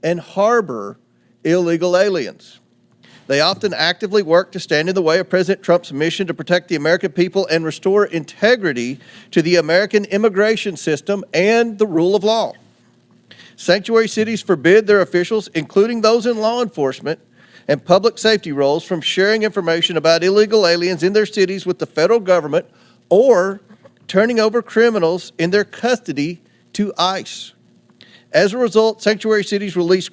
and harbor illegal aliens. They often actively work to stand in the way of President Trump's mission to protect the American people and restore integrity to the American immigration system and the rule of law. Sanctuary cities forbid their officials, including those in law enforcement and public safety roles, from sharing information about illegal aliens in their cities with the federal government or turning over criminals in their custody to ICE. As a result, sanctuary cities release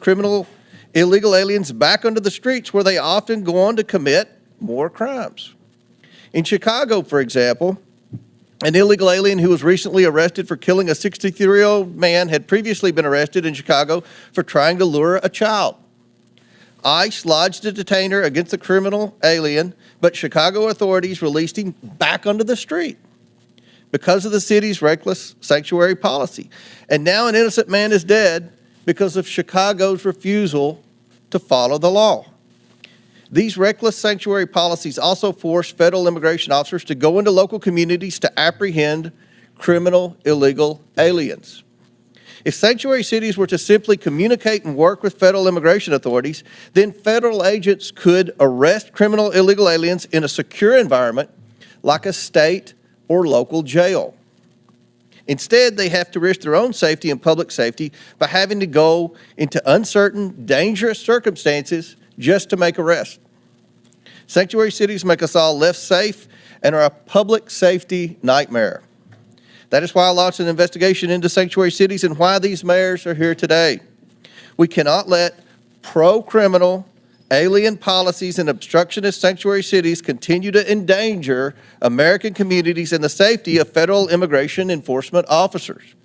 illegal aliens back onto the streets, where they often go on to commit more crimes. In Chicago, for example, an illegal alien who was recently arrested for killing a 63-year-old man had previously been arrested in Chicago for trying to lure a child. ICE lodged a detainer against the criminal alien, but Chicago authorities released him back onto the street because of the city's reckless sanctuary policy. And now an innocent man is dead because of Chicago's refusal to follow the law. These reckless sanctuary policies also force federal immigration officers to go into local communities to apprehend criminal illegal aliens. If sanctuary cities were to simply communicate and work with federal immigration authorities, then federal agents could arrest criminal illegal aliens in a secure environment like a state or local jail. Instead, they have to risk their own safety and public safety by having to go into uncertain, dangerous circumstances just to make arrests. Sanctuary cities make us all less safe and are a public safety nightmare. That is why I launched an investigation into sanctuary cities and why these mayors are here today. We cannot let pro-criminal, alien policies and obstructionist sanctuary cities continue to endanger American communities and the safety of federal immigration enforcement officers.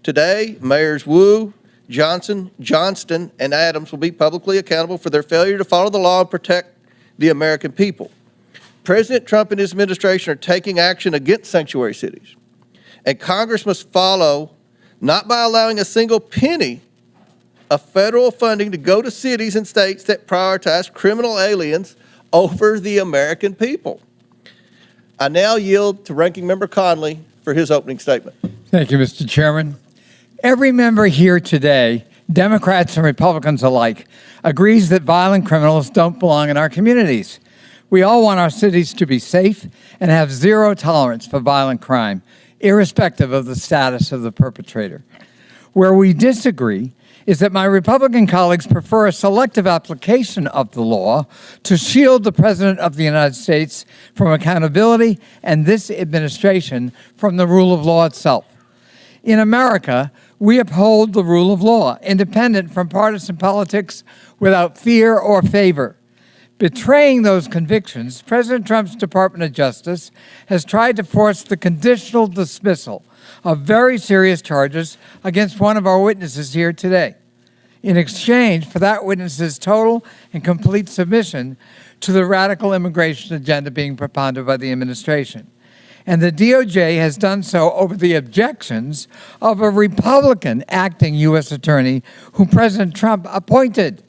Today, Mayors Wu, Johnston, and Adams will be publicly accountable for their failure to follow the law and protect the American people. President Trump and his administration are taking action against sanctuary cities, and Congress must follow, not by allowing a single penny of federal funding to go to cities and states that prioritize criminal aliens over the American people. I now yield to Ranking Member Connolly for his opening statement. Thank you, Mr. Chairman. Every member here today, Democrats and Republicans alike, agrees that violent criminals don't belong in our communities. We all want our cities to be safe and have zero tolerance for violent crime, irrespective of the status of the perpetrator. Where we disagree is that my Republican colleagues prefer a selective application of the law to shield the President of the United States from accountability and this administration from the rule of law itself. In America, we uphold the rule of law, independent from partisan politics, without fear or favor. Betraying those convictions, President Trump's Department of Justice has tried to force the conditional dismissal of very serious charges against one of our witnesses here today, in exchange for that witness's total and complete submission to the radical immigration agenda being propounded by the administration. And the DOJ has done so over the objections of a Republican acting U.S. attorney whom President Trump appointed.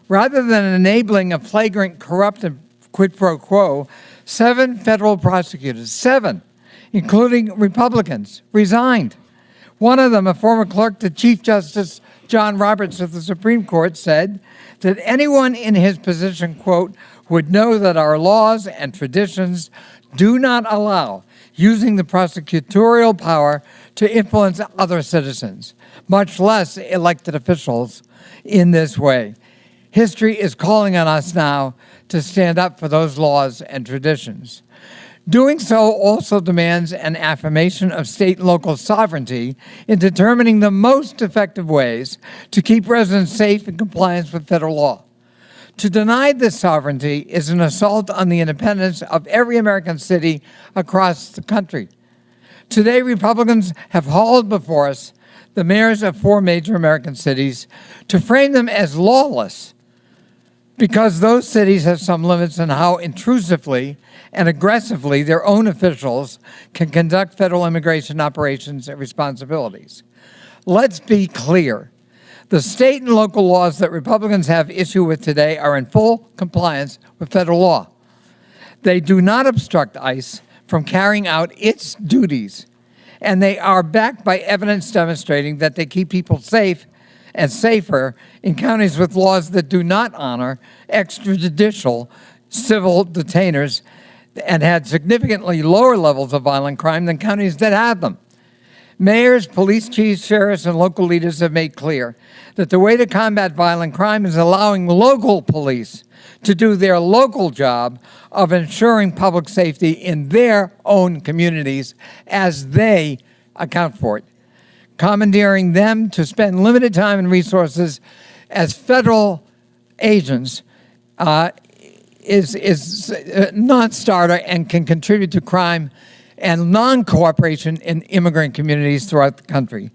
Rather than enabling a flagrant, corrupt, and quid pro quo, 7 federal prosecutors, 7, including Republicans, resigned. One of them, a former clerk to Chief Justice John Roberts of the Supreme Court, said that anyone in his position, quote, would know that our laws and traditions do not allow using the prosecutorial power to influence other citizens, much less elected officials, in this way. History is calling on us now to stand up for those laws and traditions. Doing so also demands an affirmation of state and local sovereignty in determining the most effective ways to keep residents safe in compliance with federal law. To deny this sovereignty is an assault on the independence of every American city across the country. Today, Republicans have hauled before us the mayors of 4 major American cities to frame them as lawless, because those cities have some limits on how intrusively and aggressively their own officials can conduct federal immigration operations and responsibilities. Let's be clear. The state and local laws that Republicans have issue with today are in full compliance with federal law. They do not obstruct ICE from carrying out its duties, and they are backed by evidence demonstrating that they keep people safe and safer in counties with laws that do not honor extrajudicial civil detainers and had significantly lower levels of violent crime than counties that had them. Mayors, police chiefs, sheriffs, and local leaders have made clear that the way to combat violent crime is allowing local police to do their local job of ensuring public safety in their own communities as they account for it. Commandeering them to spend limited time and resources as federal agents is a non-starter and can contribute to crime and non-cooperation in immigrant communities throughout the country.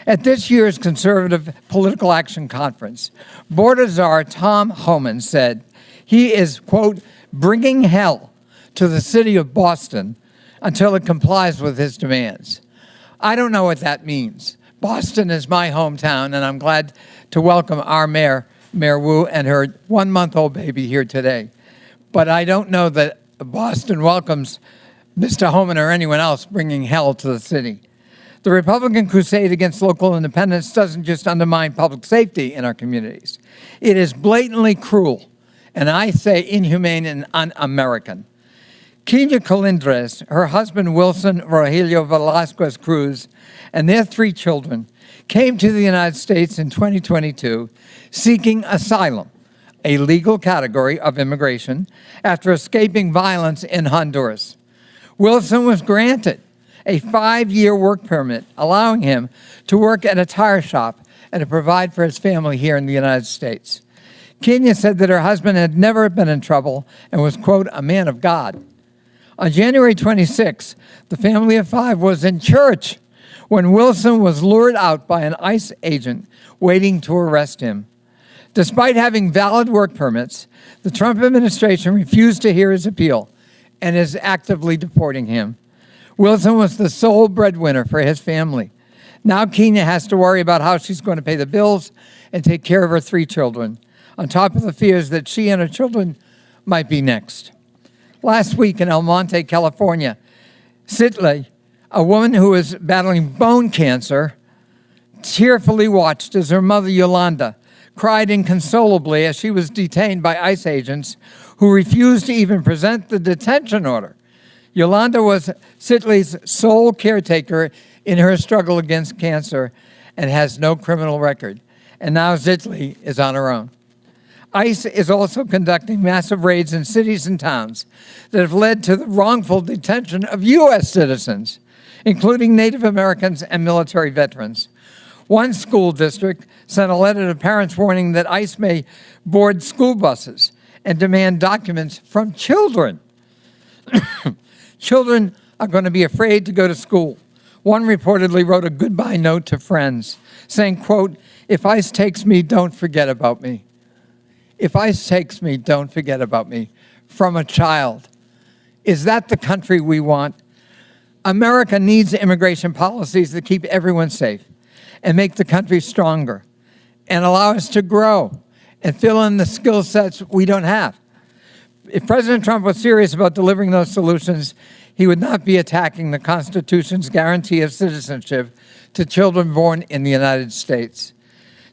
At this year's Conservative Political Action Conference, Border Czar Tom Homan said he is, quote, bringing hell to the city of Boston until it complies with his demands. I don't know what that means. Boston is my hometown, and I'm glad to welcome our mayor, Mayor Wu, and her 1-month-old baby here today. But I don't know that Boston welcomes Mr. Homan or anyone else bringing hell to the city. The Republican crusade against local independence doesn't just undermine public safety in our communities. It is blatantly cruel, and I say inhumane and un-American. Kenya Colindres, her husband Wilson Rogelio Velasquez Cruz, and their 3 children came to the United States in 2022 seeking asylum, a legal category of immigration, after escaping violence in Honduras. Wilson was granted a 5-year work permit, allowing him to work at a tire shop and to provide for his family here in the United States. Kenya said that her husband had never been in trouble and was, quote, a man of God. On January 26, the family of 5 was in church when Wilson was lured out by an ICE agent waiting to arrest him. Despite having valid work permits, the Trump administration refused to hear his appeal and is actively deporting him. Wilson was the sole breadwinner for his family. Now Kenya has to worry about how she's going to pay the bills and take care of her 3 children, on top of the fears that she and her children might be next. Last week in El Monte, California, Sitley, a woman who is battling bone cancer, tearfully watched as her mother, Yolanda, cried inconsolably as she was detained by ICE agents who refused to even present the detention order. Yolanda was Sitley's sole caretaker in her struggle against cancer and has no criminal record. And now Sitley is on her own. ICE is also conducting massive raids in cities and towns that have led to the wrongful detention of U.S. citizens, including Native Americans and military veterans. One school district sent a letter to parents warning that ICE may board school buses and demand documents from children. Children are going to be afraid to go to school. One reportedly wrote a goodbye note to friends saying, quote, if ICE takes me, don't forget about me. If ICE takes me, don't forget about me. From a child. Is that the country we want? America needs immigration policies that keep everyone safe and make the country stronger and allow us to grow and fill in the skill sets we don't have. If President Trump was serious about delivering those solutions, he would not be attacking the Constitution's guarantee of citizenship to children born in the United States.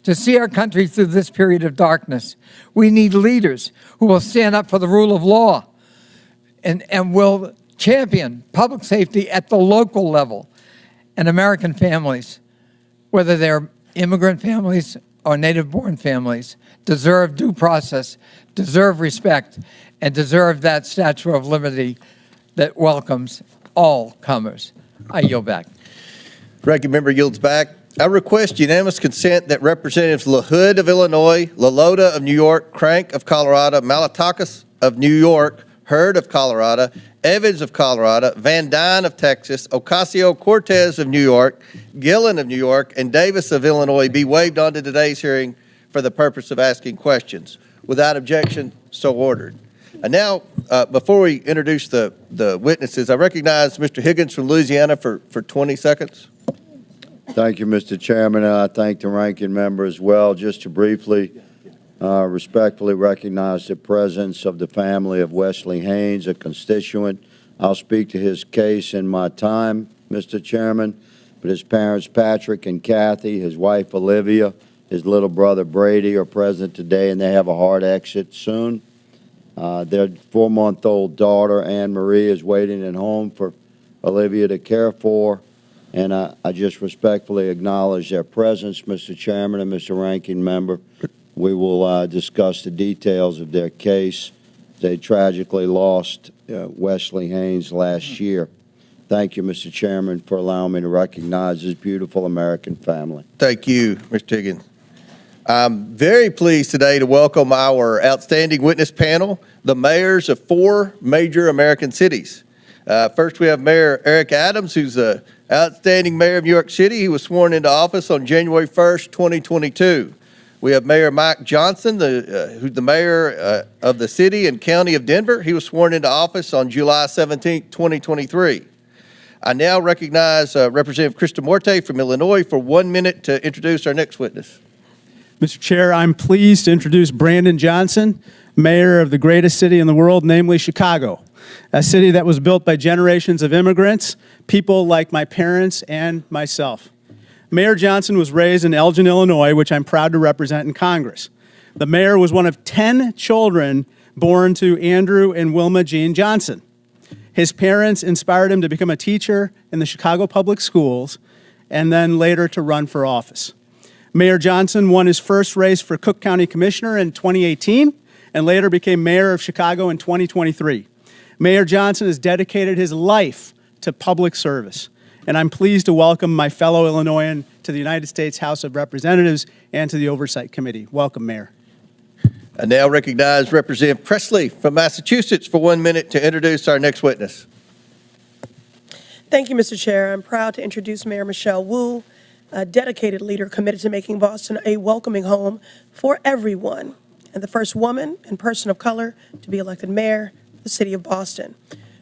To see our country through this period of darkness, we need leaders who will stand up for the rule of law and will champion public safety at the local level. And American families, whether they're immigrant families or native-born families, deserve due process, deserve respect, and deserve that Statue of Liberty that welcomes all comers. I yield back. Ranking member yields back. I request unanimous consent that Representatives LaHood of Illinois, LaLota of New York, Crank of Colorado, Malatakis of New York, Hurd of Colorado, Evans of Colorado, Van Dyne of Texas, Ocasio-Cortez of New York, Gillen of New York, and Davis of Illinois be waived onto today's hearing for the purpose of asking questions. Without objection, so ordered. And now, before we introduce the witnesses, I recognize Mr. Higgins from Louisiana for 20 seconds. Thank you, Mr. Chairman. I thank the ranking member as well. Just to briefly, respectfully recognize the presence of the family of Wesley Haynes, a constituent. I'll speak to his case in my time, Mr. Chairman, but his parents, Patrick and Kathy, his wife, Olivia, his little brother Brady are present today, and they have a hard exit soon. Their 4-month-old daughter, Anne Marie, is waiting at home for Olivia to care for. And I just respectfully acknowledge their presence, Mr. Chairman and Mr. Ranking Member. We will discuss the details of their case. They tragically lost Wesley Haynes last year. Thank you, Mr. Chairman, for allowing me to recognize this beautiful American family. Thank you, Mr. Higgins. I'm very pleased today to welcome our outstanding witness panel, the mayors of 4 major American cities. First, we have Mayor Eric Adams, who's the outstanding mayor of New York City. He was sworn into office on January 1st, 2022. We have Mayor Mike Johnston, who's the mayor of the city and county of Denver. He was sworn into office on July 17th, 2023. I now recognize Representative Krista Morte from Illinois for 1 minute to introduce our next witness. Mr. Chair, I'm pleased to introduce Brandon Johnson, mayor of the greatest city in the world, namely Chicago, a city that was built by generations of immigrants, people like my parents and myself. Mayor Johnson was raised in Elgin, Illinois, which I'm proud to represent in Congress. The mayor was one of 10 children born to Andrew and Wilma Jean Johnson. His parents inspired him to become a teacher in the Chicago Public Schools and then later to run for office. Mayor Johnson won his first race for Cook County Commissioner in 2018 and later became mayor of Chicago in 2023. Mayor Johnson has dedicated his life to public service, and I'm pleased to welcome my fellow Illinoisan to the United States House of Representatives and to the Oversight Committee. Welcome, Mayor. I now recognize Representative Presley from Massachusetts for 1 minute to introduce our next witness. Thank you, Mr. Chair. I'm proud to introduce Mayor Michelle Wu, a dedicated leader committed to making Boston a welcoming home for everyone, and the first woman and person of color to be elected mayor of the city of Boston.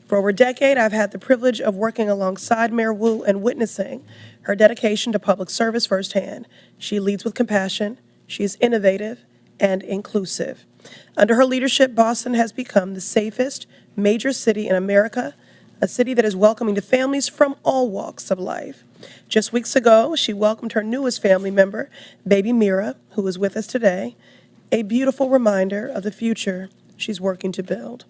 For over a decade, I've had the privilege of working alongside Mayor Wu and witnessing her dedication to public service firsthand. She leads with compassion, she is innovative and inclusive. Under her leadership, Boston has become the safest major city in America, a city that is welcoming to families from all walks of life. Just weeks ago, she welcomed her newest family member, baby Mira, who is with us today, a beautiful reminder of the future she's working to build.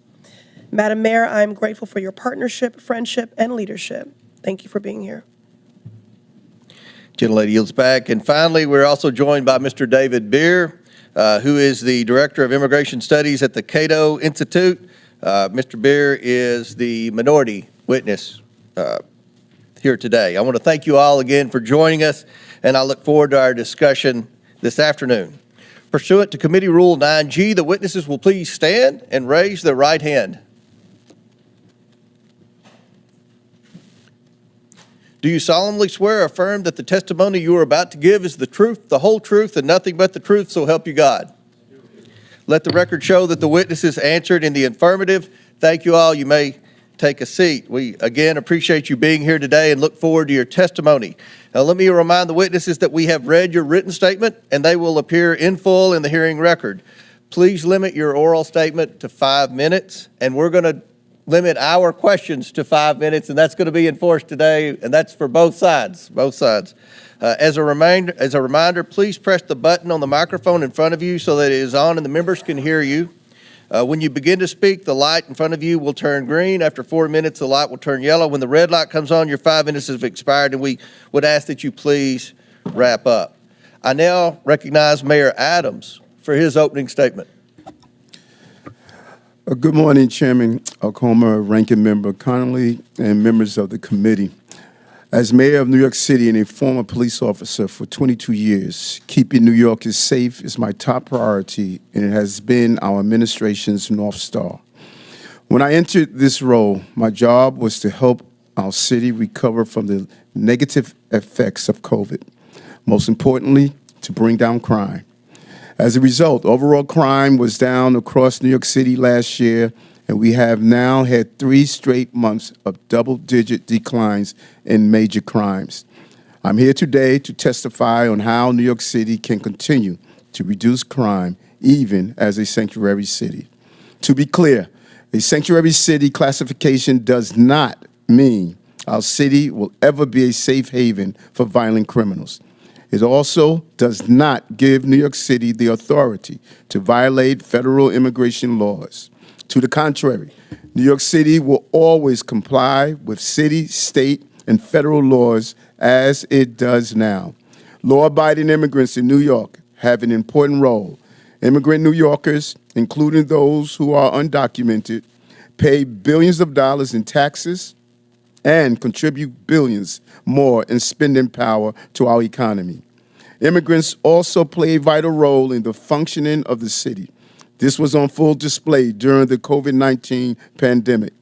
Madam Mayor, I am grateful for your partnership, friendship, and leadership. Thank you for being here. Gentlelady yields back. And finally, we're also joined by Mr. David Bier, who is the Director of Immigration Studies at the Cato Institute. Mr. Bier is the minority witness here today. I want to thank you all again for joining us, and I look forward to our discussion this afternoon. Pursuant to Committee Rule 9G, the witnesses will please stand and raise their right hand. Do you solemnly swear or affirm that the testimony you are about to give is the truth, the whole truth, and nothing but the truth, so help you God? Let the record show that the witnesses answered in the affirmative. Thank you all. You may take a seat. We, again, appreciate you being here today and look forward to your testimony. Now, let me remind the witnesses that we have read your written statement, and they will appear in full in the hearing record. Please limit your oral statement to 5 minutes, and we're going to limit our questions to 5 minutes, and that's going to be enforced today, and that's for both sides, As a reminder, please press the button on the microphone in front of you so that it is on and the members can hear you. When you begin to speak, the light in front of you will turn green. After 4 minutes, the light will turn yellow. When the red light comes on, your 5 minutes have expired, and we would ask that you please wrap up. I now recognize Mayor Adams for his opening statement. Good morning, Chairman Oklahoma, Ranking Member Connolly, and members of the committee. As mayor of New York City and a former police officer for 22 years, keeping New Yorkers safe is my top priority, and it has been our administration's North Star. When I entered this role, my job was to help our city recover from the negative effects of COVID. Most importantly, to bring down crime. As a result, overall crime was down across New York City last year, and we have now had 3 straight months of double-digit declines in major crimes. I'm here today to testify on how New York City can continue to reduce crime, even as a sanctuary city. To be clear, a sanctuary city classification does not mean our city will ever be a safe haven for violent criminals. It also does not give New York City the authority to violate federal immigration laws. To the contrary, New York City will always comply with city, state, and federal laws as it does now. Law-abiding immigrants in New York have an important role. Immigrant New Yorkers, including those who are undocumented, pay billions of dollars in taxes and contribute billions more in spending power to our economy. Immigrants also play a vital role in the functioning of the city. This was on full display during the COVID-19 pandemic.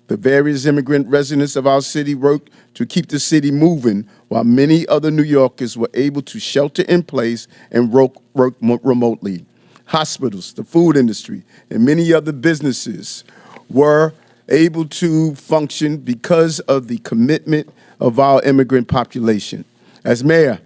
The various immigrant residents of our city worked to keep the city moving, while many other New Yorkers were able to shelter in place and work remotely. Hospitals, the food industry, and many other businesses were able to function because of the commitment of our immigrant population. As mayor,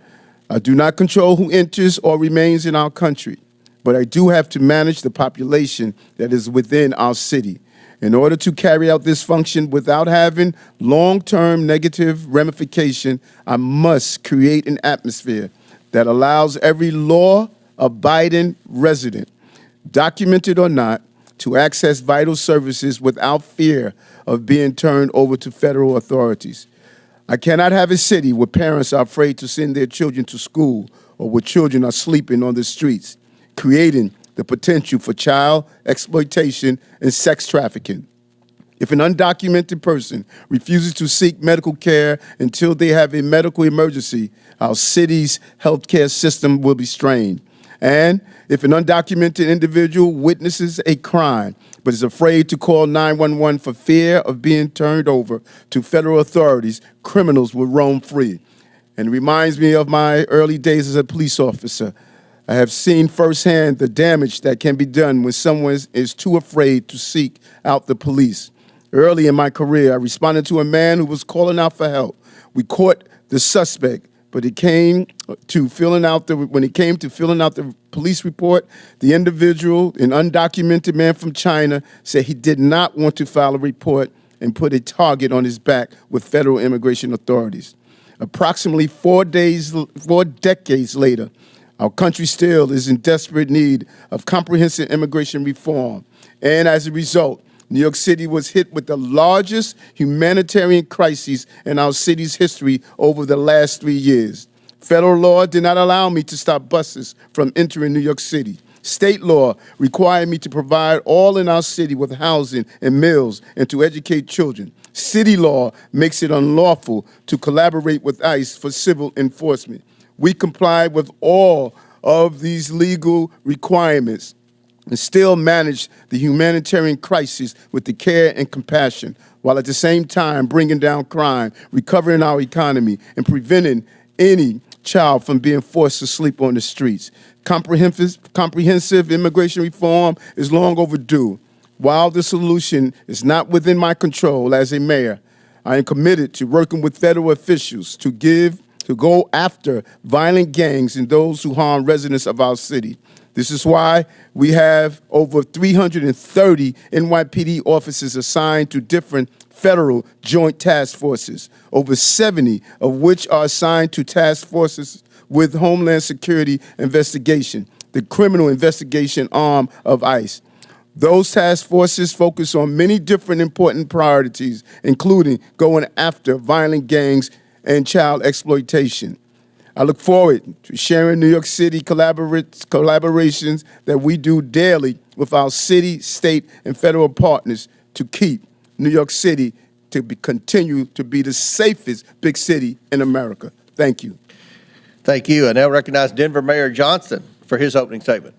I do not control who enters or remains in our country, but I do have to manage the population that is within our city. In order to carry out this function without having long-term negative ramification, I must create an atmosphere that allows every law-abiding resident, documented or not, to access vital services without fear of being turned over to federal authorities. I cannot have a city where parents are afraid to send their children to school or where children are sleeping on the streets, creating the potential for child exploitation and sex trafficking. If an undocumented person refuses to seek medical care until they have a medical emergency, our city's healthcare system will be strained. And if an undocumented individual witnesses a crime but is afraid to call 911 for fear of being turned over to federal authorities, criminals will roam free. And it reminds me of my early days as a police officer. I have seen firsthand the damage that can be done when someone is too afraid to seek out the police. Early in my career, I responded to a man who was calling out for help. We caught the suspect, but when it came to filling out the police report, the individual, an undocumented man from China, said he did not want to file a report and put a target on his back with federal immigration authorities. Approximately 4 decades later, our country still is in desperate need of comprehensive immigration reform. And as a result, New York City was hit with the largest humanitarian crisis in our city's history over the last 3 years. Federal law did not allow me to stop buses from entering New York City. State law required me to provide all in our city with housing and meals and to educate children. City law makes it unlawful to collaborate with ICE for civil enforcement. We complied with all of these legal requirements and still manage the humanitarian crisis with the care and compassion, while at the same time bringing down crime, recovering our economy, and preventing any child from being forced to sleep on the streets. Comprehensive immigration reform is long overdue. While the solution is not within my control as a mayor, I am committed to working with federal officials to go after violent gangs and those who harm residents of our city. This is why we have over 330 NYPD officers assigned to different federal joint task forces, over 70 of which are assigned to task forces with Homeland Security investigation, the criminal investigation arm of ICE. Those task forces focus on many different important priorities, including going after violent gangs and child exploitation. I look forward to sharing New York City collaborations that we do daily with our city, state, and federal partners to keep New York City to continue to be the safest big city in America. Thank you. Thank you. I now recognize Denver Mayor Johnston for his opening statement.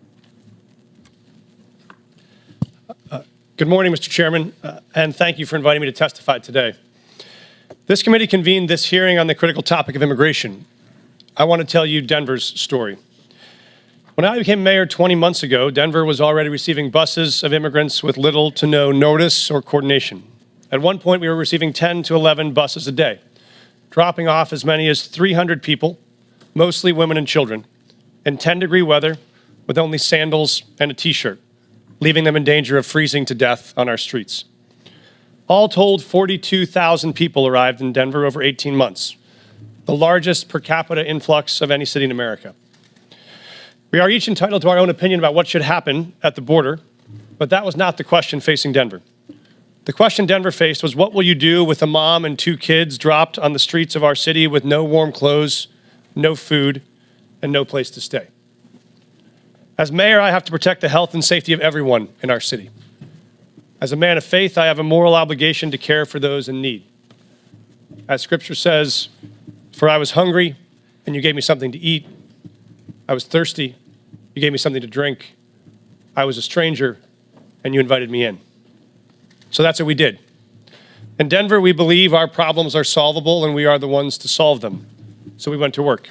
Good morning, Mr. Chairman, and thank you for inviting me to testify today. This committee convened this hearing on the critical topic of immigration. I want to tell you Denver's story. When I became mayor 20 months ago, Denver was already receiving buses of immigrants with little to no notice or coordination. At one point, we were receiving 10 to 11 buses a day, dropping off as many as 300 people, mostly women and children, in 10-degree weather with only sandals and a T-shirt, leaving them in danger of freezing to death on our streets. All told, 42,000 people arrived in Denver over 18 months. the largest per capita influx of any city in America. We are each entitled to our own opinion about what should happen at the border, but that was not the question facing Denver. The question Denver faced was, what will you do with a mom and 2 kids dropped on the streets of our city with no warm clothes, no food, and no place to stay? As mayor, I have to protect the health and safety of everyone in our city. As a man of faith, I have a moral obligation to care for those in need. As Scripture says, "For I was hungry, and you gave me something to eat. I was thirsty, you gave me something to drink. I was a stranger, and you invited me in." So that's what we did. In Denver, we believe our problems are solvable, and we are the ones to solve them. So we went to work.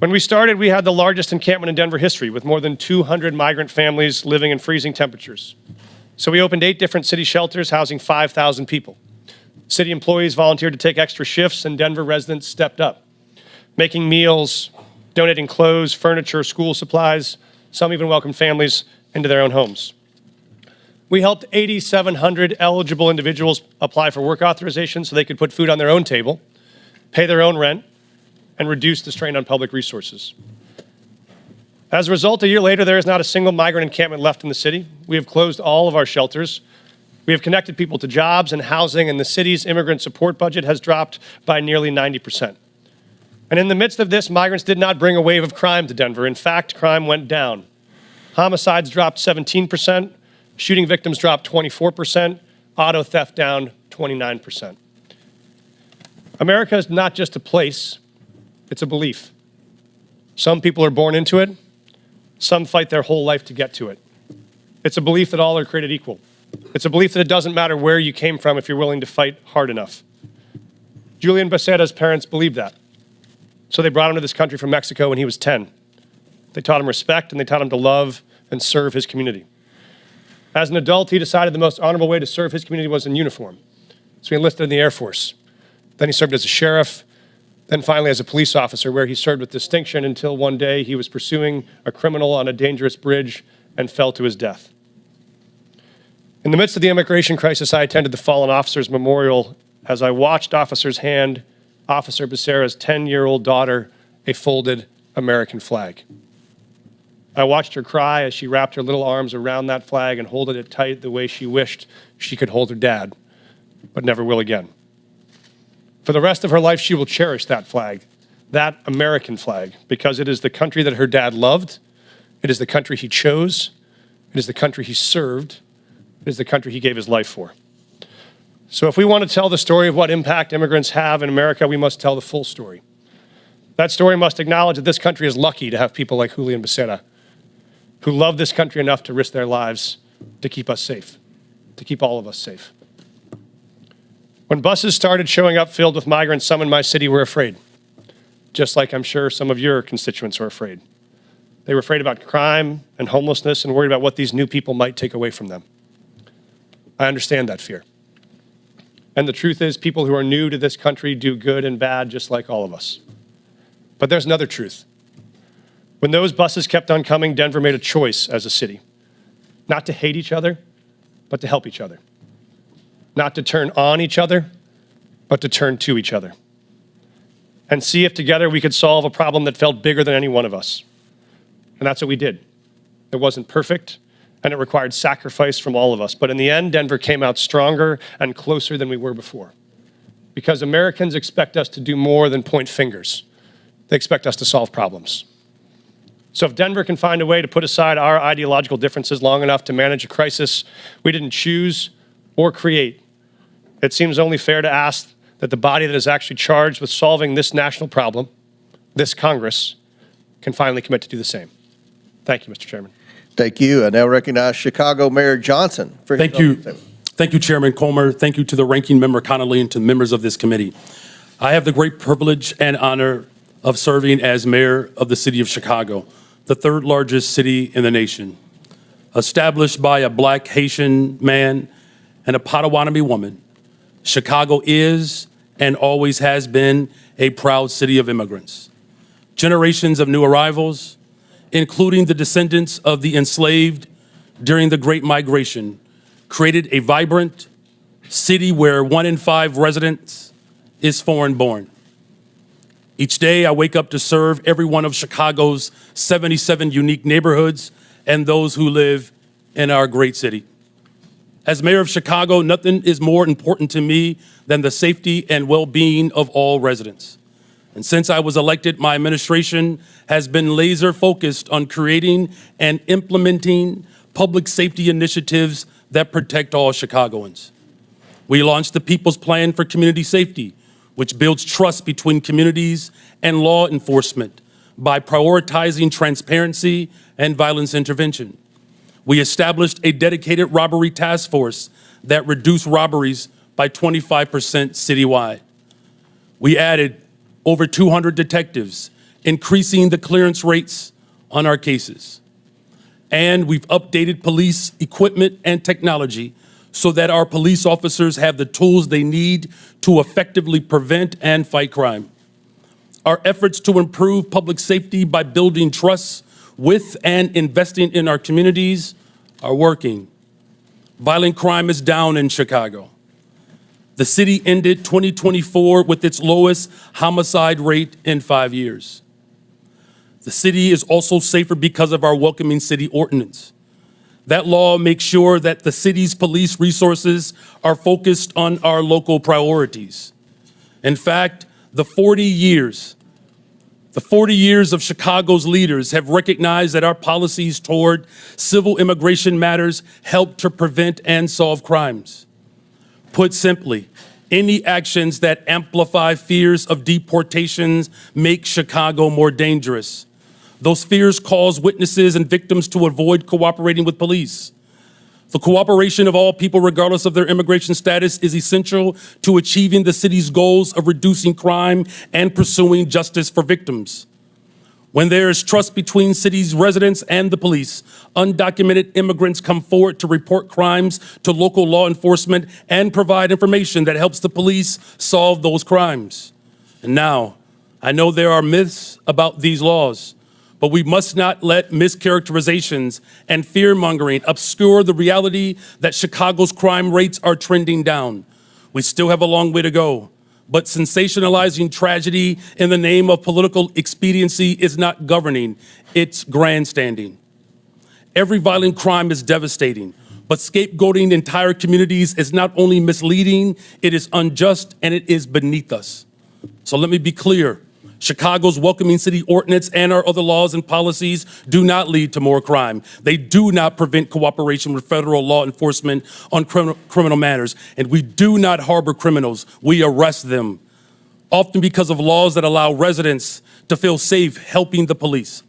When we started, we had the largest encampment in Denver history, with more than 200 migrant families living in freezing temperatures. So we opened 8 different city shelters housing 5,000 people. City employees volunteered to take extra shifts, and Denver residents stepped up, making meals, donating clothes, furniture, school supplies. Some even welcomed families into their own homes. We helped 8,700 eligible individuals apply for work authorization so they could put food on their own table, pay their own rent, and reduce the strain on public resources. As a result, a year later, there is not a single migrant encampment left in the city. We have closed all of our shelters. We have connected people to jobs and housing, and the city's immigrant support budget has dropped by nearly 90%. And in the midst of this, migrants did not bring a wave of crime to Denver. In fact, crime went down. Homicides dropped 17%, shooting victims dropped 24%, auto theft down 29%. America is not just a place, it's a belief. Some people are born into it, some fight their whole life to get to it. It's a belief that all are created equal. It's a belief that it doesn't matter where you came from if you're willing to fight hard enough. Julian Becerra's parents believed that. So they brought him to this country from Mexico when he was 10. They taught him respect, and they taught him to love and serve his community. As an adult, he decided the most honorable way to serve his community was in uniform. So he enlisted in the Air Force. Then he served as a sheriff, then finally as a police officer, where he served with distinction until one day he was pursuing a criminal on a dangerous bridge and fell to his death. In the midst of the immigration crisis, I attended the Fallen Officers Memorial as I watched officers hand Officer Becerra's 10-year-old daughter a folded American flag. I watched her cry as she wrapped her little arms around that flag and holded it tight the way she wished she could hold her dad, but never will again. For the rest of her life, she will cherish that flag, that American flag, because it is the country that her dad loved, it is the country he chose, it is the country he served, it is the country he gave his life for. So if we want to tell the story of what impact immigrants have in America, we must tell the full story. That story must acknowledge that this country is lucky to have people like Julian Becerra, who love this country enough to risk their lives to keep us safe, to keep all of us safe. When buses started showing up filled with migrants, some in my city were afraid, just like I'm sure some of your constituents are afraid. They were afraid about crime and homelessness and worried about what these new people might take away from them. I understand that fear. And the truth is, people who are new to this country do good and bad just like all of us. But there's another truth. When those buses kept on coming, Denver made a choice as a city, not to hate each other, but to help each other. Not to turn on each other, but to turn to each other. And see if together we could solve a problem that felt bigger than any one of us. And that's what we did. It wasn't perfect, and it required sacrifice from all of us. But in the end, Denver came out stronger and closer than we were before. Because Americans expect us to do more than point fingers. They expect us to solve problems. So if Denver can find a way to put aside our ideological differences long enough to manage a crisis we didn't choose or create, it seems only fair to ask that the body that is actually charged with solving this national problem, this Congress, can finally commit to do the same. Thank you, Mr. Chairman. Thank you. I now recognize Chicago Mayor Johnston for his Thank you. opening statement. Thank you, Chairman Comer. Thank you to the ranking member Connolly and to members of this committee. I have the great privilege and honor of serving as mayor of the city of Chicago, the third largest city in the nation. Established by a Black Haitian man and a Potawatomi woman, Chicago is and always has been a proud city of immigrants. Generations of new arrivals, including the descendants of the enslaved during the Great Migration, created a vibrant city where 1 in 5 residents is foreign born. Each day, I wake up to serve every one of Chicago's 77 unique neighborhoods and those who live in our great city. As mayor of Chicago, nothing is more important to me than the safety and well-being of all residents. And since I was elected, my administration has been laser focused on creating and implementing public safety initiatives that protect all Chicagoans. We launched the People's Plan for Community Safety, which builds trust between communities and law enforcement by prioritizing transparency and violence intervention. We established a dedicated robbery task force that reduced robberies by 25% citywide. We added over 200 detectives, increasing the clearance rates on our cases. And we've updated police equipment and technology so that our police officers have the tools they need to effectively prevent and fight crime. Our efforts to improve public safety by building trust with and investing in our communities are working. Violent crime is down in Chicago. The city ended 2024 with its lowest homicide rate in 5 years. The city is also safer because of our Welcoming City Ordinance. That law makes sure that the city's police resources are focused on our local priorities. In fact, the 40 years of Chicago's leaders have recognized that our policies toward civil immigration matters help to prevent and solve crimes. Put simply, any actions that amplify fears of deportations make Chicago more dangerous. Those fears cause witnesses and victims to avoid cooperating with police. The cooperation of all people, regardless of their immigration status, is essential to achieving the city's goals of reducing crime and pursuing justice for victims. When there is trust between city's residents and the police, undocumented immigrants come forward to report crimes to local law enforcement and provide information that helps the police solve those crimes. And now, I know there are myths about these laws, but we must not let mischaracterizations and fear-mongering obscure the reality that Chicago's crime rates are trending down. We still have a long way to go, but sensationalizing tragedy in the name of political expediency is not governing, it's grandstanding. Every violent crime is devastating, but scapegoating entire communities is not only misleading, it is unjust and it is beneath us. So let me be clear. Chicago's Welcoming City Ordinance and our other laws and policies do not lead to more crime. They do not prevent cooperation with federal law enforcement on criminal matters. And we do not harbor criminals. We arrest them, often because of laws that allow residents to feel safe helping the police.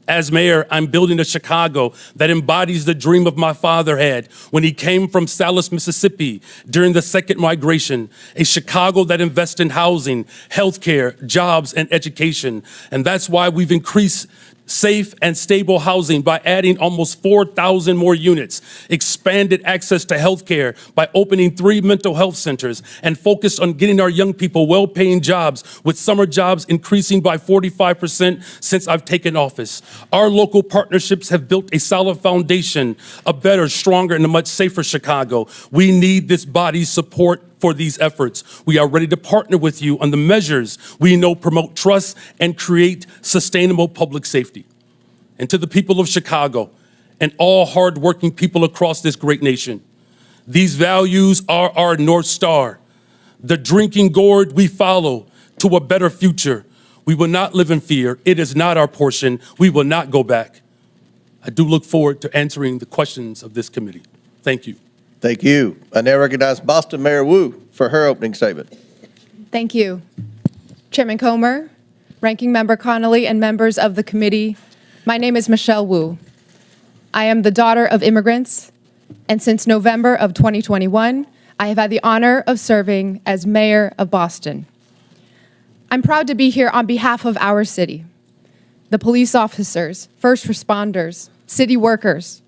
As mayor, I'm building a Chicago that embodies the dream of my father had when he came from Salis, Mississippi during the second migration, a Chicago that invests in housing, healthcare, jobs, and education. And that's why we've increased safe and stable housing by adding almost 4,000 more units, expanded access to healthcare by opening 3 mental health centers, and focused on getting our young people well-paying jobs, with summer jobs increasing by 45% since I've taken office. Our local partnerships have built a solid foundation, a better, stronger, and a much safer Chicago. We need this body's support for these efforts. We are ready to partner with you on the measures we know promote trust and create sustainable public safety. And to the people of Chicago and all hardworking people across this great nation, these values are our North Star, the drinking gourd we follow to a better future. We will not live in fear. It is not our portion. We will not go back. I do look forward to answering the questions of this committee. Thank you. Thank you. I now recognize Boston Mayor Wu for her opening statement. Thank you. Chairman Comer, Ranking Member Connolly, and members of the committee, my name is Michelle Wu. I am the daughter of immigrants, and since November of 2021, I have had the honor of serving as mayor of Boston. I'm proud to be here on behalf of our city, the police officers, first responders, city workers,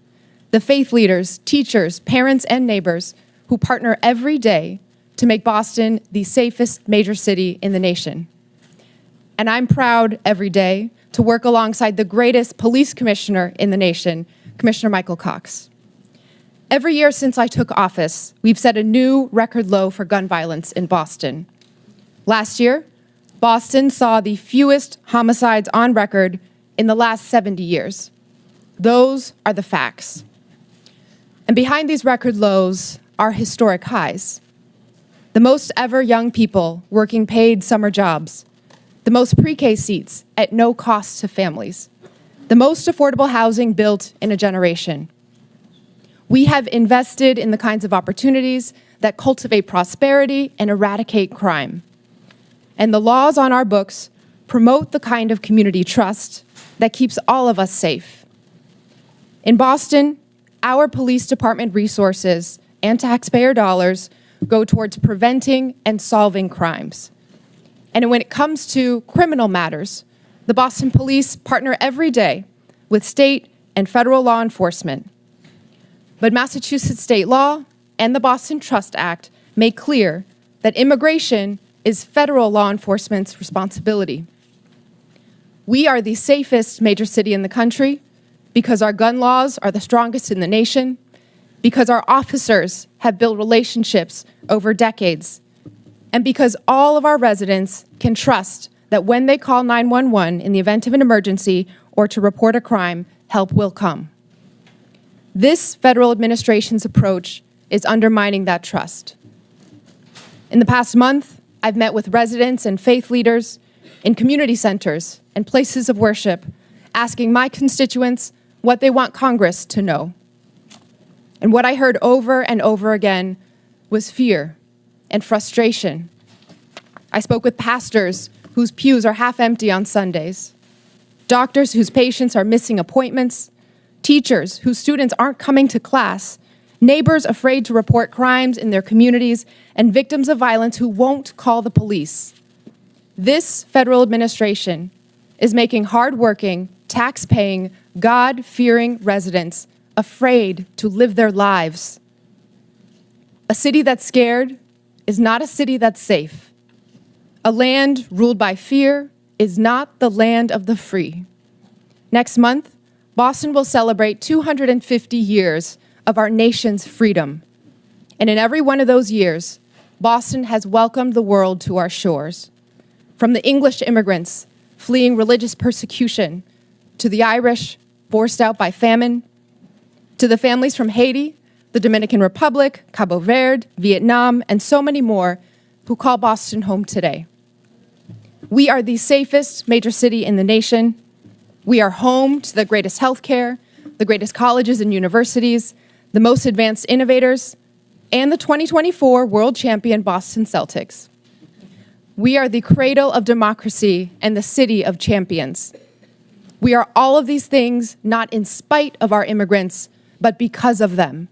the faith leaders, teachers, parents, and neighbors who partner every day to make Boston the safest major city in the nation. And I'm proud every day to work alongside the greatest police commissioner in the nation, Commissioner Michael Cox. Every year since I took office, we've set a new record low for gun violence in Boston. Last year, Boston saw the fewest homicides on record in the last 70 years. Those are the facts. And behind these record lows are historic highs. The most ever young people working paid summer jobs, the most pre-K seats at no cost to families, the most affordable housing built in a generation. We have invested in the kinds of opportunities that cultivate prosperity and eradicate crime. And the laws on our books promote the kind of community trust that keeps all of us safe. In Boston, our police department resources and taxpayer dollars go towards preventing and solving crimes. And when it comes to criminal matters, the Boston Police partner every day with state and federal law enforcement. But Massachusetts state law and the Boston Trust Act make clear that immigration is federal law enforcement's responsibility. We are the safest major city in the country because our gun laws are the strongest in the nation, because our officers have built relationships over decades, and because all of our residents can trust that when they call 911 in the event of an emergency or to report a crime, help will come. This federal administration's approach is undermining that trust. In the past month, I've met with residents and faith leaders in community centers and places of worship, asking my constituents what they want Congress to know. And what I heard over and over again was fear and frustration. I spoke with pastors whose pews are half empty on Sundays, doctors whose patients are missing appointments, teachers whose students aren't coming to class, neighbors afraid to report crimes in their communities, and victims of violence who won't call the police. This federal administration is making hardworking, tax-paying, God-fearing residents afraid to live their lives. A city that's scared is not a city that's safe. A land ruled by fear is not the land of the free. Next month, Boston will celebrate 250 years of our nation's freedom. And in every one of those years, Boston has welcomed the world to our shores. From the English immigrants fleeing religious persecution, to the Irish forced out by famine, to the families from Haiti, the Dominican Republic, Cabo Verde, Vietnam, and so many more who call Boston home today. We are the safest major city in the nation. We are home to the greatest healthcare, the greatest colleges and universities, the most advanced innovators, and the 2024 world champion Boston Celtics. We are the cradle of democracy and the city of champions. We are all of these things not in spite of our immigrants, but because of them.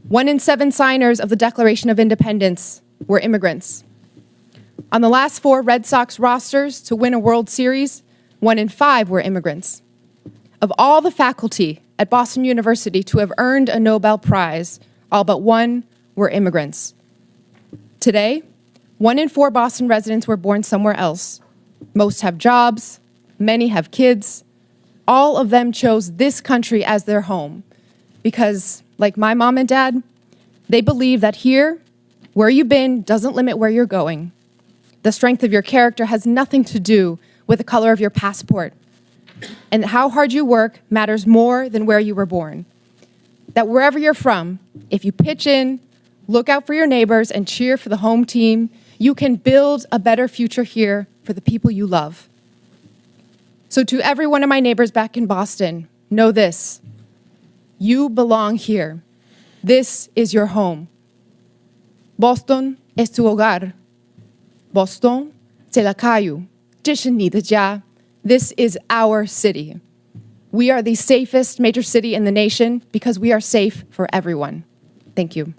1 in 7 signers of the Declaration of Independence were immigrants. On the last 4 Red Sox rosters to win a World Series, 1 in 5 were immigrants. Of all the faculty at Boston University to have earned a Nobel Prize, all but 1 were immigrants. Today, 1 in 4 Boston residents were born somewhere else. Most have jobs, many have kids. All of them chose this country as their home because, like my mom and dad, they believe that here, where you've been doesn't limit where you're going. The strength of your character has nothing to do with the color of your passport. And how hard you work matters more than where you were born. That wherever you're from, if you pitch in, look out for your neighbors, and cheer for the home team, you can build a better future here for the people you love. So to every one of my neighbors back in Boston, know this: you belong here. This is your home. Boston es tu hogar. Boston, 是la calle. 这是你的家. This is our city. We are the safest major city in the nation because we are safe for everyone. Thank you.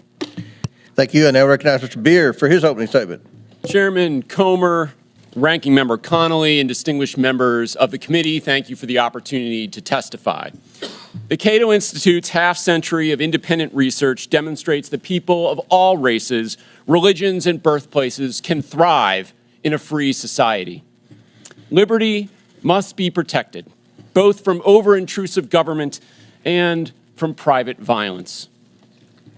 Thank you. And now recognize Mr. Bier for his opening statement. Chairman Comer, Ranking Member Connolly, and distinguished members of the committee, thank you for the opportunity to testify. The Cato Institute's half-century of independent research demonstrates that people of all races, religions, and birthplaces can thrive in a free society. Liberty must be protected, both from over-intrusive government and from private violence.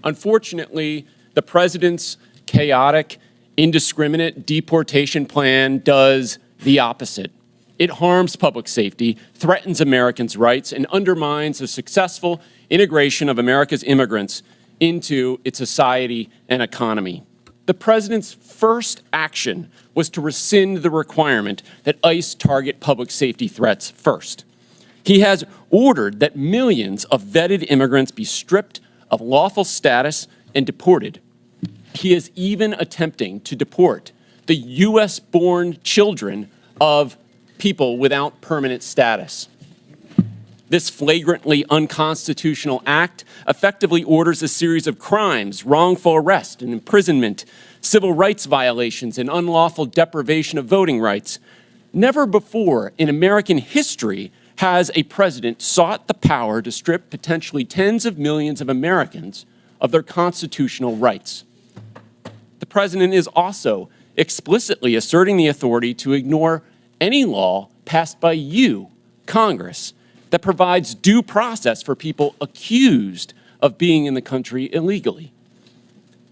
Unfortunately, the president's chaotic Indiscriminate deportation plan does the opposite. It harms public safety, threatens Americans' rights, and undermines the successful integration of America's immigrants into its society and economy. The president's first action was to rescind the requirement that ICE target public safety threats first. He has ordered that millions of vetted immigrants be stripped of lawful status and deported. He is even attempting to deport the U.S.-born children of people without permanent status. This flagrantly unconstitutional act effectively orders a series of crimes, wrongful arrest and imprisonment, civil rights violations, and unlawful deprivation of voting rights. Never before in American history has a president sought the power to strip potentially tens of millions of Americans of their constitutional rights. The president is also explicitly asserting the authority to ignore any law passed by you, Congress, that provides due process for people accused of being in the country illegally.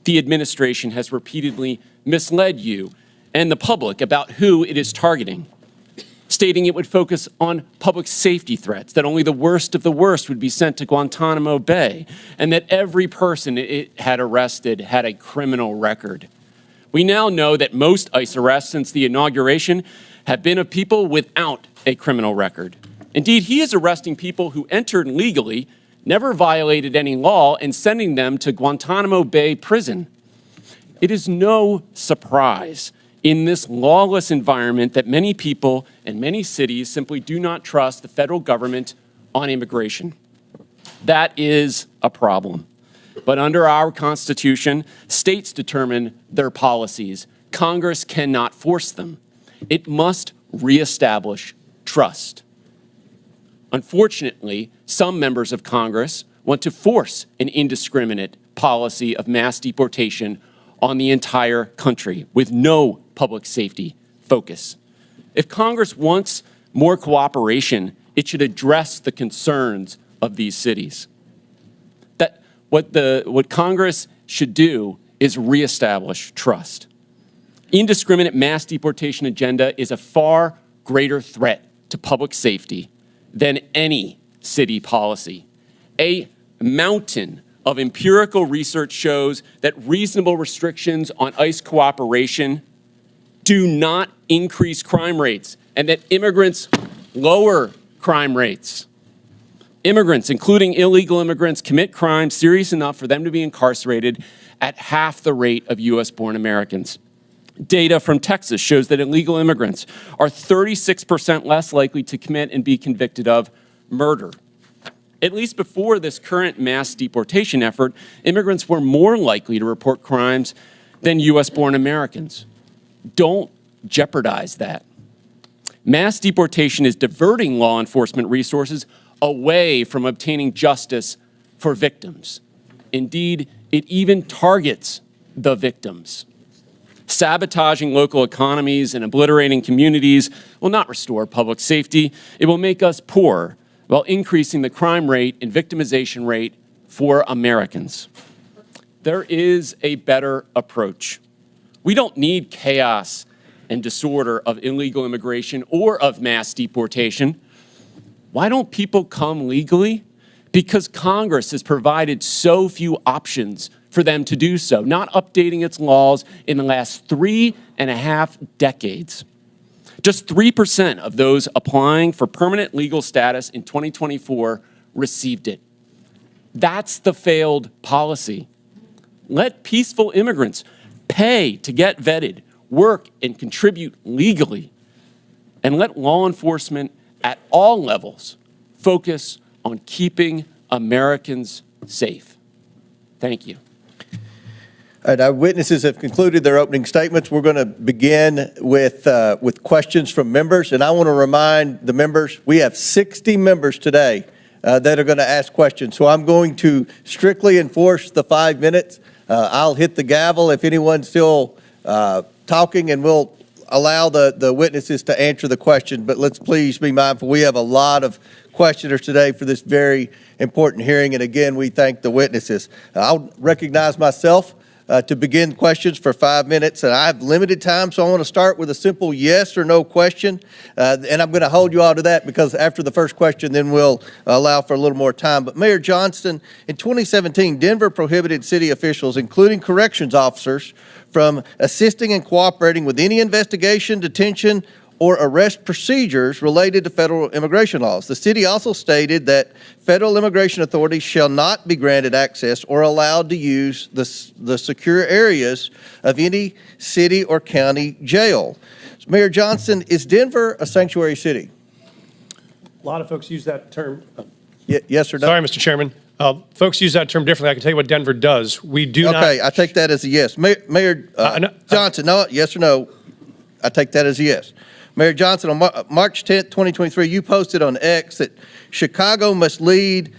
The administration has repeatedly misled you and the public about who it is targeting, stating it would focus on public safety threats, that only the worst of the worst would be sent to Guantanamo Bay, and that every person it had arrested had a criminal record. We now know that most ICE arrests since the inauguration have been of people without a criminal record. Indeed, he is arresting people who entered legally, never violated any law, and sending them to Guantanamo Bay prison. It is no surprise in this lawless environment that many people and many cities simply do not trust the federal government on immigration. That is a problem. But under our Constitution, states determine their policies. Congress cannot force them. It must reestablish trust. Unfortunately, some members of Congress want to force an indiscriminate policy of mass deportation on the entire country with no public safety focus. If Congress wants more cooperation, it should address the concerns of these cities. What Congress should do is reestablish trust. Indiscriminate mass deportation agenda is a far greater threat to public safety than any city policy. A mountain of empirical research shows that reasonable restrictions on ICE cooperation do not increase crime rates, and that immigrants lower crime rates. Immigrants, including illegal immigrants, commit crimes serious enough for them to be incarcerated at half the rate of U.S.-born Americans. Data from Texas shows that illegal immigrants are 36% less likely to commit and be convicted of murder. At least before this current mass deportation effort, immigrants were more likely to report crimes than U.S.-born Americans. Don't jeopardize that. Mass deportation is diverting law enforcement resources away from obtaining justice for victims. Indeed, it even targets the victims. Sabotaging local economies and obliterating communities will not restore public safety. It will make us poorer while increasing the crime rate and victimization rate for Americans. There is a better approach. We don't need chaos and disorder of illegal immigration or of mass deportation. Why don't people come legally? Because Congress has provided so few options for them to do so, not updating its laws in the last 3.5 decades. Just 3% of those applying for permanent legal status in 2024 received it. That's the failed policy. Let peaceful immigrants pay to get vetted, work, and contribute legally, and let law enforcement at all levels focus on keeping Americans safe. Thank you. All right, our witnesses have concluded their opening statements. We're going to begin with questions from members, and I want to remind the members, we have 60 members today that are going to ask questions. So I'm going to strictly enforce the 5 minutes. I'll hit the gavel if anyone's still talking, and we'll allow the witnesses to answer the question. But let's please be mindful. We have a lot of questioners today for this very important hearing, and again, we thank the witnesses. I'll recognize myself. to begin questions for 5 minutes, and I have limited time, so I want to start with a simple yes or no question, and I'm going to hold you all to that because after the first question, then we'll allow for a little more time. But Mayor Johnston, in 2017, Denver prohibited city officials, including corrections officers, from assisting and cooperating with any investigation, detention, or arrest procedures related to federal immigration laws. The city also stated that federal immigration authorities shall not be granted access or allowed to use the secure areas of any city or county jail. Mayor Johnston, is Denver a sanctuary city? A lot of folks use that term. Yes or no? Sorry, Mr. Chairman. Folks use that term differently. I can tell you what Denver does. We do not. Okay, I take that as a yes. Mayor Johnson, no, yes or no? I take that as a yes. Mayor Johnson, on March 10th, 2023, you posted on X that Chicago must lead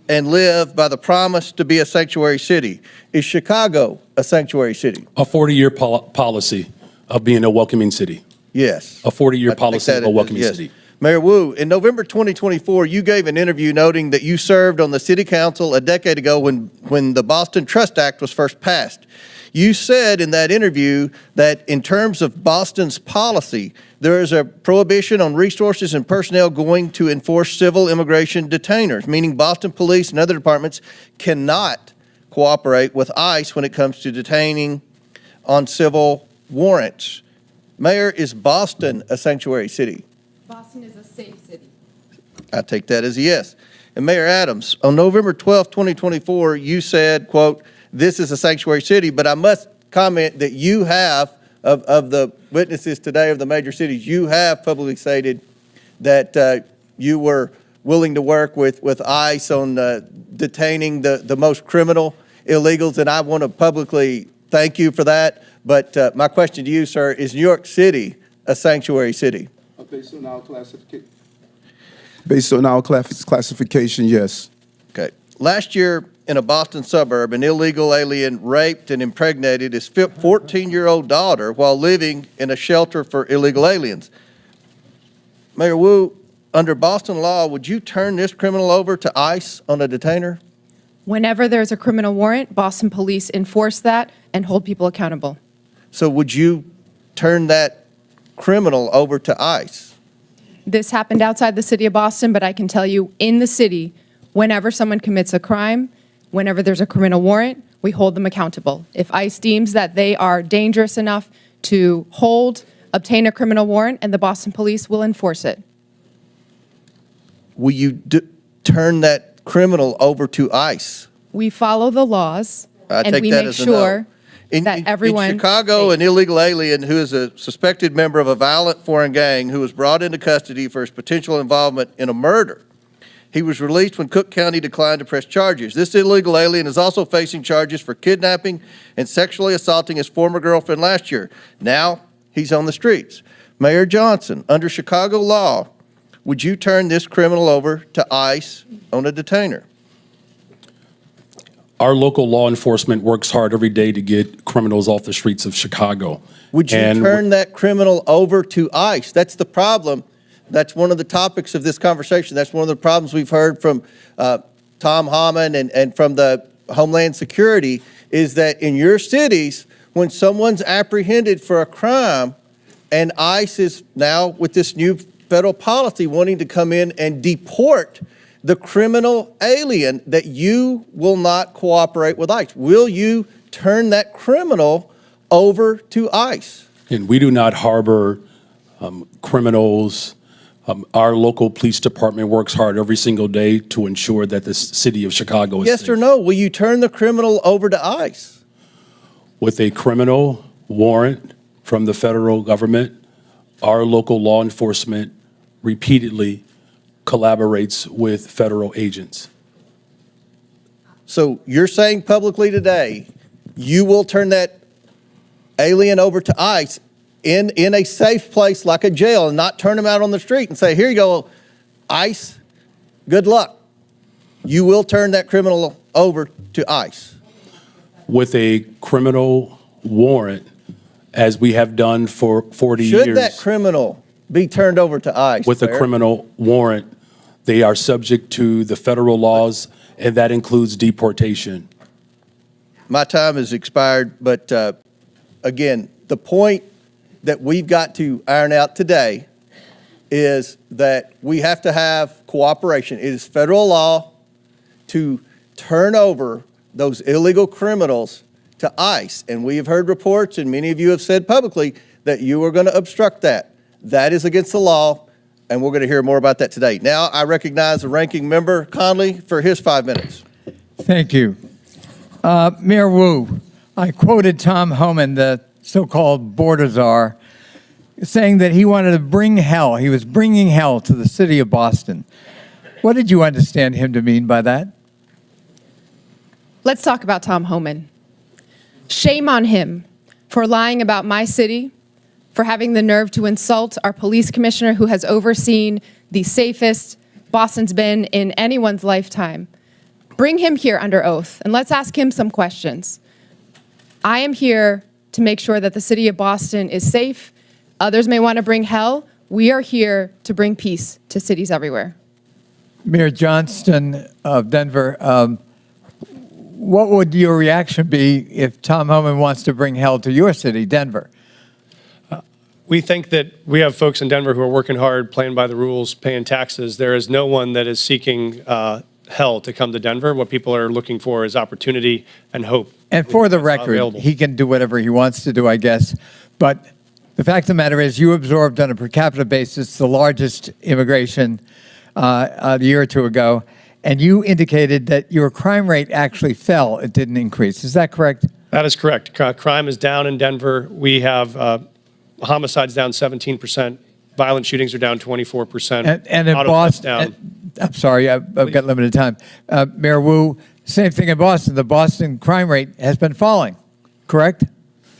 and live by the promise to be a sanctuary city. Is Chicago a sanctuary city? A 40-year policy of being a welcoming city. Yes. A 40-year policy of a welcoming city. Mayor Wu, in November 2024, you gave an interview noting that you served on the city council a decade ago when the Boston Trust Act was first passed. You said in that interview that in terms of Boston's policy, there is a prohibition on resources and personnel going to enforce civil immigration detainers, meaning Boston police and other departments cannot cooperate with ICE when it comes to detaining on civil warrants. Mayor, is Boston a sanctuary city? Boston is a safe city. I take that as a yes. And Mayor Adams, on November 12, 2024, you said, quote, "This is a sanctuary city," but I must comment that you have, of the witnesses today of the major cities, you have publicly stated that you were willing to work with ICE on detaining the most criminal illegals, and I want to publicly thank you for that. But my question to you, sir, is New York City a sanctuary city? Based on our classification, yes. Okay. Last year, in a Boston suburb, an illegal alien raped and impregnated his 14-year-old daughter while living in a shelter for illegal aliens. Mayor Wu, under Boston law, would you turn this criminal over to ICE on a detainer? Whenever there's a criminal warrant, Boston police enforce that and hold people accountable. So would you turn that criminal over to ICE? This happened outside the city of Boston, but I can tell you in the city, whenever someone commits a crime, whenever there's a criminal warrant, we hold them accountable. If ICE deems that they are dangerous enough to obtain a criminal warrant, and the Boston police will enforce it. Will you turn that criminal over to ICE? We follow the laws, and we that make as a no. sure that everyone. In Chicago, an illegal alien who is a suspected member of a violent foreign gang who was brought into custody for his potential involvement in a murder. He was released when Cook County declined to press charges. This illegal alien is also facing charges for kidnapping and sexually assaulting his former girlfriend last year. Now he's on the streets. Mayor Johnson, under Chicago law, would you turn this criminal over to ICE on a detainer? Our local law enforcement works hard every day to get criminals off the streets of Chicago. Would you turn that criminal over to ICE? That's the problem. That's one of the topics of this conversation. That's one of the problems we've heard from Tom Hammond and from the Homeland Security is that in your cities, when someone's apprehended for a crime and ICE is now with this new federal policy wanting to come in and deport the criminal alien, that you will not cooperate with ICE. Will you turn that criminal over to ICE? And we do not harbor criminals. Our local police department works hard every single day to ensure that the city of Chicago is yes safe. or no? Will you turn the criminal over to ICE? With a criminal warrant from the federal government, our local law enforcement repeatedly collaborates with federal agents. So you're saying publicly today, you will turn that alien over to ICE in a safe place like a jail and not turn him out on the street and say, here you go, ICE, good luck. You will turn that criminal over to ICE. With a criminal warrant, as we have done for 40 years. Should that criminal be turned over to ICE? With a criminal warrant, they are subject to the federal laws, and that includes deportation. my time has expired, but again, the point that we've got to iron out today is that we have to have cooperation. It is federal law to turn over those illegal criminals to ICE. And we have heard reports, and many of you have said publicly, that you are going to obstruct that. That is against the law, and we're going to hear more about that today. Now, I recognize the ranking member, Connolly, for his 5 minutes. Thank you. Mayor Wu, I quoted Tom Homan, the so-called border czar, saying that he wanted to bring hell. He was bringing hell to the city of Boston. What did you understand him to mean by that? Let's talk about Tom Homan. Shame on him for lying about my city, for having the nerve to insult our police commissioner who has overseen the safest Boston's been in anyone's lifetime. Bring him here under oath, and let's ask him some questions. I am here to make sure that the city of Boston is safe. Others may want to bring hell. We are here to bring peace to cities everywhere. Mayor Johnston of Denver, what would your reaction be if Tom Homan wants to bring hell to your city, Denver? We think that we have folks in Denver who are working hard, playing by the rules, paying taxes. There is no one that is seeking hell to come to Denver. What people are looking for is opportunity and hope. And for the That's not record, available. he can do whatever he wants to do, I guess. But the fact of the matter is you absorbed on a per capita basis the largest immigration a year or two ago, and you indicated that your crime rate actually fell. It didn't increase. Is that correct? That is correct. Crime is down in Denver. We have homicides down 17%. Violent shootings are down 24%. And in Auto theft Boston, down. I'm sorry, I've got limited time. Mayor Wu, same thing in Boston. The Boston crime rate has been falling, correct?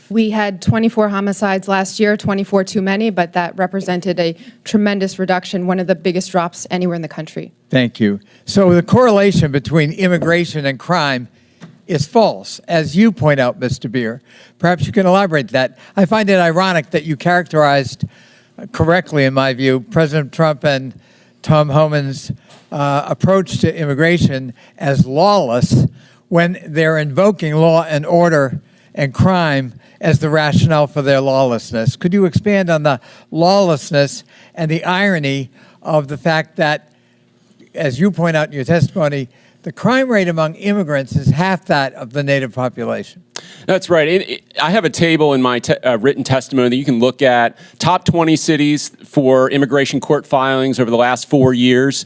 We had 24 homicides last year, 24 too many, but that represented a tremendous reduction, one of the biggest drops anywhere in the country. Thank you. So the correlation between immigration and crime is false, as you point out, Mr. Bier. Perhaps you can elaborate that. I find it ironic that you characterized correctly, in my view, President Trump and Tom Homan's approach to immigration as lawless when they're invoking law and order and crime as the rationale for their lawlessness. Could you expand on the lawlessness and the irony of the fact that, as you point out in your testimony, the crime rate among immigrants is half that of the native population? That's right. I have a table in my written testimony that you can look at. Top 20 cities for immigration court filings over the last 4 years.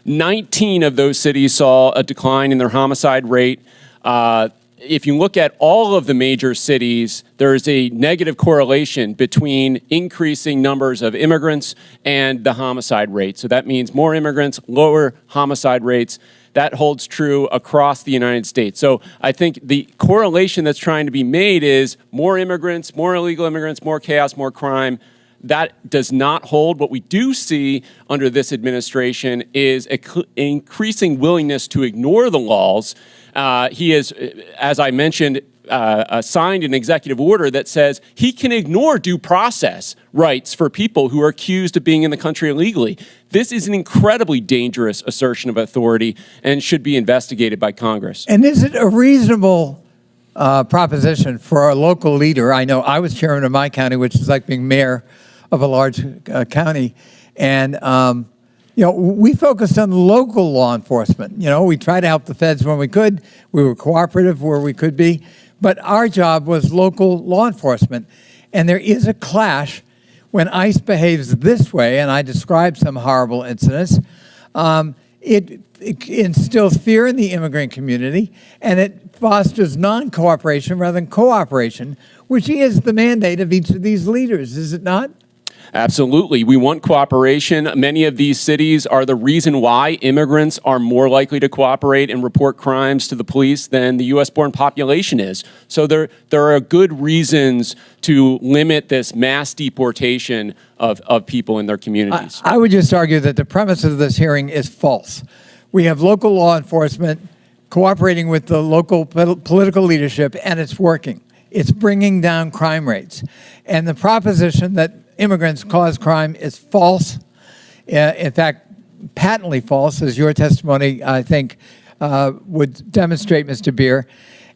19 of those cities saw a decline in their homicide rate. If you look at all of the major cities, there is a negative correlation between increasing numbers of immigrants and the homicide rate. So that means more immigrants, lower homicide rates. That holds true across the United States. So I think the correlation that's trying to be made is more immigrants, more illegal immigrants, more chaos, more crime. That does not hold. What we do see under this administration is an increasing willingness to ignore the laws. He has, as I mentioned, signed an executive order that says he can ignore due process rights for people who are accused of being in the country illegally. This is an incredibly dangerous assertion of authority and should be investigated by Congress. And is it a reasonable proposition for a local leader? I know I was chairman of my county, which is like being mayor of a large county, and you know, we focused on local law enforcement. You know, we tried to help the feds when we could. We were cooperative where we could be. But our job was local law enforcement. And there is a clash when ICE behaves this way, and I described some horrible incidents. It instills fear in the immigrant community, and it fosters non-cooperation rather than cooperation, which is the mandate of each of these leaders, is it not? Absolutely. We want cooperation. Many of these cities are the reason why immigrants are more likely to cooperate and report crimes to the police than the U.S.-born population is. So there are good reasons to limit this mass deportation of people in their communities. I would just argue that the premise of this hearing is false. We have local law enforcement cooperating with the local political leadership, and it's working. It's bringing down crime rates. And the proposition that immigrants cause crime is false. In fact, patently false, as your testimony, I think, would demonstrate, Mr. Bier.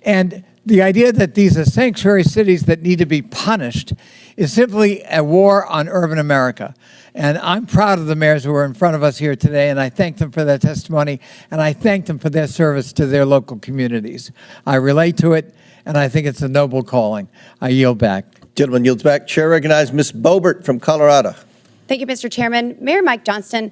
And The idea that these are sanctuary cities that need to be punished is simply a war on urban America. And I'm proud of the mayors who are in front of us here today, and I thank them for their testimony, and I thank them for their service to their local communities. I relate to it, and I think it's a noble calling. I yield back. Gentleman yields back. Chair recognizes Ms. Boebert from Colorado. Thank you, Mr. Chairman. Mayor Mike Johnston,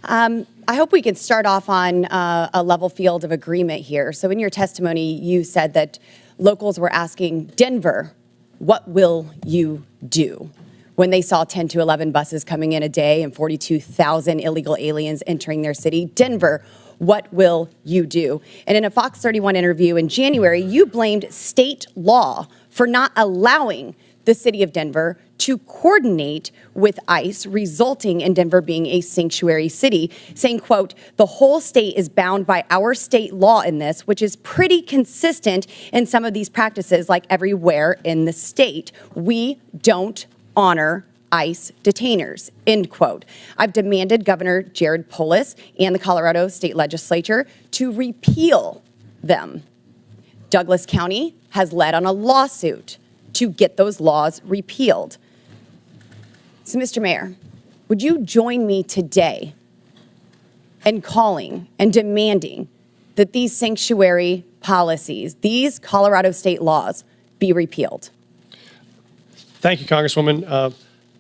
I hope we can start off on a level field of agreement here. So in your testimony, you said that locals were asking Denver, what will you do? When they saw 10 to 11 buses coming in a day and 42,000 illegal aliens entering their city. Denver, what will you do? And in a Fox 31 interview in January, you blamed state law for not allowing the city of Denver to coordinate with ICE, resulting in Denver being a sanctuary city, saying, quote, the whole state is bound by our state law in this, which is pretty consistent in some of these practices, like everywhere in the state. We don't honor ICE detainers, end quote. I've demanded Governor Jared Polis and the Colorado State Legislature to repeal them. Douglas County has led on a lawsuit to get those laws repealed. So, Mr. Mayor, would you join me today in calling and demanding that these sanctuary policies, these Colorado state laws, be repealed? Thank you, Congresswoman.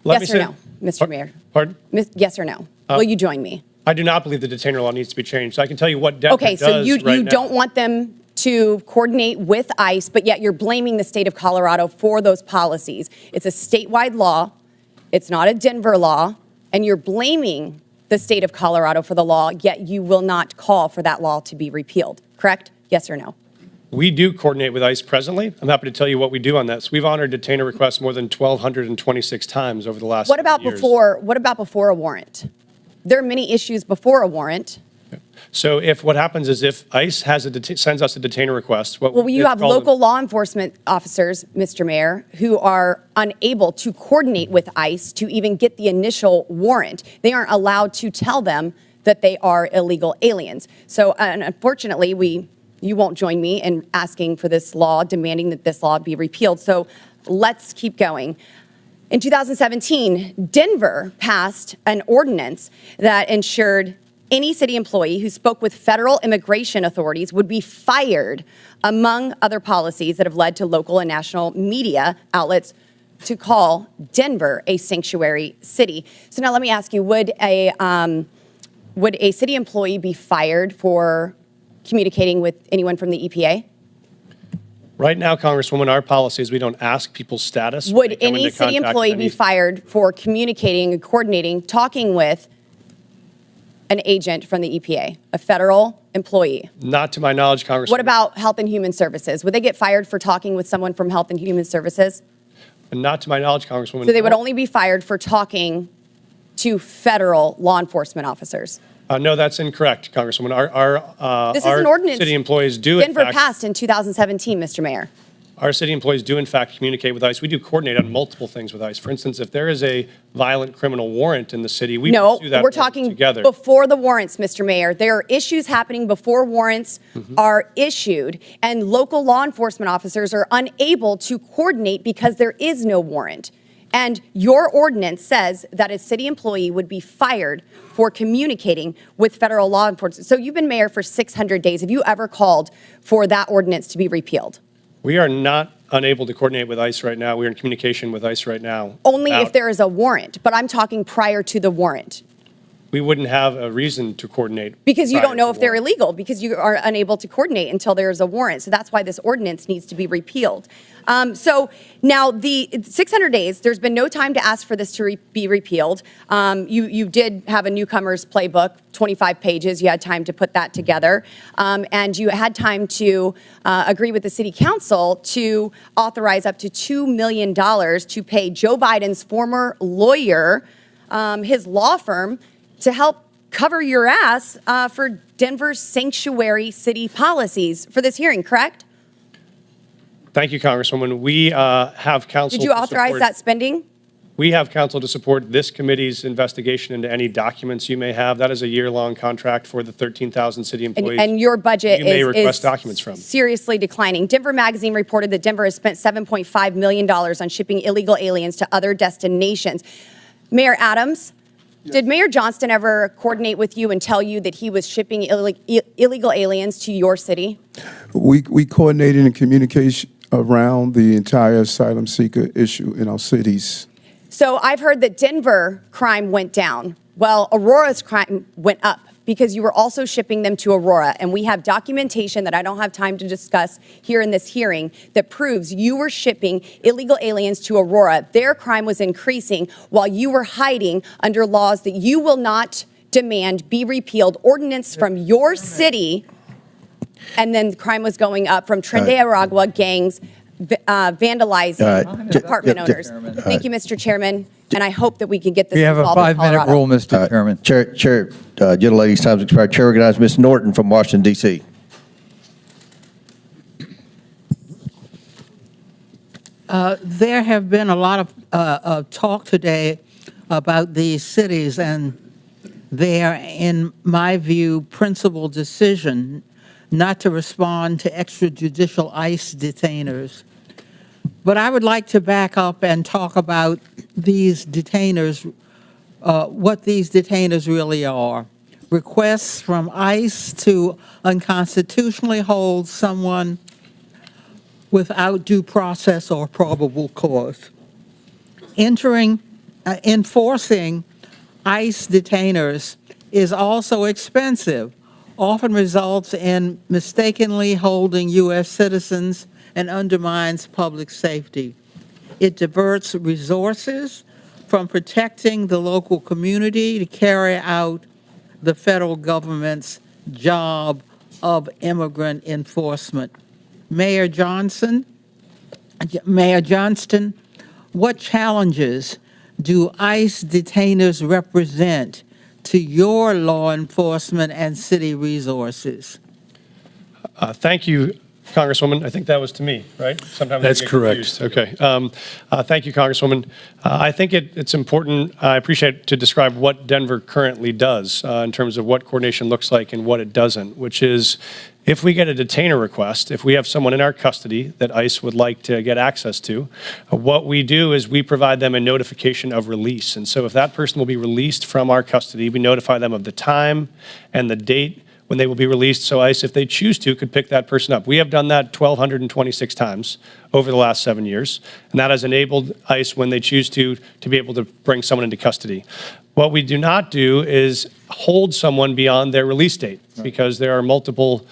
Yes or no, Mr. Mayor? Pardon? Yes or no? Will you join me? I do not believe the detainer law needs to be changed. I can tell you what Denver Okay, does so you right now. don't want them to coordinate with ICE, but yet you're blaming the state of Colorado for those policies. It's a statewide law. It's not a Denver law. And you're blaming the state of Colorado for the law, yet you will not call for that law to be repealed. Correct? Yes or no? We do coordinate with ICE presently. I'm happy to tell you what we do on this. We've honored detainer requests more than 1,226 times over the last What about years. before a warrant? There are many issues before a warrant. So what happens is if ICE sends us a detainer request, Well, you have local law enforcement officers, Mr. Mayor, who are unable to coordinate with ICE to even get the initial warrant. They aren't allowed to tell them that they are illegal aliens. So unfortunately, you won't join me in asking for this law, demanding that this law be repealed. So let's keep going. In 2017, Denver passed an ordinance that ensured any city employee who spoke with federal immigration authorities would be fired, among other policies that have led to local and national media outlets to call Denver a sanctuary city. So now let me ask you, would a city employee be fired for communicating with anyone from the EPA? Right now, Congresswoman, our policy is we don't ask people's status. when Would they come any into city contact employee with be any- fired for communicating and coordinating, talking with an agent from the EPA, a federal employee? Not to my knowledge, Congresswoman. What about Health and Human Services? Would they get fired for talking with someone from Health and Human Services? Not to my knowledge, Congresswoman. So they would only be fired for talking to federal law enforcement officers. No, that's incorrect, Congresswoman. This is an Our ordinance city employees do, in Denver fact, passed in 2017, Mr. Mayor. our city employees do, in fact, communicate with ICE. We do coordinate on multiple things with ICE. For instance, if there is a violent criminal warrant in the city, we No, pursue that we're warrant talking together. before the warrants, Mr. Mayor. There are issues happening before warrants are issued, and local law enforcement officers are unable to coordinate because there is no warrant. And your ordinance says that a city employee would be fired for communicating with federal law enforcement. So you've been mayor for 600 days. Have you ever called for that ordinance to be repealed? We are not unable to coordinate with ICE right now. We are in communication with ICE right now. Only if there is a warrant, but I'm talking prior to the warrant. We wouldn't have a reason to coordinate. Because you prior don't know to if they're warrant. illegal, because you are unable to coordinate until there's a warrant. So that's why this ordinance needs to be repealed. So now the 600 days, there's been no time to ask for this to be repealed. You did have a newcomer's playbook, 25 pages. You had time to put that together. And you had time to agree with the city council to authorize up to $2 million to pay Joe Biden's former lawyer, his law firm, to help cover your ass for Denver's sanctuary city policies for this hearing, correct? Thank you, Congresswoman. We have counsel. Did you authorize that spending? We have counsel to support this committee's investigation into any documents you may have. That is a year-long contract for the 13,000 city employees. And your budget you may is request documents from. seriously declining. Denver Magazine reported that Denver has spent $7.5 million on shipping illegal aliens to other destinations. Mayor Adams, did Mayor Johnston ever coordinate with you and tell you that he was shipping illegal aliens to your city? We coordinated in communication around the entire asylum seeker issue in our cities. So I've heard that Denver crime went down. Well, Aurora's crime went up because you were also shipping them to Aurora. And we have documentation that I don't have time to discuss here in this hearing that proves you were shipping illegal aliens to Aurora. Their crime was increasing while you were hiding under laws that you will not demand be repealed, ordinance from your city. And then crime was going up from Tren de Aragua gangs vandalizing apartment owners. Thank you, Mr. Chairman, and I hope that we can get this We have a resolved in 5-minute Colorado. rule, Mr. Chairman. Chair, gentlelady's time's expired. Chair recognizes Ms. Norton from Washington, D.C. There have been a lot of talk today about these cities and their, in my view, principal decision not to respond to extrajudicial ICE detainers. But I would like to back up and talk about these detainers, what these detainers really are. Requests from ICE to unconstitutionally hold someone without due process or probable cause. Enforcing ICE detainers is also expensive, often results in mistakenly holding U.S. citizens and undermines public safety. It diverts resources from protecting the local community to carry out the federal government's job of immigrant enforcement. Mayor Johnston, what challenges do ICE detainers represent to your law enforcement and city resources? Thank you, Congresswoman. I think that was to me, right? Sometimes I That's get correct. confused. Okay. Thank you, Congresswoman. I think it's important, I appreciate to describe what Denver currently does in terms of what coordination looks like and what it doesn't, which is if we get a detainer request, if we have someone in our custody that ICE would like to get access to, what we do is we provide them a notification of release. And so if that person will be released from our custody, we notify them of the time and the date when they will be released, so ICE, if they choose to, could pick that person up. We have done that 1,226 times over the last 7 years, and that has enabled ICE, when they choose to be able to bring someone into custody. What we do not do is hold someone beyond their release date, because there are multiple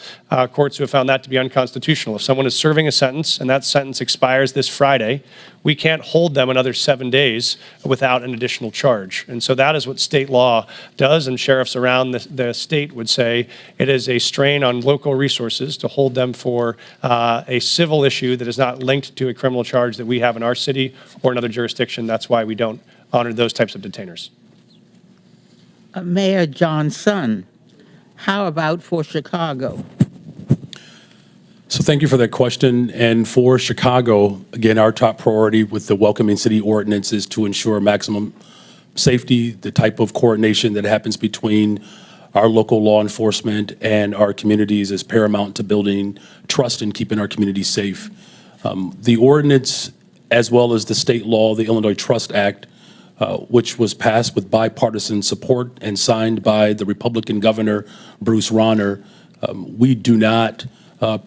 courts who have found that to be unconstitutional. If someone is serving a sentence and that sentence expires this Friday, we can't hold them another 7 days without an additional charge. And so that is what state law does, and sheriffs around the state would say it is a strain on local resources to hold them for a civil issue that is not linked to a criminal charge that we have in our city or another jurisdiction. That's why we don't honor those types of detainers. Mayor Johnston, how about for Chicago? So thank you for that question. And for Chicago, again, our top priority with the Welcoming City Ordinance is to ensure maximum safety. The type of coordination that happens between our local law enforcement and our communities is paramount to building trust and keeping our communities safe. The ordinance, as well as the state law, the Illinois Trust Act, which was passed with bipartisan support and signed by the Republican Governor, Bruce Rauner, we do not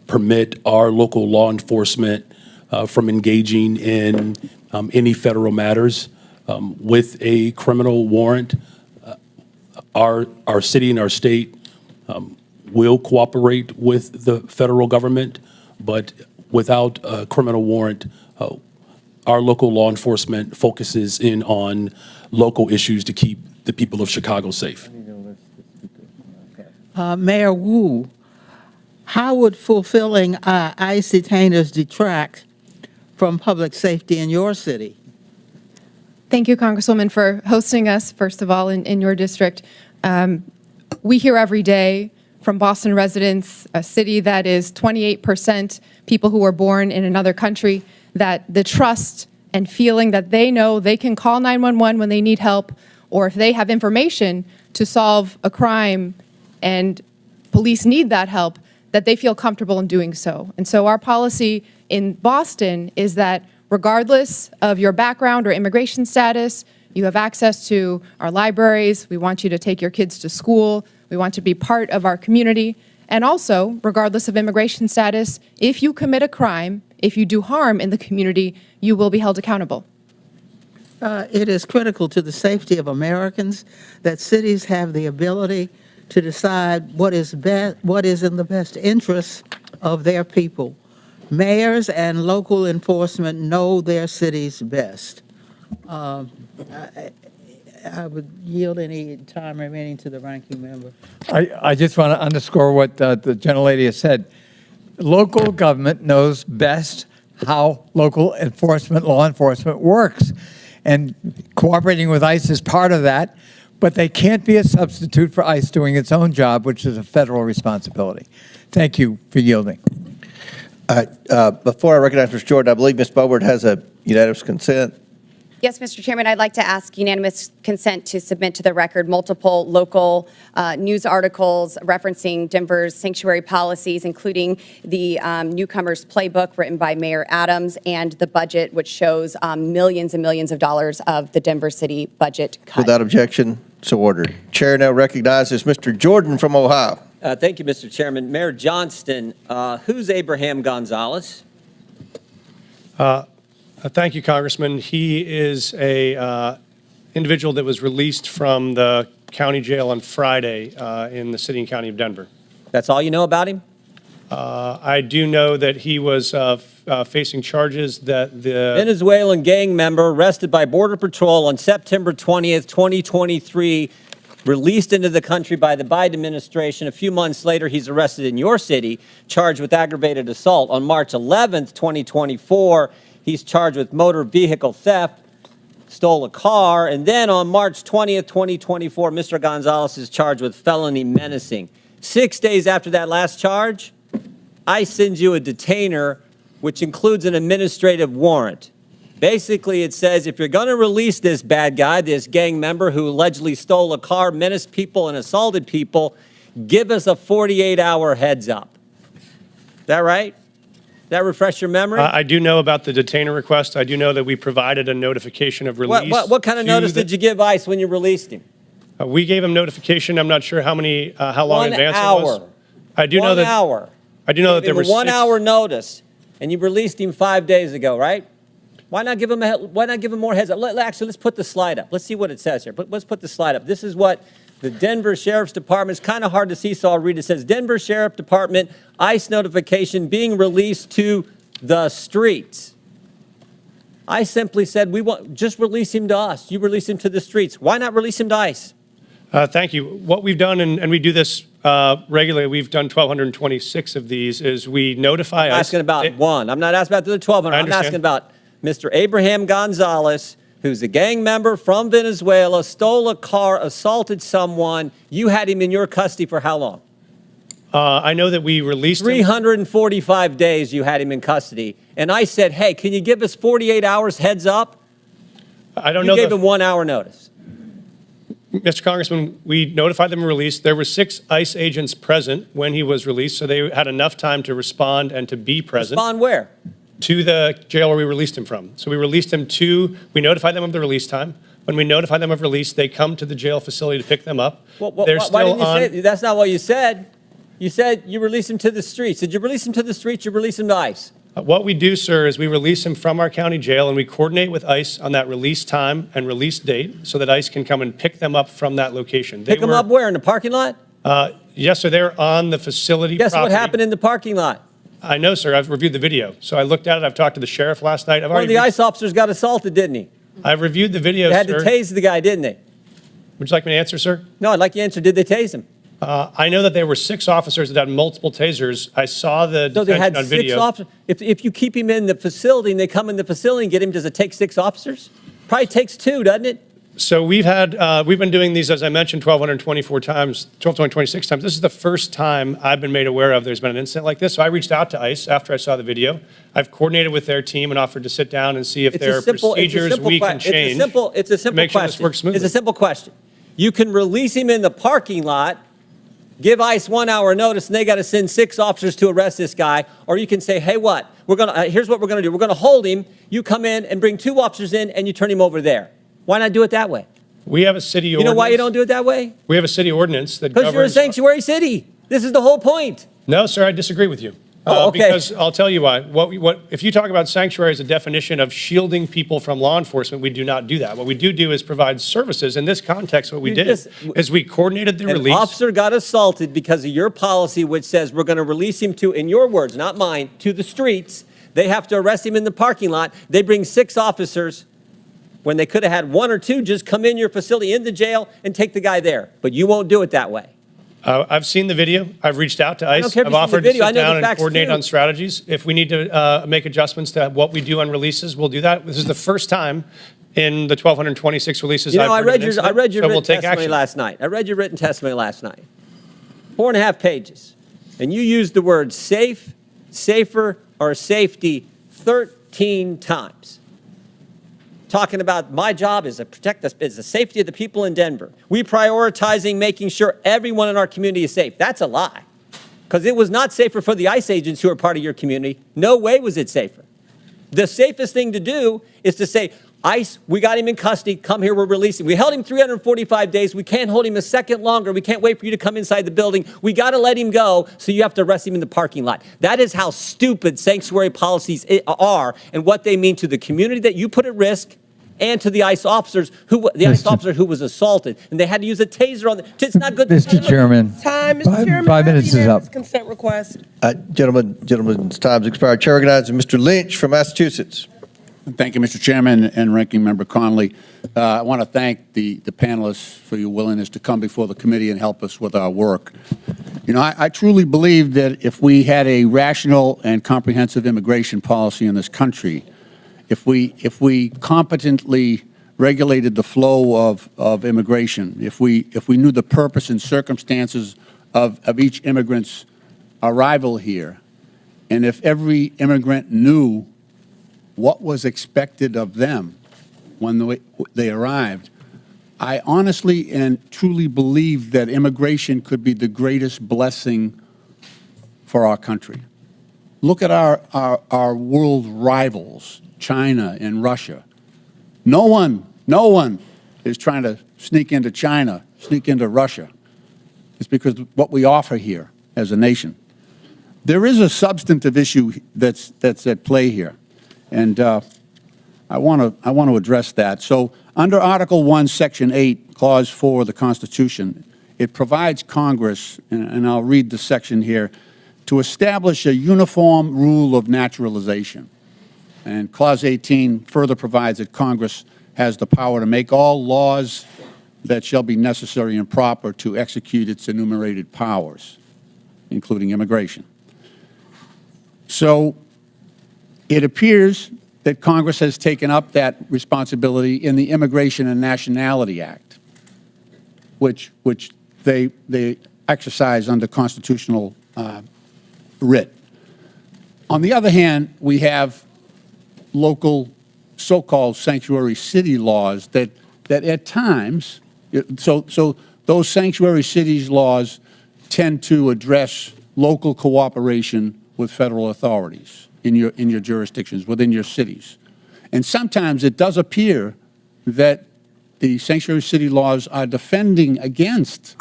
permit our local law enforcement from engaging in any federal matters. With a criminal warrant, our city and our state will cooperate with the federal government, but without a criminal warrant, our local law enforcement focuses in on local issues to keep the people of Chicago safe. Mayor Wu, how would fulfilling ICE detainers detract from public safety in your city? Thank you, Congresswoman, for hosting us, first of all, in your district. We hear every day from Boston residents, a city that is 28% people who were born in another country, that the trust and feeling that they know they can call 911 when they need help, or if they have information to solve a crime and police need that help, that they feel comfortable in doing so. And so our policy in Boston is that regardless of your background or immigration status, you have access to our libraries. We want you to take your kids to school. We want you to be part of our community. And also, regardless of immigration status, if you commit a crime, if you do harm in the community, you will be held accountable. It is critical to the safety of Americans that cities have the ability to decide what is in the best interest of their people. Mayors and local enforcement know their cities best. I would yield any time remaining to the ranking member. I just want to underscore what the gentlelady has said. Local government knows best how local enforcement, law enforcement works. And cooperating with ICE is part of that, but they can't be a substitute for ICE doing its own job, which is a federal responsibility. Thank you for yielding. Before I recognize Mr. Jordan, I believe Ms. Boebert has a unanimous consent. Yes, Mr. Chairman, I'd like to ask unanimous consent to submit to the record multiple local news articles referencing Denver's sanctuary policies, including the Newcomers Playbook written by Mayor Adams and the budget, which shows millions and millions of dollars of the Denver city budget cut. Without objection, so ordered. Chair now recognizes Mr. Jordan from Ohio. Thank you, Mr. Chairman. Mayor Johnston, who's Abraham Gonzalez? Thank you, Congressman. He is a individual that was released from the county jail on Friday in the city and county of Denver. That's all you know about him? I do know that he was facing charges that the Venezuelan gang member arrested by Border Patrol on September 20th, 2023, released into the country by the Biden administration. A few months later, he's arrested in your city, charged with aggravated assault. On March 11th, 2024, he's charged with motor vehicle theft, stole a car, and then on March 20th, 2024, Mr. Gonzalez is charged with felony menacing. 6 days after that last charge, I send you a detainer, which includes an administrative warrant. Basically, it says if you're going to release this bad guy, this gang member who allegedly stole a car, menaced people, and assaulted people, give us a 48-hour heads up. Is that right? That refresh your memory? I do know about the detainer request. I do know that we provided a notification of release. What kind of notice did you give ICE when you released him? We gave him notification. I'm not sure how long in advance it was. 1 hour. I do know that. 1 hour. I do know that there were 1 hour notice, and you released him 5 days ago, right? Why not give him more heads up? Actually, let's put the slide up. Let's see what it says here. Let's put the slide up. This is what the Denver Sheriff's Department, it's kind of hard to see, so I'll read it. It says, Denver Sheriff Department, ICE notification being released to the streets. I simply said, just release him to us. You release him to the streets. Why not release him to ICE? Thank you. What we've done, and we do this regularly, we've done 1,226 of these, is we notify I'm asking about one. I'm not asking about the 1,200. I'm asking about Mr. Abraham Gonzalez, who's a gang member from Venezuela, stole a car, assaulted someone. You had him in your custody for how long? I know that we released him. 345 days you had him in custody. And I said, hey, can you give us 48 hours heads up? I don't know. You gave him 1 hour notice. Mr. Congressman, we notified them of release. There were 6 ICE agents present when he was released, so they had enough time to respond and to be present. Respond where? To the jail where we released him from. So we released him we notified them of the release time. When we notify them of release, they come to the jail facility to pick them up. Why didn't you say that's not what you said. You said you release him to the streets. Did you release him to the streets? You release him to ICE? What we do, sir, is we release him from our county jail, and we coordinate with ICE on that release time and release date so that ICE can come and pick them up from that location. Pick them up where? In the parking lot? Yes, sir. They're on the facility Guess property. what happened in the parking lot? I know, sir. I've reviewed the video. So I looked at it. I've talked to the sheriff last night. One of the ICE officers got assaulted, didn't he? I've reviewed the video, They had sir. to tase the guy, didn't they? Would you like me to answer, sir? No, I'd like you to answer. Did they tase him? I know that there were 6 officers that had multiple tasers. I saw the So they detention had on 6 video. officers. If you keep him in the facility and they come in the facility and get him, does it take 6 officers? Probably takes 2, doesn't it? So we've been doing these, as I mentioned, 1,226 times. This is the first time I've been made aware of there's been an incident like this. So I reached out to ICE after I saw the video. I've coordinated with their team and offered to sit down and see if there are procedures we can change. It's a simple make sure this question. works smoothly. It's a simple question. You can release him in the parking lot, give ICE 1 hour notice, and they got to send 6 officers to arrest this guy. Or you can say, hey, what? Here's what we're going to do. We're going to hold him. You come in and bring 2 officers in, and you turn him over there. Why not do it that way? We have a city ordinance. You know why you don't do it that way? We have a city ordinance that governs. Because you're a sanctuary city. This is the whole point. No, sir, I disagree with you. Oh, okay. Because I'll tell you why. If you talk about sanctuary as a definition of shielding people from law enforcement, we do not do that. What we do is provide services. In this context, what we did is we coordinated the release. An officer got assaulted because of your policy, which says we're going to release him to, in your words, not mine, to the streets. They have to arrest him in the parking lot. They bring 6 officers when they could have had 1 or 2 just come in your facility, in the jail, and take the guy there. But you won't do it that way. I've seen the video. I've reached out to ICE. don't care if I've you've seen the offered to video. I sit know the down and facts coordinate too. on strategies. If we need to make adjustments to what we do on releases, we'll do that. This is the first time in the 1,226 releases You know, I've I read your so we'll take testimony action. last night. I read your written testimony last night. 4.5 pages. And you used the words safe, safer, or safety 13 times. Talking about my job is to protect the safety of the people in Denver. We prioritizing making sure everyone in our community is safe. That's a lie. Because it was not safer for the ICE agents who are part of your community. No way was it safer. The safest thing to do is to say, ICE, we got him in custody. Come here, we're releasing. We held him 345 days. We can't hold him a second longer. We can't wait for you to come inside the building. We got to let him go, so you have to arrest him in the parking lot. That is how stupid sanctuary policies are and what they mean to the community that you put at risk and to the ICE officers ICE officer who was assaulted. And they had to use a taser on it's not good. Mr. Chairman. Time, Mr. Chairman. 5 minutes is up. Consent request. Gentlemen's time's expired. Chair recognizes Mr. Lynch from Massachusetts. Thank you, Mr. Chairman and Ranking Member Connolly. I want to thank the panelists for your willingness to come before the committee and help us with our work. You know, I truly believe that if we had a rational and comprehensive immigration policy in this country, if we competently regulated the flow of immigration, if we knew the purpose and circumstances of each immigrant's arrival here, and if every immigrant knew what was expected of them when they arrived, I honestly and truly believe that immigration could be the greatest blessing for our country. Look at our world rivals, China and Russia. No one is trying to sneak into China, sneak into Russia. It's because of what we offer here as a nation. There is a substantive issue that's at play here, and I want to address that. So under Article 1, Section 8, Clause 4 of the Constitution, it provides Congress, and I'll read the section here, to establish a uniform rule of naturalization. And Clause 18 further provides that Congress has the power to make all laws that shall be necessary and proper to execute its enumerated powers, including immigration. So it appears that Congress has taken up that responsibility in the Immigration and Nationality Act, which they exercise under constitutional writ. On the other hand, we have local so-called sanctuary city laws that at times, so those sanctuary cities laws tend to address local cooperation with federal authorities in your jurisdictions, within your cities. And sometimes it does appear that the sanctuary city laws are defending against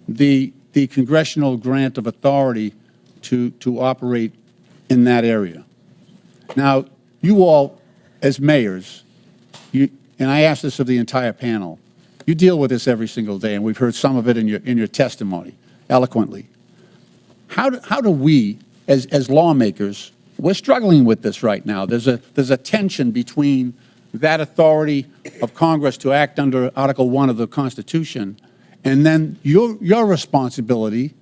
the congressional grant of authority to operate in that area. Now, you all, as mayors, and I ask this of the entire panel, you deal with this every single day, and we've heard some of it in your testimony, eloquently. How do we, as lawmakers, we're struggling with this right now. There's a tension between that authority of Congress to act under Article 1 of the Constitution, and then your responsibility,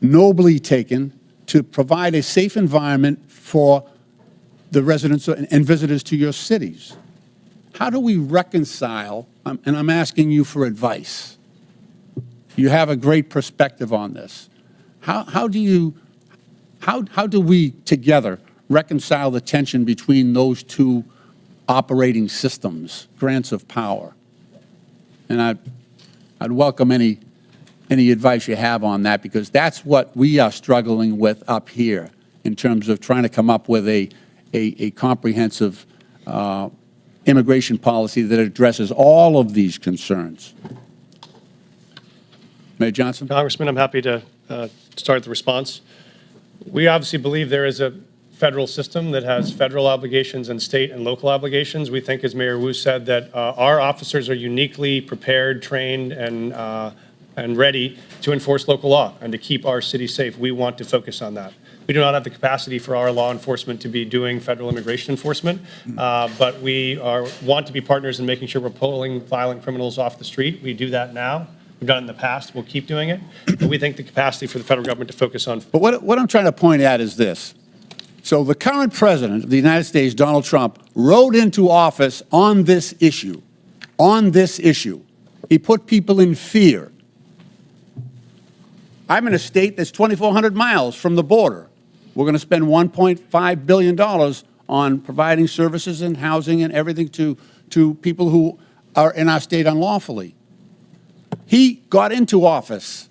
nobly taken, to provide a safe environment for the residents and visitors to your cities. how do we reconcile, and I'm asking you for advice. You have a great perspective on this. How do we together reconcile the tension between those two operating systems, grants of power? And I'd welcome any advice you have on that, because that's what we are struggling with up here in terms of trying to come up with a comprehensive immigration policy that addresses all of these concerns. Mayor Johnston? Congressman, I'm happy to start the response. We obviously believe there is a federal system that has federal obligations and state and local obligations. We think, as Mayor Wu said, that our officers are uniquely prepared, trained, and ready to enforce local law and to keep our city safe. We want to focus on that. We do not have the capacity for our law enforcement to be doing federal immigration enforcement, but we want to be partners in making sure we're pulling violent criminals off the street. We do that now. We've done it in the past. We'll keep doing it. But we think the capacity for the federal government to focus on. But what I'm trying to point at is this. So the current president of the United States, Donald Trump, rode into office on this issue. On this issue. He put people in fear. I'm in a state that's 2,400 miles from the border. We're going to spend $1.5 billion on providing services and housing and everything to people who are in our state unlawfully. He got into office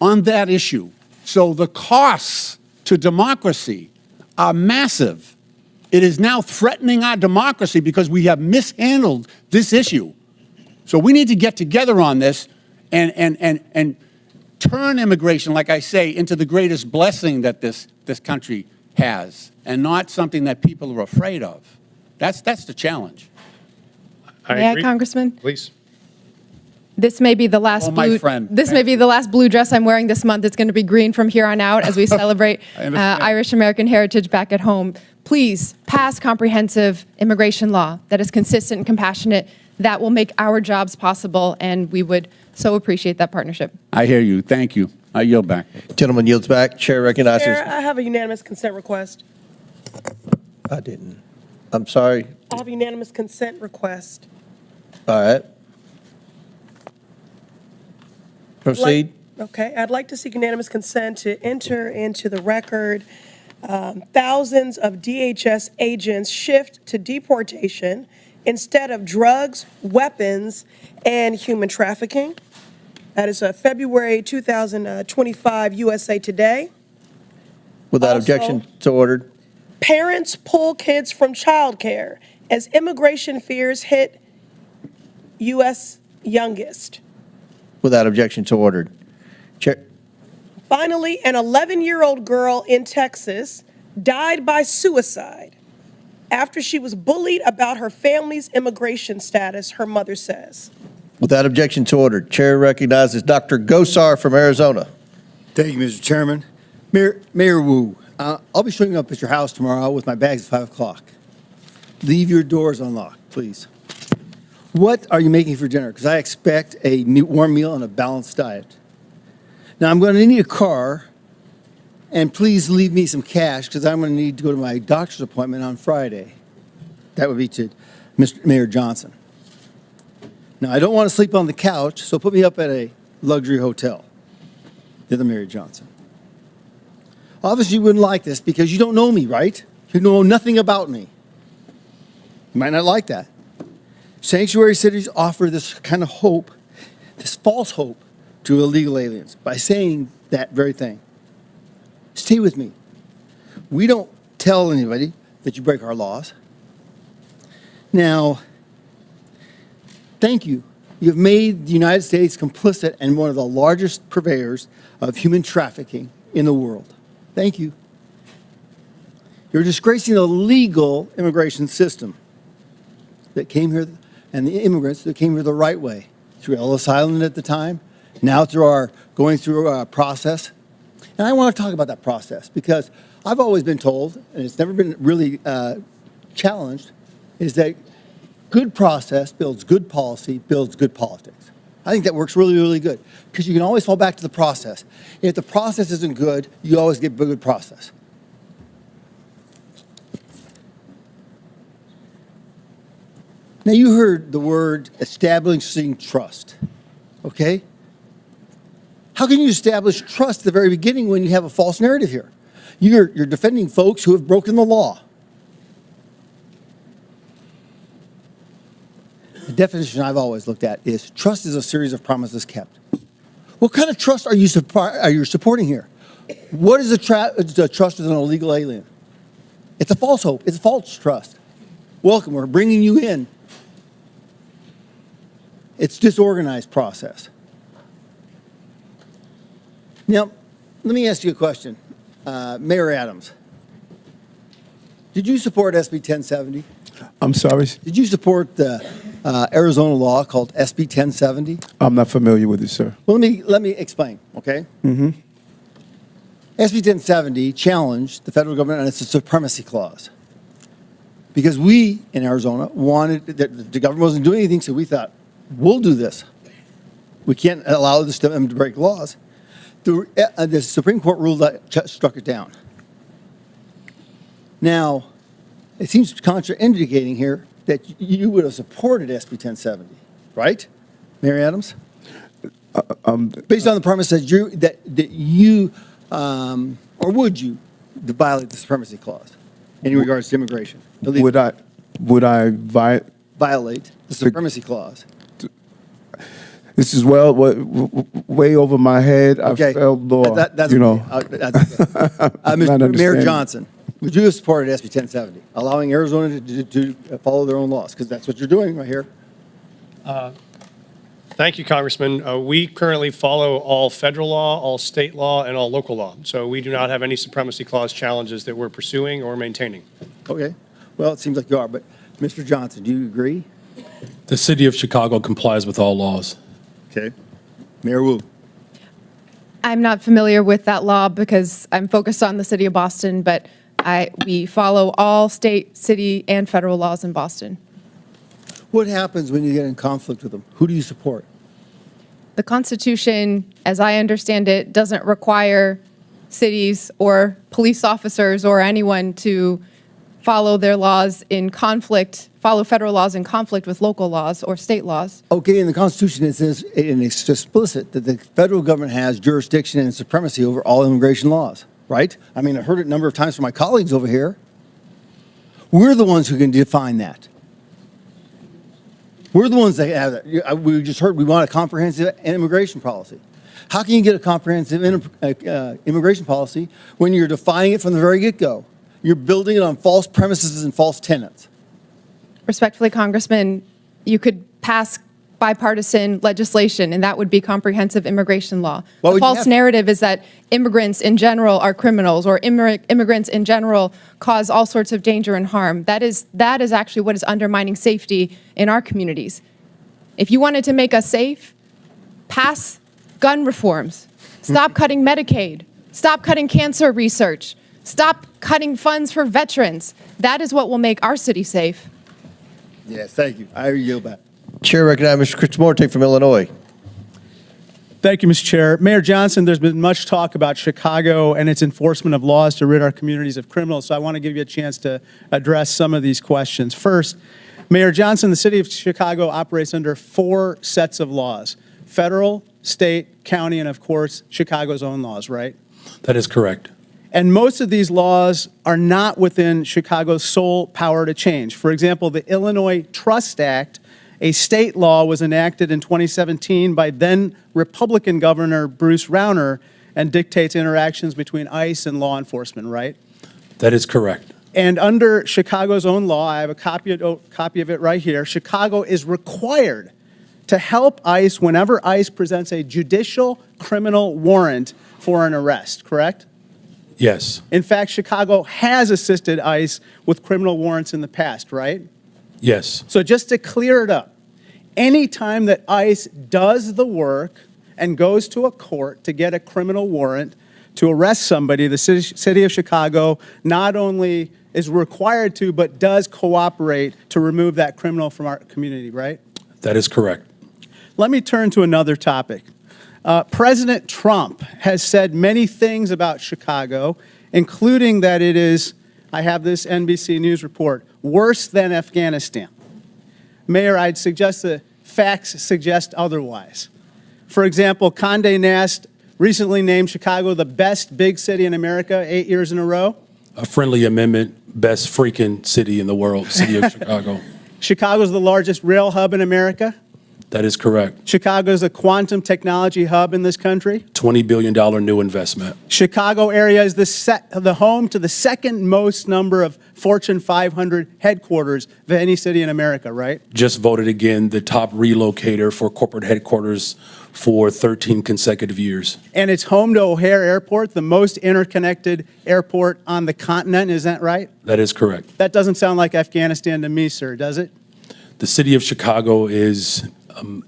on that issue. So the costs to democracy are massive. It is now threatening our democracy because we have mishandled this issue. So we need to get together on this and turn immigration, like I say, into the greatest blessing that this country has, and not something that people are afraid of. That's the challenge. May I, Congressman? Please. This may be the last may be the last blue dress I'm wearing this month. It's going to be green from here on out as we celebrate Irish American heritage back at home. Please pass comprehensive immigration law that is consistent and compassionate. That will make our jobs possible, and we would so appreciate that partnership. I hear you. Thank you. I yield back. Gentleman yields back. Chair recognizes. Chair, I have a unanimous consent request. I didn't. I'm sorry. I have a unanimous consent request. All right. Proceed. Okay, I'd like to seek unanimous consent to enter into the record thousands of DHS agents shift to deportation instead of drugs, weapons, and human trafficking. That is February 2025 USA Today. Without Also, objection, so ordered. Parents pull kids from childcare as immigration fears hit U.S. youngest. Without objection, so ordered. Chair. Finally, an 11-year-old girl in Texas died by suicide after she was bullied about her family's immigration status, her mother says. Without objection, so ordered. Chair recognizes Dr. Gosar from Arizona. Thank you, Mr. Chairman. Mayor Wu, I'll be showing up at your house tomorrow with my bags at 5 o'clock. Leave your doors unlocked, please. What are you making for dinner? Because I expect a warm meal and a balanced diet. Now, I'm going to need a car, and please leave me some cash because I'm going to need to go to my doctor's appointment on Friday. That would be to Mr. Mayor Johnston. Now, I don't want to sleep on the couch, so put me up at a luxury hotel. You're the Mayor Johnston. Obviously, you wouldn't like this because you don't know me, right? You know nothing about me. You might not like that. Sanctuary cities offer this kind of hope, this false hope, to illegal aliens by saying that very thing. Stay with me. We don't tell anybody that you break our laws. Now, thank you. You've made the United States complicit and one of the largest purveyors of human trafficking in the world. Thank you. You're disgracing the legal immigration system that came here, and the immigrants that came here the right way, through Ellis Island at the time, now through going through our process. And I want to talk about that process because I've always been told, and it's never been really challenged, is that good process builds good policy, builds good politics. I think that works really, really good because you can always fall back to the process. If the process isn't good, you always get a good process. Now, you heard the word establishing trust, okay? How can you establish trust at the very beginning when you have a false narrative here? You're defending folks who have broken the law. The definition I've always looked at is trust is a series of promises kept. What kind of trust are you supporting here? What is a trust with an illegal alien? It's a false hope. It's a false trust. Welcome. We're bringing you in. It's disorganized process. Now, let me ask you a question. Mayor Adams, did you support SB 1070? I'm sorry? Did you support the Arizona law called SB 1070? I'm not familiar with it, sir. Well, let me explain, okay? Mm-hmm. SB 1070 challenged the federal government on its supremacy clause. Because we, in Arizona, wanted, the government wasn't doing anything, so we thought, we'll do this. We can't allow them to break laws. The Supreme Court ruled that, struck it down. Now, it seems contraindicating here that you would have supported SB 1070, right, Mayor Adams? Based on the premise that you or would you violate the supremacy clause in regards to immigration? Would I violate the supremacy clause? This is way over my head. Okay. I felt law. That's you know. okay. Mayor Johnston, would you have supported SB 1070, allowing Arizona to follow their own laws? Because that's what you're doing right here. Thank you, Congressman. We currently follow all federal law, all state law, and all local law. So we do not have any supremacy clause challenges that we're pursuing or maintaining. Okay. Well, it seems like you are. But Mr. Johnson, do you agree? The city of Chicago complies with all laws. Okay. Mayor Wu. I'm not familiar with that law because I'm focused on the city of Boston, but we follow all state, city, and federal laws in Boston. What happens when you get in conflict with them? Who do you support? The Constitution, as I understand it, doesn't require cities or police officers or anyone to follow their laws in conflict, follow federal laws in conflict with local laws or state laws. Okay, in the Constitution it says, and it's explicit, that the federal government has jurisdiction and supremacy over all immigration laws, right? I mean, I've heard it a number of times from my colleagues over here. We're the ones who can define that. We're the ones that have that. We just heard we want a comprehensive immigration policy. How can you get a comprehensive immigration policy when you're defining it from the very get-go? You're building it on false premises and false tenets. Respectfully, Congressman, you could pass bipartisan legislation, and that would be comprehensive immigration law. The false narrative is that immigrants in general are criminals, or immigrants in general cause all sorts of danger and harm. That is actually what is undermining safety in our communities. If you wanted to make us safe, pass gun reforms. Stop cutting Medicaid. Stop cutting cancer research. Stop cutting funds for veterans. That is what will make our city safe. Yes, thank you. I yield back. Chair recognizes Mr. Krishnamurti from Illinois. Thank you, Mr. Chair. Mayor Johnson, there's been much talk about Chicago and its enforcement of laws to rid our communities of criminals, so I want to give you a chance to address some of these questions. First, Mayor Johnson, the city of Chicago operates under 4 sets of laws: federal, state, county, and of course, Chicago's own laws, right? That is correct. And most of these laws are not within Chicago's sole power to change. For example, the Illinois Trust Act, a state law, was enacted in 2017 by then Republican Governor Bruce Rauner and dictates interactions between ICE and law enforcement, right? That is correct. And under Chicago's own law, I have a copy of it right here, Chicago is required to help ICE whenever ICE presents a judicial criminal warrant for an arrest, correct? Yes. In fact, Chicago has assisted ICE with criminal warrants in the past, right? Yes. So just to clear it up, any time that ICE does the work and goes to a court to get a criminal warrant to arrest somebody, the city of Chicago not only is required to, but does cooperate to remove that criminal from our community, right? That is correct. Let me turn to another topic. President Trump has said many things about Chicago, including that it is, I have this NBC News report, worse than Afghanistan. Mayor, I'd suggest the facts suggest otherwise. For example, Condé Nast recently named Chicago the best big city in America 8 years in a row. A friendly amendment, best freaking city in the world, city of Chicago. Chicago's the largest rail hub in America. That is correct. Chicago's a quantum technology hub in this country. $20 billion new investment. Chicago area is the home to the second most number of Fortune 500 headquarters of any city in America, right? Just voted again the top relocator for corporate headquarters for 13 consecutive years. And it's home to O'Hare Airport, the most interconnected airport on the continent, is that right? That is correct. That doesn't sound like Afghanistan to me, sir, does it? The city of Chicago is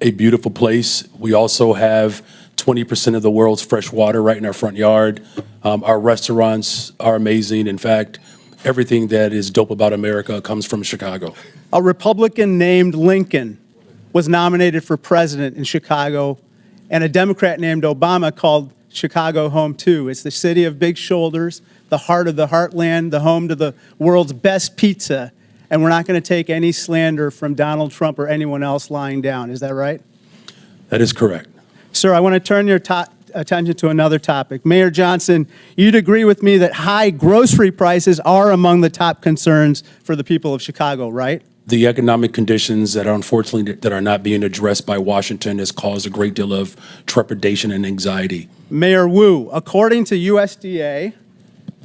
a beautiful place. We also have 20% of the world's fresh water right in our front yard. Our restaurants are amazing. In fact, everything that is dope about America comes from Chicago. A Republican named Lincoln was nominated for president in Chicago, and a Democrat named Obama called Chicago home too. It's the city of big shoulders, the heart of the heartland, the home to the world's best pizza. And we're not going to take any slander from Donald Trump or anyone else lying down. Is that right? That is correct. Sir, I want to turn your attention to another topic. Mayor Johnston, you'd agree with me that high grocery prices are among the top concerns for the people of Chicago, right? The economic conditions that are unfortunately that are not being addressed by Washington has caused a great deal of trepidation and anxiety. Mayor Wu, according to USDA,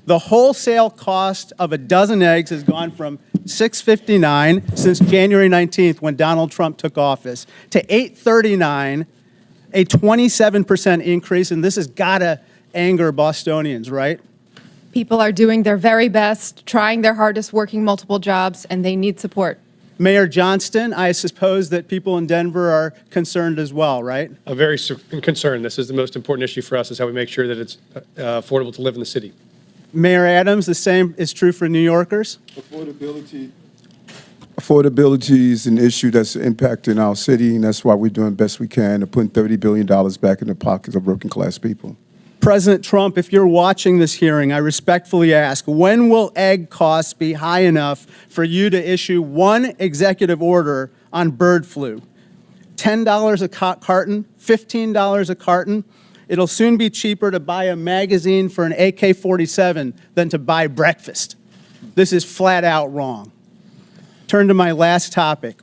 the wholesale cost of a dozen eggs has gone from $6.59 since January 19th when Donald Trump took office to $8.39, a 27% increase, and this has got to anger Bostonians, right? People are doing their very best, trying their hardest, working multiple jobs, and they need support. Mayor Johnston, I suppose that people in Denver are concerned as well, right? I'm very concerned. This is the most important issue for us, is how we make sure that it's affordable to live in the city. Mayor Adams, the same is true for New Yorkers? Affordability is an issue that's impacting our city, and that's why we're doing best we can to put $30 billion back in the pockets of working class people. President Trump, if you're watching this hearing, I respectfully ask, when will egg costs be high enough for you to issue one executive order on bird flu? $10 a carton, $15 a carton? It'll soon be cheaper to buy a magazine for an AK-47 than to buy breakfast. This is flat out wrong. Turn to my last topic.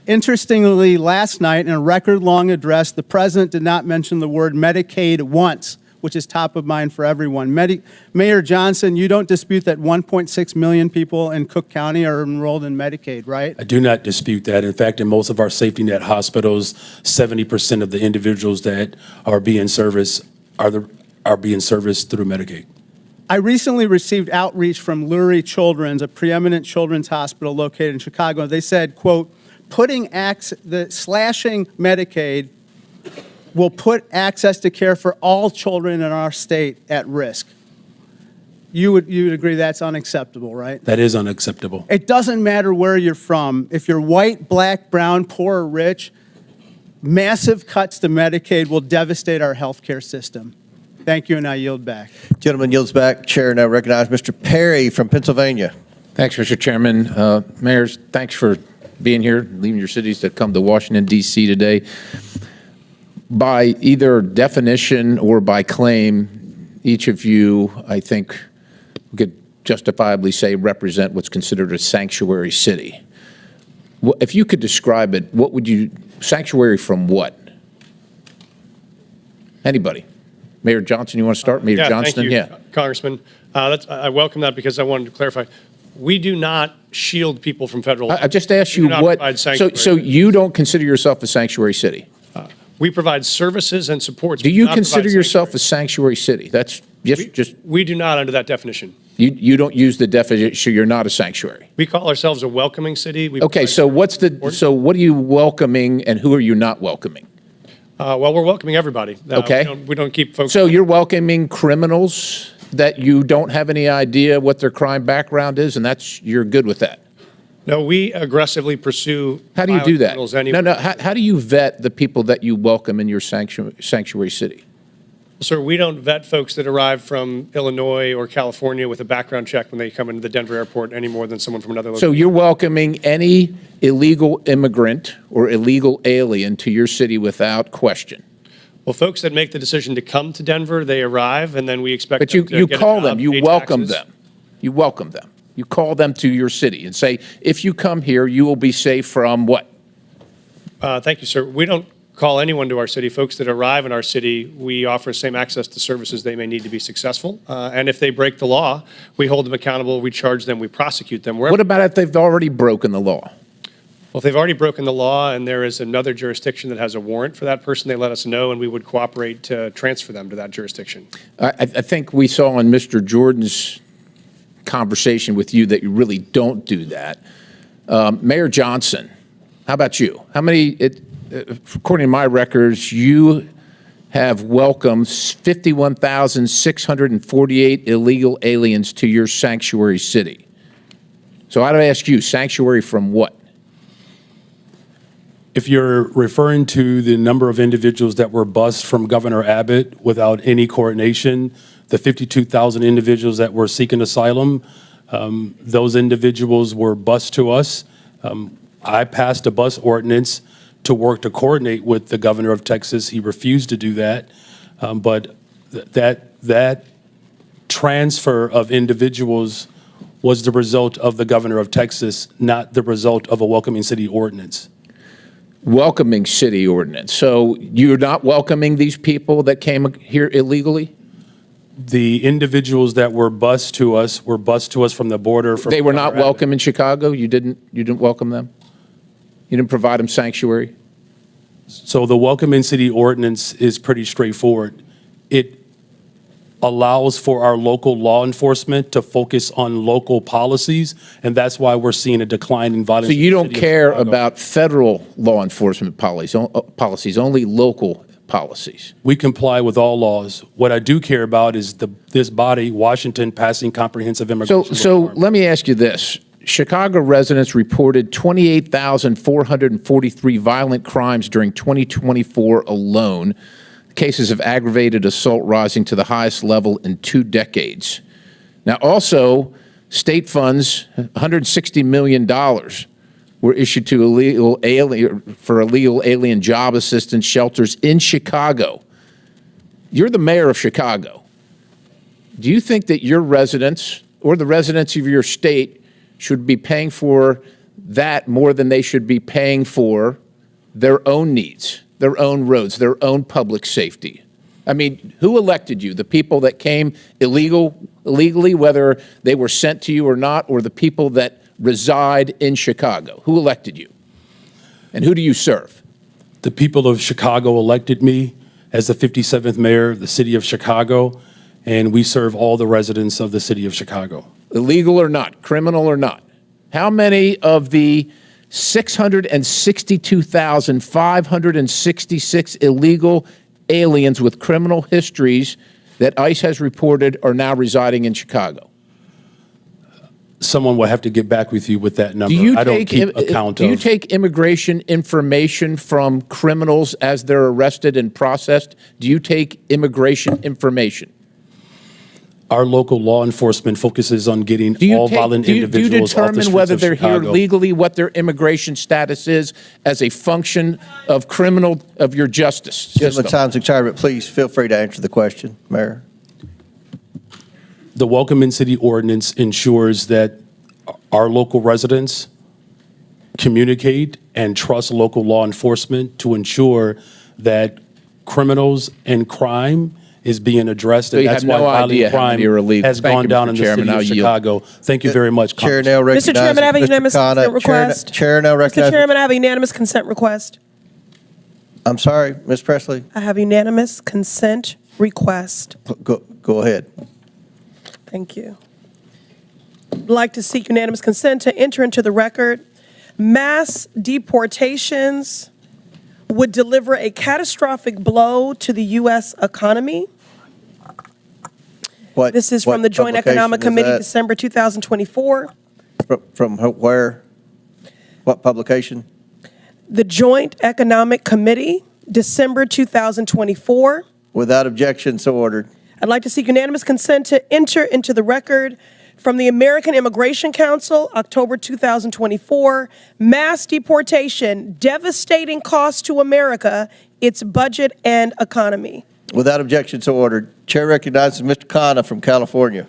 Interestingly, last night in a record-long address, the president did not mention the word Medicaid once, which is top of mind for everyone. Mayor Johnston, you don't dispute that 1.6 million people in Cook County are enrolled in Medicaid, right? I do not dispute that. In fact, in most of our safety net hospitals, 70% of the individuals that are being serviced are being serviced through Medicaid. I recently received outreach from Lurie Children's, a preeminent children's hospital located in Chicago. They said, quote, slashing Medicaid will put access to care for all children in our state at risk. You would agree that's unacceptable, right? That is unacceptable. It doesn't matter where you're from. If you're white, black, brown, poor, or rich, massive cuts to Medicaid will devastate our healthcare system. Thank you, and I yield back. Gentleman yields back. Chair now recognize Mr. Perry from Pennsylvania. Thanks, Mr. Chairman. Mayors, thanks for being here, leaving your cities to come to Washington, D.C. today. By either definition or by claim, each of you, I think, could justifiably say represent what's considered a sanctuary city. If you could describe it, what would you, sanctuary from what? Anybody? Mayor Johnston, you want to start? Mayor Johnston? Thank you, Congressman. I welcome that because I wanted to clarify. We do not shield people from federal law. I just asked you what, so you don't consider yourself a sanctuary city? We provide services and supports. Do you consider yourself a sanctuary city? That's just. We do not under that definition. You don't use the definition, you're not a sanctuary. We call ourselves a welcoming city. Okay, so what are you welcoming and who are you not welcoming? Well, we're welcoming everybody. Okay. We don't keep folks. So you're welcoming criminals that you don't have any idea what their crime background is, and you're good with that? No, we aggressively pursue. How do you do that? Anyway. No. How do you vet the people that you welcome in your sanctuary city? Sir, we don't vet folks that arrive from Illinois or California with a background check when they come into the Denver airport any more than someone from another location. So you're welcoming any illegal immigrant or illegal alien to your city without question? Well, folks that make the decision to come to Denver, they arrive, and then we expect But them to you get a call job, them, you pay welcome taxes. them. You welcome them. You call them to your city and say, if you come here, you will be safe from what? Thank you, sir. We don't call anyone to our city. Folks that arrive in our city, we offer same access to services they may need to be successful. And if they break the law, we hold them accountable, we charge them, we prosecute them. What about if they've already broken the law? Well, if they've already broken the law and there is another jurisdiction that has a warrant for that person, they let us know and we would cooperate to transfer them to that jurisdiction. I think we saw in Mr. Jordan's conversation with you that you really don't do that. Mayor Johnston, how about you? How many, according to my records, you have welcomed 51,648 illegal aliens to your sanctuary city. So I'd ask you, sanctuary from what? If you're referring to the number of individuals that were bused from Governor Abbott without any coordination, the 52,000 individuals that were seeking asylum, those individuals were bused to us. I passed a bus ordinance to work to coordinate with the governor of Texas. He refused to do that. But that transfer of individuals was the result of the governor of Texas, not the result of a welcoming city ordinance. Welcoming city ordinance. So you're not welcoming these people that came here illegally? The individuals that were bused to us from the border. They were not welcome in Chicago? You didn't welcome them? You didn't provide them sanctuary? So the welcoming city ordinance is pretty straightforward. It allows for our local law enforcement to focus on local policies, and that's why we're seeing a decline in violence. So you don't care about federal law enforcement policies, only local policies? We comply with all laws. What I do care about is this body, Washington, passing comprehensive immigration So reform. let me ask you this. Chicago residents reported 28,443 violent crimes during 2024 alone, cases of aggravated assault rising to the highest level in 2 decades. Now, also, state funds, $160 million, were issued to illegal alien job assistance shelters in Chicago. You're the mayor of Chicago. Do you think that your residents or the residents of your state should be paying for that more than they should be paying for their own needs, their own roads, their own public safety? I mean, who elected you? The people that came illegally, whether they were sent to you or not, or the people that reside in Chicago? Who elected you? And who do you serve? The people of Chicago elected me as the 57th mayor of the city of Chicago, and we serve all the residents of the city of Chicago. Illegal or not, criminal or not. How many of the 662,566 illegal aliens with criminal histories that ICE has reported are now residing in Chicago? Someone will have to get back with you with that number. I don't keep account Do you of. take immigration information from criminals as they're arrested and processed? Do you take immigration information? Our local law enforcement focuses on getting all violent do you individuals off the determine streets whether of they're here Chicago. legally, what their immigration status is as a function of your justice Gentleman, system? time's expired, but please feel free to answer the question, Mayor. The Welcome in City ordinance ensures that our local residents communicate and trust local law enforcement to ensure that criminals and crime is being addressed, So and you that's have why no violent idea how crime many are illegal. has Thank gone you, down Mr. in the Chairman. city I'll of yield. Chicago. Thank you very much, Chair Congressman. now recognizes Mr. Chairman, I have a Mr. unanimous Connor. consent request. Chair now Mr. recognizes. Chairman, I have a unanimous consent request. I'm sorry, Ms. Presley. I have unanimous consent request. Go ahead. Thank you. I'd like to seek unanimous consent to enter into the record. Mass deportations would deliver a catastrophic blow to the U.S. economy. This is from the Joint Economic Committee, December 2024. From where? What publication? The Joint Economic Committee, December 2024. Without objection, so ordered. I'd like to seek unanimous consent to enter into the record from the American Immigration Council, October 2024, mass deportation, devastating cost to America, its budget and economy. Without objection, so ordered. Chair recognizes Mr. Khanna from California.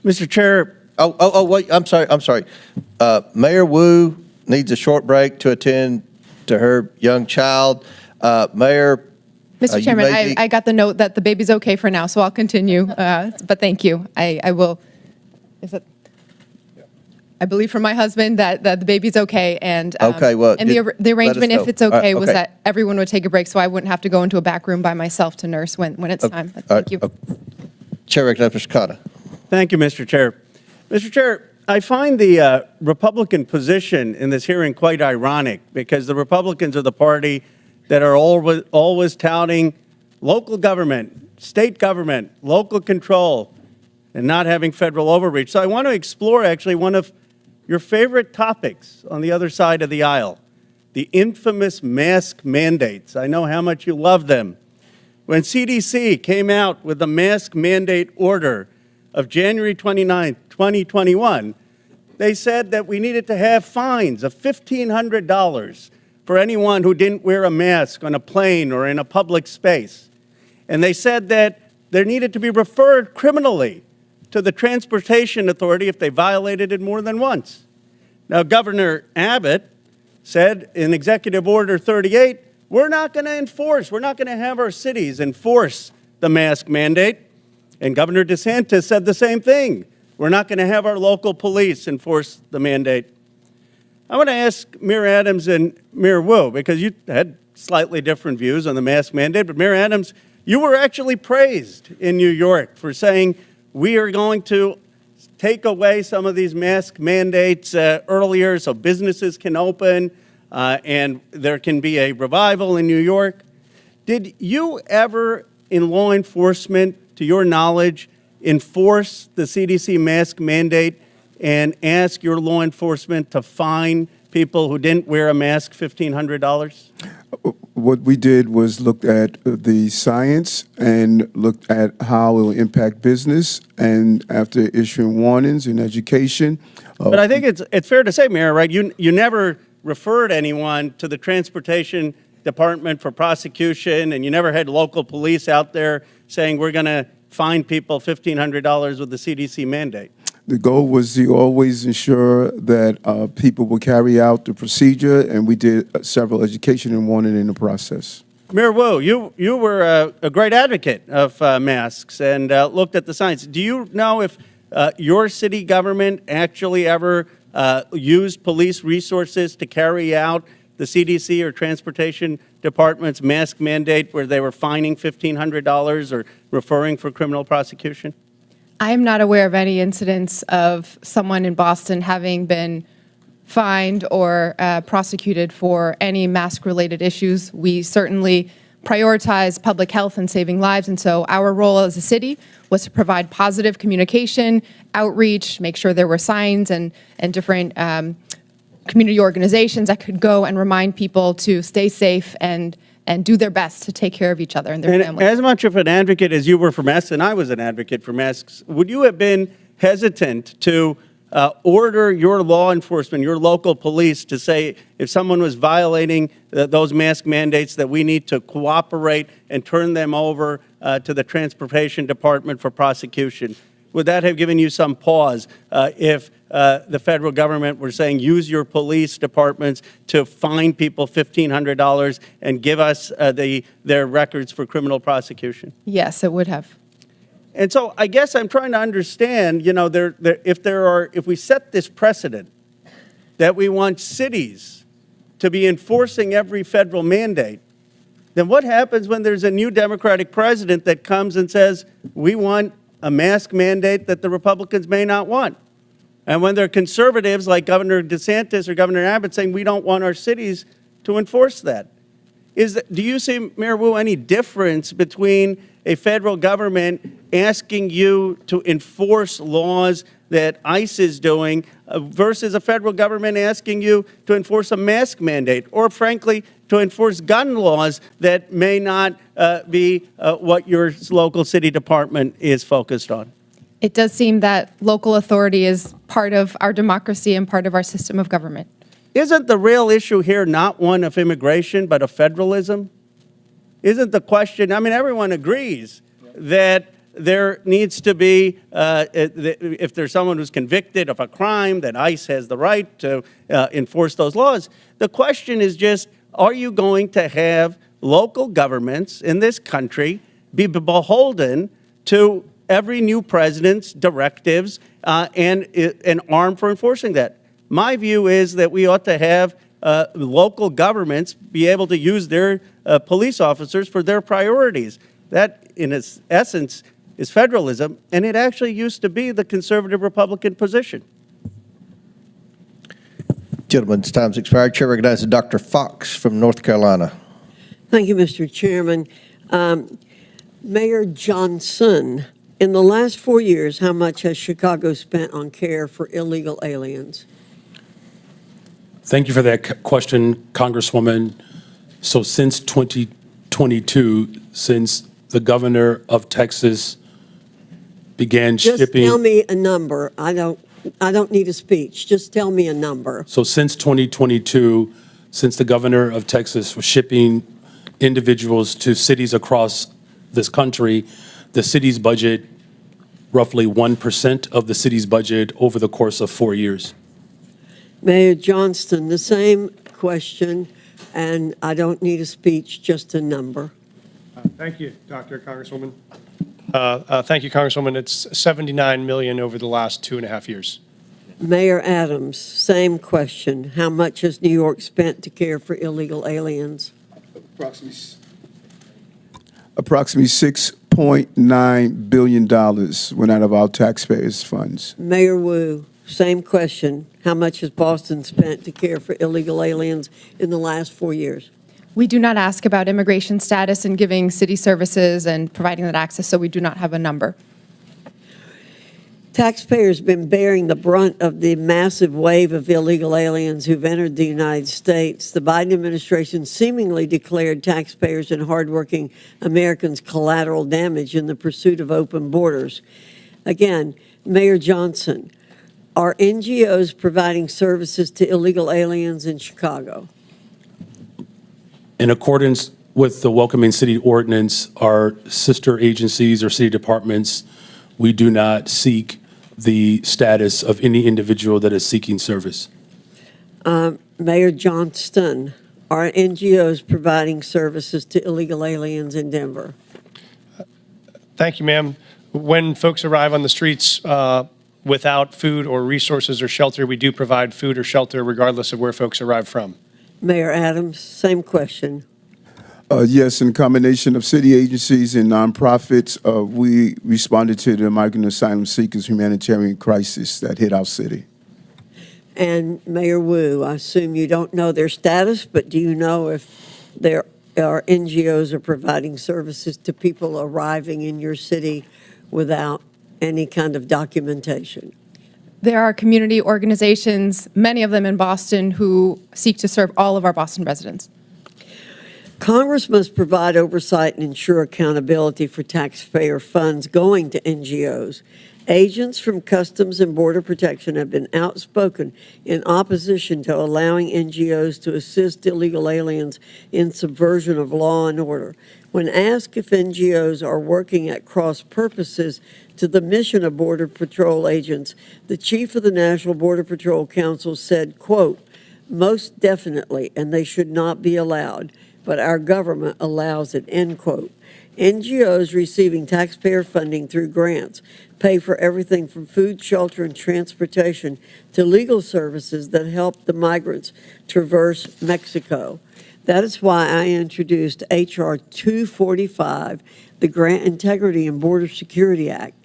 Mr. Chair. Wait, I'm sorry. Mayor Wu needs a short break to attend to her young child. Mayor. Mr. Chairman, I got the note that the baby's okay for now, so I'll continue. But thank you. I will. I believe from my husband that the baby's okay, and okay, well, and the arrangement, if it's okay, was okay. that everyone would take a break, so I wouldn't have to go into a back room by myself to nurse when it's time. Thank you. Chair recognizes Mr. Khanna. Thank you, Mr. Chair. Mr. Chair, I find the Republican position in this hearing quite ironic, because the Republicans are the party that are always touting local government, state government, local control, and not having federal overreach. So I want to explore actually one of your favorite topics on the other side of the aisle, the infamous mask mandates. I know how much you love them. When CDC came out with the mask mandate order of January 29, 2021, they said that we needed to have fines of $1,500 for anyone who didn't wear a mask on a plane or in a public space. And they said that there needed to be referred criminally to the Transportation Authority if they violated it more than once. Now, Governor Abbott said in Executive Order 38, we're not going to have our cities enforce the mask mandate. And Governor DeSantis said the same thing. We're not going to have our local police enforce the mandate. I want to ask Mayor Adams and Mayor Wu, because you had slightly different views on the mask mandate, but Mayor Adams, you were actually praised in New York for saying, we are going to take away some of these mask mandates earlier so businesses can open and there can be a revival in New York. Did you ever, in law enforcement, to your knowledge, enforce the CDC mask mandate and ask your law enforcement to fine people who didn't wear a mask $1,500? What we did was looked at the science and looked at how it will impact business, and after issuing warnings in education. But I think it's fair to say, Mayor, right? You never referred anyone to the Transportation Department for prosecution, and you never had local police out there saying we're going to fine people $1,500 with the CDC mandate. The goal was to always ensure that people would carry out the procedure, and we did several education and warning in the process. Mayor Wu, you were a great advocate of masks and looked at the science. Do you know if your city government actually ever used police resources to carry out the CDC or Transportation Department's mask mandate where they were fining $1,500 or referring for criminal prosecution? I am not aware of any incidents of someone in Boston having been fined or prosecuted for any mask-related issues. We certainly prioritize public health and saving lives, and so our role as a city was to provide positive communication, outreach, make sure there were signs and different community organizations that could go and remind people to stay safe and do their best to take care of each other and their families. As much of an advocate as you were for masks, and I was an advocate for masks, would you have been hesitant to order your law enforcement, your local police, to say if someone was violating those mask mandates that we need to cooperate and turn them over to the Transportation Department for prosecution? Would that have given you some pause if the federal government were saying use your police departments to fine people $1,500 and give us their records for criminal prosecution? Yes, it would have. And so I guess I'm trying to understand, you know, if we set this precedent that we want cities to be enforcing every federal mandate, then what happens when there's a new Democratic president that comes and says, we want a mask mandate that the Republicans may not want? And when there are conservatives like Governor DeSantis or Governor Abbott saying we don't want our cities to enforce that. Do you see, Mayor Wu, any difference between a federal government asking you to enforce laws that ICE is doing versus a federal government asking you to enforce a mask mandate, or frankly, to enforce gun laws that may not be what your local city department is focused on? It does seem that local authority is part of our democracy and part of our system of government. Isn't the real issue here not one of immigration, but of federalism? Isn't the question, I mean, everyone agrees that there needs to be, if there's someone who's convicted of a crime, that ICE has the right to enforce those laws. The question is just, are you going to have local governments in this country be beholden to every new president's directives and armed for enforcing that? My view is that we ought to have local governments be able to use their police officers for their priorities. That, in its essence, is federalism, and it actually used to be the conservative Republican position. Gentleman's time's expired. Chair recognizes Dr. Fox from North Carolina. Thank you, Mr. Chairman. Mayor Johnston, in the last 4 years, how much has Chicago spent on care for illegal aliens? Thank you for that question, Congresswoman. So since 2022, since the governor of Texas began Just shipping... tell me a number. I don't need a speech. Just tell me a number. So since 2022, since the governor of Texas was shipping individuals to cities across this country, the city's budget, roughly 1% of the city's budget over the course of 4 years. Mayor Johnston, the same question, and I don't need a speech, just a number. Thank you, Dr. Congresswoman. Thank you, Congresswoman. It's $79 million over the last 2.5 years. Mayor Adams, same question. How much has New York spent to care for illegal aliens? Approximately $6.9 billion went out of our taxpayers' funds. Mayor Wu, same question. How much has Boston spent to care for illegal aliens in the last 4 years? We do not ask about immigration status and giving city services and providing that access, so we do not have a number. Taxpayers have been bearing the brunt of the massive wave of illegal aliens who've entered the United States. The Biden administration seemingly declared taxpayers and hardworking Americans collateral damage in the pursuit of open borders. Again, Mayor Johnston, are NGOs providing services to illegal aliens in Chicago? In accordance with the Welcoming City Ordinance, our sister agencies or city departments, we do not seek the status of any individual that is seeking service. Mayor Johnston, are NGOs providing services to illegal aliens in Denver? Thank you, ma'am. When folks arrive on the streets without food or resources or shelter, we do provide food or shelter regardless of where folks arrive from. Mayor Adams, same question. Yes, in combination of city agencies and nonprofits, we responded to the migrant asylum seekers humanitarian crisis that hit our city. And Mayor Wu, I assume you don't know their status, but do you know if there are NGOs are providing services to people arriving in your city without any kind of documentation? There are community organizations, many of them in Boston, who seek to serve all of our Boston residents. Congress must provide oversight and ensure accountability for taxpayer funds going to NGOs. Agents from Customs and Border Protection have been outspoken in opposition to allowing NGOs to assist illegal aliens in subversion of law and order. When asked if NGOs are working at cross purposes to the mission of Border Patrol agents, the chief of the National Border Patrol Council said, quote, "Most definitely, and they should not be allowed, but our government allows it," end quote. NGOs receiving taxpayer funding through grants pay for everything from food, shelter, and transportation to legal services that help the migrants traverse Mexico. That is why I introduced H.R. 245, the Grant Integrity and Border Security Act.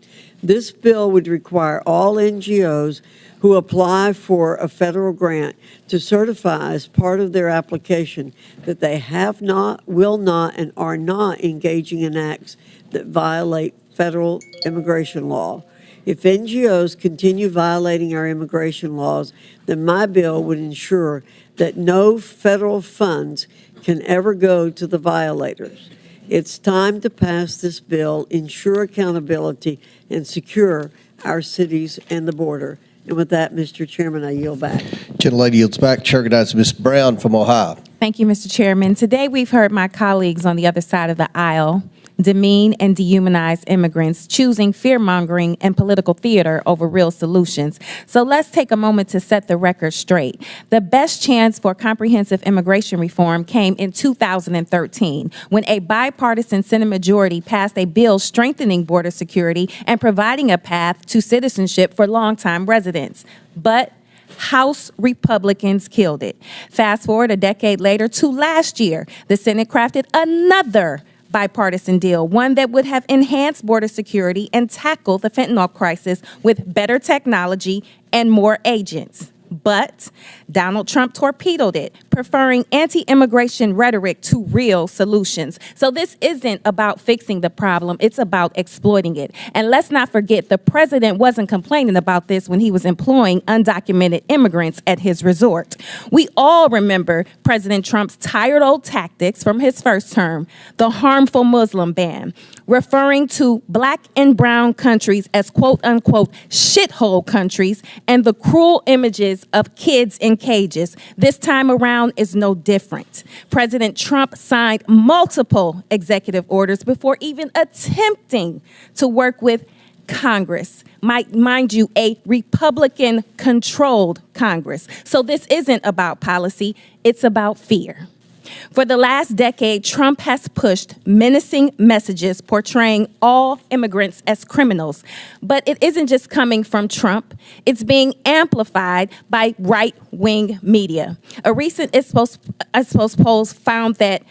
This bill would require all NGOs who apply for a federal grant to certify as part of their application that they have not, will not, and are not engaging in acts that violate federal immigration law. If NGOs continue violating our immigration laws, then my bill would ensure that no federal funds can ever go to the violators. It's time to pass this bill, ensure accountability, and secure our cities and the border. And with that, Mr. Chairman, I yield back. Gentlelady yields back. Chair recognizes Ms. Brown from Ohio. Thank you, Mr. Chairman. Today, we've heard my colleagues on the other side of the aisle demean and dehumanize immigrants, choosing fear-mongering and political theater over real solutions. So let's take a moment to set the record straight. The best chance for comprehensive immigration reform came in 2013, when a bipartisan Senate majority passed a bill strengthening border security and providing a path to citizenship for longtime residents. But House Republicans killed it. Fast forward a decade later to last year, the Senate crafted another bipartisan deal, one that would have enhanced border security and tackled the fentanyl crisis with better technology and more agents. But Donald Trump torpedoed it, preferring anti-immigration rhetoric to real solutions. So this isn't about fixing the problem, it's about exploiting it. And let's not forget, the president wasn't complaining about this when he was employing undocumented immigrants at his resort. We all remember President Trump's tired old tactics from his first term, the harmful Muslim ban, referring to black and brown countries as quote unquote shithole countries, and the cruel images of kids in cages. This time around is no different. President Trump signed multiple executive orders before even attempting to work with Congress. Mind you, a Republican-controlled Congress. So this isn't about policy, it's about fear. For the last decade, Trump has pushed menacing messages portraying all immigrants as criminals. But it isn't just coming from Trump. It's being amplified by right-wing media. A recent Ipsos polls found that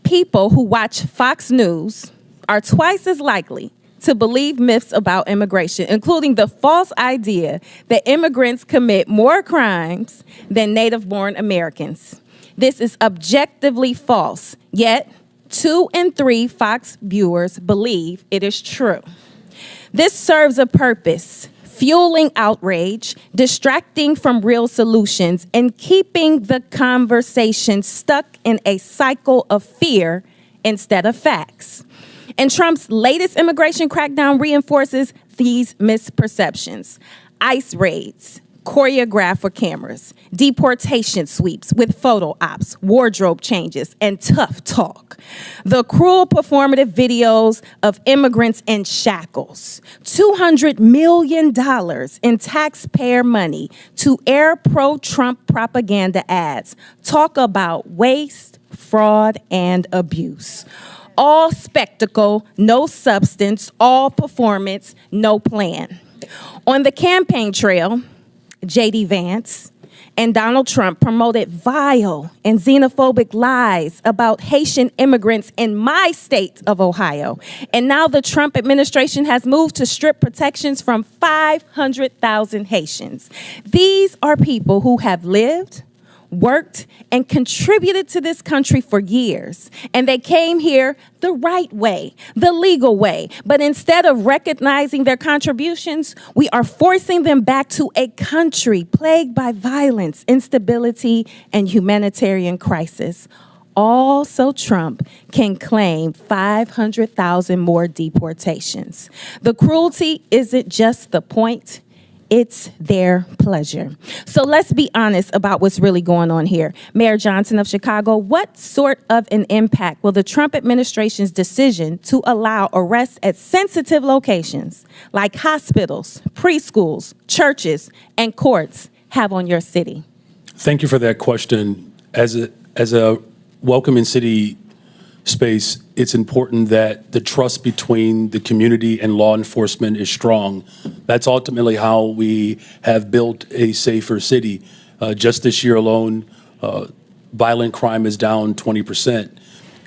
people who watch Fox News are twice as likely to believe myths about immigration, including the false idea that immigrants commit more crimes than native-born Americans. This is objectively false, yet 2 in 3 Fox viewers believe it is true. This serves a purpose: fueling outrage, distracting from real solutions, and keeping the conversation stuck in a cycle of fear instead of facts. And Trump's latest immigration crackdown reinforces these misperceptions. ICE raids, choreographed for cameras, deportation sweeps with photo ops, wardrobe changes, and tough talk. The cruel performative videos of immigrants in shackles. $200 million in taxpayer money to air pro-Trump propaganda ads. Talk about waste, fraud, and abuse. All spectacle, no substance, all performance, no plan. On the campaign trail, J.D. Vance and Donald Trump promoted vile and xenophobic lies about Haitian immigrants in my state of Ohio. And now the Trump administration has moved to strip protections from 500,000 Haitians. These are people who have lived, worked, and contributed to this country for years. And they came here the right way, the legal way. But instead of recognizing their contributions, we are forcing them back to a country plagued by violence, instability, and humanitarian crisis. All so Trump can claim 500,000 more deportations. The cruelty isn't just the point, it's their pleasure. So let's be honest about what's really going on here. Mayor Johnston of Chicago, what sort of an impact will the Trump administration's decision to allow arrests at sensitive locations like hospitals, preschools, churches, and courts have on your city? Thank you for that question. As a welcoming city space, it's important that the trust between the community and law enforcement is strong. That's ultimately how we have built a safer city. Just this year alone, violent crime is down 20%.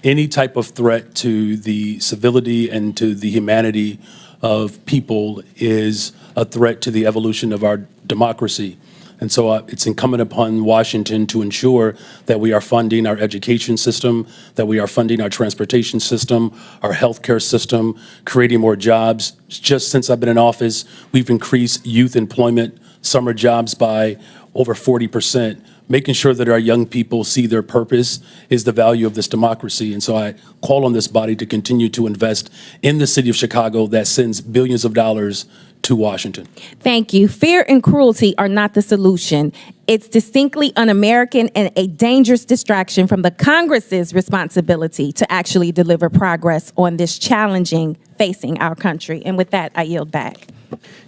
Any type of threat to the civility and to the humanity of people is a threat to the evolution of our democracy. And so it's incumbent upon Washington to ensure that we are funding our education system, that we are funding our transportation system, our healthcare system, creating more jobs. Just since I've been in office, we've increased youth employment, summer jobs by over 40%. Making sure that our young people see their purpose is the value of this democracy. And so I call on this body to continue to invest in the city of Chicago that sends billions of dollars to Washington. Thank you. Fear and cruelty are not the solution. It's distinctly un-American and a dangerous distraction from the Congress's responsibility to actually deliver progress on this challenging facing our country. And with that, I yield back.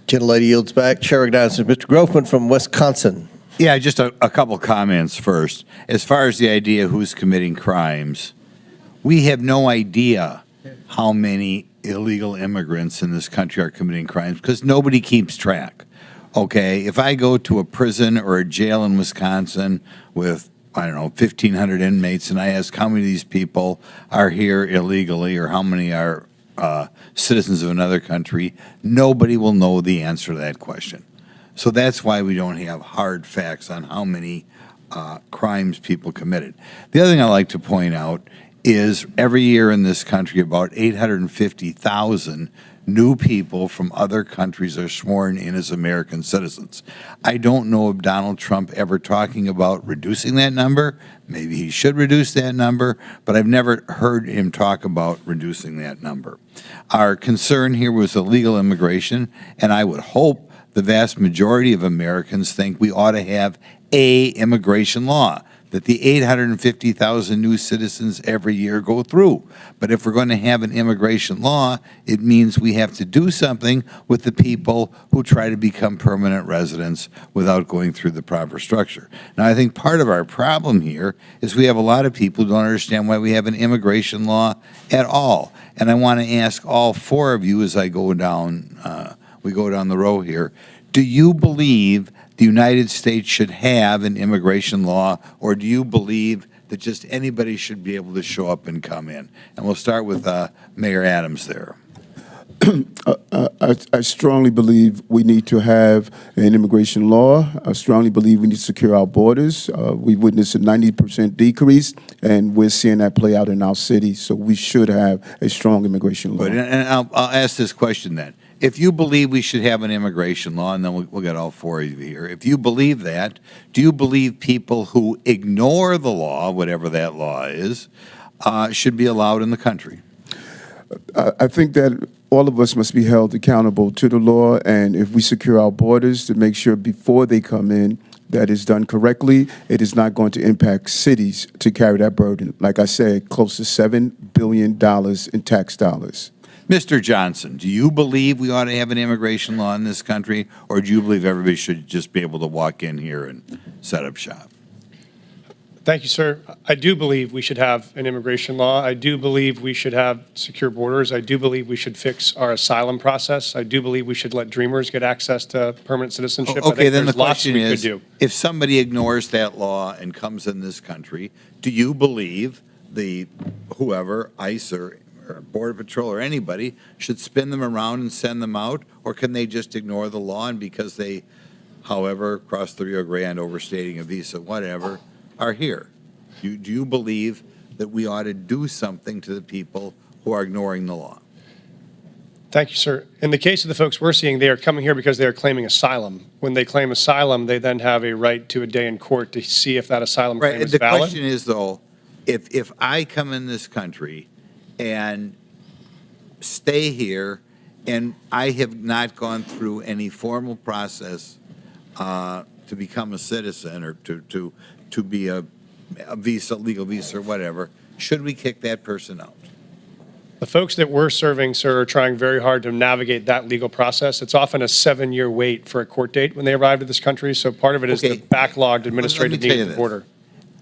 Gentlelady yields back. Chair recognizes Mr. Groffman from Wisconsin. Yeah, just a couple comments first. As far as the idea who's committing crimes, we have no idea how many illegal immigrants in this country are committing crimes because nobody keeps track. Okay, if I go to a prison or a jail in Wisconsin with, I don't know, 1,500 inmates, and I ask how many of these people are here illegally or how many are citizens of another country, nobody will know the answer to that question. So that's why we don't have hard facts on how many crimes people committed. The other thing I like to point out is every year in this country, about 850,000 new people from other countries are sworn in as American citizens. I don't know of Donald Trump ever talking about reducing that number. Maybe he should reduce that number, but I've never heard him talk about reducing that number. Our concern here was illegal immigration, and I would hope the vast majority of Americans think we ought to have an immigration law that the 850,000 new citizens every year go through. But if we're going to have an immigration law, it means we have to do something with the people who try to become permanent residents without going through the proper structure. Now, I think part of our problem here is we have a lot of people who don't understand why we have an immigration law at all. And I want to ask all four of you as I go down, we go down the row here, do you believe the United States should have an immigration law, or do you believe that just anybody should be able to show up and come in? And we'll start with Mayor Adams there. I strongly believe we need to have an immigration law. I strongly believe we need to secure our borders. We witnessed a 90% decrease, and we're seeing that play out in our city. So we should have a strong immigration law. Good. And I'll ask this question then. If you believe we should have an immigration law, and then we'll get all four of you here, if you believe that, do you believe people who ignore the law, whatever that law is, should be allowed in the country? I think that all of us must be held accountable to the law, and if we secure our borders to make sure before they come in that is done correctly, it is not going to impact cities to carry that burden. Like I said, close to $7 billion in tax dollars. Mr. Johnston, do you believe we ought to have an immigration law in this country, or do you believe everybody should just be able to walk in here and set up shop? Thank you, sir. I do believe we should have an immigration law. I do believe we should have secure borders. I do believe we should fix our asylum process. I do believe we should let dreamers get access to permanent citizenship. Okay, then the question is, if somebody ignores that law and comes in this country, do you believe whoever, ICE or Border Patrol or anybody, should spin them around and send them out? Or can they just ignore the law and because they, however, cross the Rio Grande, overstating a visa, whatever, are here? Do you believe that we ought to do something to the people who are ignoring the law? Thank you, sir. In the case of the folks we're seeing, they are coming here because they are claiming asylum. When they claim asylum, they then have a right to a day in court to see if that asylum claim is valid. The question is, though, if I come in this country and stay here and I have not gone through any formal process to become a citizen or to be a visa, legal visa or whatever, should we kick that person out? The folks that we're serving, sir, are trying very hard to navigate that legal process. It's often a 7-year wait for a court date when they arrive to this country. So part of it is the backlogged administrative need at the border.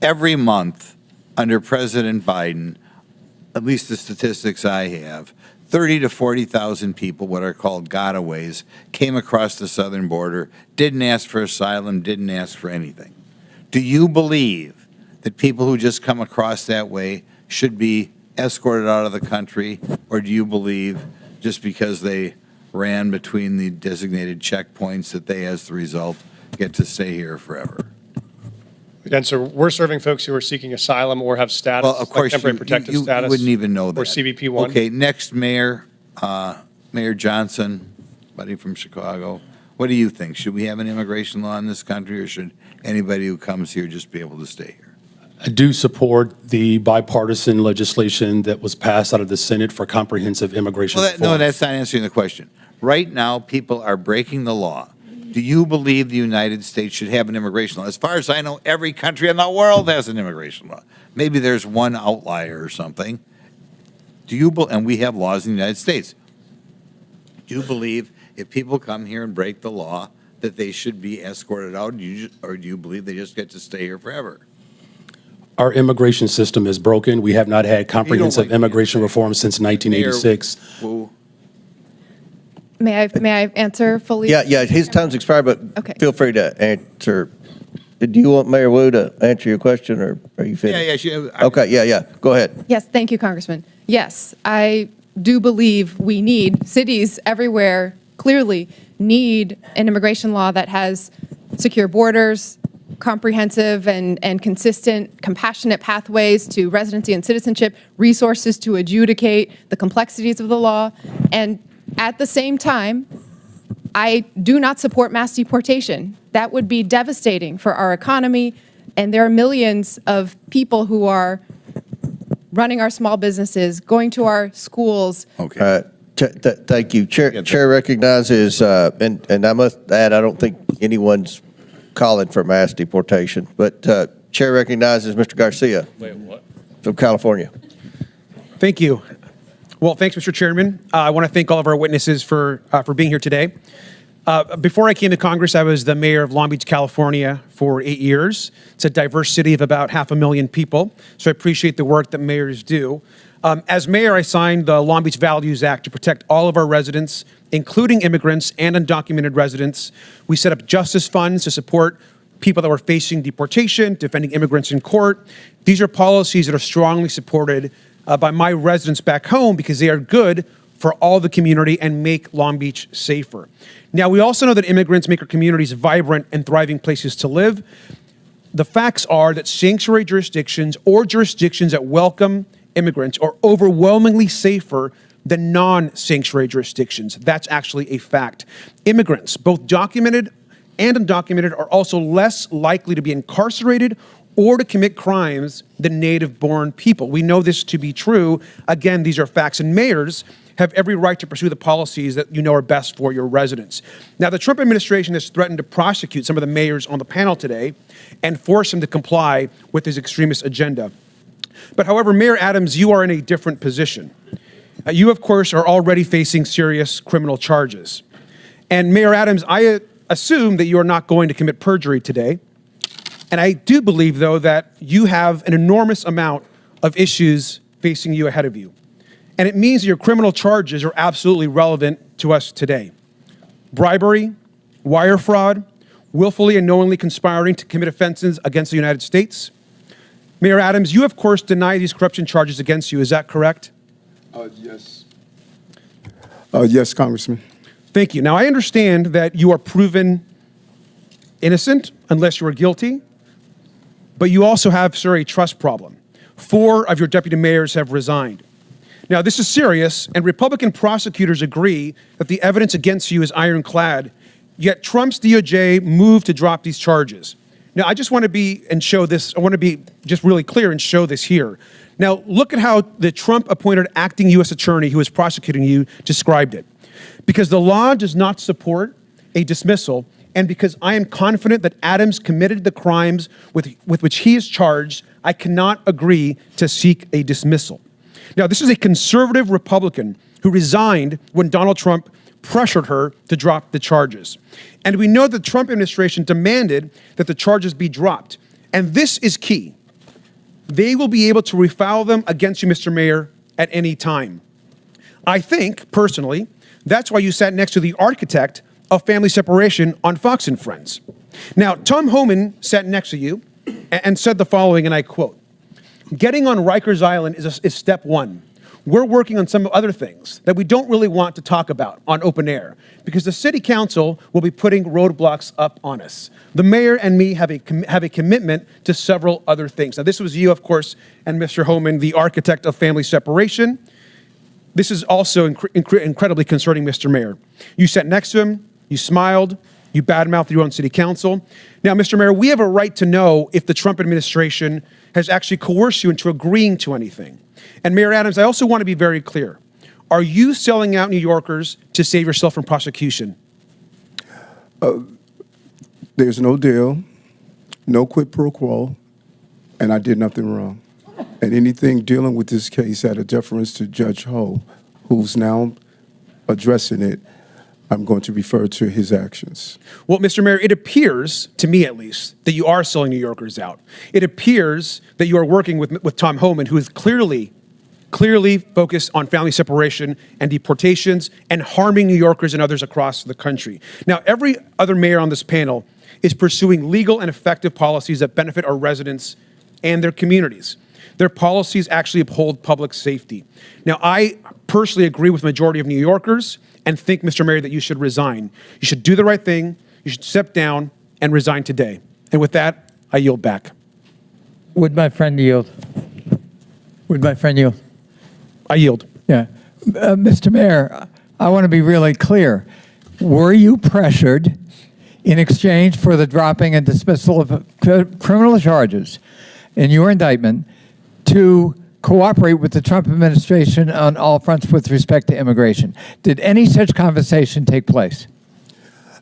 Every month under President Biden, at least the statistics I have, 30 to 40,000 people, what are called gotaways, came across the southern border, didn't ask for asylum, didn't ask for anything. Do you believe that people who just come across that way should be escorted out of the country, or do you believe just because they ran between the designated checkpoints that they, as the result, get to stay here forever? And so we're serving folks who are seeking asylum or have status, Well, of course, like temporary you protective you status. wouldn't even know that. Or CBP-1. Okay, next, Mayor Johnston, buddy from Chicago. What do you think? Should we have an immigration law in this country, or should anybody who comes here just be able to stay here? I do support the bipartisan legislation that was passed out of the Senate for comprehensive immigration Well, reform. no, that's not answering the question. Right now, people are breaking the law. Do you believe the United States should have an immigration law? As far as I know, every country in the world has an immigration law. Maybe there's one outlier or something. And we have laws in the United States. Do you believe if people come here and break the law that they should be escorted out, or do you believe they just get to stay here forever? Our immigration system is broken. We have not had comprehensive immigration reform since 1986. May I answer fully? Yeah, his time's expired, but Okay. feel free to answer. Do you want Mayor Wu to answer your question, or are you finished? Okay, yeah, go ahead. Yes, thank you, Congressman. Yes, I do believe we need, cities everywhere clearly need an immigration law that has secure borders, comprehensive and consistent, compassionate pathways to residency and citizenship, resources to adjudicate the complexities of the law. And at the same time, I do not support mass deportation. That would be devastating for our economy, and there are millions of people who are running our small businesses, going to our schools. Okay. Thank you. Chair recognizes, and I must add, I don't think anyone's calling for mass deportation, but Chair recognizes Mr. Garcia. Wait, what? From California. Thank you. Well, thanks, Mr. Chairman. I want to thank all of our witnesses for being here today. Before I came to Congress, I was the mayor of Long Beach, California for 8 years. It's a diverse city of about 500,000 people, so I appreciate the work that mayors do. As mayor, I signed the Long Beach Values Act to protect all of our residents, including immigrants and undocumented residents. We set up justice funds to support people that were facing deportation, defending immigrants in court. These are policies that are strongly supported by my residents back home because they are good for all the community and make Long Beach safer. Now, we also know that immigrants make our communities vibrant and thriving places to live. The facts are that sanctuary jurisdictions or jurisdictions that welcome immigrants are overwhelmingly safer than non-sanctuary jurisdictions. That's actually a fact. Immigrants, both documented and undocumented, are also less likely to be incarcerated or to commit crimes than native-born people. We know this to be true. Again, these are facts, and mayors have every right to pursue the policies that you know are best for your residents. Now, the Trump administration has threatened to prosecute some of the mayors on the panel today and force them to comply with his extremist agenda. But however, Mayor Adams, you are in a different position. You, of course, are already facing serious criminal charges. And Mayor Adams, I assume that you are not going to commit perjury today. And I do believe, though, that you have an enormous amount of issues facing you ahead of you. And it means that your criminal charges are absolutely relevant to us today. Bribery, wire fraud, willfully and knowingly conspiring to commit offenses against the United States. Mayor Adams, you, of course, deny these corruption charges against you. Is that correct? Yes. Yes, Congressman. Thank you. Now, I understand that you are proven innocent unless you are guilty, but you also have, sir, a trust problem. 4 of your deputy mayors have resigned. Now, this is serious, and Republican prosecutors agree that the evidence against you is ironclad, yet Trump's DOJ moved to drop these charges. Now, I just want to be just really clear and show this here. Now, look at how the Trump-appointed acting U.S. attorney who is prosecuting you described it. Because the law does not support a dismissal, and because I am confident that Adams committed the crimes with which he is charged, I cannot agree to seek a dismissal. Now, this is a conservative Republican who resigned when Donald Trump pressured her to drop the charges. And we know the Trump administration demanded that the charges be dropped. And this is key. They will be able to refile them against you, Mr. Mayor, at any time. I think, personally, that's why you sat next to the architect of family separation on Fox and Friends. Now, Tom Homan sat next to you and said the following, and I quote, "Getting on Rikers Island is step one. we're working on some other things that we don't really want to talk about on open air because the city council will be putting roadblocks up on us. The mayor and me have a commitment to several other things. Now, this was you, of course, and Mr. Homan, the architect of family separation. This is also incredibly concerning, Mr. Mayor. You sat next to him, you smiled, you badmouthed your own city council. Now, Mr. Mayor, we have a right to know if the Trump administration has actually coerced you into agreeing to anything. And Mayor Adams, I also want to be very clear. Are you selling out New Yorkers to save yourself from prosecution? There's no deal, no quid pro quo, and I did nothing wrong. And anything dealing with this case out of deference to Judge Ho, who's now addressing it, I'm going to refer to his actions. Well, Mr. Mayor, it appears, to me at least, that you are selling New Yorkers out. It appears that you are working with Tom Homan, who is clearly focused on family separation and deportations and harming New Yorkers and others across the country. Now, every other mayor on this panel is pursuing legal and effective policies that benefit our residents and their communities. Their policies actually uphold public safety. Now, I personally agree with the majority of New Yorkers and think, Mr. Mayor, that you should resign. You should do the right thing. You should step down and resign today. And with that, I yield back. Would my friend yield? Would my friend yield? I yield. Yeah. Mr. Mayor, I want to be really clear. Were you pressured in exchange for the dropping and dismissal of criminal charges in your indictment to cooperate with the Trump administration on all fronts with respect to immigration? Did any such conversation take place?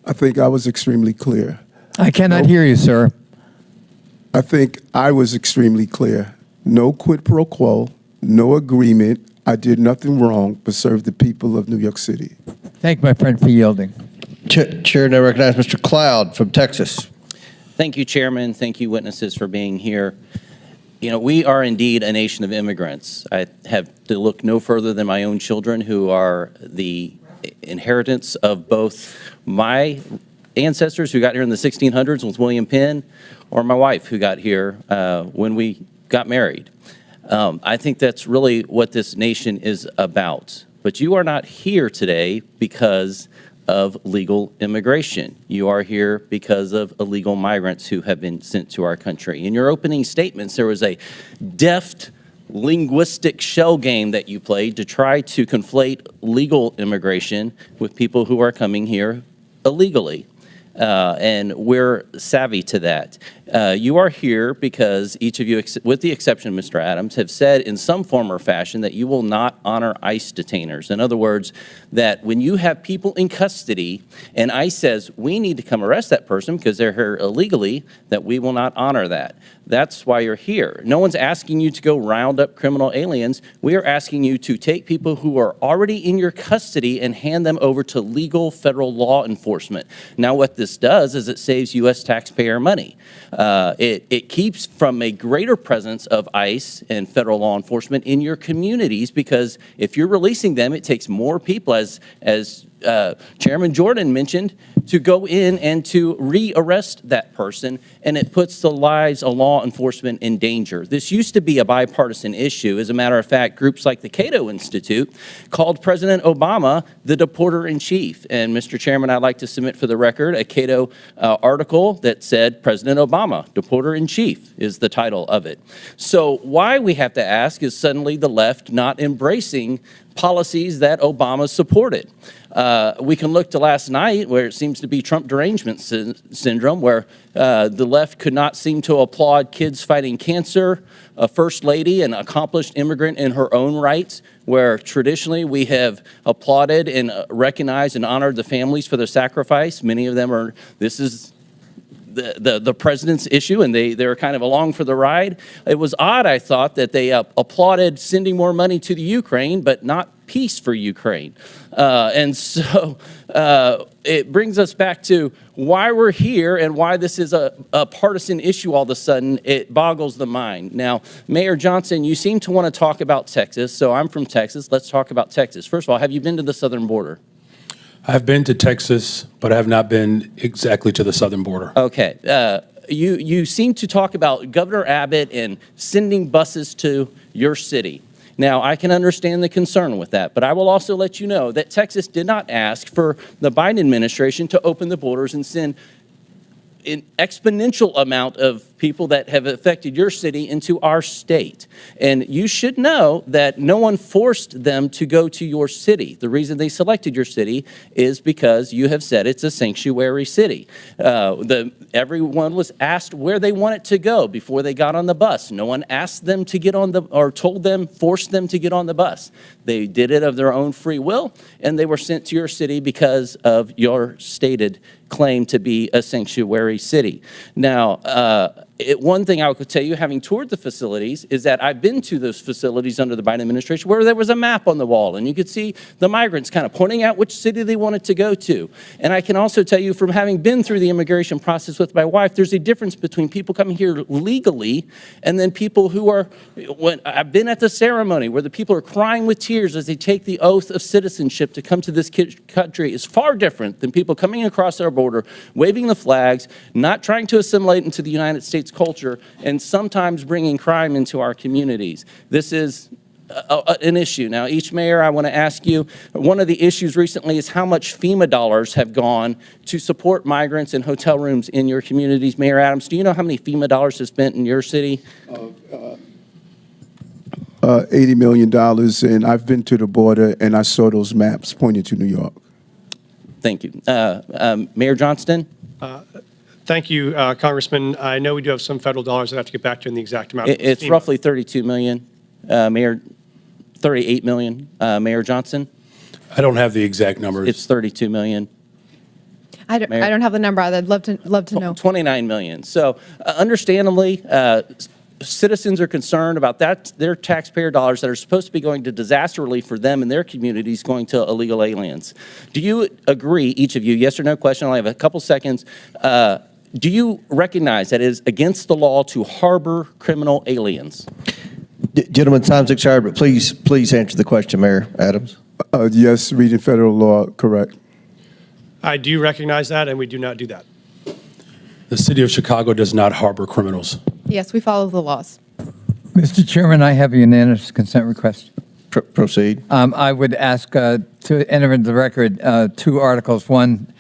I think I was extremely clear. I cannot hear you, sir. I think I was extremely clear. No quid pro quo, no agreement. I did nothing wrong but serve the people of New York City. Thank my friend for yielding. Chair now recognize Mr. Cloud from Texas. Thank you, Chairman. Thank you, witnesses, for being here. You know, we are indeed a nation of immigrants. I have to look no further than my own children, who are the inheritance of both my ancestors who got here in the 1600s with William Penn, or my wife who got here when we got married. I think that's really what this nation is about. But you are not here today because of legal immigration. You are here because of illegal migrants who have been sent to our country. In your opening statements, there was a deft linguistic shell game that you played to try to conflate legal immigration with people who are coming here illegally. And we're savvy to that. You are here because each of you, with the exception of Mr. Adams, have said in some form or fashion that you will not honor ICE detainers. In other words, that when you have people in custody and ICE says, we need to come arrest that person because they're here illegally, that we will not honor that. That's why you're here. No one's asking you to go round up criminal aliens. We are asking you to take people who are already in your custody and hand them over to legal federal law enforcement. Now, what this does is it saves U.S. taxpayer money. It keeps from a greater presence of ICE and federal law enforcement in your communities, because if you're releasing them, it takes more people, as Chairman Jordan mentioned, to go in and to re-arrest that person, and it puts the lives of law enforcement in danger. This used to be a bipartisan issue. As a matter of fact, groups like the Cato Institute called President Obama the deporter-in-chief. And Mr. Chairman, I'd like to submit for the record a Cato article that said President Obama, deporter-in-chief, is the title of it. So why we have to ask is suddenly the left not embracing policies that Obama supported. We can look to last night, where it seems to be Trump derangement syndrome, where the left could not seem to applaud kids fighting cancer, a first lady, an accomplished immigrant in her own rights, where traditionally we have applauded and recognized and honored the families for their sacrifice. Many of them are, this is the president's issue, and they're kind of along for the ride. It was odd, I thought, that they applauded sending more money to the Ukraine, but not peace for Ukraine. And so it brings us back to why we're here and why this is a partisan issue all of a sudden. It boggles the mind. Now, Mayor Johnston, you seem to want to talk about Texas, so I'm from Texas. Let's talk about Texas. First of all, have you been to the southern border? I've been to Texas, but I have not been exactly to the southern border. Okay. You seem to talk about Governor Abbott and sending buses to your city. Now, I can understand the concern with that, but I will also let you know that Texas did not ask for the Biden administration to open the borders and send an exponential amount of people that have affected your city into our state. And you should know that no one forced them to go to your city. The reason they selected your city is because you have said it's a sanctuary city. Everyone was asked where they wanted to go before they got on the bus. No one asked them to get on the, or told them, forced them to get on the bus. They did it of their own free will, and they were sent to your city because of your stated claim to be a sanctuary city. Now, one thing I could tell you, having toured the facilities, is that I've been to those facilities under the Biden administration where there was a map on the wall, and you could see the migrants kind of pointing out which city they wanted to go to. And I can also tell you, from having been through the immigration process with my wife, there's a difference between people coming here legally and then people who are, when I've been at the ceremony where the people are crying with tears as they take the oath of citizenship to come to this country, is far different than people coming across our border, waving the flags, not trying to assimilate into the United States culture, and sometimes bringing crime into our communities. This is an issue. Now, each mayor, I want to ask you, one of the issues recently is how much FEMA dollars have gone to support migrants and hotel rooms in your communities. Mayor Adams, do you know how many FEMA dollars have spent in your city? $80 million, and I've been to the border, and I saw those maps pointing to New York. Thank you. Mayor Johnston? Thank you, Congressman. I know we do have some federal dollars that have to get back to in the exact amount. It's roughly 32 million, Mayor, 38 million. Mayor Johnson? I don't have the exact numbers. It's 32 million. I don't have the number. I'd love to know. 29 million. So understandably, citizens are concerned about that, their taxpayer dollars that are supposed to be going to disaster relief for them and their communities going to illegal aliens. Do you agree, each of you, yes or no question, I only have a couple seconds, do you recognize that it is against the law to harbor criminal aliens? Gentlemen, time's expired, but please answer the question, Mayor Adams. Yes, reading federal law, correct. I do recognize that, and we do not do that. The city of Chicago does not harbor criminals. Yes, we follow the laws. Mr. Chairman, I have a unanimous consent request. Proceed. I would ask to enter into the record two articles. One,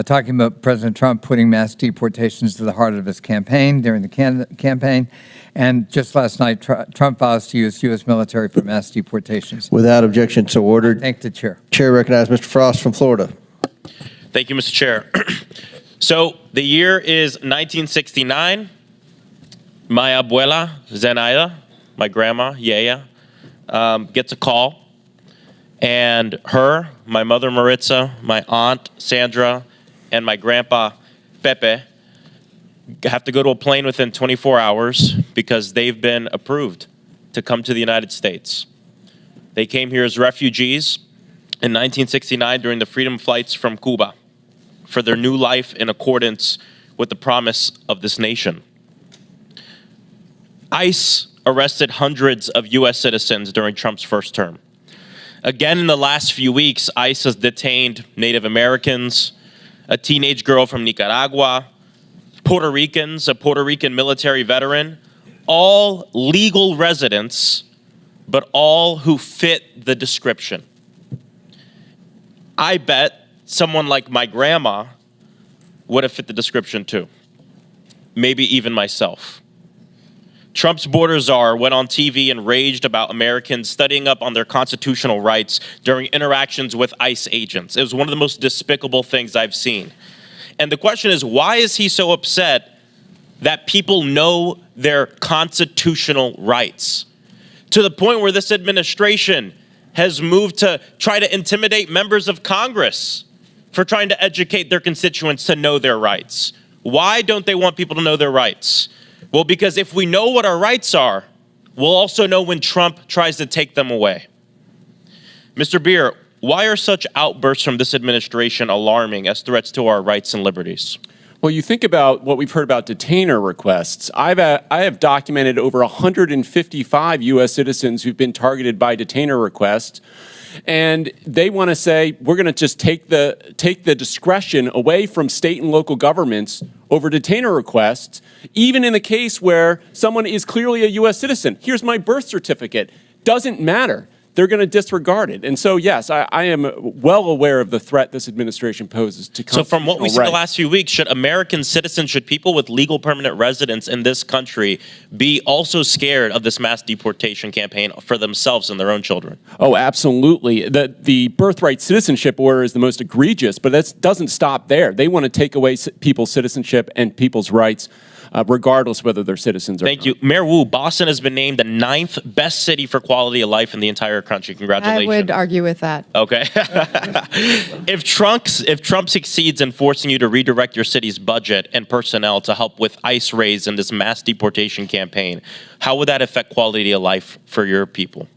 talking about President Trump putting mass deportations to the heart of his campaign during the campaign. And just last night, Trump vows to use U.S. military for mass deportations. Without objection, so ordered. Thank the chair. Chair recognizes Mr. Frost from Florida. Thank you, Mr. Chair. So the year is 1969. My abuela, Zenaida, my grandma, Yaya, gets a call. And her, my mother, Maritza, my aunt, Sandra, and my grandpa, Pepe, have to go to a plane within 24 hours because they've been approved to come to the United States. They came here as refugees in 1969 during the freedom flights from Cuba for their new life in accordance with the promise of this nation. ICE arrested hundreds of U.S. citizens during Trump's first term. Again, in the last few weeks, ICE has detained Native Americans, a teenage girl from Nicaragua, Puerto Ricans, a Puerto Rican military veteran, all legal residents, but all who fit the description. I bet someone like my grandma would have fit the description too. Maybe even myself. Trump's border czar went on TV and raged about Americans studying up on their constitutional rights during interactions with ICE agents. It was one of the most despicable things I've seen. And the question is, why is he so upset that people know their constitutional rights? To the point where this administration has moved to try to intimidate members of Congress for trying to educate their constituents to know their rights. Why don't they want people to know their rights? Well, because if we know what our rights are, we'll also know when Trump tries to take them away. Mr. Bier, why are such outbursts from this administration alarming as threats to our rights and liberties? Well, you think about what we've heard about detainer requests. I have documented over 155 U.S. citizens who've been targeted by detainer requests. And they want to say, we're going to just take the discretion away from state and local governments over detainer requests, even in the case where someone is clearly a U.S. citizen. Here's my birth certificate. doesn't matter. They're going to disregard it. And so, yes, I am well aware of the threat this administration poses to constitutional rights. So from what we see the last few weeks, should American citizens, should people with legal permanent residence in this country be also scared of this mass deportation campaign for themselves and their own children? Oh, absolutely. The birthright citizenship order is the most egregious, but that doesn't stop there. They want to take away people's citizenship and people's rights, regardless whether they're citizens or not. Thank you. Mayor Wu, Boston has been named the 9th best city for quality of life in the entire country. Congratulations. I would argue with that. Okay. If Trump succeeds in forcing you to redirect your city's budget and personnel to help with ICE raids in this mass deportation campaign, how would that affect quality of life for your people?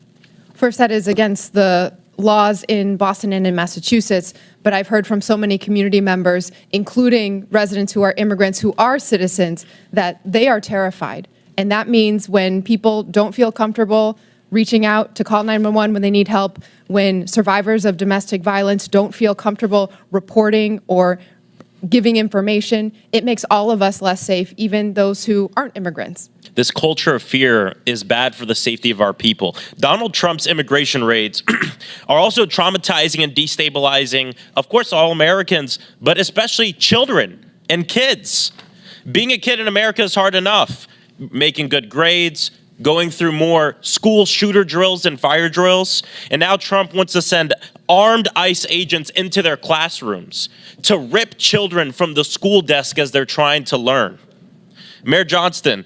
First, that is against the laws in Boston and in Massachusetts, but I've heard from so many community members, including residents who are immigrants who are citizens, that they are terrified. And that means when people don't feel comfortable reaching out to call 911 when they need help, when survivors of domestic violence don't feel comfortable reporting or giving information, it makes all of us less safe, even those who aren't immigrants. This culture of fear is bad for the safety of our people. Donald Trump's immigration raids are also traumatizing and destabilizing, of course, all Americans, but especially children and kids. Being a kid in America is hard enough. Making good grades, going through more school shooter drills and fire drills. And now Trump wants to send armed ICE agents into their classrooms to rip children from the school desk as they're trying to learn. Mayor Johnston,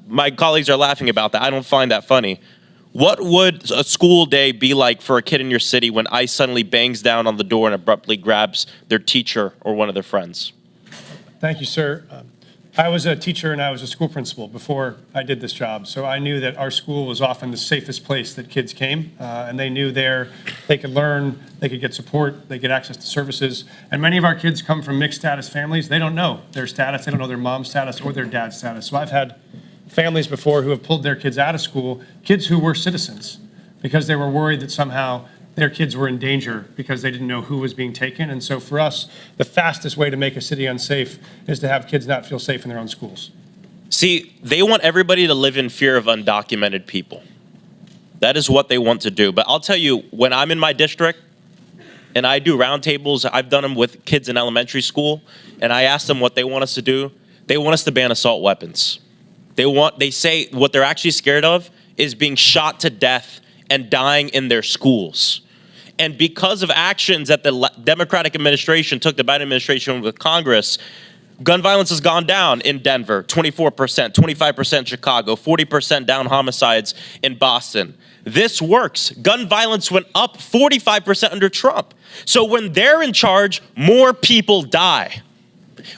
my colleagues are laughing about that. I don't find that funny. What would a school day be like for a kid in your city when ICE suddenly bangs down on the door and abruptly grabs their teacher or one of their friends? Thank you, sir. I was a teacher and I was a school principal before I did this job, so I knew that our school was often the safest place that kids came, and they knew there they could learn, they could get support, they get access to services. And many of our kids come from mixed status families. They don't know their status, they don't know their mom's status or their dad's status. So I've had families before who have pulled their kids out of school, kids who were citizens, because they were worried that somehow their kids were in danger because they didn't know who was being taken. And so for us, the fastest way to make a city unsafe is to have kids not feel safe in their own schools. See, they want everybody to live in fear of undocumented people. That is what they want to do. But I'll tell you, when I'm in my district and I do roundtables, I've done them with kids in elementary school, and I ask them what they want us to do. They want us to ban assault weapons. They say what they're actually scared of is being shot to death and dying in their schools. And because of actions that the Democratic administration took, the Biden administration with Congress, gun violence has gone down in Denver, 24%, 25% Chicago, 40% down homicides in Boston. This works. Gun violence went up 45% under Trump. So when they're in charge, more people die.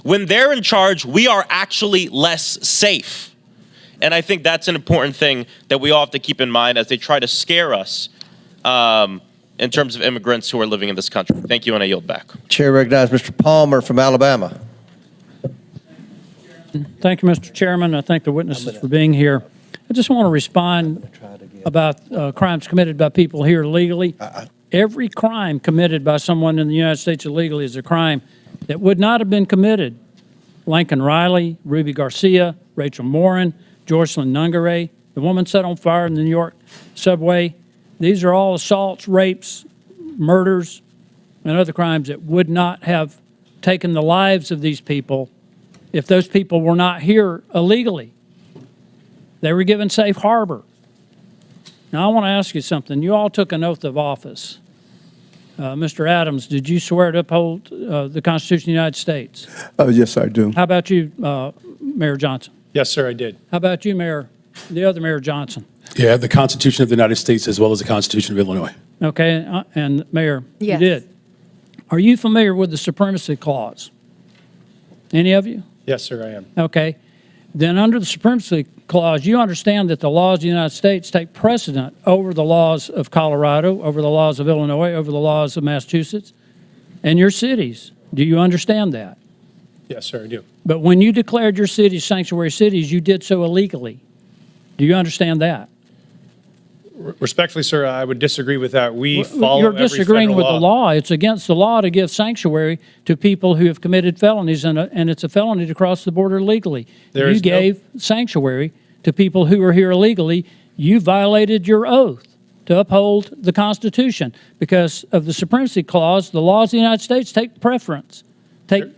When they're in charge, we are actually less safe. And I think that's an important thing that we all have to keep in mind as they try to scare us in terms of immigrants who are living in this country. Thank you, and I yield back. Chair recognizes Mr. Palmer from Alabama. Thank you, Mr. Chairman. I thank the witnesses for being here. I just want to respond about crimes committed by people here illegally. Every crime committed by someone in the United States illegally is a crime that would not have been committed. Lincoln Riley, Ruby Garcia, Rachel Morin, Joycelyn Nungaray, the woman set on fire in the New York subway. These are all assaults, rapes, murders, and other crimes that would not have taken the lives of these people if those people were not here illegally. They were given safe harbor. Now, I want to ask you something. You all took an oath of office. Mr. Adams, did you swear to uphold the Constitution of the United States? Yes, I do. How about you, Mayor Johnson? Yes, sir, I did. How about you, the other Mayor Johnson? Yeah, the Constitution of the United States as well as the Constitution of Illinois. Okay, and Mayor, Yes. you did. Are you familiar with the Supremacy Clause? Any of you? Yes, sir, I am. Okay. Then under the Supremacy Clause, you understand that the laws of the United States take precedent over the laws of Colorado, over the laws of Illinois, over the laws of Massachusetts, and your cities. Do you understand that? Yes, sir, I do. But when you declared your cities sanctuary cities, you did so illegally. Do you understand that? Respectfully, sir, I would disagree with that. We follow You're every disagreeing federal with the law. It's against the law to give sanctuary to people who have committed felonies, and it's a felony to cross the border legally. You gave sanctuary to people who are here illegally. You violated your oath. to uphold the Constitution. Because of the supremacy clause, the laws of the United States take preference. But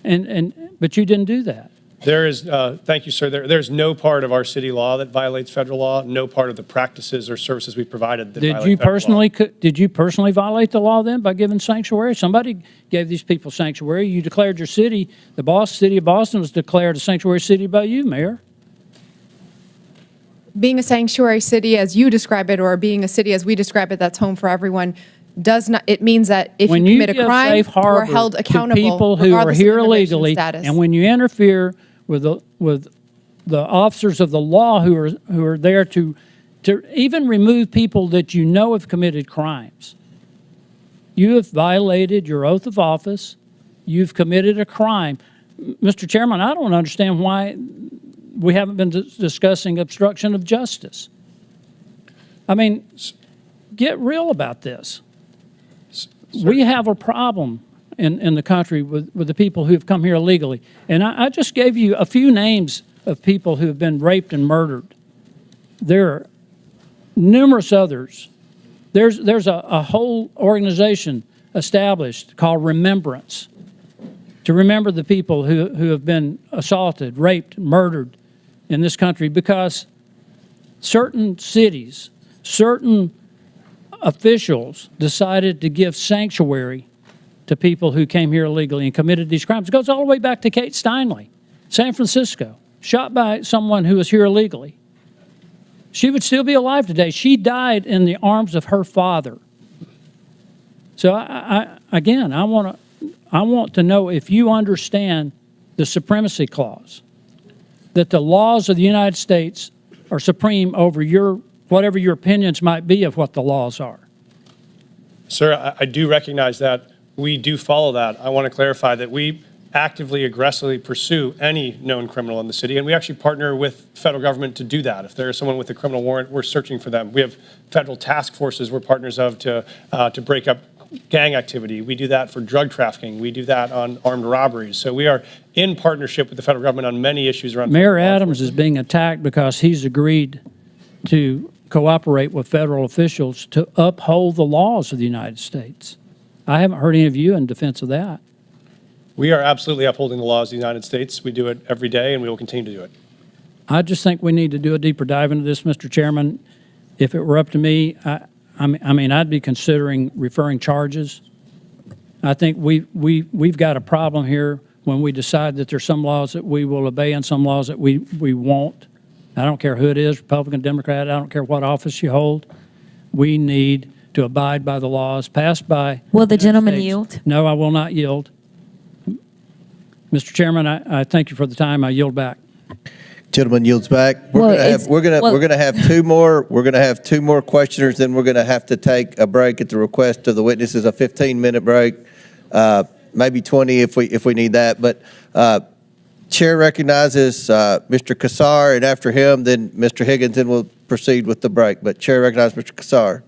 you didn't do that. There is, thank you, sir. There's no part of our city law that violates federal law, no part of the practices or services we provided that violate federal law. Did you personally violate the law then by giving sanctuary? Somebody gave these people sanctuary. You declared your city, city of Boston was declared a sanctuary city by you, Mayor. Being a sanctuary city as you describe it, or being a city as we describe it, that's home for everyone, does not, it means that if you commit a crime, you are held accountable to people who are regardless here of immigration illegally, status. and when you interfere with the officers of the law who are there to even remove people that you know have committed crimes, you have violated your oath of office. You've committed a crime. Mr. Chairman, I don't understand why we haven't been discussing obstruction of justice. I mean, get real about this. We have a problem in the country with the people who have come here illegally. And I just gave you a few names of people who have been raped and murdered. There are numerous others. There's a whole organization established called Remembrance to remember the people who have been assaulted, raped, murdered in this country, because certain cities, certain officials decided to give sanctuary to people who came here illegally and committed these crimes. It goes all the way back to Kate Steinle, San Francisco, shot by someone who was here illegally. She would still be alive today. She died in the arms of her father. So again, I want to know if you understand the supremacy clause, that the laws of the United States are supreme over whatever your opinions might be of what the laws are. Sir, I do recognize that. We do follow that. I want to clarify that we actively, aggressively pursue any known criminal in the city, and we actually partner with federal government to do that. If there is someone with a criminal warrant, we're searching for them. We have federal task forces we're partners of to break up gang activity. We do that for drug trafficking. We do that on armed robberies. So we are in partnership with the federal government on many issues around. Mayor Adams is being attacked because he's agreed to cooperate with federal officials to uphold the laws of the United States. I haven't heard any of you in defense of that. We are absolutely upholding the laws of the United States. We do it every day, and we will continue to do it. I just think we need to do a deeper dive into this, Mr. Chairman. If it were up to me, I mean, I'd be considering referring charges. I think we've got a problem here when we decide that there's some laws that we will obey and some laws that we won't. I don't care who it is, Republican, Democrat, I don't care what office you hold. We need to abide by the laws passed by. Will the gentleman yield? No, I will not yield. Mr. Chairman, I thank you for the time. I yield back. Gentleman yields back. We're gonna have two more. We're gonna have two more questioners. Then we're gonna have to take a break at the request of the witnesses. A 15-minute break, maybe 20 if we need that. But Chair recognizes Mr. Kassar, and after him, then Mr. Higgins, and we'll proceed with the break. But Chair recognizes Mr. Kassar.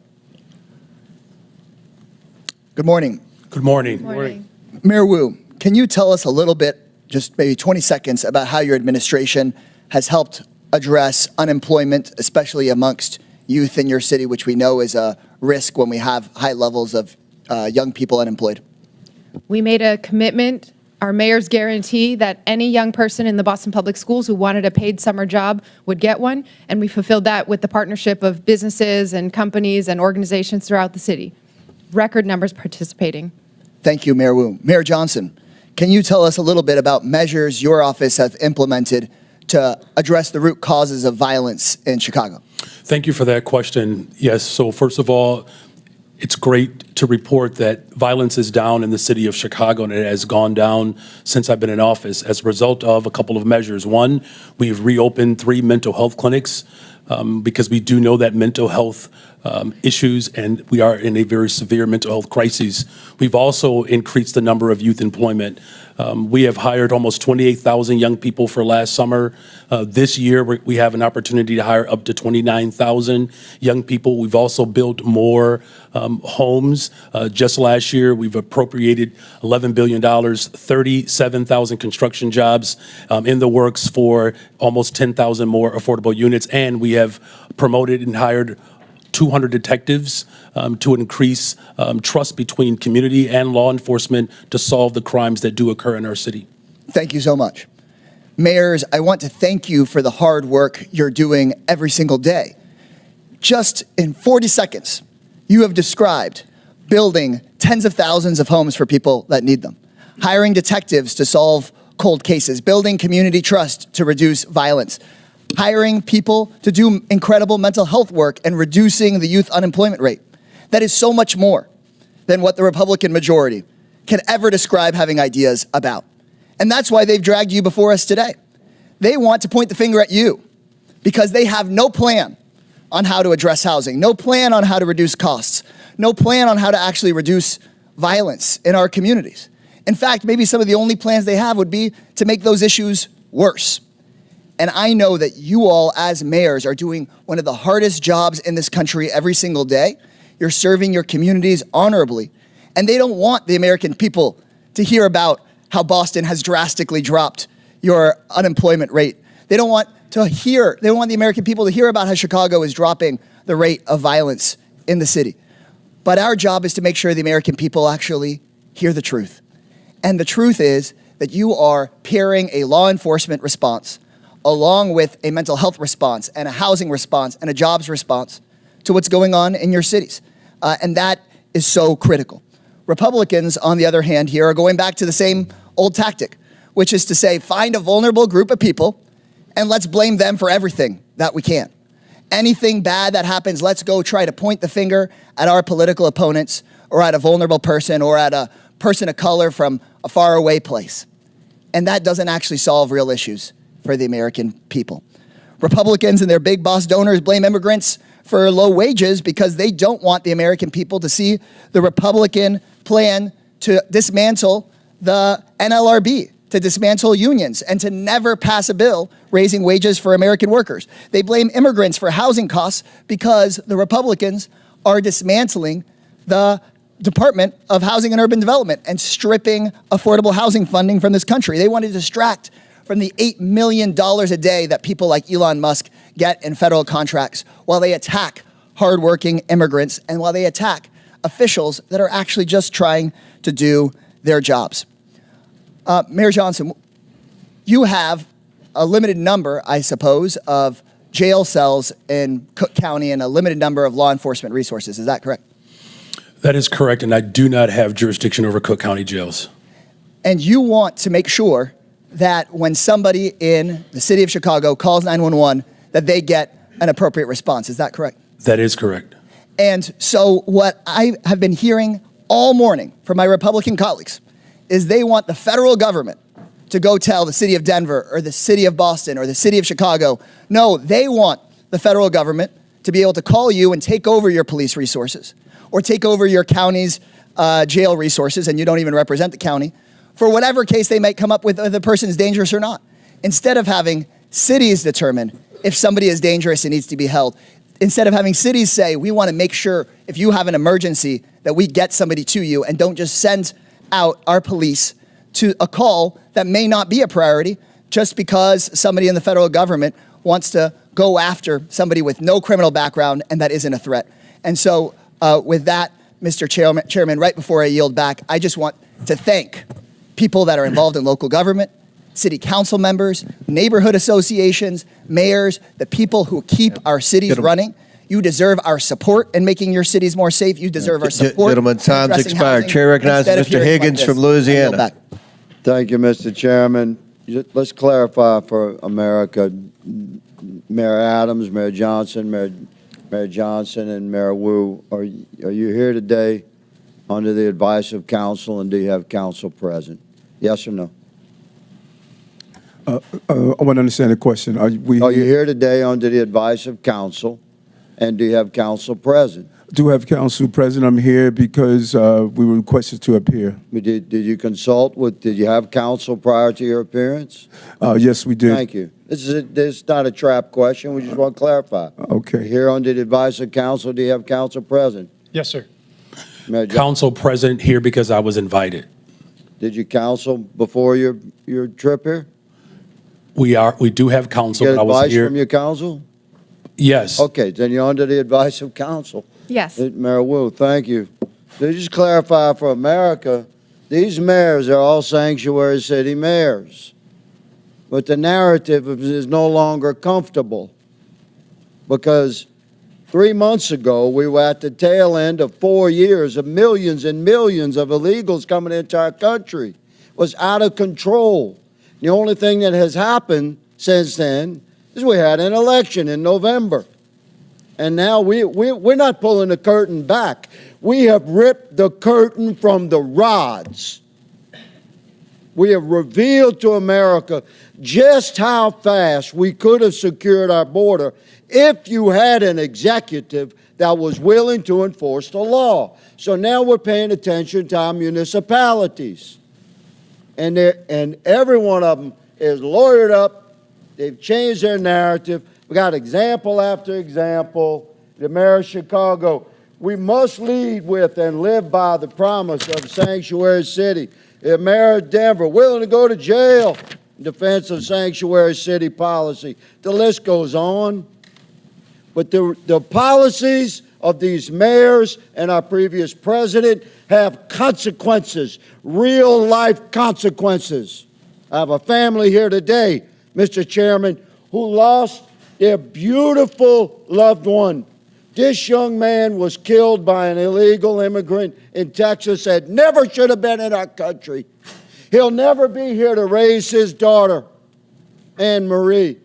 Good morning. Good morning. Good morning. Mayor Wu, can you tell us a little bit, just maybe 20 seconds, about how your administration has helped address unemployment, especially amongst youth in your city, which we know is a risk when we have high levels of young people unemployed? We made a commitment, our mayor's guarantee, that any young person in the Boston Public Schools who wanted a paid summer job would get one, and we fulfilled that with the partnership of businesses and companies and organizations throughout the city. Record numbers participating. Thank you, Mayor Wu. Mayor Johnston, can you tell us a little bit about measures your office have implemented to address the root causes of violence in Chicago? Thank you for that question. Yes, so first of all, it's great to report that violence is down in the city of Chicago, and it has gone down since I've been in office as a result of a couple of measures. One, we've reopened 3 mental health clinics because we do know that mental health issues, and we are in a very severe mental health crisis. We've also increased the number of youth employment. We have hired almost 28,000 young people for last summer. This year, we have an opportunity to hire up to 29,000 young people. We've also built more homes. Just last year, we've appropriated $11 billion, 37,000 construction jobs in the works for almost 10,000 more affordable units, and we have promoted and hired 200 detectives to increase trust between community and law enforcement to solve the crimes that do occur in our city. Thank you so much. Mayors, I want to thank you for the hard work you're doing every single day. Just in 40 seconds, you have described building tens of thousands of homes for people that need them, hiring detectives to solve cold cases, building community trust to reduce violence, hiring people to do incredible mental health work and reducing the youth unemployment rate. That is so much more than what the Republican majority can ever describe having ideas about. And that's why they've dragged you before us today. They want to point the finger at you because they have no plan on how to address housing, no plan on how to reduce costs, no plan on how to actually reduce violence in our communities. In fact, maybe some of the only plans they have would be to make those issues worse. And I know that you all as mayors are doing one of the hardest jobs in this country every single day. You're serving your communities honorably. And they don't want the American people to hear about how Boston has drastically dropped your unemployment rate. They don't want the American people to hear about how Chicago is dropping the rate of violence in the city. But our job is to make sure the American people actually hear the truth. And the truth is that you are pairing a law enforcement response along with a mental health response and a housing response and a jobs response to what's going on in your cities. And that is so critical. Republicans, on the other hand, here are going back to the same old tactic, which is to say, find a vulnerable group of people and let's blame them for everything that we can. Anything bad that happens, let's go try to point the finger at our political opponents or at a vulnerable person or at a person of color from a faraway place. And that doesn't actually solve real issues for the American people. Republicans and their big boss donors blame immigrants for low wages because they don't want the American people to see the Republican plan to dismantle the NLRB, to dismantle unions, and to never pass a bill raising wages for American workers. They blame immigrants for housing costs because the Republicans are dismantling the Department of Housing and Urban Development and stripping affordable housing funding from this country. They want to distract from the $8 million a day that people like Elon Musk get in federal contracts while they attack hardworking immigrants and while they attack officials that are actually just trying to do their jobs. Mayor Johnston, you have a limited number, I suppose, of jail cells in Cook County and a limited number of law enforcement resources. Is that correct? That is correct, and I do not have jurisdiction over Cook County jails. And you want to make sure that when somebody in the city of Chicago calls 911, that they get an appropriate response. Is that correct? That is correct. And so what I have been hearing all morning from my Republican colleagues is they want the federal government to go tell the city of Denver or the city of Boston or the city of Chicago. No, they want the federal government to be able to call you and take over your police resources or take over your county's jail resources, and you don't even represent the county, for whatever case they might come up with, whether the person is dangerous or not. Instead of having cities determine if somebody is dangerous and needs to be held, instead of having cities say, we want to make sure if you have an emergency that we get somebody to you and don't just send out our police to a call that may not be a priority just because somebody in the federal government wants to go after somebody with no criminal background and that isn't a threat. And so with that, Mr. Chairman, right before I yield back, I just want to thank people that are involved in local government, city council members, neighborhood associations, mayors, the people who keep our cities running. You deserve our support in making your cities more safe. You deserve our support. Gentlemen, time's expired. housing, Chair recognizes instead of Mr. hearing like Higgins this. from Louisiana. Thank you, Mr. Chairman. Let's clarify for America. Mayor Adams, Mayor Johnson, Mayor Johnson, and Mayor Wu, are you here today under the advice of council, and do you have council present? Yes or no? I want to understand the question. Are you here today under the advice of council, and do you have council present? do have council present. I'm here because we were requested to appear. Did you consult with, did you have counsel prior to your appearance? Yes, we did. Thank you. This is not a trap question. We just want to clarify. Okay. Here under the advice of council, do you have counsel present? Yes, sir. Council present here because I was invited. Did you counsel before your trip here? We do have counsel, Get but I was advice here. from your counsel? Yes. Okay, then you're under the advice of counsel. Yes. Mayor Wu, thank you. To just clarify for America, these mayors are all sanctuary city mayors. But the narrative is no longer comfortable because 3 months ago, we were at the tail end of 4 years of millions and millions of illegals coming into our country. It was out of control. The only thing that has happened since then is we had an election in November. And now we're not pulling the curtain back. We have ripped the curtain from the rods. We have revealed to America just how fast we could have secured our border if you had an executive that was willing to enforce the law. So now we're paying attention to our municipalities. And every one of them is lawyered up. They've changed their narrative. We got example after example. The mayor of Chicago, we must lead with and live by the promise of Sanctuary City. The mayor of Denver, willing to go to jail in defense of Sanctuary City policy. The list goes on. But the policies of these mayors and our previous president have consequences, real life consequences. I have a family here today, Mr. Chairman, who lost their beautiful loved one. This young man was killed by an illegal immigrant in Texas that never should have been in our country. He'll never be here to raise his daughter, Anne Marie,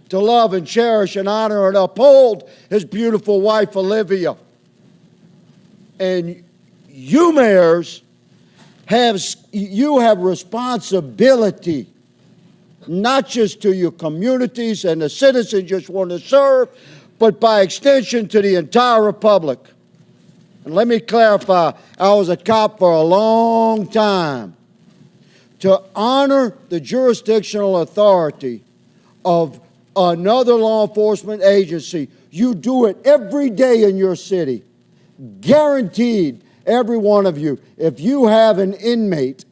to love and cherish and honor and uphold his beautiful wife, Olivia. And you mayors have responsibility, not just to your communities and the citizens you just want to serve, but by extension to the entire republic. And let me clarify, I was a cop for a long time. To honor the jurisdictional authority of another law enforcement agency, you do it every day in your city. Guaranteed, every one of you, if you have an inmate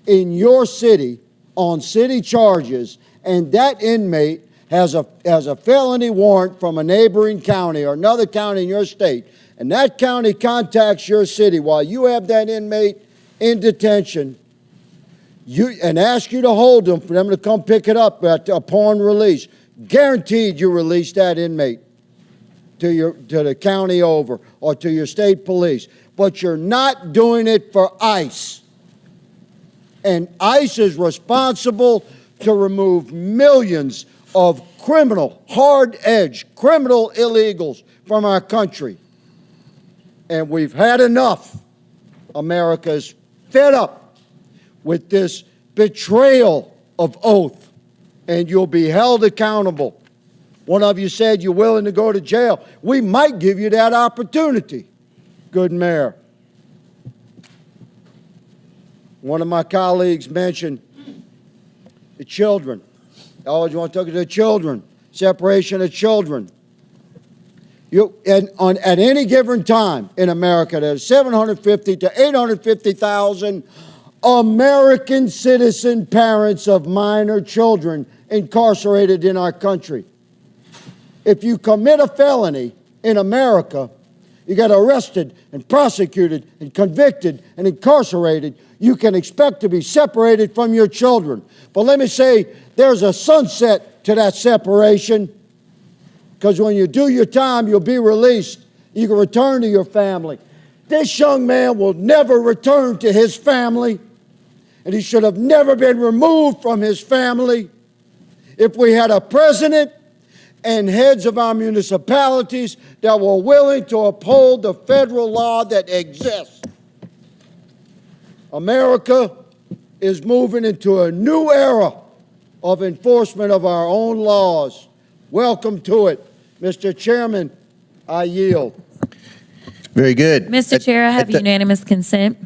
in your city on city charges, and that inmate has a felony warrant from a neighboring county or another county in your state, and that county contacts your city while you have that inmate in detention, and ask you to hold them for them to come pick it up upon release, guaranteed you release that inmate to the county over or to your state police. But you're not doing it for ICE. And ICE is responsible to remove millions of criminal, hard-edged, criminal illegals from our country. And we've had enough. America's fed up with this betrayal of oath, and you'll be held accountable. One of you said you're willing to go to jail. We might give you that opportunity, good mayor. One of my colleagues mentioned the children. I always want to talk to the children, separation of children. At any given time in America, there's 750 to 850,000 American citizen parents of minor children incarcerated in our country. If you commit a felony in America, you get arrested and prosecuted and convicted and incarcerated, you can expect to be separated from your children. But let me say, there's a sunset to that separation, because when you do your time, you'll be released. You can return to your family. This young man will never return to his family, and he should have never been removed from his family. If we had a president and heads of our municipalities that were willing to uphold the federal law that exists. America is moving into a new era of enforcement of our own laws. Welcome to it. Mr. Chairman, I yield. Very good. Mr. Chair, I have unanimous consent.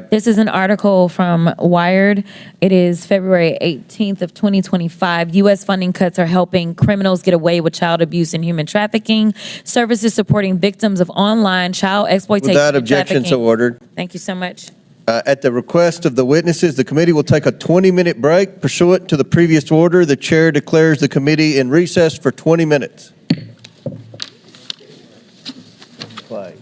This is an article from Wired. It is February 18th of 2025. U.S. funding cuts are helping criminals get away with child abuse and human trafficking. Services supporting victims of online child exploitation. Without and objection, trafficking. so ordered. Thank you so much. At the request of the witnesses, the committee will take a 20-minute break pursuant to the previous order. The chair declares the committee in recess for 20 minutes. Play.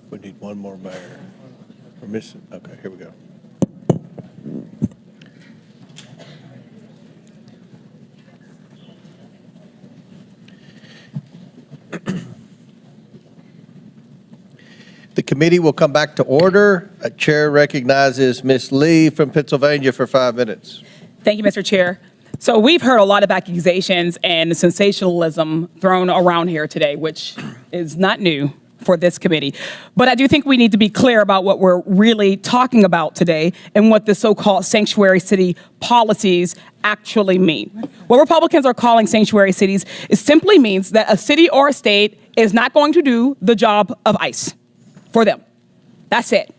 We need one more mayor. We're missing, okay, here we go. The committee will come back to order. Chair recognizes Ms. Lee from Pennsylvania for 5 minutes. Thank you, Mr. Chair. So we've heard a lot of accusations and sensationalism thrown around here today, which is not new for this committee. But I do think we need to be clear about what we're really talking about today and what the so-called sanctuary city policies actually mean. What Republicans are calling sanctuary cities, it simply means that a city or a state is not going to do the job of ICE for them. That's it.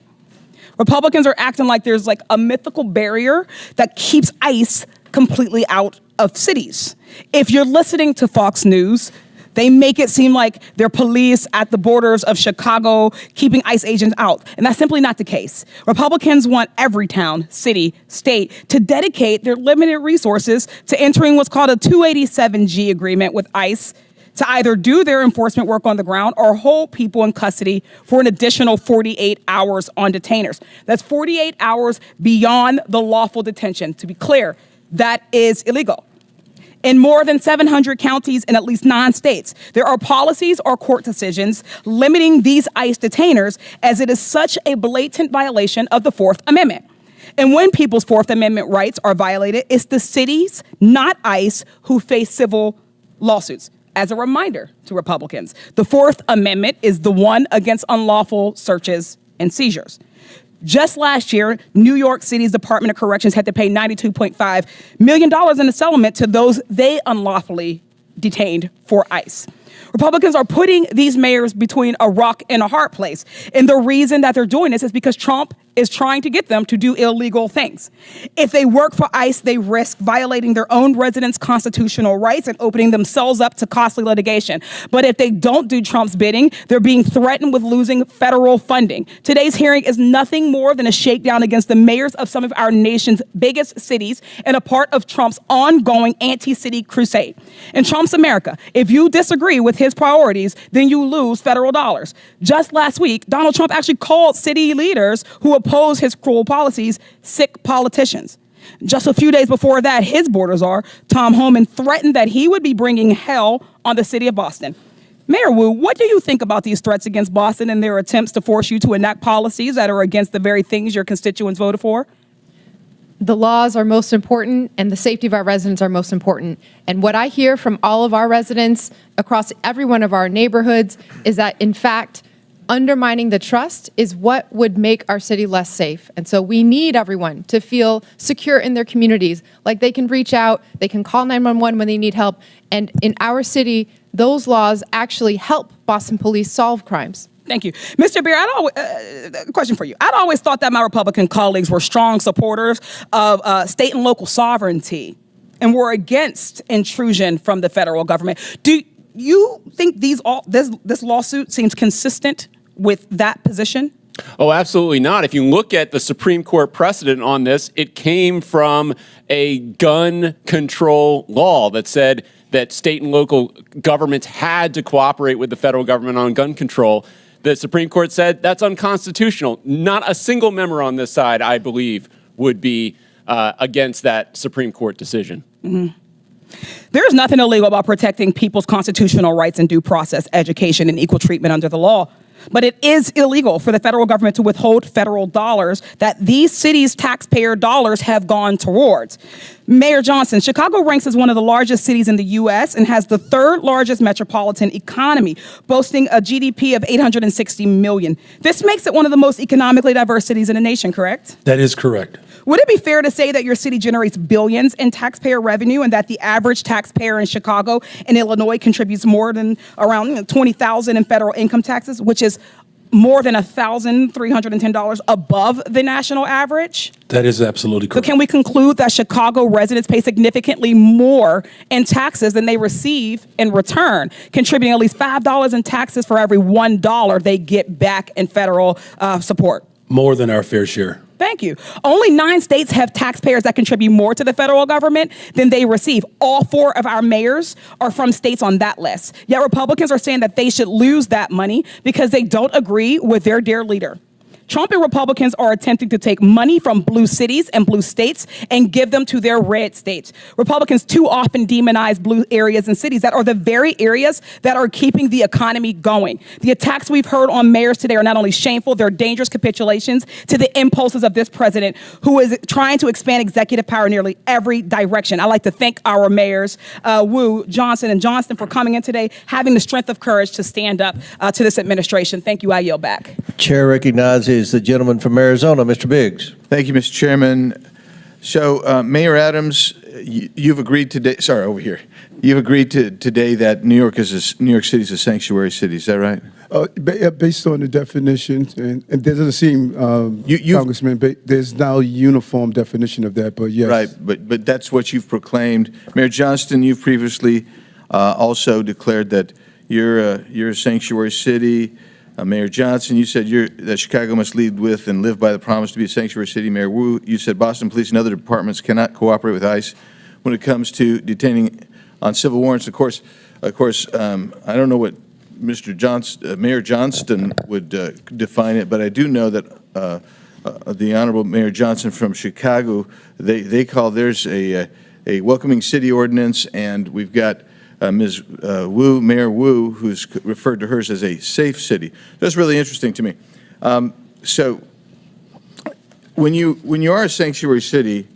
Republicans are acting like there's like a mythical barrier that keeps ICE completely out of cities. If you're listening to Fox News, they make it seem like they're police at the borders of Chicago keeping ICE agents out. And that's simply not the case. Republicans want every town, city, state to dedicate their limited resources to entering what's called a 287G agreement with ICE to either do their enforcement work on the ground or hold people in custody for an additional 48 hours on detainers. That's 48 hours beyond the lawful detention. To be clear, that is illegal. In more than 700 counties in at least 9 states, there are policies or court decisions limiting these ICE detainers, as it is such a blatant violation of the Fourth Amendment. And when people's Fourth Amendment rights are violated, it's the cities, not ICE, who face civil lawsuits. As a reminder to Republicans, the Fourth Amendment is the one against unlawful searches and seizures. Just last year, New York City's Department of Corrections had to pay $92.5 million in a settlement to those they unlawfully detained for ICE. Republicans are putting these mayors between a rock and a hard place. And the reason that they're doing this is because Trump is trying to get them to do illegal things. If they work for ICE, they risk violating their own residents' constitutional rights and opening themselves up to costly litigation. But if they don't do Trump's bidding, they're being threatened with losing federal funding. Today's hearing is nothing more than a shakedown against the mayors of some of our nation's biggest cities and a part of Trump's ongoing anti-city crusade. In Trump's America, if you disagree with his priorities, then you lose federal dollars. Just last week, Donald Trump actually called city leaders who oppose his cruel policies sick politicians. Just a few days before that, his border czar, Tom Homan, threatened that he would be bringing hell on the city of Boston. Mayor Wu, what do you think about these threats against Boston and their attempts to force you to enact policies that are against the very things your constituents voted for? The laws are most important and the safety of our residents are most important. And what I hear from all of our residents across every one of our neighborhoods is that, in fact, undermining the trust is what would make our city less safe. And so we need everyone to feel secure in their communities, like they can reach out, they can call 911 when they need help. And in our city, those laws actually help Boston police solve crimes. Thank you. Mr. Bier, a question for you. I'd always thought that my Republican colleagues were strong supporters of state and local sovereignty and were against intrusion from the federal government. Do you think this lawsuit seems consistent with that position? Oh, absolutely not. If you look at the Supreme Court precedent on this, it came from a gun control law that said that state and local governments had to cooperate with the federal government on gun control. The Supreme Court said that's unconstitutional. Not a single member on this side, I believe, would be against that Supreme Court decision. Mm-hmm. There is nothing illegal about protecting people's constitutional rights and due process, education, and equal treatment under the law. But it is illegal for the federal government to withhold federal dollars that these cities' taxpayer dollars have gone towards. Mayor Johnston, Chicago ranks as one of the largest cities in the U.S. and has the third largest metropolitan economy, boasting a GDP of $860 million. This makes it one of the most economically diverse cities in the nation, correct? That is correct. Would it be fair to say that your city generates billions in taxpayer revenue and that the average taxpayer in Chicago and Illinois contributes more than around $20,000 in federal income taxes, which is more than $1,310 above the national average? That is absolutely So correct. can we conclude that Chicago residents pay significantly more in taxes than they receive in return, contributing at least $5 in taxes for every $1 they get back in federal support? More than our fair share. Thank you. Only 9 states have taxpayers that contribute more to the federal government than they receive. All 4 of our mayors are from states on that list. Yet Republicans are saying that they should lose that money because they don't agree with their dear leader. Trump and Republicans are attempting to take money from blue cities and blue states and give them to their red states. Republicans too often demonize blue areas and cities that are the very areas that are keeping the economy going. The attacks we've heard on mayors today are not only shameful, they're dangerous capitulations to the impulses of this president who is trying to expand executive power in nearly every direction. I'd like to thank our mayors, Wu, Johnson, and Johnston for coming in today, having the strength of courage to stand up to this administration. Thank you. I yield back. Chair recognizes the gentleman from Arizona, Mr. Biggs. Thank you, Mr. Chairman. So, Mayor Adams, you've agreed today. Sorry, over here. You've agreed today that New York City is a sanctuary city. Is that right? Based on the definition, and there doesn't seem, Congressman, there's now a uniform definition of that. But yes, right. But that's what you've proclaimed, Mayor Johnston. You've previously also declared that you're a sanctuary city. Mayor Johnson, you said that Chicago must lead with and live by the promise to be a sanctuary city. Mayor Wu, you said Boston Police and other departments cannot cooperate with ICE when it comes to detaining on civil warrants. Of course, I don't know what Mayor Johnston would define it, but I do know that the Honorable Mayor Johnson from Chicago, they call theirs a welcoming city ordinance, and we've got Ms. Wu, Mayor Wu, who's referred to hers as a safe city. That's really interesting to me. So when you are a sanctuary city,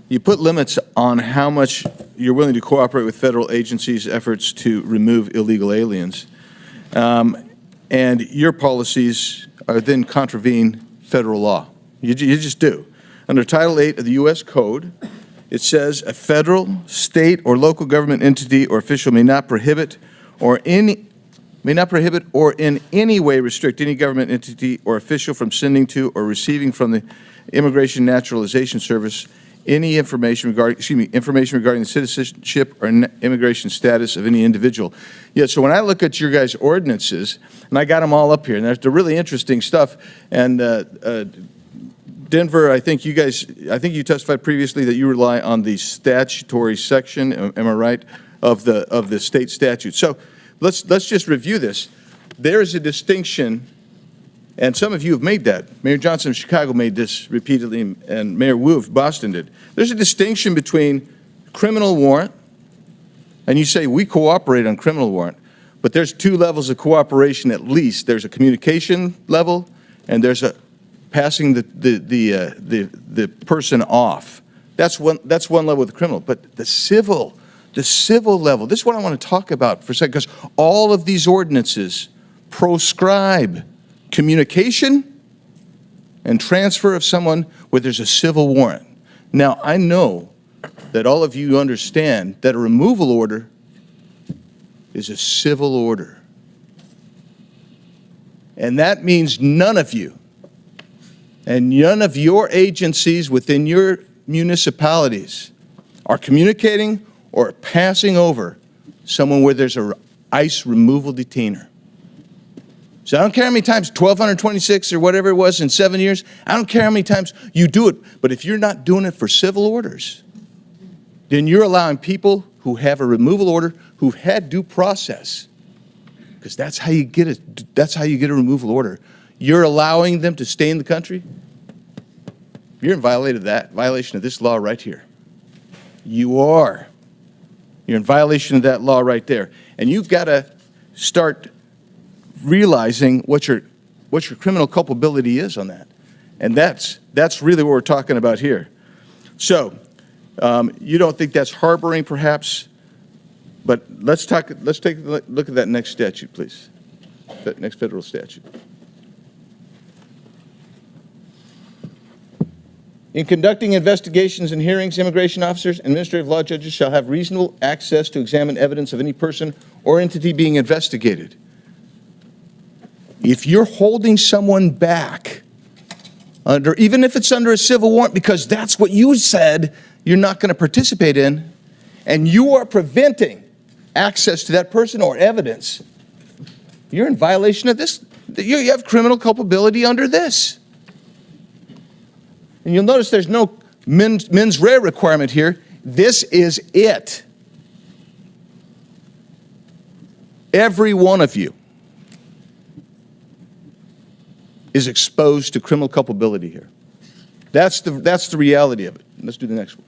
you put limits on how much you're willing to cooperate with federal agencies' efforts to remove illegal aliens. And your policies are then contravene federal law. You just do. Under Title VIII of the U.S. Code, it says a federal, state, or local government entity or official may not prohibit or in any way restrict any government entity or official from sending to or receiving from the Immigration Naturalization Service any information regarding the citizenship or immigration status of any individual. Yeah, so when I look at your guys' ordinances, and I got them all up here, and there's the really interesting stuff, and Denver, I think you testified previously that you rely on the statutory section, am I right, of the state statute. So let's just review this. There is a distinction, and some of you have made that. Mayor Johnson of Chicago made this repeatedly, and Mayor Wu of Boston did. There's a distinction between criminal warrant, and you say we cooperate on criminal warrant, but there's 2 levels of cooperation at least. There's a communication level, and there's a passing the person off. That's one level with the criminal. But the civil level, this is what I want to talk about for a second, because all of these ordinances proscribe communication and transfer of someone where there's a civil warrant. Now, I know that all of you understand that a removal order is a civil order. And that means none of you and none of your agencies within your municipalities are communicating or passing over someone where there's an ICE removal detainer. So I don't care how many times, 1,226 or whatever it was in 7 years, I don't care how many times you do it, but if you're not doing it for civil orders, then you're allowing people who have a removal order, who've had due process, because that's how you get a removal order. You're allowing them to stay in the country. You're in violation of this law right here. You are. You're in violation of that law right there. And you've got to start realizing what your criminal culpability is on that. And that's really what we're talking about here. So you don't think that's harboring, perhaps? But let's take a look at that next statute, please. That next federal statute. In conducting investigations and hearings, immigration officers and administrative law judges shall have reasonable access to examine evidence of any person or entity being investigated. If you're holding someone back, even if it's under a civil warrant, because that's what you said you're not going to participate in, and you are preventing access to that person or evidence, you're in violation of this. You have criminal culpability under this. And you'll notice there's no mens rea requirement here. This is it. Every one of you is exposed to criminal culpability here. That's the reality of it. Let's do the next one.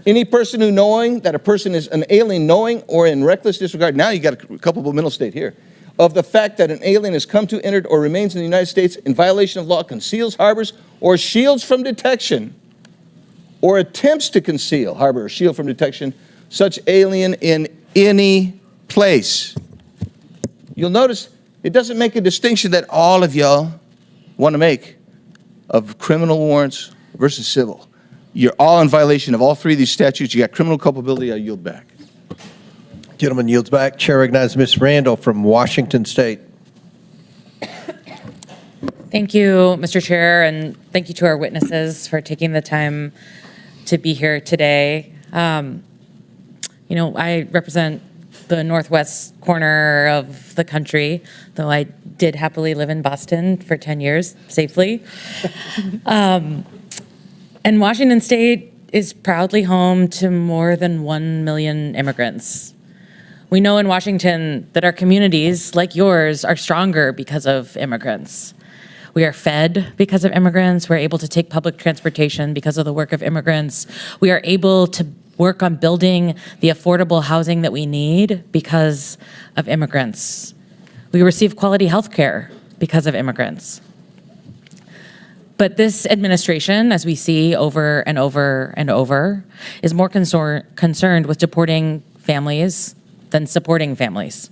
Any person who knowing that a person is an alien, knowing or in reckless disregard, now you got a culpable mental state here, of the fact that an alien has come to, entered, or remains in the United States in violation of law, conceals, harbors, or shields from detection, or attempts to conceal, harbor, or shield from detection, such alien in any place. You'll notice it doesn't make a distinction that all of y'all want to make of criminal warrants versus civil. You're all in violation of all three of these statutes. You got criminal culpability. I yield back. Gentleman yields back. Chair recognizes Ms. Randall from Washington State. Thank you, Mr. Chair, and thank you to our witnesses for taking the time to be here today. I represent the northwest corner of the country, though I did happily live in Boston for 10 years safely. And Washington State is proudly home to more than 1 million immigrants. We know in Washington that our communities, like yours, are stronger because of immigrants. We are fed because of immigrants. We're able to take public transportation because of the work of immigrants. We are able to work on building the affordable housing that we need because of immigrants. We receive quality health care because of immigrants. But this administration, as we see over and over and over, is more concerned with deporting families than supporting families.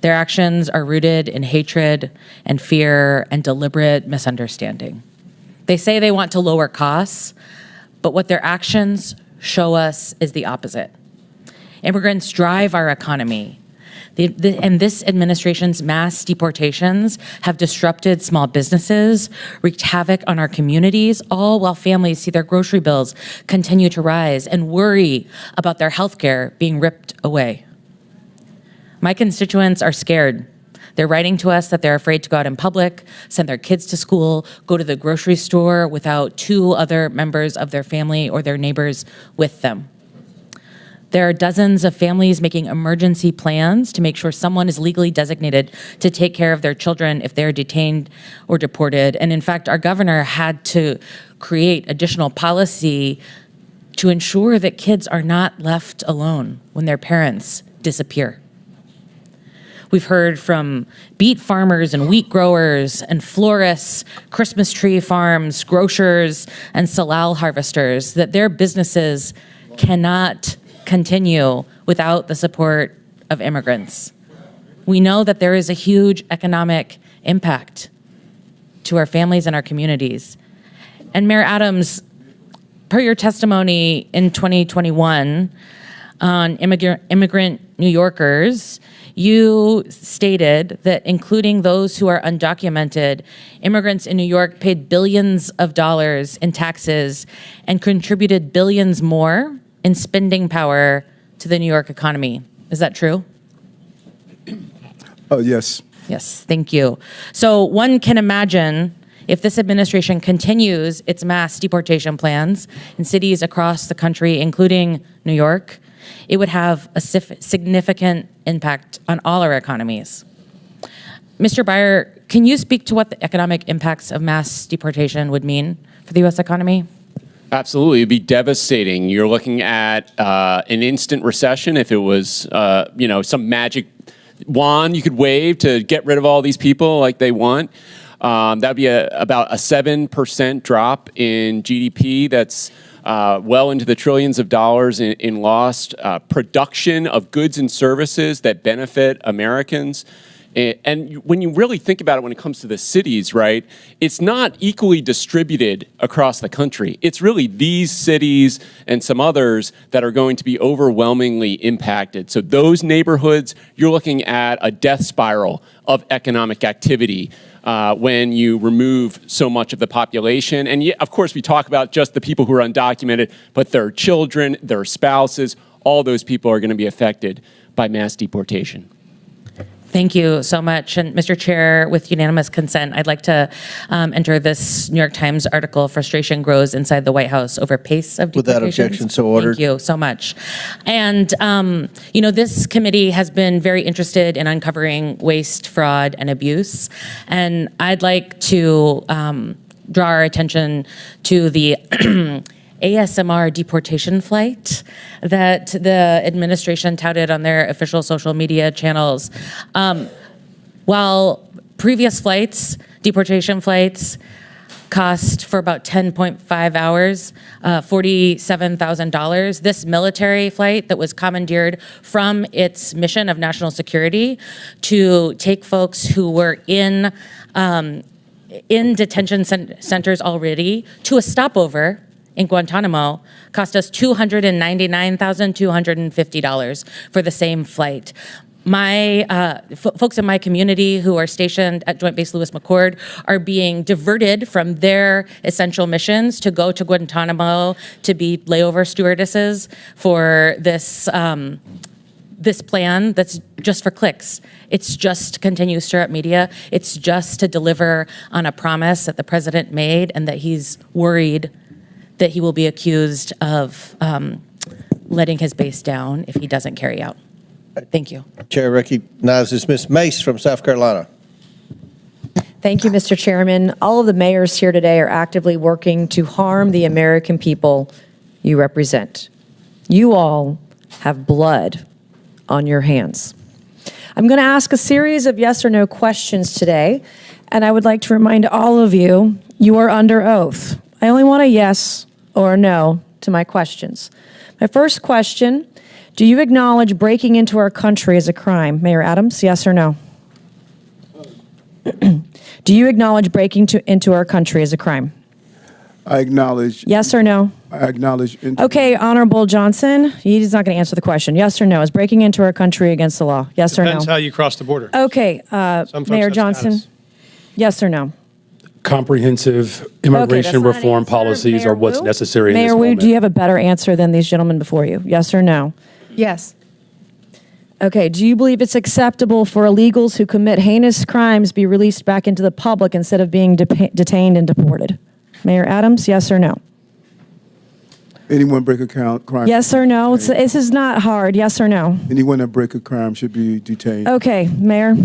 Their actions are rooted in hatred and fear and deliberate misunderstanding. They say they want to lower costs, but what their actions show us is the opposite. Immigrants drive our economy. And this administration's mass deportations have disrupted small businesses, wreaked havoc on our communities, all while families see their grocery bills continue to rise and worry about their health care being ripped away. My constituents are scared. They're writing to us that they're afraid to go out in public, send their kids to school, go to the grocery store without 2 other members of their family or their neighbors with them. There are dozens of families making emergency plans to make sure someone is legally designated to take care of their children if they're detained or deported. And in fact, our governor had to create additional policy to ensure that kids are not left alone when their parents disappear. We've heard from beet farmers and wheat growers and florists, Christmas tree farms, grocers, and salal harvesters that their businesses cannot continue without the support of immigrants. We know that there is a huge economic impact to our families and our communities. And Mayor Adams, per your testimony in 2021 on immigrant New Yorkers, you stated that including those who are undocumented, immigrants in New York paid billions of dollars in taxes and contributed billions more in spending power to the New York economy. Is that true? Oh, yes. Yes, thank you. So one can imagine if this administration continues its mass deportation plans in cities across the country, including New York, it would have a significant impact on all our economies. Mr. Bier, can you speak to what the economic impacts of mass deportation would mean for the U.S. economy? Absolutely, it'd be devastating. You're looking at an instant recession if it was, some magic wand you could wave to get rid of all these people like they want. That'd be about a 7% drop in GDP. That's well into the trillions of dollars in lost production of goods and services that benefit Americans. And when you really think about it, when it comes to the cities, right, it's not equally distributed across the country. It's really these cities and some others that are going to be overwhelmingly impacted. So those neighborhoods, you're looking at a death spiral of economic activity when you remove so much of the population. And yet, of course, we talk about just the people who are undocumented, but their children, their spouses, all those people are going to be affected by mass deportation. Thank you so much. And Mr. Chair, with unanimous consent, I'd like to enter this New York Times article, Frustration Grows Inside the White House Over Pace of Deportations. Without objection, so ordered. Thank you so much. And, this committee has been very interested in uncovering waste, fraud, and abuse. And I'd like to draw our attention to the ASMR deportation flight that the administration touted on their official social media channels. While previous flights, deportation flights, cost for about 10.5 hours, $47,000. This military flight that was commandeered from its mission of national security to take folks who were in detention centers already to a stopover in Guantanamo cost us $299,250 for the same flight. My folks in my community who are stationed at Joint Base Lewis McChord are being diverted from their essential missions to go to Guantanamo to be layover stewardesses for this this plan that's just for clicks. It's just to continue to stir up media. It's just to deliver on a promise that the president made and that he's worried that he will be accused of letting his base down if he doesn't carry out. Thank you. Chair recognizes Ms. Mace from South Carolina. Thank you, Mr. Chairman. All of the mayors here today are actively working to harm the American people you represent. You all have blood on your hands. I'm going to ask a series of yes or no questions today, and I would like to remind all of you, you are under oath. I only want a yes or a no to my questions. My first question, do you acknowledge breaking into our country as a crime? Mayor Adams, yes or no? Do you acknowledge breaking into our country as a crime? I acknowledge. Yes or no? I acknowledge. Okay, Honorable Johnson, he's not going to answer the question. Yes or no? Is breaking into our country against the law? Yes or no? Depends how you cross the border. Okay, Some folks Mayor have Johnston, status. yes or no? Comprehensive immigration that's not an reform answer. policies Mayor are what's Wu? necessary in Mayor this Wu, moment. do you have a better answer than these gentlemen before you? Yes or no? Yes. Okay, do you believe it's acceptable for illegals who commit heinous crimes be released back into the public instead of being detained and deported? Mayor Adams, yes or no? Anyone break a crime? Yes or no? This is not hard. Yes or no? Anyone that break a crime should be detained. Okay, Mayor,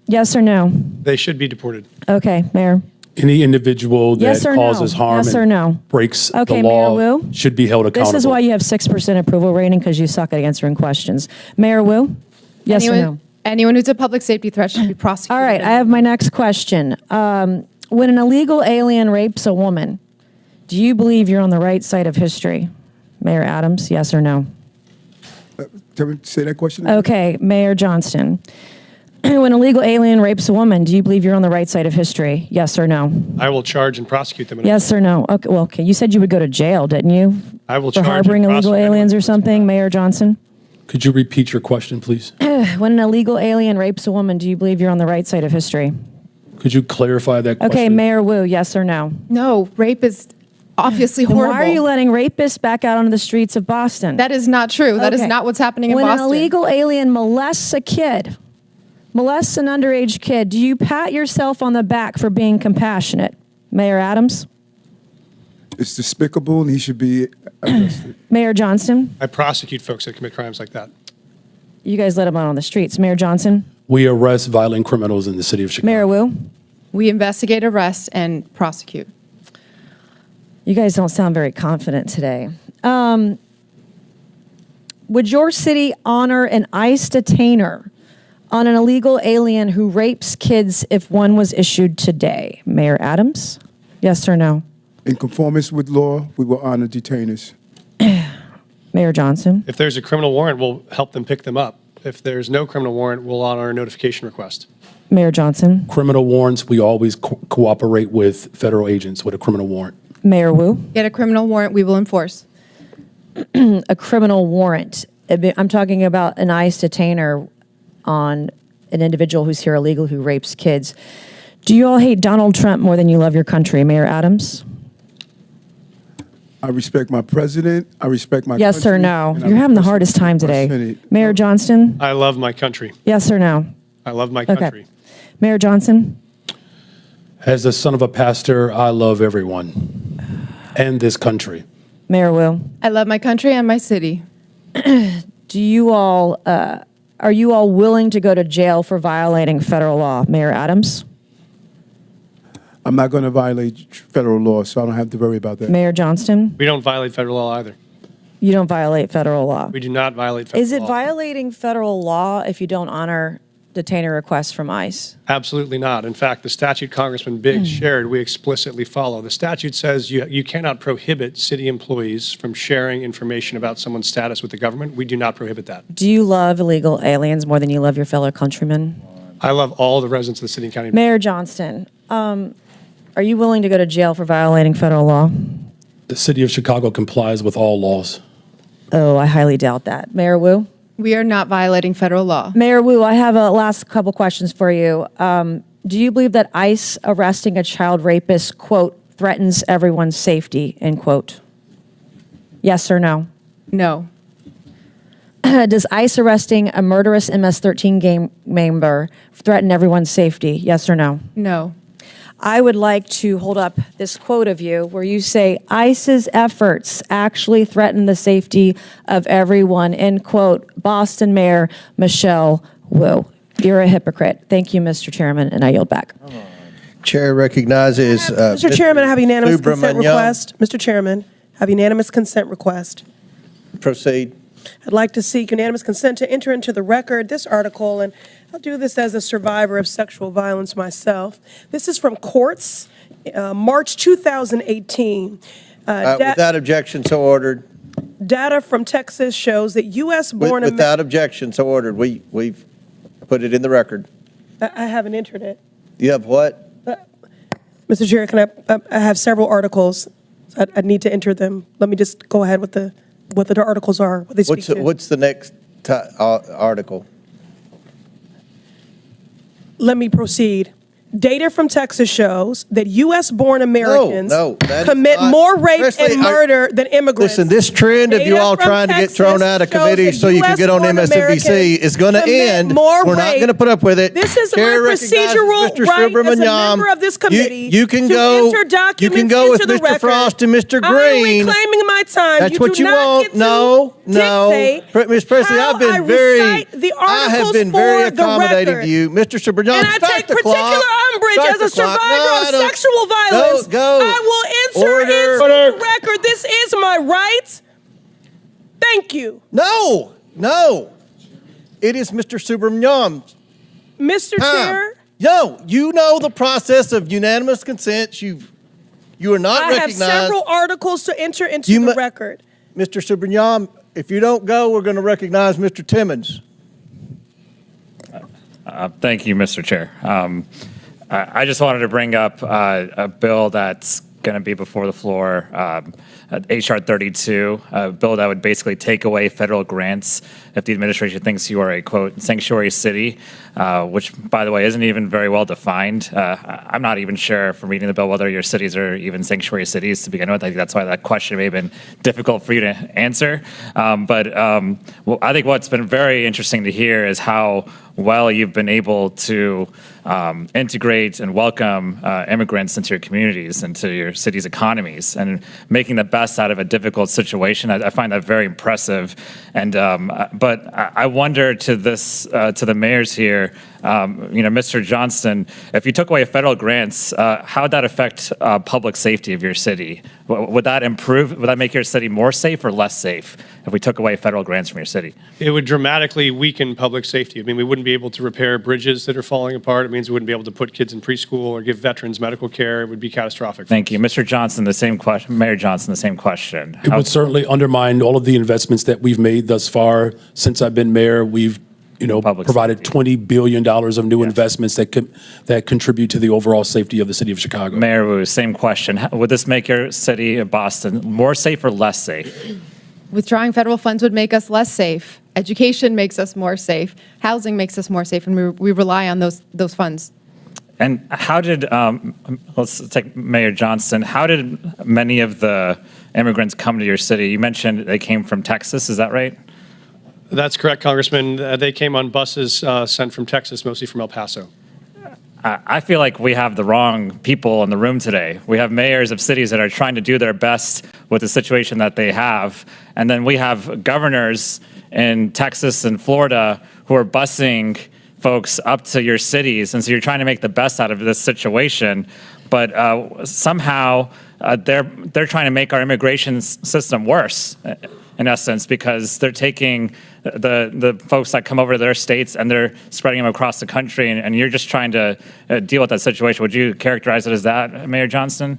yes or no? They should be deported. Okay, Mayor. Any individual that Yes or no? causes harm Yes or and no? breaks Okay, the law Mayor Wu? should be held accountable. This is why you have 6% approval rating, because you suck at answering questions. Mayor Wu? Yes or no? Anyone who's a public safety threat should be prosecuted. All right, I have my next question. When an illegal alien rapes a woman, do you believe you're on the right side of history? Mayor Adams, yes or no? Tell me, say that question again. Okay, Mayor Johnston. When an illegal alien rapes a woman, do you believe you're on the right side of history? Yes or no? I will charge and prosecute them. Yes or no? Okay, well, okay. You said you would go to jail, didn't you? I will For charge harboring and illegal prosecute them. aliens or something, Mayor Johnson? Could you repeat your question, please? When an illegal alien rapes a woman, do you believe you're on the right side of history? Could you clarify that question? Okay, Mayor Wu, yes or no? No, rape is obviously Then horrible. why are you letting rapists back out onto the streets of Boston? That is not true. That is Okay. not what's happening in when Boston. an illegal alien molests a kid, molests an underage kid, do you pat yourself on the back for being compassionate? Mayor Adams? It's despicable and he should be arrested. Mayor Johnston? I prosecute folks that commit crimes like that. You guys let them out on the streets. Mayor Johnson? We arrest violent criminals in the city of Chicago. Mayor Wu? We investigate, arrest, and prosecute. You guys don't sound very confident today. Would your city honor an ICE detainer on an illegal alien who rapes kids if one was issued today? Mayor Adams, yes or no? In conformance with law, we will honor detainers. Mayor Johnston? If there's a criminal warrant, we'll help them pick them up. If there's no criminal warrant, we'll honor a notification request. Mayor Johnson? Criminal warrants, we always cooperate with federal agents with a criminal warrant. Mayor Wu? Get a criminal warrant, we will enforce. A criminal warrant. I'm talking about an ICE detainer on an individual who's here illegally who rapes kids. Do you all hate Donald Trump more than you love your country? Mayor Adams? I respect my president. I respect my Yes country. or no? and I You're having the respect hardest time my today. Senate. Mayor Johnston? I love my country. Yes or no? I love my country. Mayor Johnson? As the son of a pastor, I love everyone and this country. Mayor Will? I love my country and my city. Do you all, are you all willing to go to jail for violating federal law? Mayor Adams? I'm not going to violate federal law, so I don't have to worry about that. Mayor Johnston? We don't violate federal law either. You don't violate federal law. We do not violate federal law. Is it violating federal law if you don't honor detainer requests from ICE? Absolutely not. In fact, the statute Congressman Biggs shared, we explicitly follow. The statute says you cannot prohibit city employees from sharing information about someone's status with the government. We do not prohibit that. Do you love illegal aliens more than you love your fellow countrymen? I love all the residents of the city and county. Mayor Johnston, are you willing to go to jail for violating federal law? The city of Chicago complies with all laws. Oh, I highly doubt that. Mayor Wu? We are not violating federal law. Mayor Wu, I have a last couple questions for you. Do you believe that ICE arresting a child rapist, quote, threatens everyone's safety, end quote? Yes or no? No. Does ICE arresting a murderous MS-13 gang member threaten everyone's safety? Yes or no? No. I would like to hold up this quote of you where you say, ICE's efforts actually threaten the safety of everyone, end quote, Boston Mayor Michelle Wu. You're a hypocrite. Thank you, Mr. Chairman, and I yield back. Chair recognizes Mr. Chairman, I have unanimous consent Subramaniam. request. Mr. Chairman, I have unanimous consent request. Proceed. I'd like to seek unanimous consent to enter into the record this article, and I'll do this as a survivor of sexual violence myself. This is from Courts, March 2018. Without objection, so ordered. Data from Texas shows that U.S.-born Without objection, so ordered. We've put it in the record. I haven't entered it. You have what? Mr. Chair, can I have several articles. I need to enter them. Let me just go ahead with what the articles are, what they speak to. What's the next article? Let me proceed. Data from Texas shows that U.S.-born Americans commit more rape and murder than immigrants. Listen, this trend of you Data all from trying to get Texas thrown out of shows committee that so you can get on US-born MSNBC Americans is going to commit end. more We're not rape. going to put up with it. This is Chair my recognizes procedural Mr. right as a Subramaniam. member of this committee You can to go. enter documents You can go with into the Mr. record. Frost and Mr. I'm Green. reclaiming my time. That's You what do you not want. get to No. dictate Ms. Presley, how I've been I very. recite the I have articles been very for the accommodating record. to you, Mr. Subramaniam. And I Start take the particular clock. umbrage Start as a the clock. survivor No, I of don't. sexual violence. Go. I will enter into Order. the record. This is my right. Thank you. No. It is Mr. Subramaniam. Mr. Chair. No, you know the process of unanimous consent. You are not I recognized. have several articles to enter into the record. Mr. Subramaniam, if you don't go, we're going to recognize Mr. Timmons. Thank you, Mr. Chair. I just wanted to bring up a bill that's going to be before the floor, H.R. 32, a bill that would basically take away federal grants if the administration thinks you are a, quote, sanctuary city, which, by the way, isn't even very well defined. I'm not even sure from reading the bill whether your cities are even sanctuary cities to begin with. I think that's why that question may have been difficult for you to answer. But I think what's been very interesting to hear is how well you've been able to integrate and welcome immigrants into your communities, into your city's economies, and making the best out of a difficult situation. I find that very impressive. And but I wonder to the mayors here, Mr. Johnston, if you took away federal grants, how would that affect public safety of your city? Would that improve? Would that make your city more safe or less safe if we took away federal grants from your city? It would dramatically weaken public safety. I mean, we wouldn't be able to repair bridges that are falling apart. It means we wouldn't be able to put kids in preschool or give veterans medical care. It would be catastrophic. Thank you. Mr. Johnston, the same question. Mayor Johnston, the same question. It would certainly undermine all of the investments that we've made thus far. Since I've been mayor, we've provided $20 billion of new investments that contribute to the overall safety of the city of Chicago. Mayor Wu, same question. Would this make your city of Boston more safe or less safe? Withdrawing federal funds would make us less safe. Education makes us more safe. Housing makes us more safe, and we rely on those funds. And how did, let's take Mayor Johnston, how did many of the immigrants come to your city? You mentioned they came from Texas, is that right? That's correct, Congressman. They came on buses sent from Texas, mostly from El Paso. I feel like we have the wrong people in the room today. We have mayors of cities that are trying to do their best with the situation that they have. And then we have governors in Texas and Florida who are busing folks up to your cities. And so you're trying to make the best out of this situation. But somehow they're trying to make our immigration system worse, in essence, because they're taking the folks that come over to their states and they're spreading them across the country, and you're just trying to deal with that situation. Would you characterize it as that, Mayor Johnston?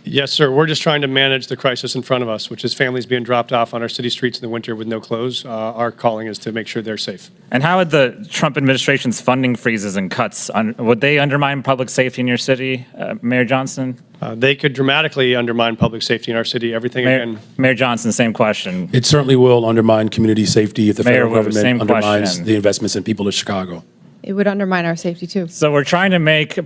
Yes, sir. We're just trying to manage the crisis in front of us, which is families being dropped off on our city streets in the winter with no clothes. Our calling is to make sure they're safe. And how would the Trump administration's funding freezes and cuts, would they undermine public safety in your city, Mayor Johnston? They could dramatically undermine public safety in our city. Everything again. Mayor Johnston, same question. It certainly will undermine community safety if the Mayor federal Wu, government same undermines question. the investments in people of Chicago. It would undermine our safety too. So we're trying to make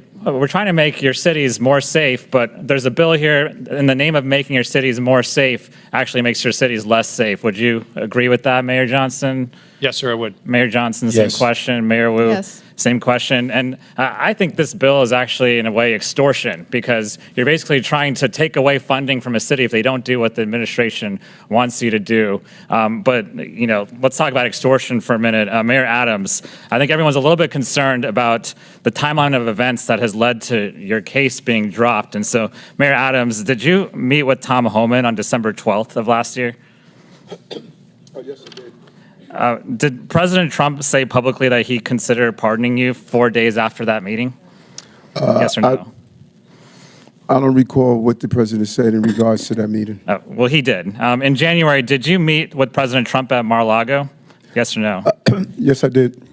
your cities more safe, but there's a bill here in the name of making your cities more safe actually makes your cities less safe. Would you agree with that, Mayor Johnston? Yes, sir, I would. Mayor Johnson, Yes. same question. Mayor Wu, Yes. same question. And I think this bill is actually, in a way, extortion, because you're basically trying to take away funding from a city if they don't do what the administration wants you to do. But let's talk about extortion for a minute. Mayor Adams, I think everyone's a little bit concerned about the timeline of events that has led to your case being dropped. And so, Mayor Adams, did you meet with Tom Homan on December 12th of last year? Oh, yes, I did. Did President Trump say publicly that he considered pardoning you 4 days after that meeting? Yes or no? I don't recall what the president said in regards to that meeting. Well, he did. In January, did you meet with President Trump at Mar-a-Lago? Yes or no? Yes, I did.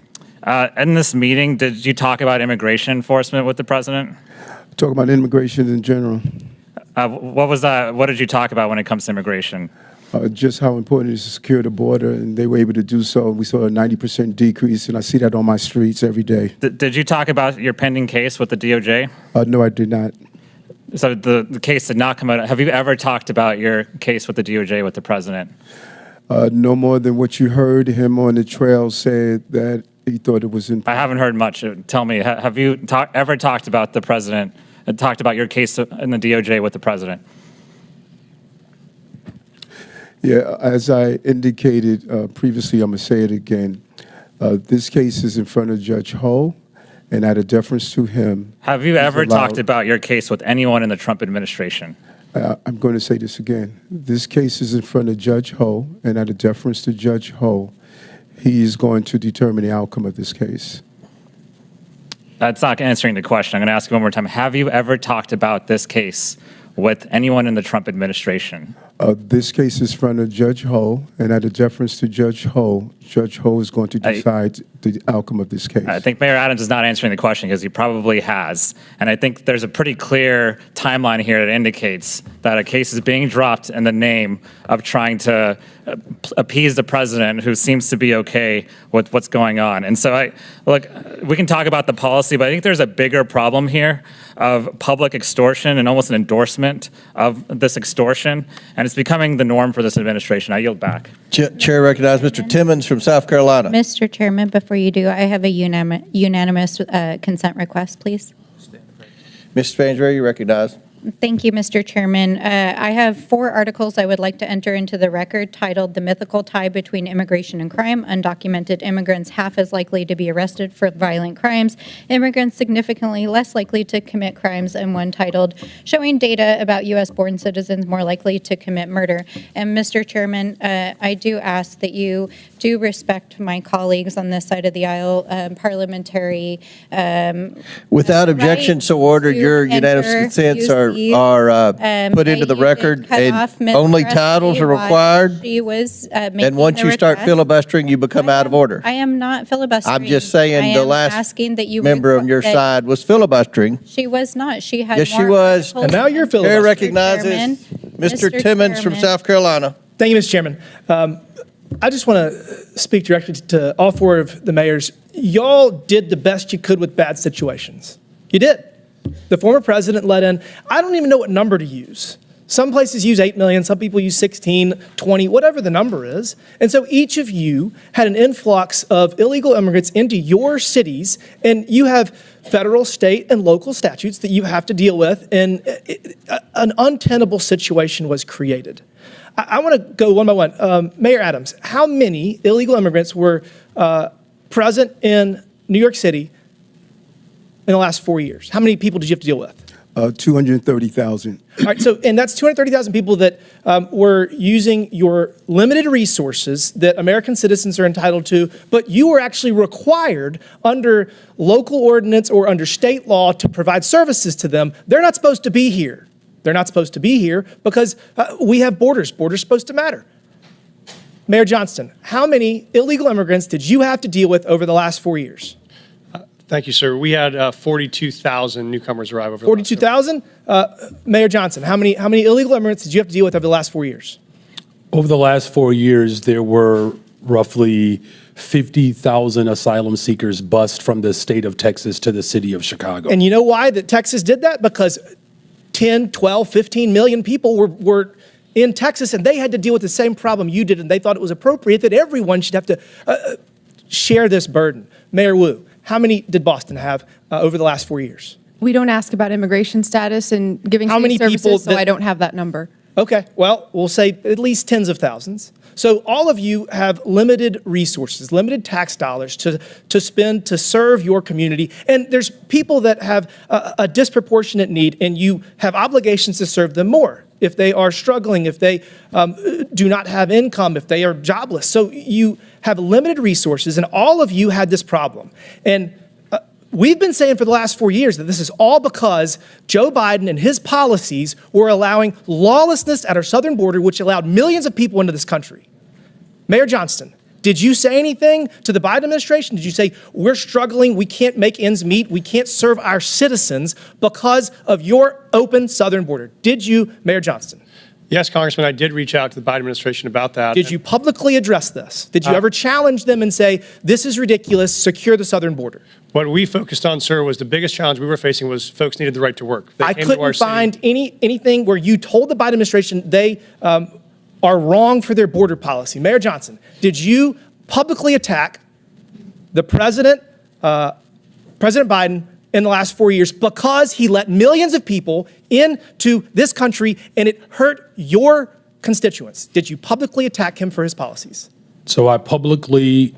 In this meeting, did you talk about immigration enforcement with the president? Talk about immigration in general. What was that? What did you talk about when it comes to immigration? Just how important it is to secure the border, and they were able to do so. We saw a 90% decrease, and I see that on my streets every day. Did you talk about your pending case with the DOJ? No, I did not. So the case did not come out. Have you ever talked about your case with the DOJ with the president? No more than what you heard him on the trail say that he thought it was important. I haven't heard much. Tell me, have you ever talked about the president, talked about your case in the DOJ with the president? Yeah, as I indicated previously, I'm going to say it again. This case is in front of Judge Ho, and out of deference to him. Have you ever talked about your case with anyone in the Trump administration? I'm going to say this again. This case is in front of Judge Ho, and out of deference to Judge Ho, he is going to determine the outcome of this case. That's not answering the question. I'm going to ask you one more time. Have you ever talked about this case with anyone in the Trump administration? This case is in front of Judge Ho, and out of deference to Judge Ho is going to decide the outcome of this case. I think Mayor Adams is not answering the question because he probably has. And I think there's a pretty clear timeline here that indicates that a case is being dropped in the name of trying to appease the president, who seems to be okay with what's going on. And so look, we can talk about the policy, but I think there's a bigger problem here of public extortion and almost an endorsement of this extortion. And it's becoming the norm for this administration. I yield back. Chair recognizes Mr. Timmons from South Carolina. Mr. Chairman, before you do, I have a unanimous consent request, please. Mr. Spansbury, you recognize. Thank you, Mr. Chairman. I have 4 articles I would like to enter into the record titled "The Mythical Tie Between Immigration and Crime: Undocumented Immigrants Half as Likely to be Arrested for Violent Crimes, Immigrants Significantly Less Likely to Commit Crimes," and one titled "Showing Data About U.S.-Born Citizens More Likely to Commit Murder." And Mr. Chairman, I do ask that you do respect my colleagues on this side of the aisle, parliamentary. Without objection, so ordered. Your unanimous consents are put into the record, and only titles are required. She was And once you start filibustering, you become out of order. I am not filibustering. I'm just saying the last member on your side was filibustering. She was not. She had Yes, she more was. articles. And now you're filibustering. Chair recognizes Mr. Timmons from South Carolina. Thank you, Mr. Chairman. I just want to speak directly to all 4 of the mayors. Y'all did the best you could with bad situations. You did. The former president let in, I don't even know what number to use. Some places use 8 million, some people use 16, 20, whatever the number is. And so each of you had an influx of illegal immigrants into your cities, and you have federal, state, and local statutes that you have to deal with, and an untenable situation was created. I want to go one by one. Mayor Adams, how many illegal immigrants were present in New York City in the last 4 years? How many people did you have to deal with? 230,000. All right, and that's 230,000 people that were using your limited resources that American citizens are entitled to, but you were actually required under local ordinance or under state law to provide services to them. They're not supposed to be here. They're not supposed to be here because we have borders. Borders are supposed to matter. Mayor Johnston, how many illegal immigrants did you have to deal with over the last 4 years? Thank you, sir. We had 42,000 newcomers arrive over. 42,000. Mayor Johnson, how many illegal immigrants did you have to deal with over the last 4 years? Over the last 4 years, there were roughly 50,000 asylum seekers bused from the state of Texas to the city of Chicago. And you know why that Texas did that? Because 10, 12, 15 million people were in Texas, and they had to deal with the same problem you did, and they thought it was appropriate that everyone should have to share this burden. Mayor Wu, how many did Boston have over the last 4 years? We don't ask about immigration status and giving How many services, people so that- I don't have that number. Okay, well, we'll say at least tens of thousands. So all of you have limited resources, limited tax dollars to spend to serve your community. And there's people that have a disproportionate need, and you have obligations to serve them more if they are struggling, if they do not have income, if they are jobless. So you have limited resources, and all of you had this problem. And we've been saying for the last 4 years that this is all because Joe Biden and his policies were allowing lawlessness at our southern border, which allowed millions of people into this country. Mayor Johnston, did you say anything to the Biden administration? Did you say, we're struggling, we can't make ends meet, we can't serve our citizens because of your open southern border? Did you, Mayor Johnston? Yes, Congressman, I did reach out to the Biden administration about that. Did you publicly address this? Did you ever challenge them and say, this is ridiculous, secure the southern border? What we focused on, sir, was the biggest challenge we were facing was folks needed the right to work. They I came to our couldn't city. find anything where you told the Biden administration they are wrong for their border policy. Mayor Johnson, did you publicly attack the President Biden in the last 4 years because he let millions of people into this country and it hurt your constituents? Did you publicly attack him for his policies? So I publicly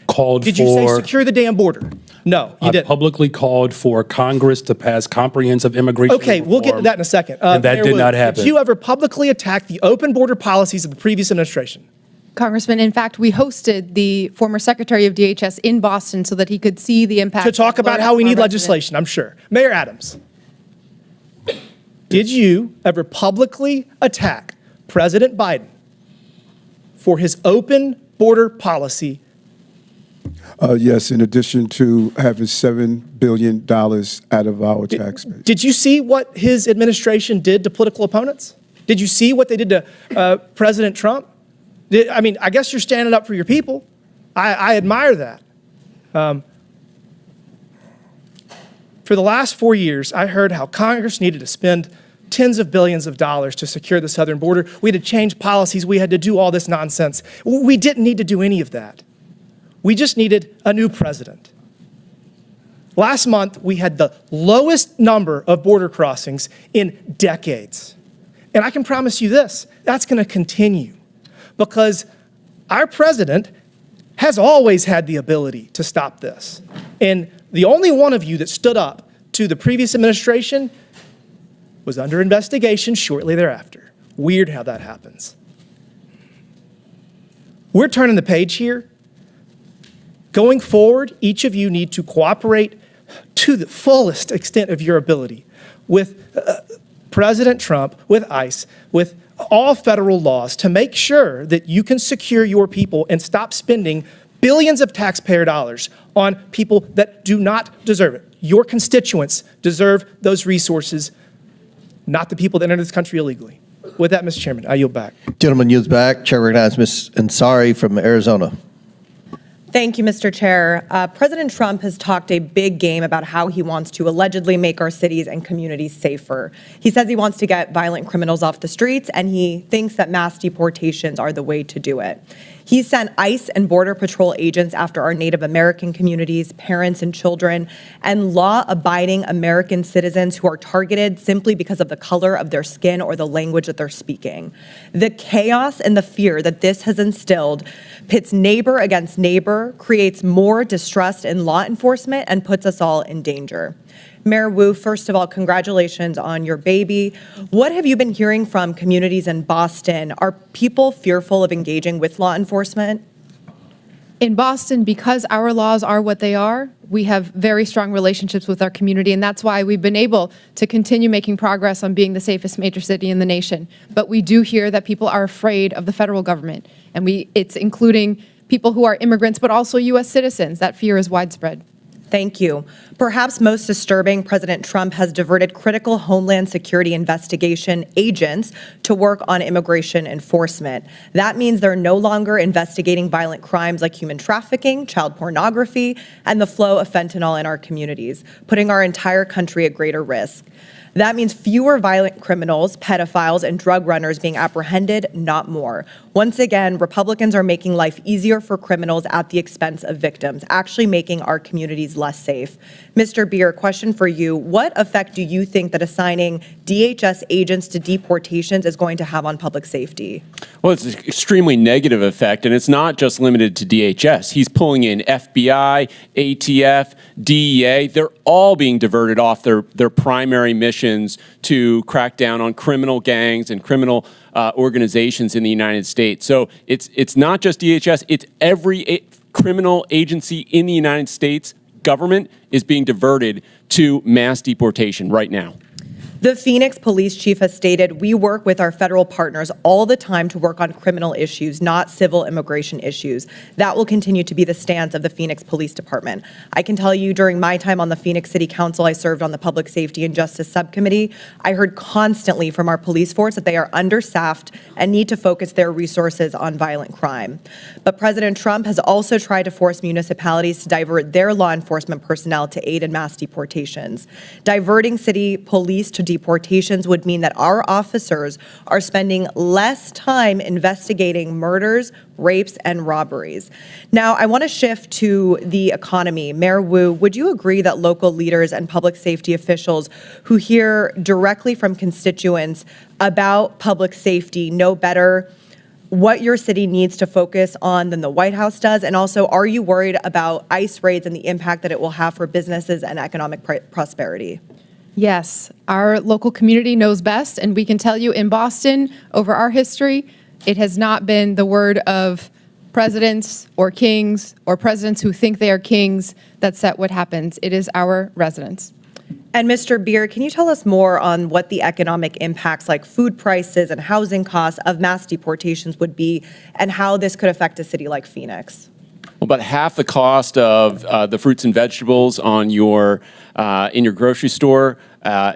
called Did you say secure the damn border? No, you didn't. I publicly called for Congress to pass comprehensive immigration Okay, we'll get to that in a second. And that Mayor did Wu, not happen. Did you ever publicly attack the open border policies of the previous administration? Congressman, in fact, we hosted the former Secretary of DHS in Boston so that he could see the impact. To talk about how we need residents. legislation, I'm sure. Mayor Adams, did you ever publicly attack President Biden for his open border policy? Yes, in addition to having $7 billion out of our tax base. Did you see what his administration did to political opponents? Did you see what they did to President Trump? I guess you're standing up for your people. I admire that. For the last 4 years, I heard how Congress needed to spend tens of billions of dollars to secure the southern border. We had to change policies. We had to do all this nonsense. We didn't need to do any of that. We just needed a new president. Last month, we had the lowest number of border crossings in decades. And I can promise you this, that's going to continue because our president has always had the ability to stop this. And the only one of you that stood up to the previous administration was under investigation shortly thereafter. Weird how that happens. We're turning the page here. Going forward, each of you need to cooperate to the fullest extent of your ability with President Trump, with ICE, with all federal laws to make sure that you can secure your people and stop spending billions of taxpayer dollars on people that do not deserve it. Your constituents deserve those resources, not the people that enter this country illegally. With that, Mr. Chairman, I yield back. Gentleman yields back. Chair recognizes Ms. Ansari from Arizona. Thank you, Mr. Chair. President Trump has talked a big game about how he wants to allegedly make our cities and communities safer. He says he wants to get violent criminals off the streets, and he thinks that mass deportations are the way to do it. He sent ICE and Border Patrol agents after our Native American communities, parents and children, and law-abiding American citizens who are targeted simply because of the color of their skin or the language that they're speaking. The chaos and the fear that this has instilled pits neighbor against neighbor, creates more distrust in law enforcement, and puts us all in danger. Mayor Wu, first of all, congratulations on your baby. What have you been hearing from communities in Boston? Are people fearful of engaging with law enforcement? In Boston, because our laws are what they are, we have very strong relationships with our community, and that's why we've been able to continue making progress on being the safest major city in the nation. But we do hear that people are afraid of the federal government, and it's including people who are immigrants, but also U.S. citizens. That fear is widespread. Thank you. Perhaps most disturbing, President Trump has diverted critical Homeland Security investigation agents to work on immigration enforcement. That means they're no longer investigating violent crimes like human trafficking, child pornography, and the flow of fentanyl in our communities, putting our entire country at greater risk. That means fewer violent criminals, pedophiles, and drug runners being apprehended, not more. Once again, Republicans are making life easier for criminals at the expense of victims, actually making our communities less safe. Mr. Bier, question for you. What effect do you think that assigning DHS agents to deportations is going to have on public safety? Well, it's an extremely negative effect, and it's not just limited to DHS. He's pulling in FBI, ATF, DEA. They're all being diverted off their primary missions to crack down on criminal gangs and criminal organizations in the United States. So it's not just DHS, it's every criminal agency in the United States government is being diverted to mass deportation right now. The Phoenix police chief has stated, we work with our federal partners all the time to work on criminal issues, not civil immigration issues. That will continue to be the stance of the Phoenix Police Department. I can tell you during my time on the Phoenix City Council, I served on the Public Safety and Justice Subcommittee. I heard constantly from our police force that they are understaffed and need to focus their resources on violent crime. But President Trump has also tried to force municipalities to divert their law enforcement personnel to aid in mass deportations. Diverting city police to deportations would mean that our officers are spending less time investigating murders, rapes, and robberies. Now, I want to shift to the economy. Mayor Wu, would you agree that local leaders and public safety officials who hear directly from constituents about public safety know better what your city needs to focus on than the White House does? And also, are you worried about ICE raids and the impact that it will have for businesses and economic prosperity? Yes, our local community knows best, and we can tell you in Boston, over our history, it has not been the word of presidents or kings or presidents who think they are kings that set what happens. It is our residents. And Mr. Bier, can you tell us more on what the economic impacts like food prices and housing costs of mass deportations would be and how this could affect a city like Phoenix? Well, about half the cost of the fruits and vegetables on your in your grocery store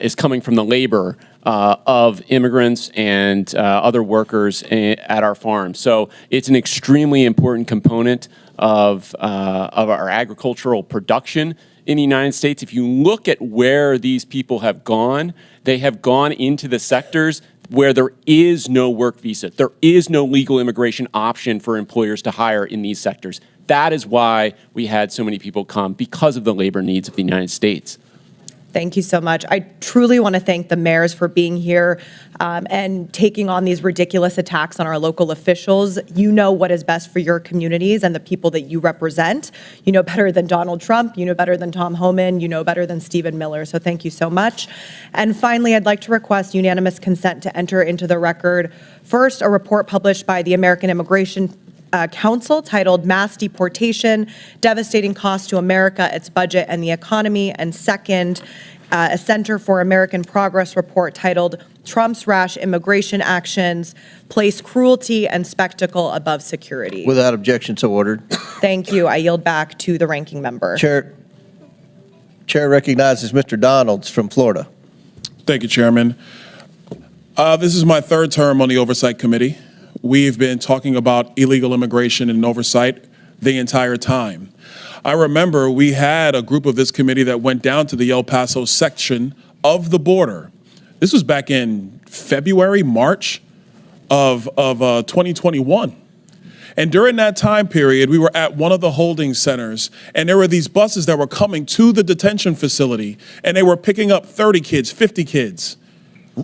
is coming from the labor of immigrants and other workers at our farms. So it's an extremely important component of our agricultural production in the United States. If you look at where these people have gone, they have gone into the sectors where there is no work visa. There is no legal immigration option for employers to hire in these sectors. That is why we had so many people come, because of the labor needs of the United States. Thank you so much. I truly want to thank the mayors for being here and taking on these ridiculous attacks on our local officials. You know what is best for your communities and the people that you represent. You know better than Donald Trump. You know better than Tom Homan. You know better than Stephen Miller. So thank you so much. And finally, I'd like to request unanimous consent to enter into the record, first, a report published by the American Immigration Council titled Mass Deportation, Devastating Cost to America, Its Budget, and the Economy, and second, a Center for American Progress report titled Trump's Rash Immigration Actions, Place Cruelty and Spectacle Above Security. Without objection, so ordered. Thank you. I yield back to the ranking member. Chair recognizes Mr. Donalds from Florida. Thank you, Chairman. This is my third term on the Oversight Committee. We've been talking about illegal immigration and oversight the entire time. I remember we had a group of this committee that went down to the El Paso section of the border. This was back in February, March of 2021. And during that time period, we were at one of the holding centers, and there were these buses that were coming to the detention facility, and they were picking up 30 kids, 50 kids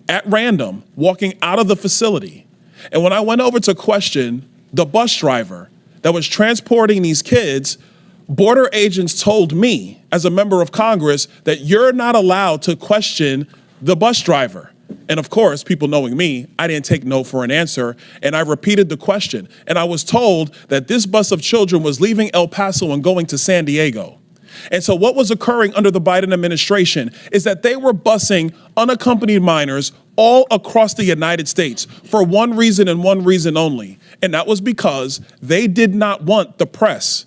at random, walking out of the facility. And when I went over to question the bus driver that was transporting these kids, border agents told me, as a member of Congress, that you're not allowed to question the bus driver. And of course, people knowing me, I didn't take no for an answer, and I repeated the question. And I was told that this bus of children was leaving El Paso and going to San Diego. And so what was occurring under the Biden administration is that they were busing unaccompanied minors all across the United States for one reason and one reason only. And that was because they did not want the press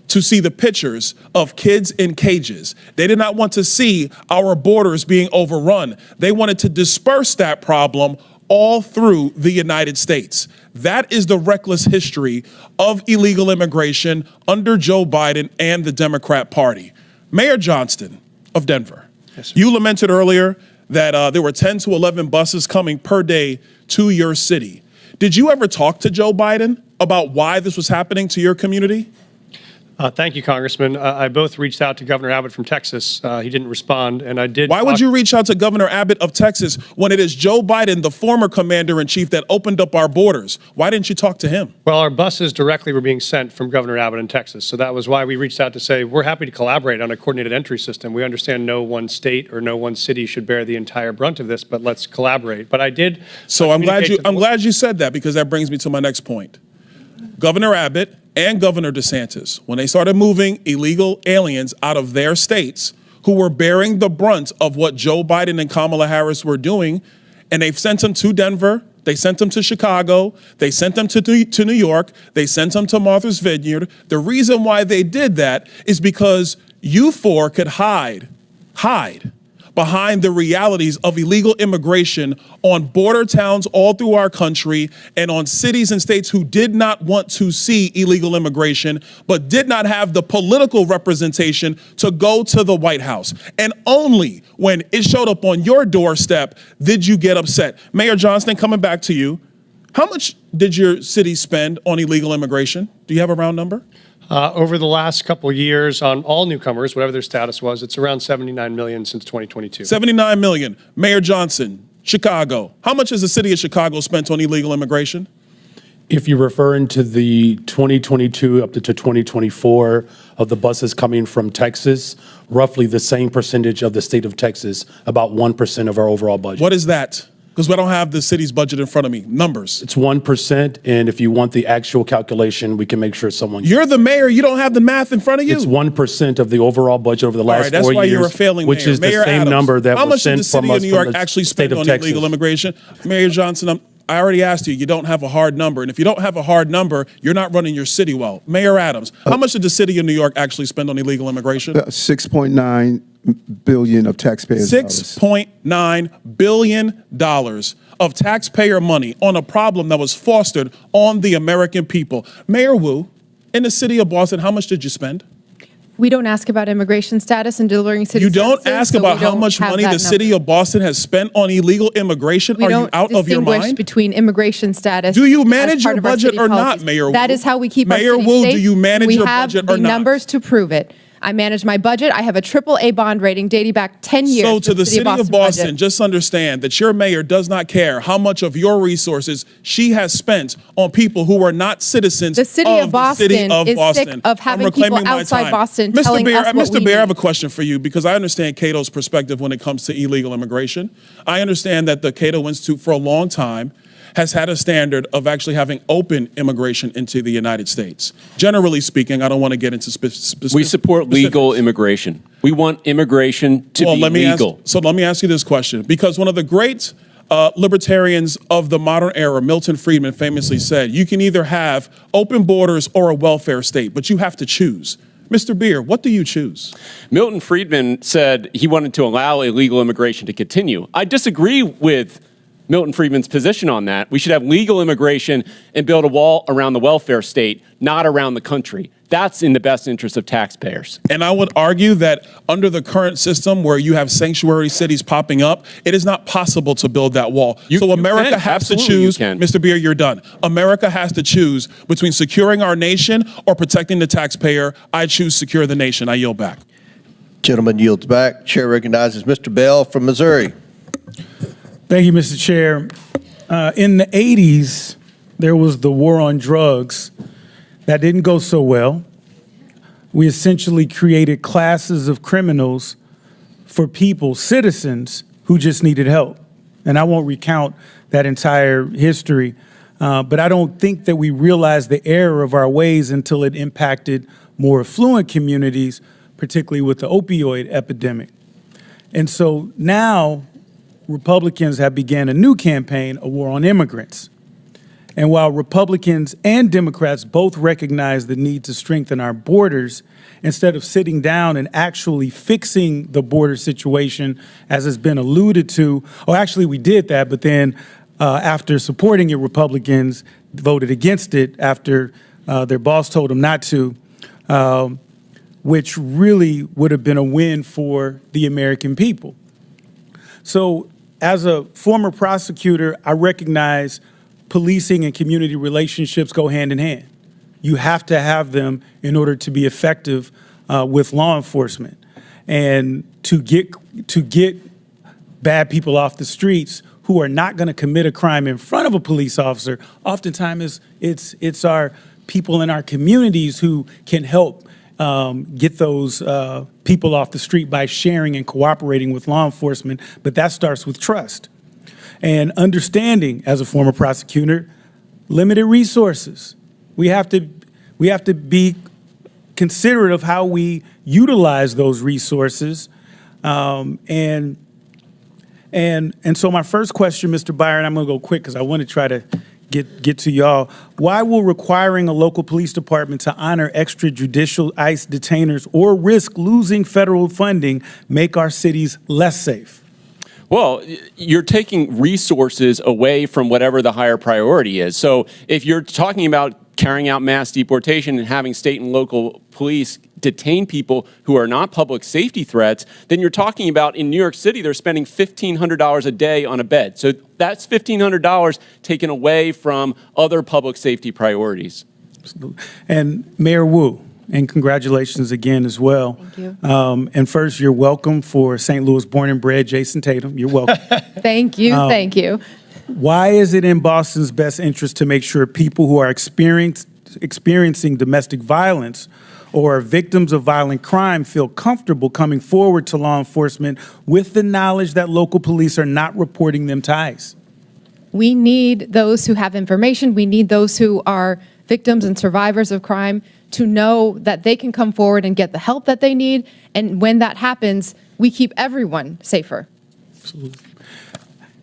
to see the pictures of kids in cages. They did not want to see our borders being overrun. They wanted to disperse that problem all through the United States. That is the reckless history of illegal immigration under Joe Biden and the Democrat Party. Mayor Johnston of Denver, you lamented earlier that there were 10 to 11 buses coming per day to your city. Did you ever talk to Joe Biden about why this was happening to your community? Thank you, Congressman. I both reached out to Governor Abbott from Texas. He didn't respond, and I did. Why would you reach out to Governor Abbott of Texas when it is Joe Biden, the former commander-in-chief, that opened up our borders? Why didn't you talk to him? Well, our buses directly were being sent from Governor Abbott in Texas, so that was why we reached out to say we're happy to collaborate on a coordinated entry system. We understand no one state or no one city should bear the entire brunt of this, but let's collaborate. But I did. So I'm glad you said that, because that brings me to my next point. Governor Abbott and Governor DeSantis, when they started moving illegal aliens out of their states who were bearing the brunt of what Joe Biden and Kamala Harris were doing, and they've sent them to Denver, they sent them to Chicago, they sent them to New York, they sent them to Martha's Vineyard. The reason why they did that is because you four could hide behind the realities of illegal immigration on border towns all through our country and on cities and states who did not want to see illegal immigration, but did not have the political representation to go to the White House. And only when it showed up on your doorstep did you get upset. Mayor Johnston, coming back to you, how much did your city spend on illegal immigration? Do you have a round number? Over the last couple of years on all newcomers, whatever their status was, it's around $79 million since 2022. $79 million. Mayor Johnson, Chicago. How much has the city of Chicago spent on illegal immigration? If you're referring to the 2022 up to 2024 of the buses coming from Texas, roughly the same percentage of the state of Texas, about 1% of our overall budget. What is that? Because we don't have the city's budget in front of me. Numbers. It's 1%, and if you want the actual calculation, we can make sure someone... You're the mayor. You don't have the math in front of you. It's 1% of the overall budget over the last 4 years. That's why you're a failing mayor. Which is Mayor the same Adams, number that how was much did sent the city from us of New from York the actually state spend of on Texas. illegal immigration? Mayor Johnson, I already asked you. You don't have a hard number, and if you don't have a hard number, you're not running your city well. Mayor Adams, how much did the city of New York actually spend on illegal immigration? $6.9 billion of taxpayers' dollars. $6.9 billion of taxpayer money on a problem that was fostered on the American people. Mayor Wu, in the city of Boston, how much did you spend? We don't ask about immigration status and delivering city You don't services, ask so about we how don't much have money that the city number. of Boston has spent on illegal immigration? We Are don't you out of your distinguish mind? between immigration status. Do you as manage part your of our budget city or not, policies. Mayor That Wu? is how we keep Mayor our city Wu, safe. do you manage your budget or We have the not? numbers to prove it. I manage my budget. I have a AAA bond rating dating back 10 years. So to for the city of budget. Boston, just understand that your mayor does not care how much of your resources she has spent on people who are not citizens The city of Boston is sick of having I'm reclaiming people my outside time. Boston Mr. telling Bier, us what Mr. we Bier, I have need. a question for you because I understand Cato's perspective when it comes to illegal immigration. I understand that the Cato Institute for a long time has had a standard of actually having open immigration into the United States. Generally speaking, I don't want to get into specifics. We support legal immigration. We want immigration to be legal. So let me ask you this question, because one of the great libertarians of the modern era, Milton Friedman, famously said, you can either have open borders or a welfare state, but you have to choose. Mr. Bier, what do you choose? Milton Friedman said he wanted to allow illegal immigration to continue. I disagree with Milton Friedman's position on that. We should have legal immigration and build a wall around the welfare state, not around the country. That's in the best interest of taxpayers. And I would argue that under the current system where you have sanctuary cities popping up, it is not possible to build that wall. So America can. has to Absolutely you choose, can. Mr. Bier, you're done. America has to choose between securing our nation or protecting the taxpayer. I choose secure the nation. I yield back. Gentleman yields back. Chair recognizes Mr. Bell from Missouri. Thank you, Mr. Chair. In the 80s, there was the war on drugs. That didn't go so well. We essentially created classes of criminals for people, citizens, who just needed help. And I won't recount that entire history, but I don't think that we realized the error of our ways until it impacted more affluent communities, particularly with the opioid epidemic. And so now Republicans have began a new campaign, a war on immigrants. And while Republicans and Democrats both recognize the need to strengthen our borders, instead of sitting down and actually fixing the border situation, as has been alluded to, or actually we did that, but then after supporting it, Republicans voted against it after their boss told them not to, which really would have been a win for the American people. So as a former prosecutor, I recognize policing and community relationships go hand in hand. You have to have them in order to be effective with law enforcement. And to get bad people off the streets who are not going to commit a crime in front of a police officer, oftentimes it's our people in our communities who can help get those people off the street by sharing and cooperating with law enforcement, but that starts with trust. And understanding, as a former prosecutor, limited resources. We have to be considerate of how we utilize those resources. And so my first question, Mr. Bier, and I'm going to go quick because I want to try to get to y'all. Why will requiring a local police department to honor extrajudicial ICE detainers or risk losing federal funding make our cities less safe? Well, you're taking resources away from whatever the higher priority is. So if you're talking about carrying out mass deportation and having state and local police detain people who are not public safety threats, then you're talking about in New York City, they're spending $1,500 a day on a bed. So that's $1,500 taken away from other public safety priorities. Absolutely. And Mayor Wu, and congratulations again as well. Thank you. And first, you're welcome for St. Louis born and bred Jason Tatum. You're welcome. Thank you. Thank you. Why is it in Boston's best interest to make sure people who are experiencing domestic violence or are victims of violent crime feel comfortable coming forward to law enforcement with the knowledge that local police are not reporting them to ICE? We need those who have information. We need those who are victims and survivors of crime to know that they can come forward and get the help that they need. And when that happens, we keep everyone safer. Absolutely.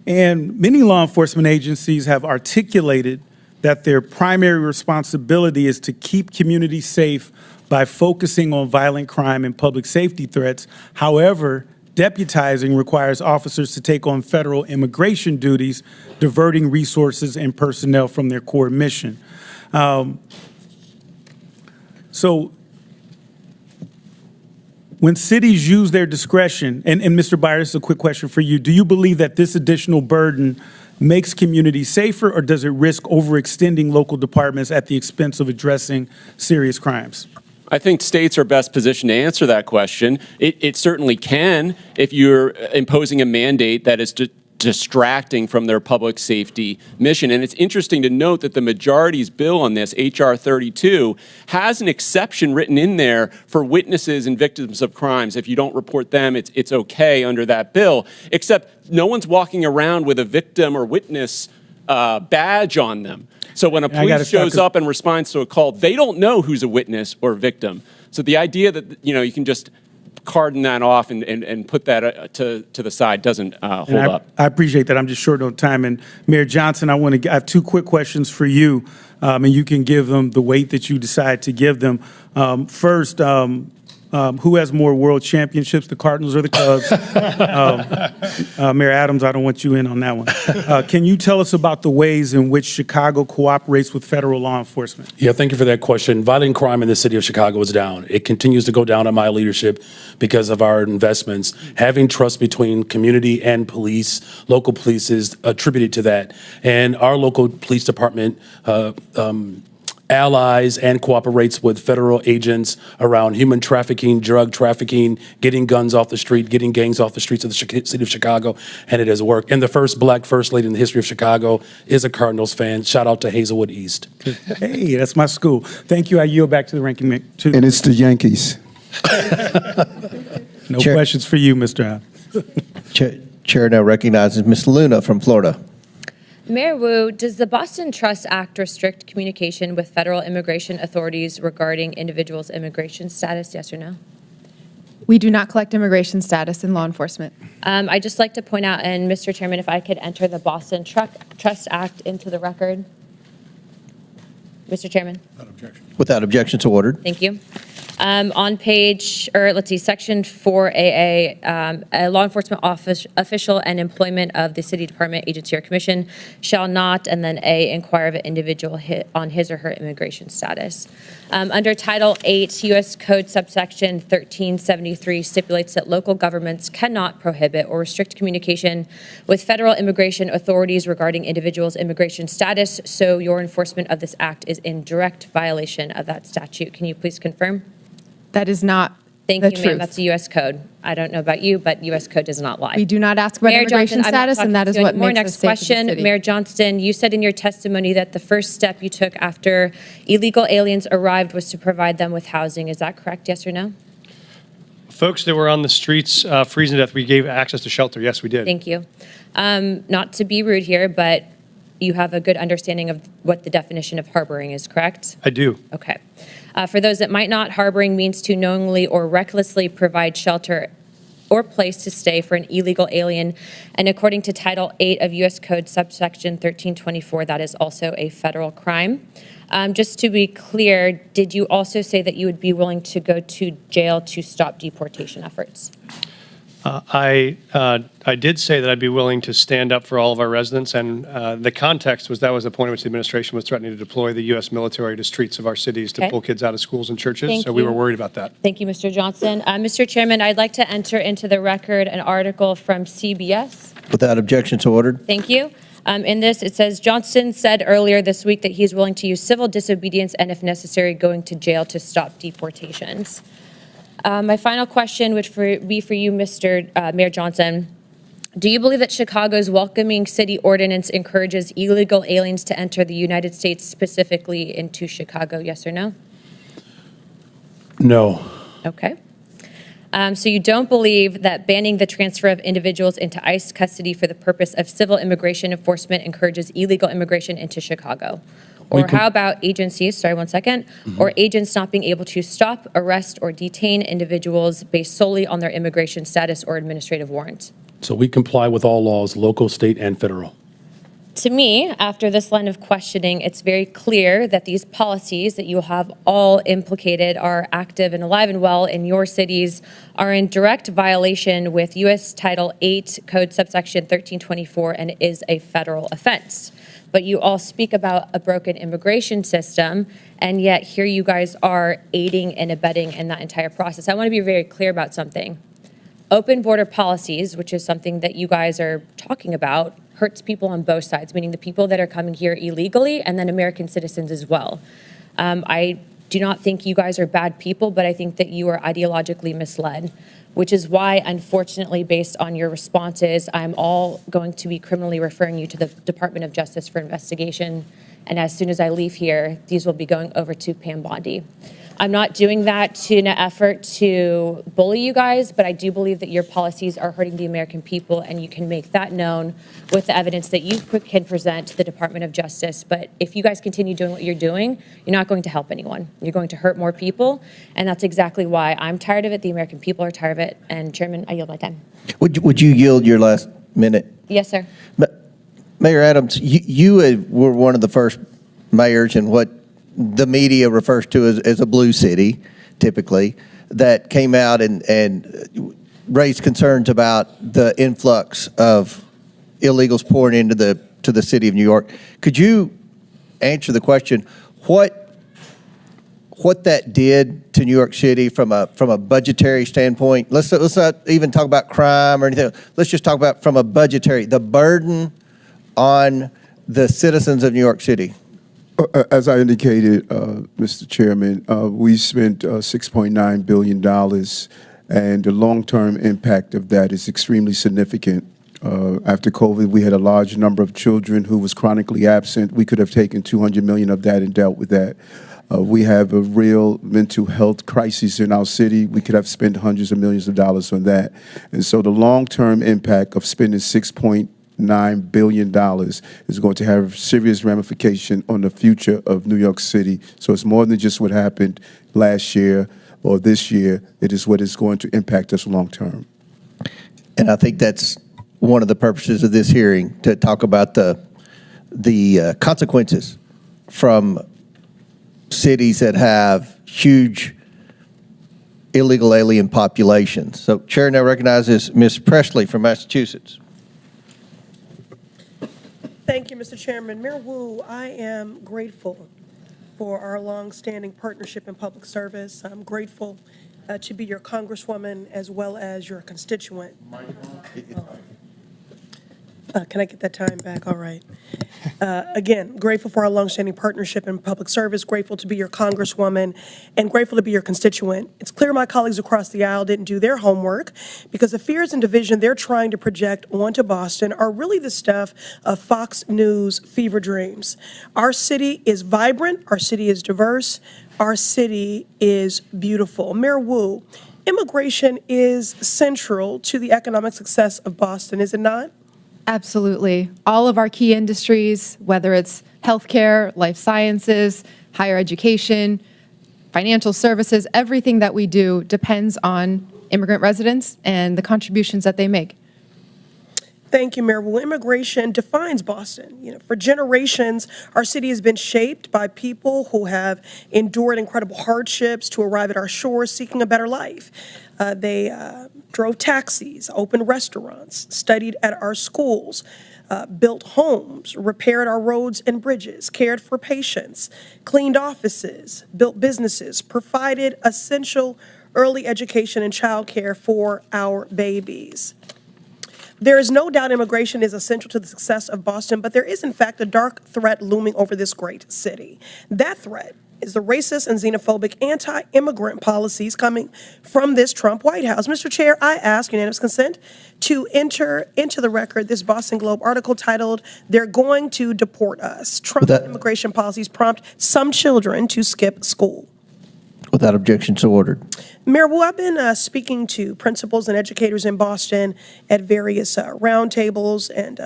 And many law enforcement agencies have articulated that their primary responsibility is to keep communities safe by focusing on violent crime and public safety threats. However, deputizing requires officers to take on federal immigration duties, diverting resources and personnel from their core mission. So when cities use their discretion, and Mr. Bier, this is a quick question for you. Do you believe that this additional burden makes communities safer, or does it risk overextending local departments at the expense of addressing serious crimes? I think states are best positioned to answer that question. It certainly can if you're imposing a mandate that is distracting from their public safety mission. And it's interesting to note that the majority's bill on this, H.R. 32, has an exception written in there for witnesses and victims of crimes. If you don't report them, it's okay under that bill, except no one's walking around with a victim or witness badge on them. So when a police shows up and responds to a call, they don't know who's a witness or victim. So the idea that you can just cordon that off and put that to the side doesn't hold up. I appreciate that. I'm just short on time. And Mayor Johnston, I have two quick questions for you, and you can give them the weight that you decide to give them. First, who has more world championships, the Cardinals or the Cubs? Mayor Adams, I don't want you in on that one. Can you tell us about the ways in which Chicago cooperates with federal law enforcement? Yeah, thank you for that question. Violent crime in the city of Chicago is down. It continues to go down in my leadership because of our investments. Having trust between community and police, local police, is attributed to that. And our local police department allies and cooperates with federal agents around human trafficking, drug trafficking, getting guns off the street, getting gangs off the streets of the city of Chicago, and it has worked. And the first black first lady in the history of Chicago is a Cardinals fan. Shout out to Hazelwood East. Hey, that's my school. Thank you. I yield back to the ranking member. And it's the Yankees. No questions for you, Mr. Chair now recognizes Ms. Luna from Florida. Mayor Wu, does the Boston Trust Act restrict communication with federal immigration authorities regarding individuals' immigration status, yes or no? We do not collect immigration status in law enforcement. I'd just like to point out, and Mr. Chairman, if I could enter the Boston Trust Act into the record. Mr. Chairman. Without objection, so ordered. Thank you. On section 4AA, a law enforcement official and employment of the city department, agency, or commission shall not, and then A, inquire of an individual on his or her immigration status. Under Title 8, U.S. Code subsection 1373 stipulates that local governments cannot prohibit or restrict communication with federal immigration authorities regarding individuals' immigration status, so your enforcement of this act is in direct violation of that statute. Can you please confirm? That is not Thank the you, ma'am. truth. That's a U.S. code. I don't know about you, but U.S. code does not lie. We do not ask about Mayor immigration Johnston, I'm not status, and that talking is to you what anymore. makes us Next safe as a question, city. Mayor Johnston, you said in your testimony that the first step you took after illegal aliens arrived was to provide them with housing. Is that correct, yes or no? Folks that were on the streets freezing to death, we gave access to shelter. Yes, we did. Thank you. Not to be rude here, but you have a good understanding of what the definition of harboring is, correct? I do. Okay. For those that might not, harboring means to knowingly or recklessly provide shelter or place to stay for an illegal alien. And according to Title 8 of U.S. Code subsection 1324, that is also a federal crime. Just to be clear, did you also say that you would be willing to go to jail to stop deportation efforts? I did say that I'd be willing to stand up for all of our residents, and the context was that was the point at which the administration was threatening to deploy the U.S. military to streets of our cities to Okay. pull kids out of schools and churches, Thank so we you. were worried about that. Thank you, Mr. Johnston. Mr. Chairman, I'd like to enter into the record an article from CBS. Without objection, so ordered. Thank you. In this, it says, Johnston said earlier this week that he's willing to use civil disobedience and, if necessary, going to jail to stop deportations. My final question would be for you, Mr. Mayor Johnston. Do you believe that Chicago's welcoming city ordinance encourages illegal aliens to enter the United States, specifically into Chicago, yes or no? No. Okay. So you don't believe that banning the transfer of individuals into ICE custody for the purpose of civil immigration enforcement encourages illegal immigration into Chicago? Or how about agencies, sorry, one second, or agents not being able to stop, arrest, or detain individuals based solely on their immigration status or administrative warrant? So we comply with all laws, local, state, and federal. To me, after this line of questioning, it's very clear that these policies that you have all implicated are active and alive and well in your cities, are in direct violation with U.S. Title 8 Code subsection 1324 and is a federal offense. But you all speak about a broken immigration system, and yet here you guys are aiding and abetting in that entire process. I want to be very clear about something. Open border policies, which is something that you guys are talking about, hurts people on both sides, meaning the people that are coming here illegally and then American citizens as well. I do not think you guys are bad people, but I think that you are ideologically misled, which is why, unfortunately, based on your responses, I'm all going to be criminally referring you to the Department of Justice for investigation. And as soon as I leave here, these will be going over to Pam Bondi. I'm not doing that in an effort to bully you guys, but I do believe that your policies are hurting the American people, and you can make that known with the evidence that you can present to the Department of Justice. But if you guys continue doing what you're doing, you're not going to help anyone. You're going to hurt more people, and that's exactly why I'm tired of it. The American people are tired of it. And Chairman, I yield my time. Would you yield your last minute? Yes, sir. Mayor Adams, you were one of the first mayors in what the media refers to as a blue city, typically, that came out and raised concerns about the influx of illegals pouring into the city of New York. Could you answer the question, what that did to New York City from a budgetary standpoint? Let's not even talk about crime or anything. Let's just talk about from a budgetary, the burden on the citizens of New York City. As I indicated, Mr. Chairman, we spent $6.9 billion, and the long-term impact of that is extremely significant. After COVID, we had a large number of children who was chronically absent. We could have taken $200 million of that and dealt with that. We have a real mental health crisis in our city. We could have spent hundreds of millions of dollars on that. And so the long-term impact of spending $6.9 billion is going to have serious ramification on the future of New York City. So it's more than just what happened last year or this year. It is what is going to impact us long term. And I think that's one of the purposes of this hearing, to talk about the consequences from cities that have huge illegal alien populations. So Chair now recognizes Ms. Presley from Massachusetts. Thank you, Mr. Chairman. Mayor Wu, I am grateful for our long-standing partnership in public service. I'm grateful to be your congresswoman as well as your constituent. Can I get that time back? All right. Again, grateful for our longstanding partnership in public service, grateful to be your congresswoman, and grateful to be your constituent. It's clear my colleagues across the aisle didn't do their homework, because the fears and division they're trying to project onto Boston are really the stuff of Fox News fever dreams. Our city is vibrant, our city is diverse, our city is beautiful. Mayor Wu, immigration is central to the economic success of Boston, is it not? Absolutely. All of our key industries, whether it's healthcare, life sciences, higher education, financial services, everything that we do depends on immigrant residents and the contributions that they make. Thank you, Mayor. Well, immigration defines Boston. For generations, our city has been shaped by people who have endured incredible hardships to arrive at our shores seeking a better life. They drove taxis, opened restaurants, studied at our schools, built homes, repaired our roads and bridges, cared for patients, cleaned offices, built businesses, provided essential early education and childcare for our babies. There is no doubt immigration is essential to the success of Boston, but there is, in fact, a dark threat looming over this great city. That threat is the racist and xenophobic anti-immigrant policies coming from this Trump White House. Mr. Chair, I ask unanimous consent to enter into the record this Boston Globe article titled, "They're Going to Deport Us. Trump's immigration policies prompt some children to skip school." Without objection, so ordered. Mayor Wu, I've been speaking to principals and educators in Boston at various roundtables and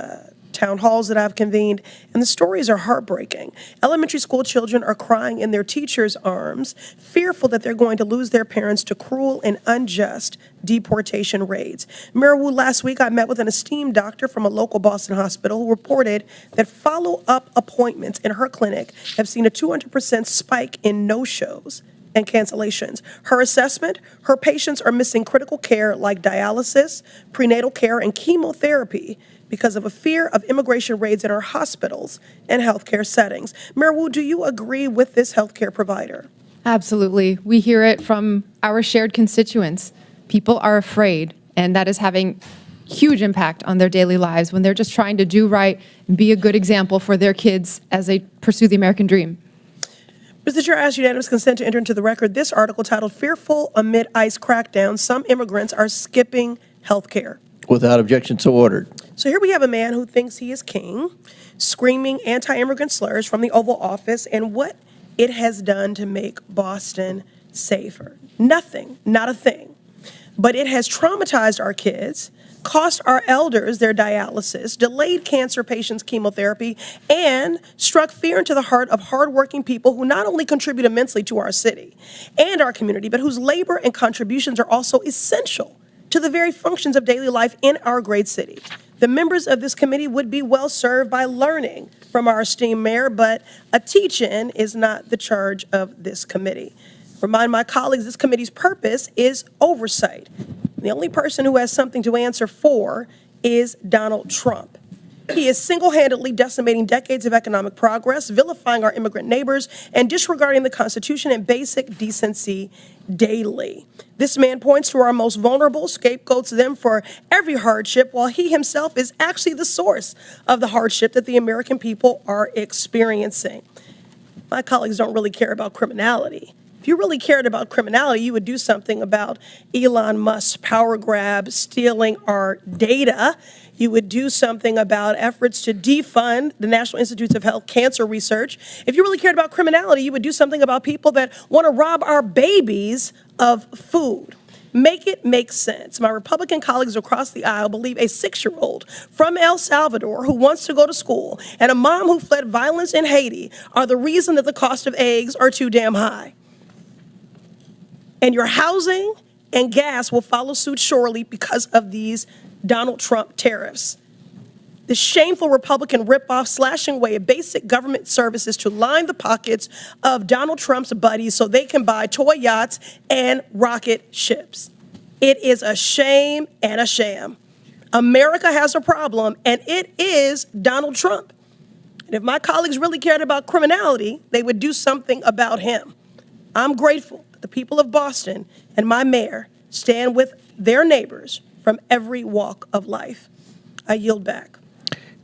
town halls that I've convened, and the stories are heartbreaking. Elementary school children are crying in their teachers' arms, fearful that they're going to lose their parents to cruel and unjust deportation raids. Mayor Wu, last week I met with an esteemed doctor from a local Boston hospital who reported that follow-up appointments in her clinic have seen a 200% spike in no-shows and cancellations. Her assessment, her patients are missing critical care like dialysis, prenatal care, and chemotherapy because of a fear of immigration raids in our hospitals and healthcare settings. Mayor Wu, do you agree with this healthcare provider? Absolutely. We hear it from our shared constituents. People are afraid, and that is having huge impact on their daily lives when they're just trying to do right and be a good example for their kids as they pursue the American dream. Mr. Chair, I ask unanimous consent to enter into the record this article titled "Fearful Amid ICE Crackdown, Some Immigrants Are Skipping Health Care." Without objection, so ordered. So here we have a man who thinks he is king, screaming anti-immigrant slurs from the Oval Office and what it has done to make Boston safer. Nothing, not a thing. But it has traumatized our kids, cost our elders their dialysis, delayed cancer patients' chemotherapy, and struck fear into the heart of hardworking people who not only contribute immensely to our city and our community, but whose labor and contributions are also essential to the very functions of daily life in our great city. The members of this committee would be well served by learning from our esteemed mayor, but a teach-in is not the charge of this committee. Remind my colleagues, this committee's purpose is oversight. The only person who has something to answer for is Donald Trump. He is single-handedly decimating decades of economic progress, vilifying our immigrant neighbors, and disregarding the Constitution and basic decency daily. This man points to our most vulnerable, scapegoats them for every hardship, while he himself is actually the source of the hardship that the American people are experiencing. My colleagues don't really care about criminality. If you really cared about criminality, you would do something about Elon Musk's power grab, stealing our data. You would do something about efforts to defund the National Institutes of Health cancer research. If you really cared about criminality, you would do something about people that want to rob our babies of food. Make it make sense. My Republican colleagues across the aisle believe a 6-year-old from El Salvador who wants to go to school and a mom who fled violence in Haiti are the reason that the cost of eggs are too damn high. And your housing and gas will follow suit surely because of these Donald Trump tariffs. The shameful Republican ripoff slashing away at basic government services to line the pockets of Donald Trump's buddies so they can buy toy yachts and rocket ships. It is a shame and a sham. America has a problem, and it is Donald Trump. And if my colleagues really cared about criminality, they would do something about him. I'm grateful that the people of Boston and my mayor stand with their neighbors from every walk of life. I yield back.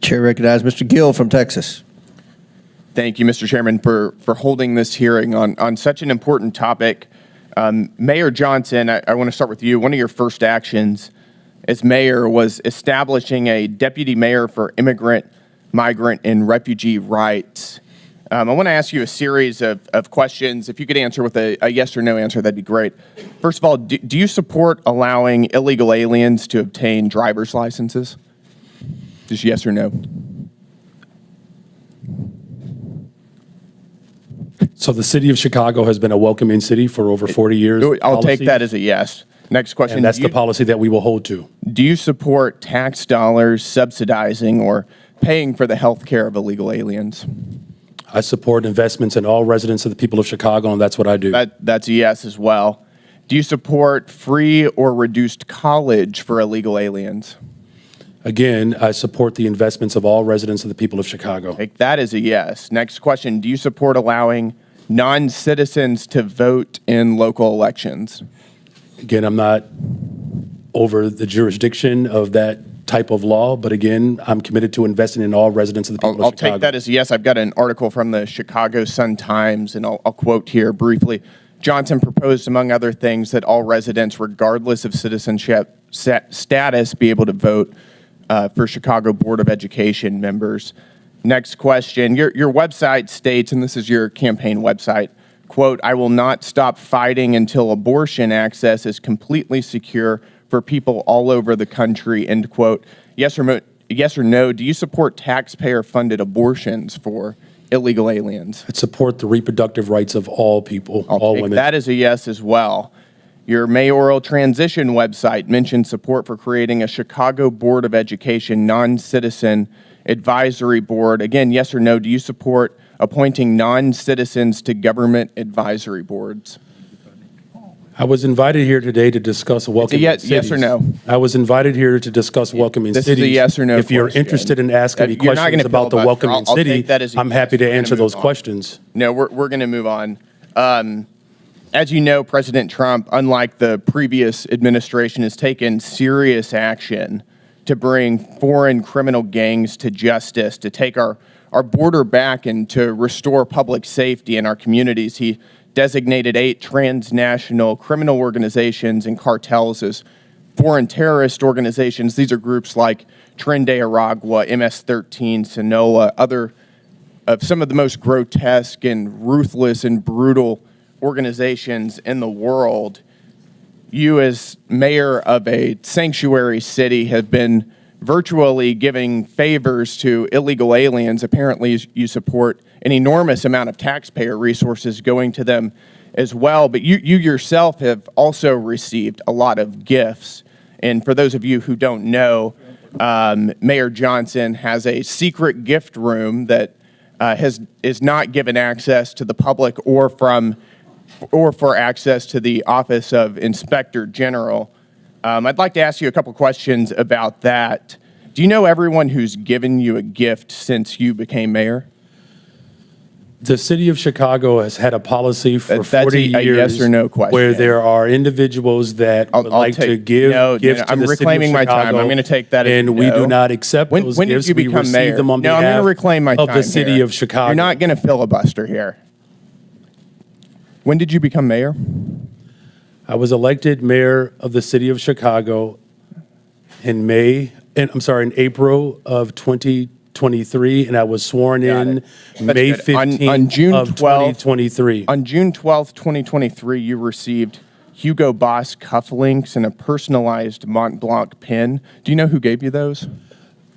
Chair recognizes Mr. Gill from Texas. Thank you, Mr. Chairman, for holding this hearing on such an important topic. Mayor Johnston, I want to start with you. One of your first actions as mayor was establishing a deputy mayor for immigrant, migrant, and refugee rights. I want to ask you a series of questions. If you could answer with a yes or no answer, that'd be great. First of all, do you support allowing illegal aliens to obtain driver's licenses? Just yes or no. So the city of Chicago has been a welcoming city for over 40 years. I'll take that as a yes. Next question. And that's the policy that we will hold to. Do you support tax dollars subsidizing or paying for the health care of illegal aliens? I support investments in all residents of the people of Chicago, and that's what I do. That's a yes as well. Do you support free or reduced college for illegal aliens? Again, I support the investments of all residents of the people of Chicago. Take that as a yes. Next question. Do you support allowing non-citizens to vote in local elections? Again, I'm not over the jurisdiction of that type of law, but again, I'm committed to investing in all residents of the people of Chicago. I'll take that as a yes. I've got an article from the Chicago Sun-Times, and I'll quote here briefly. Johnston proposed, among other things, that all residents, regardless of citizenship status, be able to vote for Chicago Board of Education members. Next question. Your website states, and this is your campaign website, quote, "I will not stop fighting until abortion access is completely secure for people all over the country," end quote. Yes or yes or no, do you support taxpayer-funded abortions for illegal aliens? I support the reproductive rights of all people, all women. That is a yes as well. Your mayoral transition website mentioned support for creating a Chicago Board of Education non-citizen advisory board. Again, yes or no, do you support appointing non-citizens to government advisory boards? I was invited here today to discuss welcoming cities. Yes or no? I was invited here to discuss welcoming This cities. is a yes or no If you're question. interested in asking me You're not questions gonna about the filibuster. welcoming I'll city, take that as a I'm yes. happy to We're gonna answer move those on. questions. No, we're going to move on. As you know, President Trump, unlike the previous administration, has taken serious action to bring foreign criminal gangs to justice, to take our border back and to restore public safety in our communities. He designated 8 transnational criminal organizations and cartels as foreign terrorist organizations. These are groups like Tren de Aragua, MS-13, Sinaloa, other of some of the most grotesque and ruthless and brutal organizations in the world. You, as mayor of a sanctuary city, have been virtually giving favors to illegal aliens. Apparently, you support an enormous amount of taxpayer resources going to them as well. But you yourself have also received a lot of gifts. And for those of you who don't know, Mayor Johnston has a secret gift room that is not given access to the public or for access to the Office of Inspector General. I'd like to ask you a couple questions about that. Do you know everyone who's given you a gift since you became mayor? The city of Chicago has had a policy for That's 40 a years yes or no question. where there are individuals that would like to give gifts to I'm the city of reclaiming my Chicago, time. I'm going to take that as and we no. do not accept those When gifts. did you We become receive mayor? them on No, I'm behalf going to reclaim my of time the city here. of Chicago. You're not going to filibuster here. When did you become mayor? I was elected mayor of the city of Chicago in April of 2023, and I was sworn in May good. 15th On June of 12th 2023. On June 12th, 2023, you received Hugo Boss cufflinks and a personalized Mont Blanc pin. Do you know who gave you those?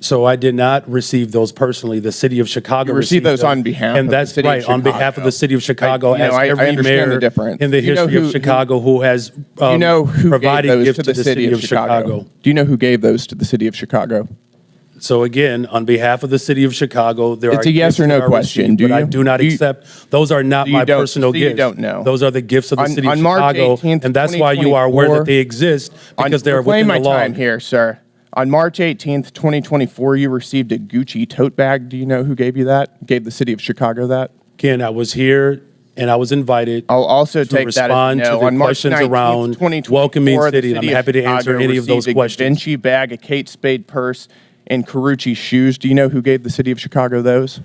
So I did not receive those personally. The city of Chicago You received those them. on behalf and of the that's city of right, on behalf of the city of Chicago, I every understand mayor the difference. in the You know history who- of Chicago who has Do you know who provided gave those gifts to the city of Chicago? Do you know who gave those to the city of Chicago? So again, on behalf of the city of Chicago, there It's are a yes gifts or no that are question. received, Do but I you? do not Do you- accept. Those are not So you my don't- personal so you gifts. don't know. Those are the gifts of the city of On March Chicago, 18th, and that's why you are aware 2024, that they exist because they are reclaim within the my law. time here, sir. On March 18th, 2024, you received a Gucci tote bag. Do you know who gave you that? Gave the city of Chicago that? Ken, I was here and I was invited. I'll also to take that as respond no. to the On March questions 19th, around 2024, welcoming the city. And I'm city of happy to answer Chicago any of those received questions. A Givenchy bag, a Kate Spade purse, and Carucci shoes. Do you know who gave the city of Chicago those?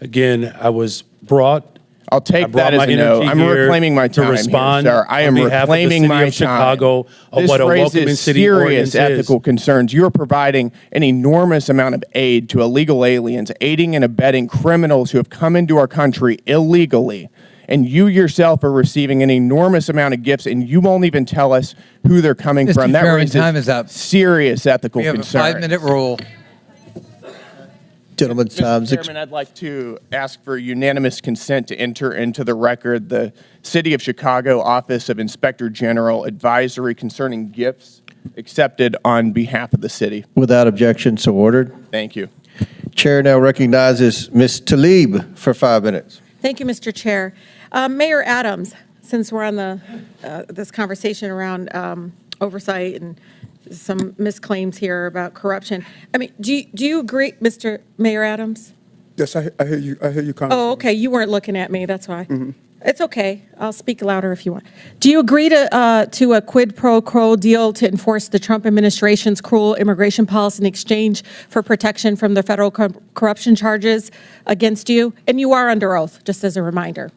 Again, I was brought. I'll take that as my a no. energy I'm here reclaiming my time to respond here, sir. I am on behalf of the reclaiming city my of Chicago time. of This what a welcoming raises city serious ordinance is. ethical concerns. You are providing an enormous amount of aid to illegal aliens, aiding and abetting criminals who have come into our country illegally. And you yourself are receiving an enormous amount of gifts, and you won't even tell us who they're coming from. That Chairman, raises time is up. serious ethical We have concerns. a 5-minute rule. Gentleman's time's Mr. Chairman, I'd like to ask for unanimous consent to enter into the record the City of Chicago Office of Inspector General advisory concerning gifts accepted on behalf of the city. Without objection, so ordered. Thank you. Chair now recognizes Ms. Tlaib for 5 minutes. Thank you, Mr. Chair. Mayor Adams, since we're on this conversation around oversight and some misclaims here about corruption, I mean, do you agree, Mr. Mayor Adams? Yes, I hear you. I hear you, Congresswoman. Oh, okay, you weren't looking at me, that's why. It's okay, I'll speak louder if you want. Do you agree to a quid pro quo deal to enforce the Trump administration's cruel immigration policy in exchange for protection from the federal corruption charges against you? And you are under oath, just as a reminder.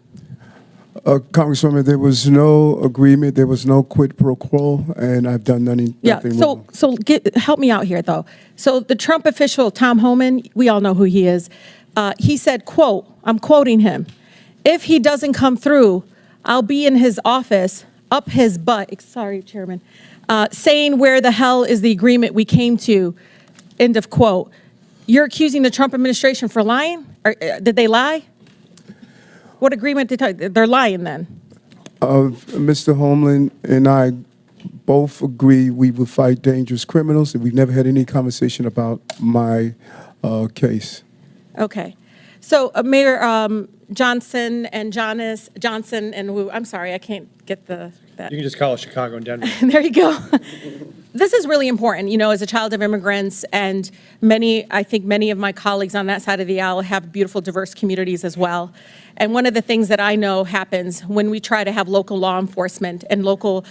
Congresswoman, there was no agreement. There was no quid pro quo, and I've done nothing. Help me out here, though. So the Trump official, Tom Homan, we all know who he is. He said, quote, I'm quoting him, "If he doesn't come through, I'll be in his office, up his butt," sorry, Chairman, saying where the hell is the agreement we came to, end of quote. You're accusing the Trump administration for lying? Or, did they lie? What agreement did they're lying then? Mr. Homeland and I both agree we will fight dangerous criminals, and we've never had any conversation about my case. Okay. So Mayor Johnson and Johnson and Wu, I'm sorry, I can't get that. You can just call it Chicago and Denver. There you go. This is really important, you know, as a child of immigrants, and I think many of my colleagues on that side of the aisle have beautiful, diverse communities as well. And one of the things that I know happens when we try to have local law enforcement and local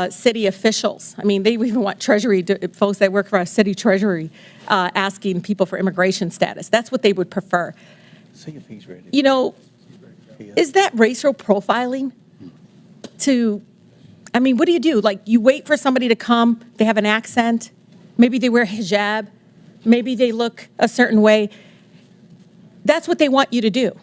city officials, I mean, they even want Treasury, folks that work for our city Treasury, asking people for immigration status. That's what they would prefer. See if he's ready. You know, is that racial profiling? I mean, what do you do? Like, you wait for somebody to come, they have an accent, maybe they wear hijab, maybe they look a certain way. That's what they want you to do.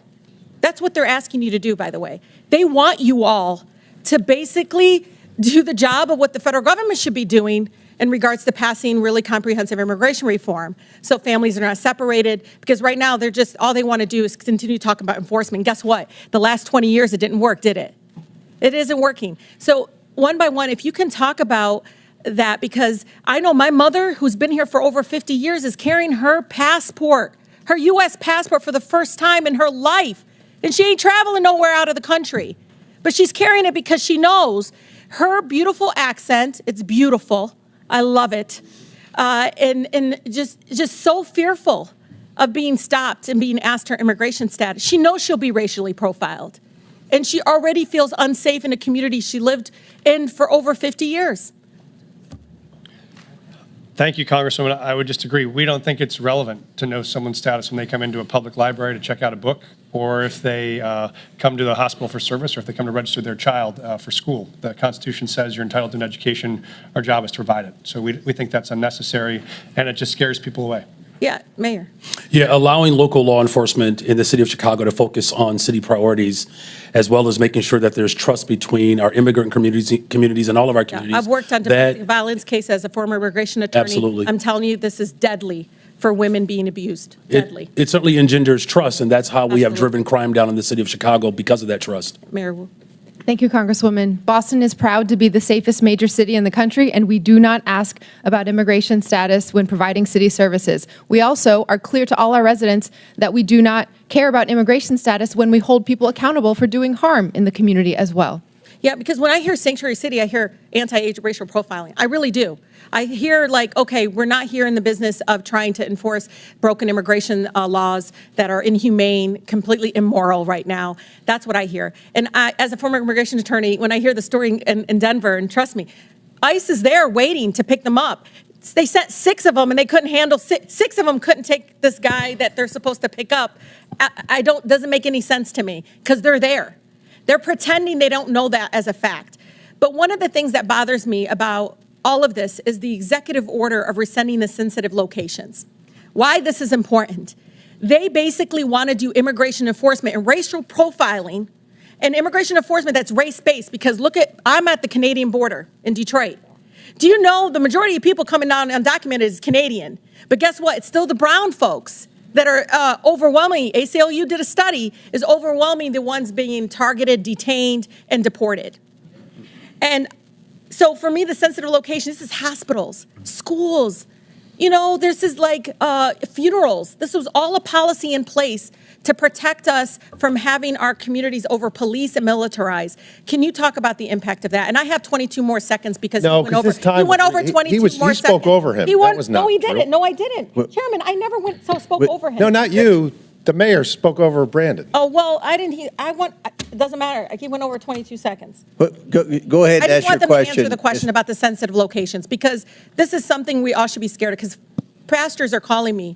That's what they're asking you to do, by the way. They want you all to basically do the job of what the federal government should be doing in regards to passing really comprehensive immigration reform, so families are not separated, because right now they're just, all they want to do is continue to talk about enforcement. Guess what? The last 20 years it didn't work, did it? It isn't working. So one by one, if you can talk about that, because I know my mother, who's been here for over 50 years, is carrying her passport, her U.S. passport for the first time in her life, and she ain't traveling nowhere out of the country. But she's carrying it because she knows her beautiful accent, it's beautiful, I love it, and just so fearful of being stopped and being asked her immigration status. She knows she'll be racially profiled. And she already feels unsafe in a community she lived in for over 50 years. Thank you, Congresswoman. I would just agree. We don't think it's relevant to know someone's status when they come into a public library to check out a book, or if they come to the hospital for service, or if they come to register their child for school. The Constitution says you're entitled to an education. Our job is to provide it. So we think that's unnecessary, and it just scares people away. Yeah, Mayor. Yeah, allowing local law enforcement in the city of Chicago to focus on city priorities, as well as making sure that there's trust between our immigrant communities and all of our communities. I've worked on domestic violence case as a former immigration attorney. Absolutely. I'm telling you, this is deadly for women being abused. Deadly. It certainly engenders trust, and that's how we have driven crime down in the city of Chicago, because of that trust. Mayor Wu. Thank you, Congresswoman. Boston is proud to be the safest major city in the country, and we do not ask about immigration status when providing city services. We also are clear to all our residents that we do not care about immigration status when we hold people accountable for doing harm in the community as well. Yeah, because when I hear sanctuary city, I hear anti-racial profiling. I really do. I hear like, okay, we're not here in the business of trying to enforce broken immigration laws that are inhumane, completely immoral right now. That's what I hear. And as a former immigration attorney, when I hear the story in Denver, and trust me, ICE is there waiting to pick them up. They sent 6 of them, and they couldn't handle 6 of them couldn't take this guy that they're supposed to pick up. Doesn't make any sense to me, because they're there. They're pretending they don't know that as a fact. But one of the things that bothers me about all of this is the executive order of rescinding the sensitive locations. Why this is important. They basically want to do immigration enforcement and racial profiling, and immigration enforcement that's race-based, because I'm at the Canadian border in Detroit. Do you know the majority of people coming down undocumented is Canadian? But guess what? It's still the brown folks that are overwhelming. ACLU did a study, is overwhelming the ones being targeted, detained, and deported. And so for me, the sensitive location, this is hospitals, schools, you know, this is like funerals. This was all a policy in place to protect us from having our communities over police and militarized. Can you talk about the impact of that? And I have 22 more seconds because he went over 22 more seconds. He spoke over him. That was not no, he didn't. No, I didn't. Chairman, I never spoke over him. No, not you. The mayor spoke over Brandon. Oh, well, I didn't. It doesn't matter. He went over 22 seconds. But go ahead and ask your question. I just want them to answer the question about the sensitive locations, because this is something we all should be scared of, because pastors are calling me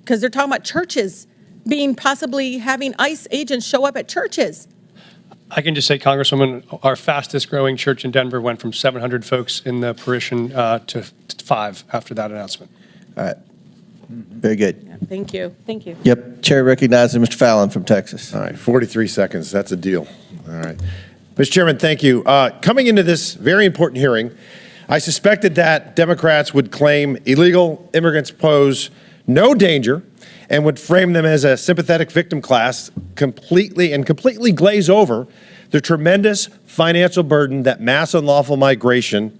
because they're talking about churches being possibly having ICE agents show up at churches. I can just say, Congresswoman, our fastest growing church in Denver went from 700 folks in the parishion to 5 after that announcement. All right. Very good. Yeah, thank you. Thank you. Yep. Chair recognizes Mr. Fallon from Texas. All right, 43 seconds. That's a deal. All right. Mr. Chairman, thank you. Coming into this very important hearing, I suspected that Democrats would claim illegal immigrants pose no danger, and would frame them as a sympathetic victim class completely glaze over the tremendous financial burden that mass unlawful migration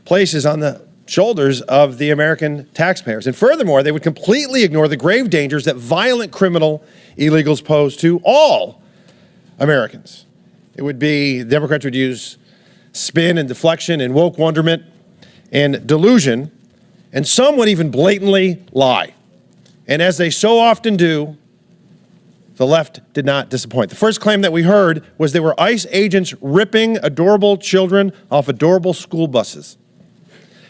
places on the shoulders of the American taxpayers. And furthermore, they would completely ignore the grave dangers that violent criminal illegals pose to all Americans. It would be, the Democrats would use spin and deflection and woke wonderment and delusion, and some would even blatantly lie. And as they so often do, the left did not disappoint. The first claim that we heard was they were ICE agents ripping adorable children off adorable school buses.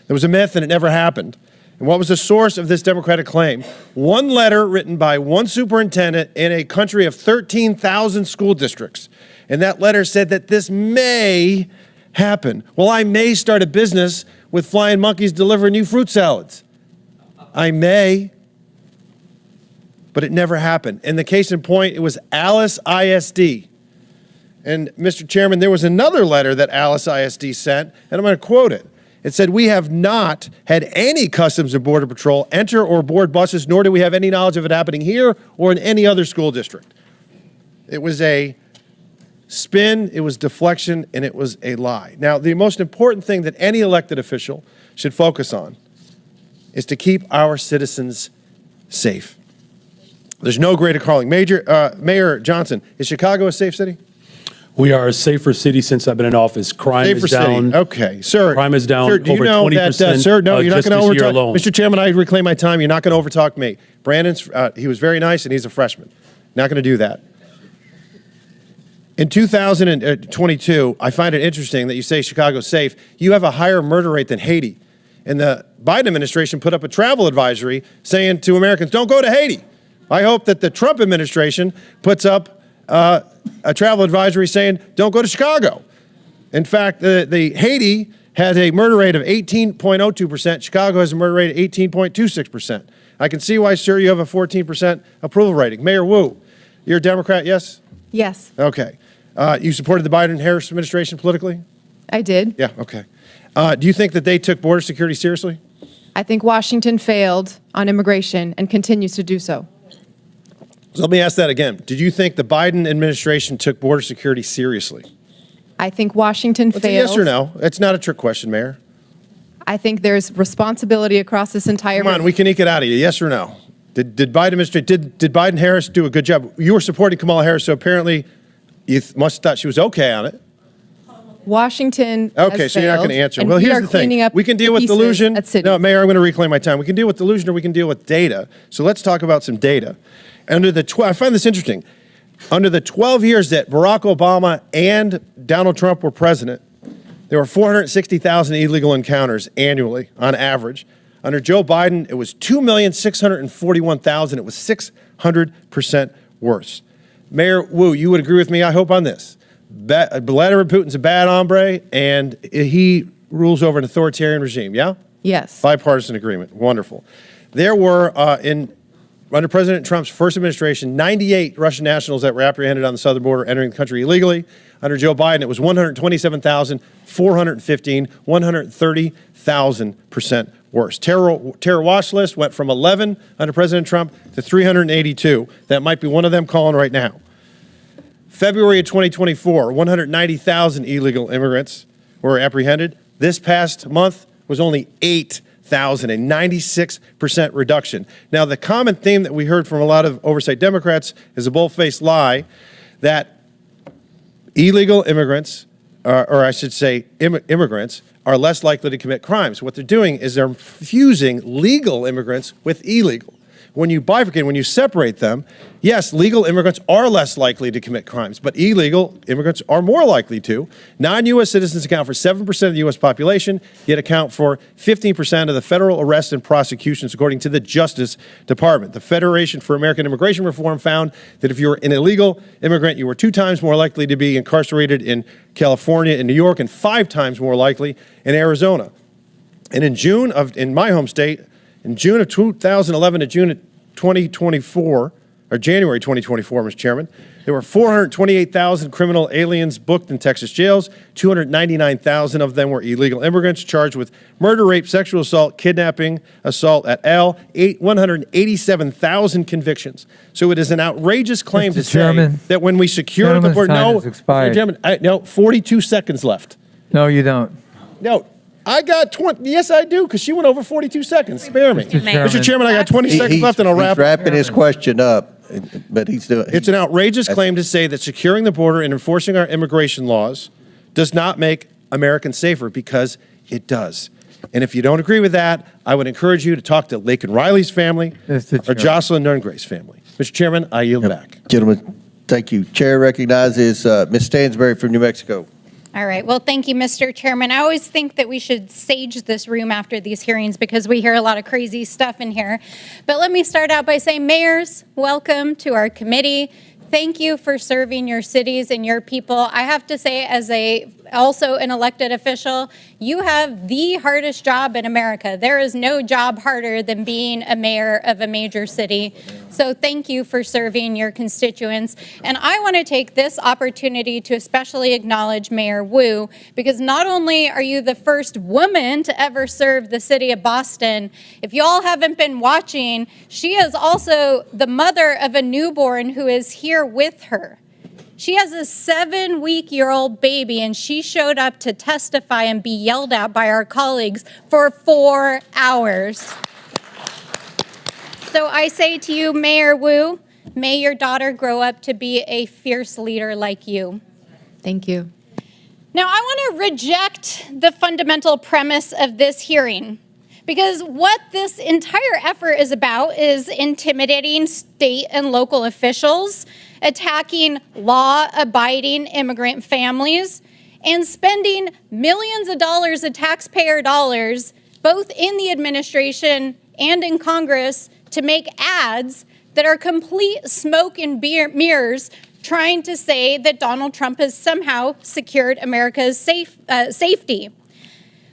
There was a myth and it never happened. And what was the source of this Democratic claim? One letter written by one superintendent in a country of 13,000 school districts. And that letter said that this may happen. Well, I may start a business with flying monkeys delivering you fruit salads. I may. But it never happened. And the case in point, it was Alice ISD. And Mr. Chairman, there was another letter that Alice ISD sent, and I'm going to quote it. It said, "We have not had any Customs and Border Patrol enter or board buses, nor do we have any knowledge of it happening here or in any other school district." It was a spin, it was deflection, and it was a lie. Now, the most important thing that any elected official should focus on is to keep our citizens safe. There's no greater calling. Mayor Johnston, is Chicago a safe city? We are a safer city since I've been in office. Crime Safer is down. city. Okay, sir. Crime is down Sir, do you over know 20%. that, sir, no, you're not just going to this year overtalk. alone. Mr. Chairman, I reclaim my time. You're not going to overtalk me. Brandon's, he was very nice, and he's a freshman. Not going to do that. In 2022, I find it interesting that you say Chicago's safe. You have a higher murder rate than Haiti. And the Biden administration put up a travel advisory saying to Americans, don't go to Haiti. I hope that the Trump administration puts up a travel advisory saying, don't go to Chicago. In fact, the Haiti had a murder rate of 18.02%. Chicago has a murder rate of 18.26%. I can see why, sir, you have a 14% approval rating. Mayor Wu, you're a Democrat, yes? Yes, Okay. You supported the Biden-Harris administration politically? I did. Yeah, okay. Do you think that they took border security seriously? I think Washington failed on immigration and continues to do so. So let me ask that again. Did you think the Biden administration took border security seriously? I think Washington It's a failed. yes or no. It's not a trick question, Mayor. I think there's responsibility across this entire. Come on, we can eke it out of you. Yes or no? Did Biden Harris do a good job? You were supporting Kamala Harris, so apparently you must have thought she was okay on it. Washington. Okay, has so you're not failed, going to answer. and Well, we here's are the thing. cleaning up We can deal the with pieces delusion. at City. No, Mayor, I'm going to reclaim my time. We can deal with delusion or we can deal with data. So let's talk about some data. I find this interesting. Under the 12 years that Barack Obama and Donald Trump were president, there were 460,000 illegal encounters annually on average. Under Joe Biden, it was 2,641,000. It was 600% worse. Mayor Wu, you would agree with me, I hope, on this. Vladimir Putin's a bad hombre, and he rules over an authoritarian regime, yeah? Yes. Bipartisan agreement. Wonderful. There were, under President Trump's first administration, 98 Russian nationals that were apprehended on the southern border entering the country illegally. Under Joe Biden, it was 127,415, 130,000% worse. Terror watch list went from 11 under President Trump to 382. That might be one of them calling right now. February of 2024, 190,000 illegal immigrants were apprehended. This past month was only 8,000, a 96% reduction. Now, the common theme that we heard from a lot of Oversight Democrats is a bold-faced lie that illegal immigrants, or I should say immigrants, are less likely to commit crimes. What they're doing is they're fusing legal immigrants with illegal. When you bifurcate, when you separate them, yes, legal immigrants are less likely to commit crimes, but illegal immigrants are more likely to. Non-U.S. citizens account for 7% of the U.S. population, yet account for 15% of the federal arrests and prosecutions, according to the Justice Department. The Federation for American Immigration Reform found that if you were an illegal immigrant, you were 2 times more likely to be incarcerated in California and New York, and 5 times more likely in Arizona. And in my home state, in June of 2011 to June of 2024, or January 2024, Mr. Chairman, there were 428,000 criminal aliens booked in Texas jails. 299,000 of them were illegal immigrants charged with murder, rape, sexual assault, kidnapping, assault et al. 187,000 convictions. So it is an outrageous claim to say that when we secure the border, no, 42 seconds left. No, you don't. No, I got 20. Yes, I do, because she went over 42 seconds. Spare me. Mr. Chairman, I got 20 seconds left, and I'll wrap. He's wrapping his question up, but he's doing. It's an outrageous claim to say that securing the border and enforcing our immigration laws does not make Americans safer, because it does. And if you don't agree with that, I would encourage you to talk to Laken Riley's family or Jocelyn Nungray's family. Mr. Chairman, I yield back. Gentlemen, thank you. Chair recognizes Ms. Stansberry from New Mexico. All right. Well, thank you, Mr. Chairman. I always think that we should sage this room after these hearings because we hear a lot of crazy stuff in here. But let me start out by saying, mayors, welcome to our committee. Thank you for serving your cities and your people. I have to say, as also an elected official, you have the hardest job in America. There is no job harder than being a mayor of a major city. So thank you for serving your constituents. And I want to take this opportunity to especially acknowledge Mayor Wu, because not only are you the first woman to ever serve the city of Boston, if you all haven't been watching, she is also the mother of a newborn who is here with her. She has a 7-week-old baby, and she showed up to testify and be yelled at by our colleagues for 4 hours. So I say to you, Mayor Wu, may your daughter grow up to be a fierce leader like you. Thank you. Now, I want to reject the fundamental premise of this hearing, because what this entire effort is about is intimidating state and local officials, attacking law-abiding immigrant families, and spending millions of dollars of taxpayer dollars, both in the administration and in Congress, to make ads that are complete smoke and mirrors, trying to say that Donald Trump has somehow secured America's safety.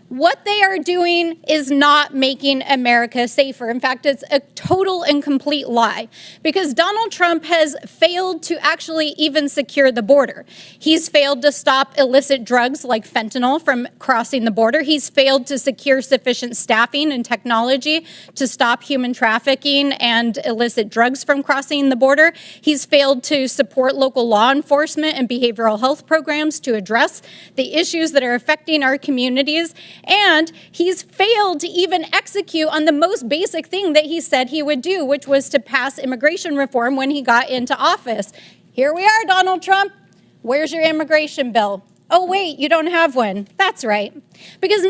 What they are doing is not making America safer. In fact, it's a total and complete lie, because Donald Trump has failed to actually even secure the border. He's failed to stop illicit drugs like fentanyl from crossing the border. He's failed to secure sufficient staffing and technology to stop human trafficking and illicit drugs from crossing the border. He's failed to support local law enforcement and behavioral health programs to address the issues that are affecting our communities. And he's failed to even execute on the most basic thing that he said he would do, which was to pass immigration reform when he got into office. Here we are, Donald Trump. Where's your immigration bill? Oh, wait, you don't have one. That's right. Because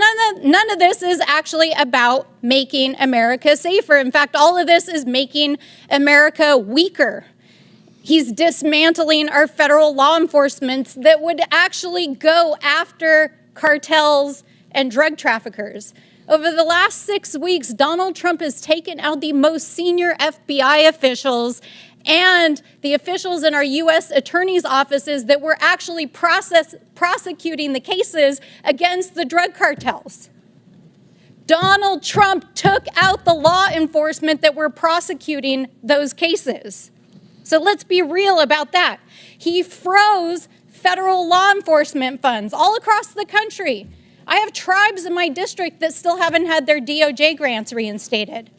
none of this is actually about making America safer. In fact, all of this is making America weaker. He's dismantling our federal law enforcement that would actually go after cartels and drug traffickers. Over the last 6 weeks, Donald Trump has taken out the most senior FBI officials and the officials in our U.S. attorney's offices that were actually prosecuting the cases against the drug cartels. Donald Trump took out the law enforcement that were prosecuting those cases. So let's be real about that. He froze federal law enforcement funds all across the country. I have tribes in my district that still haven't had their DOJ grants reinstated.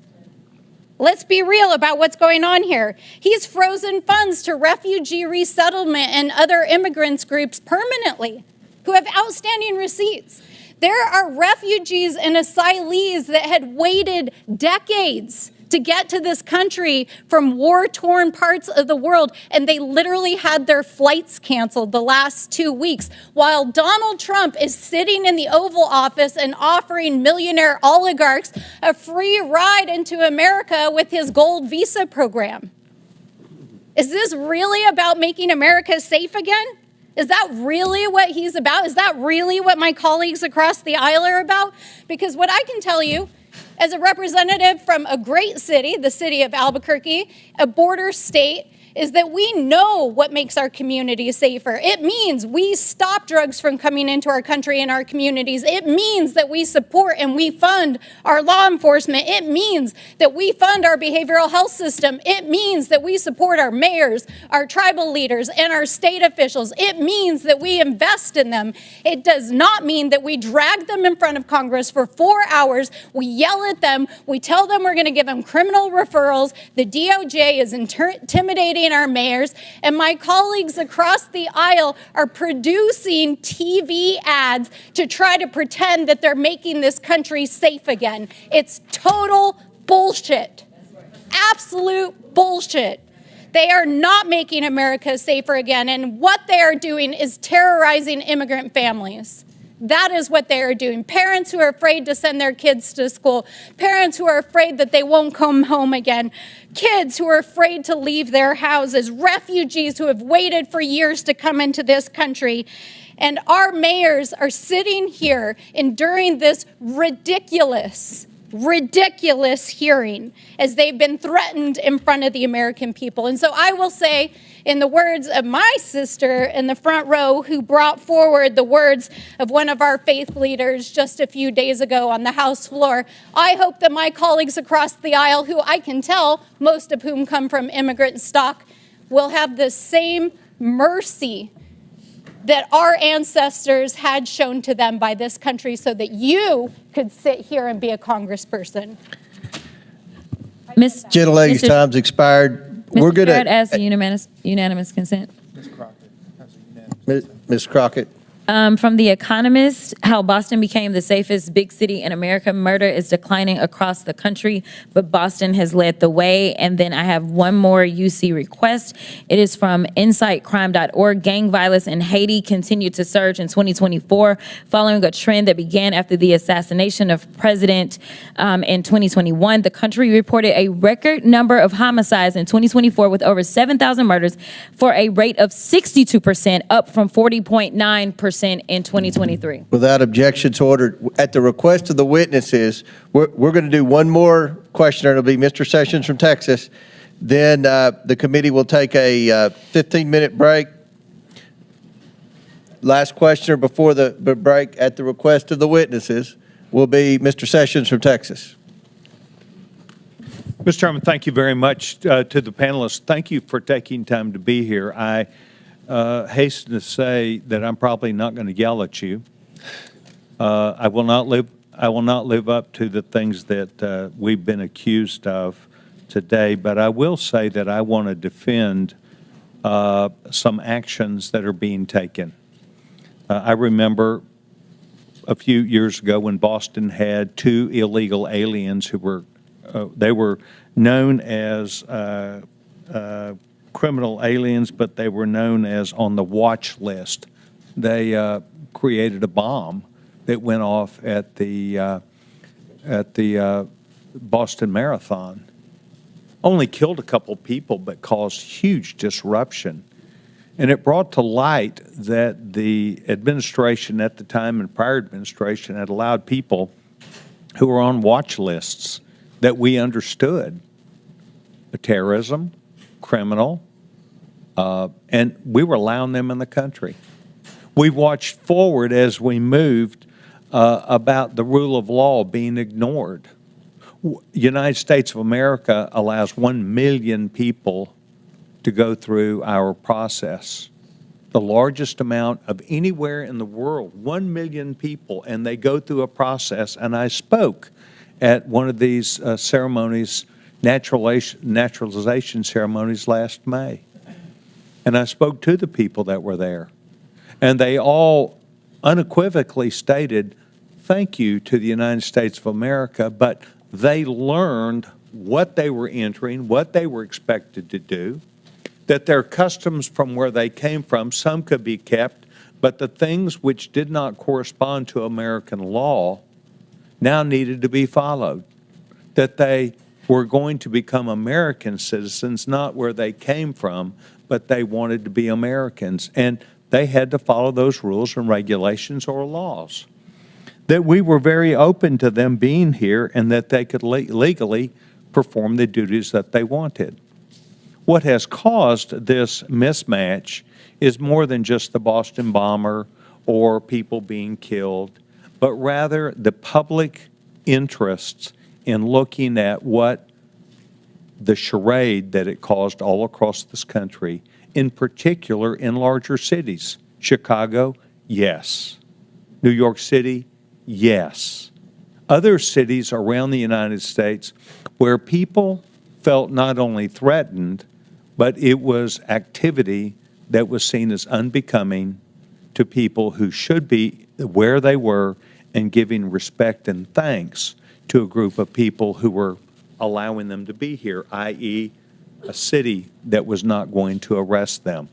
Let's be real about what's going on here. He's frozen funds to refugee resettlement and other immigrants groups permanently who have outstanding receipts. There are refugees and asylees that had waited decades to get to this country from war-torn parts of the world, and they literally had their flights canceled the last 2 weeks, while Donald Trump is sitting in the Oval Office and offering millionaire oligarchs a free ride into America with his gold visa program. Is this really about making America safe again? Is that really what he's about? Is that really what my colleagues across the aisle are about? Because what I can tell you, as a representative from a great city, the city of Albuquerque, a border state, is that we know what makes our communities safer. It means we stop drugs from coming into our country and our communities. It means that we support and we fund our law enforcement. It means that we fund our behavioral health system. It means that we support our mayors, our tribal leaders, and our state officials. It means that we invest in them. It does not mean that we drag them in front of Congress for 4 hours. We yell at them. We tell them we're going to give them criminal referrals. The DOJ is intimidating our mayors, and my colleagues across the aisle are producing TV ads to try to pretend that they're making this country safe again. It's total bullshit. Absolute bullshit. They are not making America safer again, and what they are doing is terrorizing immigrant families. That is what they are doing. Parents who are afraid to send their kids to school, parents who are afraid that they won't come home again, kids who are afraid to leave their houses, refugees who have waited for years to come into this country. And our mayors are sitting here enduring this ridiculous hearing as they've been threatened in front of the American people. And so I will say, in the words of my sister in the front row who brought forward the words of one of our faith leaders just a few days ago on the House floor, I hope that my colleagues across the aisle, who I can tell, most of whom come from immigrant stock, will have the same mercy that our ancestors had shown to them by this country so that you could sit here and be a congressperson. Gentlelady's time's expired. We're Mr. going Chair, I'd to ask the unanimous consent. Ms. Crockett. From The Economist, how Boston became the safest big city in America. Murder is declining across the country, but Boston has led the way. And then I have one more UC request. It is from insightcrime.org. Gang violence in Haiti continued to surge in 2024, following a trend that began after the assassination of President in 2021. The country reported a record number of homicides in 2024 with over 7,000 murders for a rate of 62%, up from 40.9% in 2023. Without objections ordered, at the request of the witnesses, we're going to do one more questioner. It'll be Mr. Sessions from Texas. Then the committee will take a 15-minute break. Last questioner before the break, at the request of the witnesses, will be Mr. Sessions from Texas. Mr. Chairman, thank you very much to the panelists. Thank you for taking time to be here. I hasten to say that I'm probably not going to yell at you. I will not live up to the things that we've been accused of today, but I will say that I want to defend some actions that are being taken. I remember a few years ago when Boston had 2 illegal aliens who were they were known as criminal aliens, but they were known as on the watch list. They created a bomb that went off at the Boston Marathon. Only killed a couple people, but caused huge disruption. And it brought to light that the administration at the time and prior administration had allowed people who were on watch lists that we understood terrorism, criminal, and we were allowing them in the country. We watched forward as we moved about the rule of law being ignored. United States of America allows 1 million people to go through our process, the largest amount of anywhere in the world, 1 million people, and they go through a process. And I spoke at one of these ceremonies, naturalization ceremonies last May. And I spoke to the people that were there. And they all unequivocally stated, thank you to the United States of America, but they learned what they were entering, what they were expected to do, that their customs from where they came from, some could be kept, but the things which did not correspond to American law now needed to be followed, that they were going to become American citizens, not where they came from, but they wanted to be Americans, and they had to follow those rules and regulations or laws. That we were very open to them being here and that they could legally perform the duties that they wanted. What has caused this mismatch is more than just the Boston bomber or people being killed, but rather the public interests in looking at what the charade that it caused all across this country, in particular in larger cities. Chicago, yes. New York City, yes. Other cities around the United States where people felt not only threatened, but it was activity that was seen as unbecoming to people who should be where they were and giving respect and thanks to a group of people who were allowing them to be here, i.e., a city that was not going to arrest them.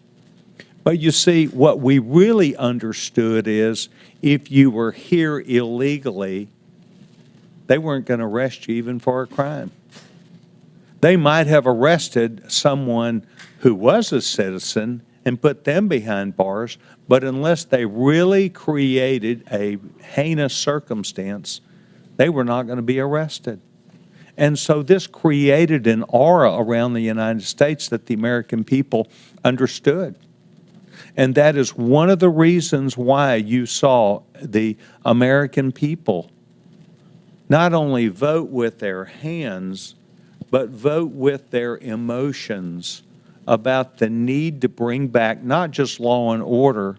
But you see, what we really understood is if you were here illegally, they weren't going to arrest you even for a crime. They might have arrested someone who was a citizen and put them behind bars, but unless they really created a heinous circumstance, they were not going to be arrested. And so this created an aura around the United States that the American people understood. And that is one of the reasons why you saw the American people not only vote with their hands, but vote with their emotions about the need to bring back not just law and order,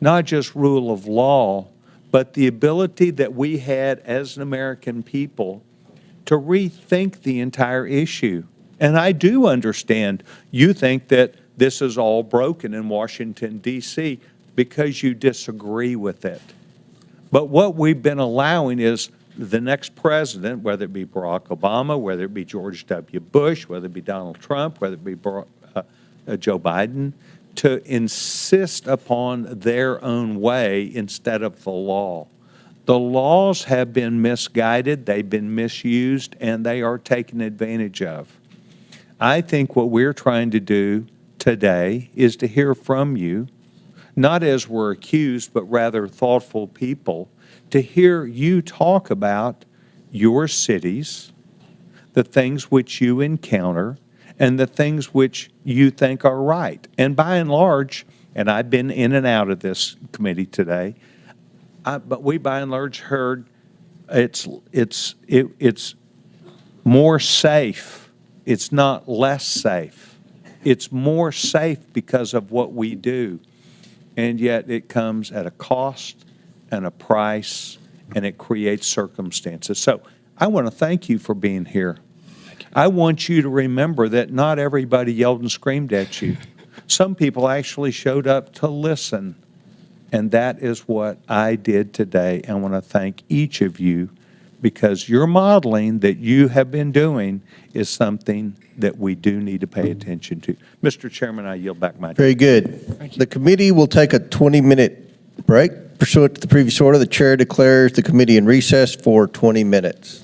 not just rule of law, but the ability that we had as an American people to rethink the entire issue. And I do understand you think that this is all broken in Washington, D.C. because you disagree with it. But what we've been allowing is the next president, whether it be Barack Obama, whether it be George W. Bush, whether it be Donald Trump, whether it be Joe Biden, to insist upon their own way instead of the law. The laws have been misguided, they've been misused, and they are taken advantage of. I think what we're trying to do today is to hear from you, not as we're accused, but rather thoughtful people, to hear you talk about your cities, the things which you encounter, and the things which you think are right. And by and large, and I've been in and out of this committee today, but we by and large heard it's more safe. It's not less safe. It's more safe because of what we do. And yet it comes at a cost and a price, and it creates circumstances. So I want to thank you for being here. I want you to remember that not everybody yelled and screamed at you. Some people actually showed up to listen. And that is what I did today. I want to thank each of you because your modeling that you have been doing is something that we do need to pay attention to. Mr. Chairman, I yield back my time. Very good. The committee will take a 20-minute break. Pursuant to the previous order, the chair declares the committee in recess for 20 minutes.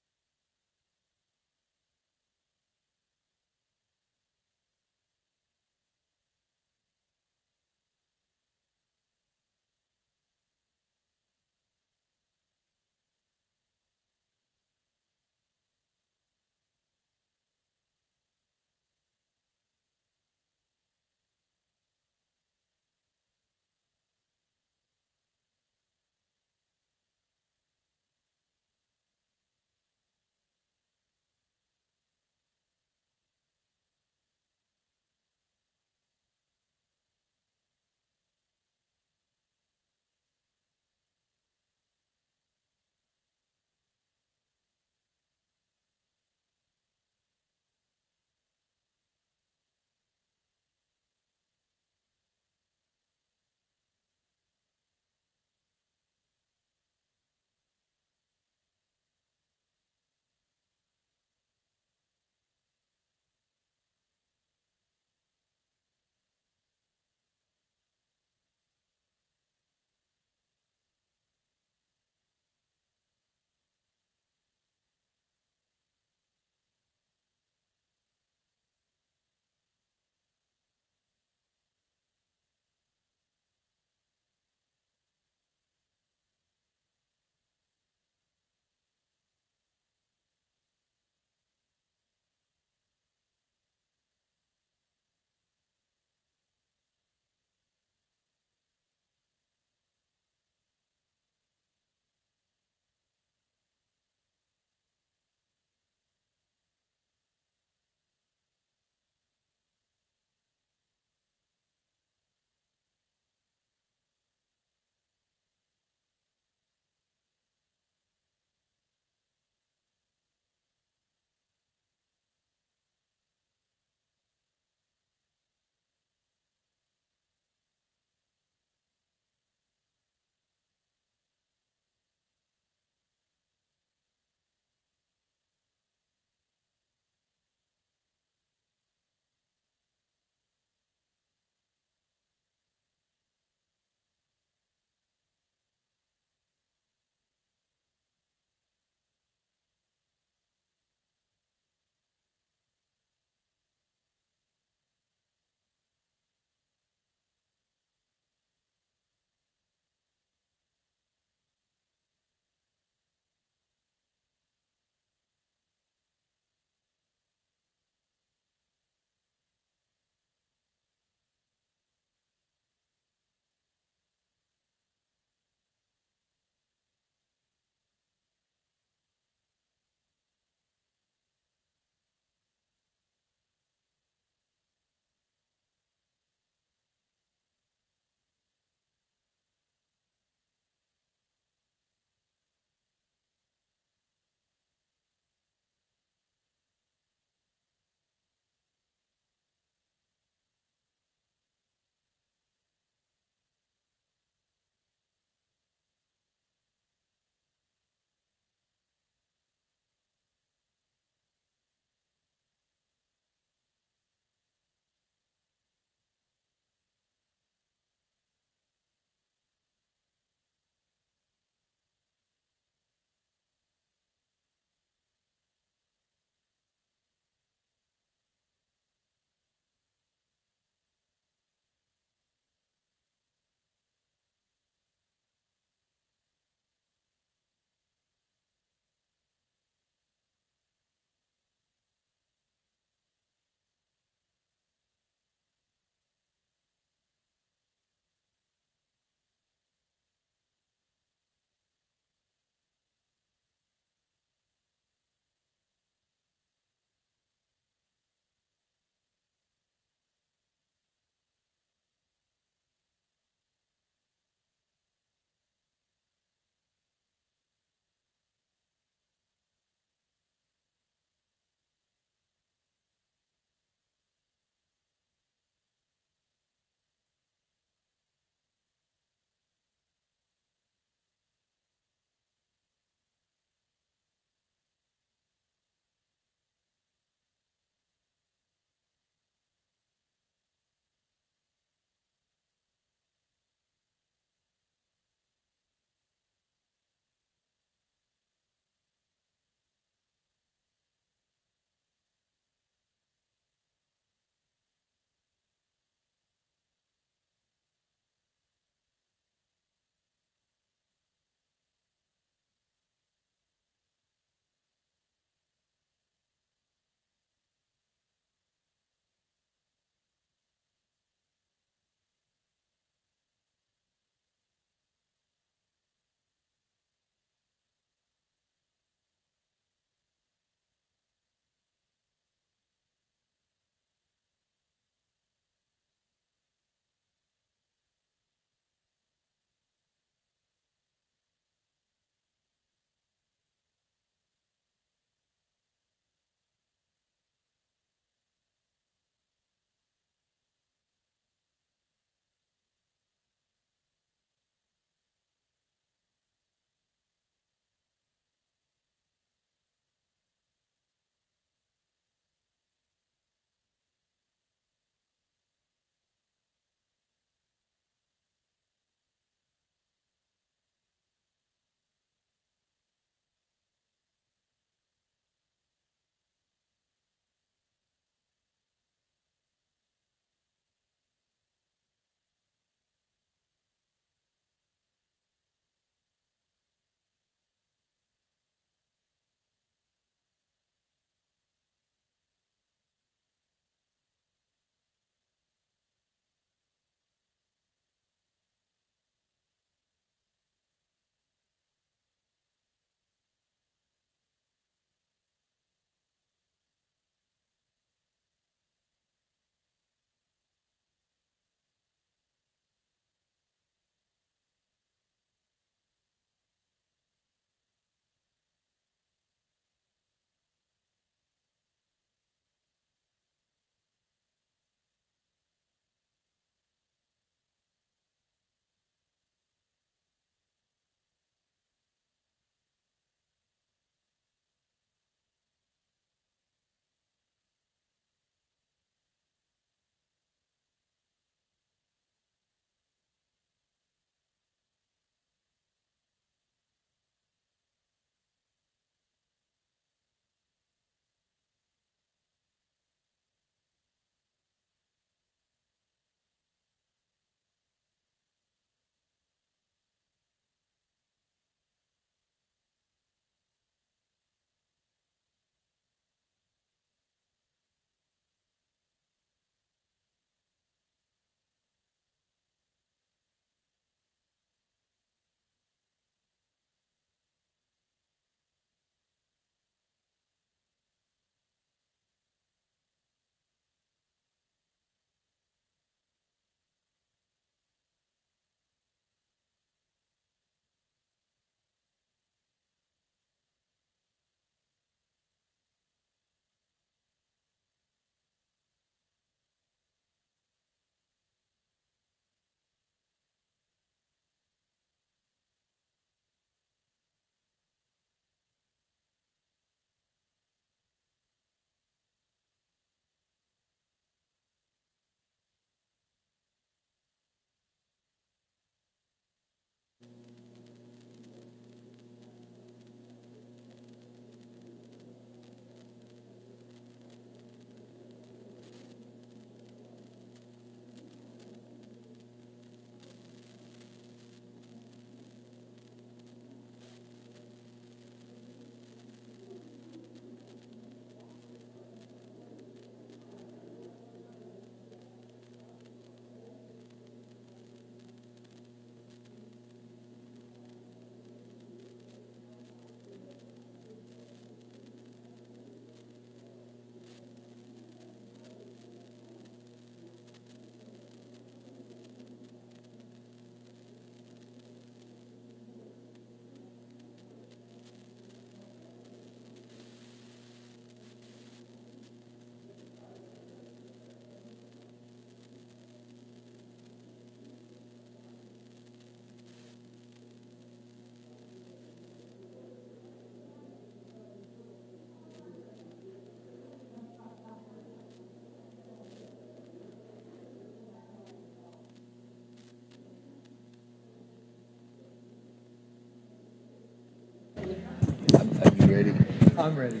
I'm ready.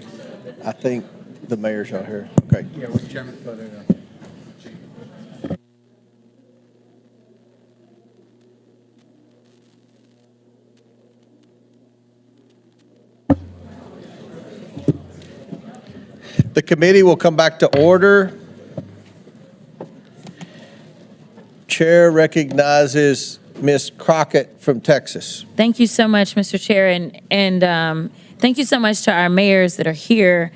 I think the mayor's out here. Okay. Yeah, with Chairman Connolly. The committee will come back to order. Chair recognizes Ms. Crockett from Texas. Thank you so much, Mr. Chair, and thank you so much to our mayors that are here.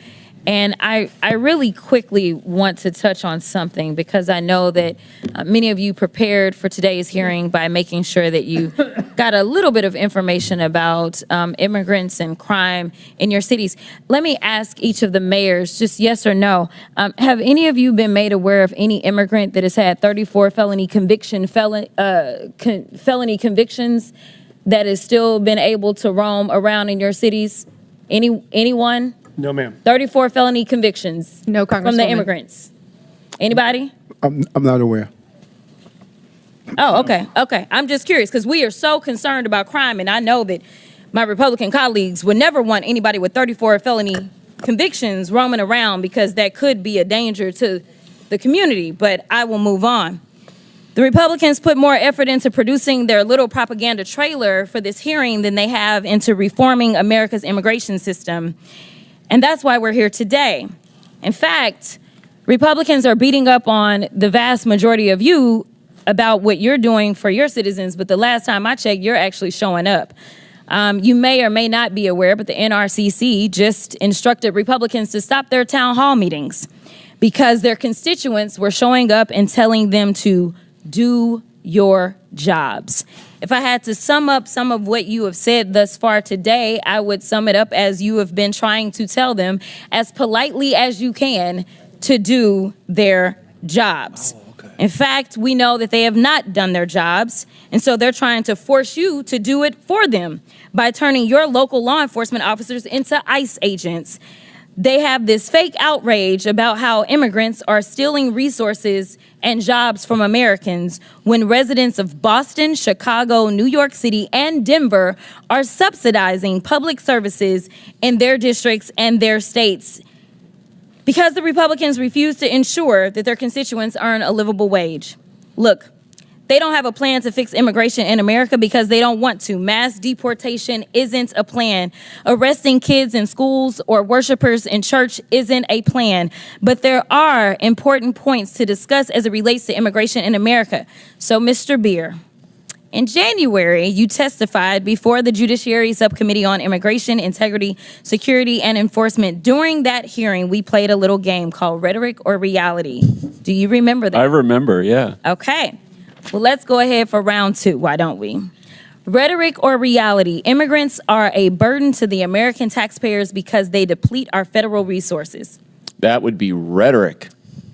And I really quickly want to touch on something because I know that many of you prepared for today's hearing by making sure that you got a little bit of information about immigrants and crime in your cities. Let me ask each of the mayors, just yes or no, have any of you been made aware of any immigrant that has had 34 felony convictions that has still been able to roam around in your cities? Anyone? No, ma'am. 34 felony convictions. No, from Congresswoman. the immigrants. Anybody? I'm not aware. Oh, okay. Okay. I'm just curious because we are so concerned about crime, and I know that my Republican colleagues would never want anybody with 34 felony convictions roaming around because that could be a danger to the community, but I will move on. The Republicans put more effort into producing their little propaganda trailer for this hearing than they have into reforming America's immigration system. And that's why we're here today. In fact, Republicans are beating up on the vast majority of you about what you're doing for your citizens, but the last time I checked, you're actually showing up. You may or may not be aware, but the NRCC just instructed Republicans to stop their town hall meetings because their constituents were showing up and telling them to do your jobs. If I had to sum up some of what you have said thus far today, I would sum it up as you have been trying to tell them as politely as you can to do their jobs. In fact, we know that they have not done their jobs, and so they're trying to force you to do it for them by turning your local law enforcement officers into ICE agents. They have this fake outrage about how immigrants are stealing resources and jobs from Americans when residents of Boston, Chicago, New York City, and Denver are subsidizing public services in their districts and their states because the Republicans refuse to ensure that their constituents earn a livable wage. Look, they don't have a plan to fix immigration in America because they don't want to. Mass deportation isn't a plan. Arresting kids in schools or worshipers in church isn't a plan. But there are important points to discuss as it relates to immigration in America. So, Mr. Bier, in January, you testified before the Judiciary Subcommittee on Immigration, Integrity, Security, and Enforcement. During that hearing, we played a little game called Rhetoric or Reality. Do you remember that? I remember, yeah. Okay. Well, let's go ahead for round two, why don't we? Rhetoric or reality? Immigrants are a burden to the American taxpayers because they deplete our federal resources. That would be rhetoric.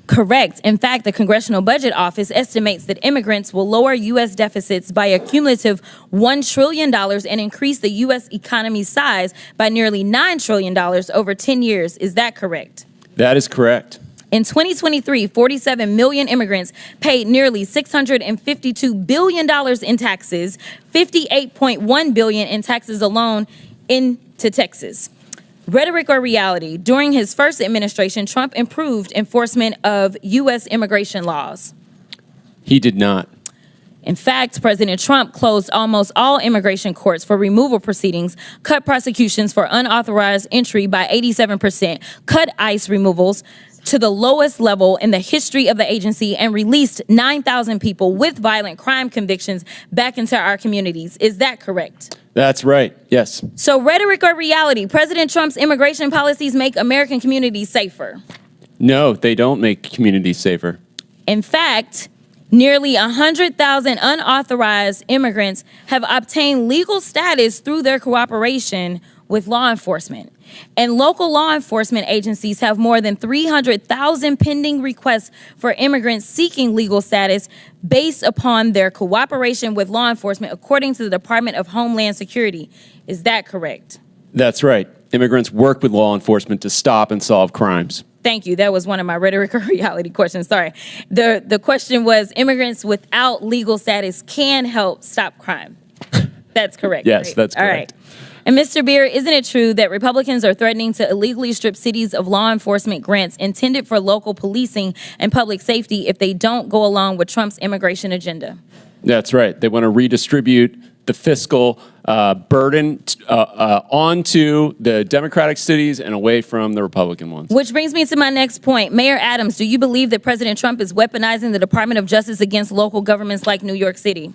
Correct. In fact, the Congressional Budget Office estimates that immigrants will lower U.S. deficits by a cumulative $1 trillion and increase the U.S. economy's size by nearly $9 trillion over 10 years. Is that correct? That is correct. In 2023, 47 million immigrants paid nearly $652 billion in taxes, $58.1 billion in taxes alone into Texas. Rhetoric or reality? During his first administration, Trump improved enforcement of U.S. immigration laws. He did not. In fact, President Trump closed almost all immigration courts for removal proceedings, cut prosecutions for unauthorized entry by 87%, cut ICE removals to the lowest level in the history of the agency, and released 9,000 people with violent crime convictions back into our communities. Is that correct? That's right, yes. So rhetoric or reality? President Trump's immigration policies make American communities safer. No, they don't make communities safer. In fact, nearly 100,000 unauthorized immigrants have obtained legal status through their cooperation with law enforcement. And local law enforcement agencies have more than 300,000 pending requests for immigrants seeking legal status based upon their cooperation with law enforcement, according to the Department of Homeland Security. Is that correct? That's right. Immigrants work with law enforcement to stop and solve crimes. Thank you. That was one of my rhetoric or reality questions. Sorry. The question was immigrants without legal status can help stop crime. That's correct. Yes, right? that's correct. All right. And Mr. Bier, isn't it true that Republicans are threatening to illegally strip cities of law enforcement grants intended for local policing and public safety if they don't go along with Trump's immigration agenda? That's right. They want to redistribute the fiscal burden onto the Democratic cities and away from the Republican ones. Which brings me to my next point. Mayor Adams, do you believe that President Trump is weaponizing the Department of Justice against local governments like New York City?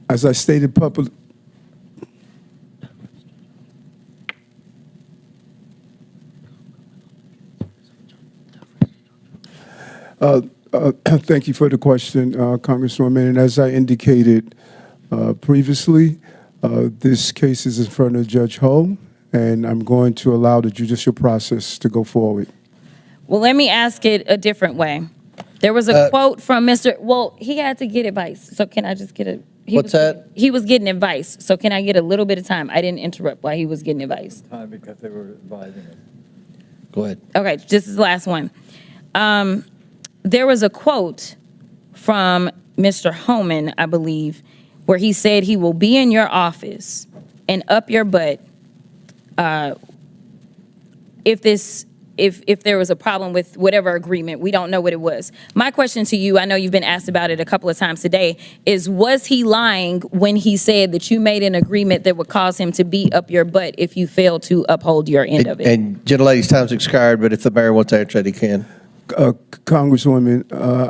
As I stated publicly, thank you for the question, Congresswoman. And as I indicated previously, this case is in front of Judge Ho, and I'm going to allow the judicial process to go forward. Well, let me ask it a different way. There was a quote from Mr. Well, he had to get advice. So can I just get a... What's that? He was getting advice. So can I get a little bit of time? I didn't interrupt while he was getting advice. Time because they were advising us. Go ahead. Okay, this is the last one. There was a quote from Mr. Homan, I believe, where he said he will be in your office and up your butt if there was a problem with whatever agreement. We don't know what it was. My question to you, I know you've been asked about it a couple of times today, is was he lying when he said that you made an agreement that would cause him to be up your butt if you failed to uphold your end of it? And gentlelady's time's expired, but if the mayor wants to answer it, he can. Congresswoman,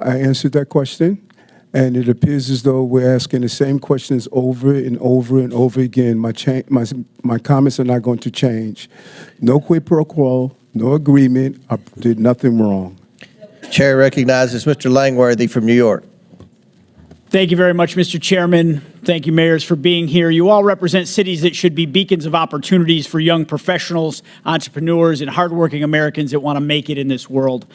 I answered that question, and it appears as though we're asking the same questions over and over and over again. My comments are not going to change. No quid pro quo, no agreement. I did nothing wrong. Chair recognizes Mr. Langworthy from New York. Thank you very much, Mr. Chairman. Thank you, mayors, for being here. You all represent cities that should be beacons of opportunities for young professionals, entrepreneurs, and hardworking Americans that want to make it in this world.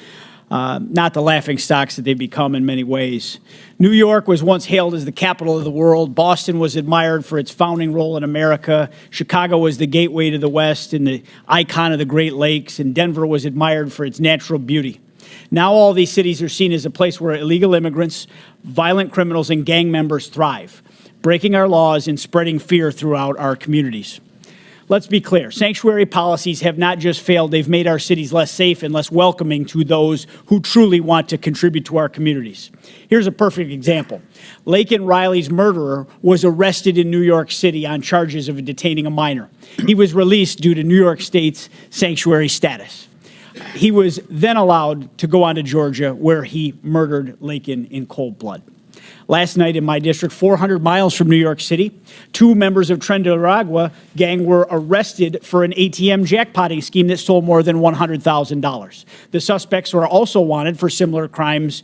Not the laughing stocks that they've become in many ways. New York was once hailed as the capital of the world. Boston was admired for its founding role in America. Chicago was the gateway to the West and the icon of the Great Lakes. And Denver was admired for its natural beauty. Now all these cities are seen as a place where illegal immigrants, violent criminals, and gang members thrive, breaking our laws and spreading fear throughout our communities. Let's be clear. Sanctuary policies have not just failed, they've made our cities less safe and less welcoming to those who truly want to contribute to our communities. Here's a perfect example. Laken Riley's murderer was arrested in New York City on charges of detaining a minor. He was released due to New York State's sanctuary status. He was then allowed to go on to Georgia, where he murdered Laken in cold blood. Last night in my district, 400 miles from New York City, 2 members of Trendaragua gang were arrested for an ATM jackpotting scheme that stole more than $100,000. The suspects were also wanted for similar crimes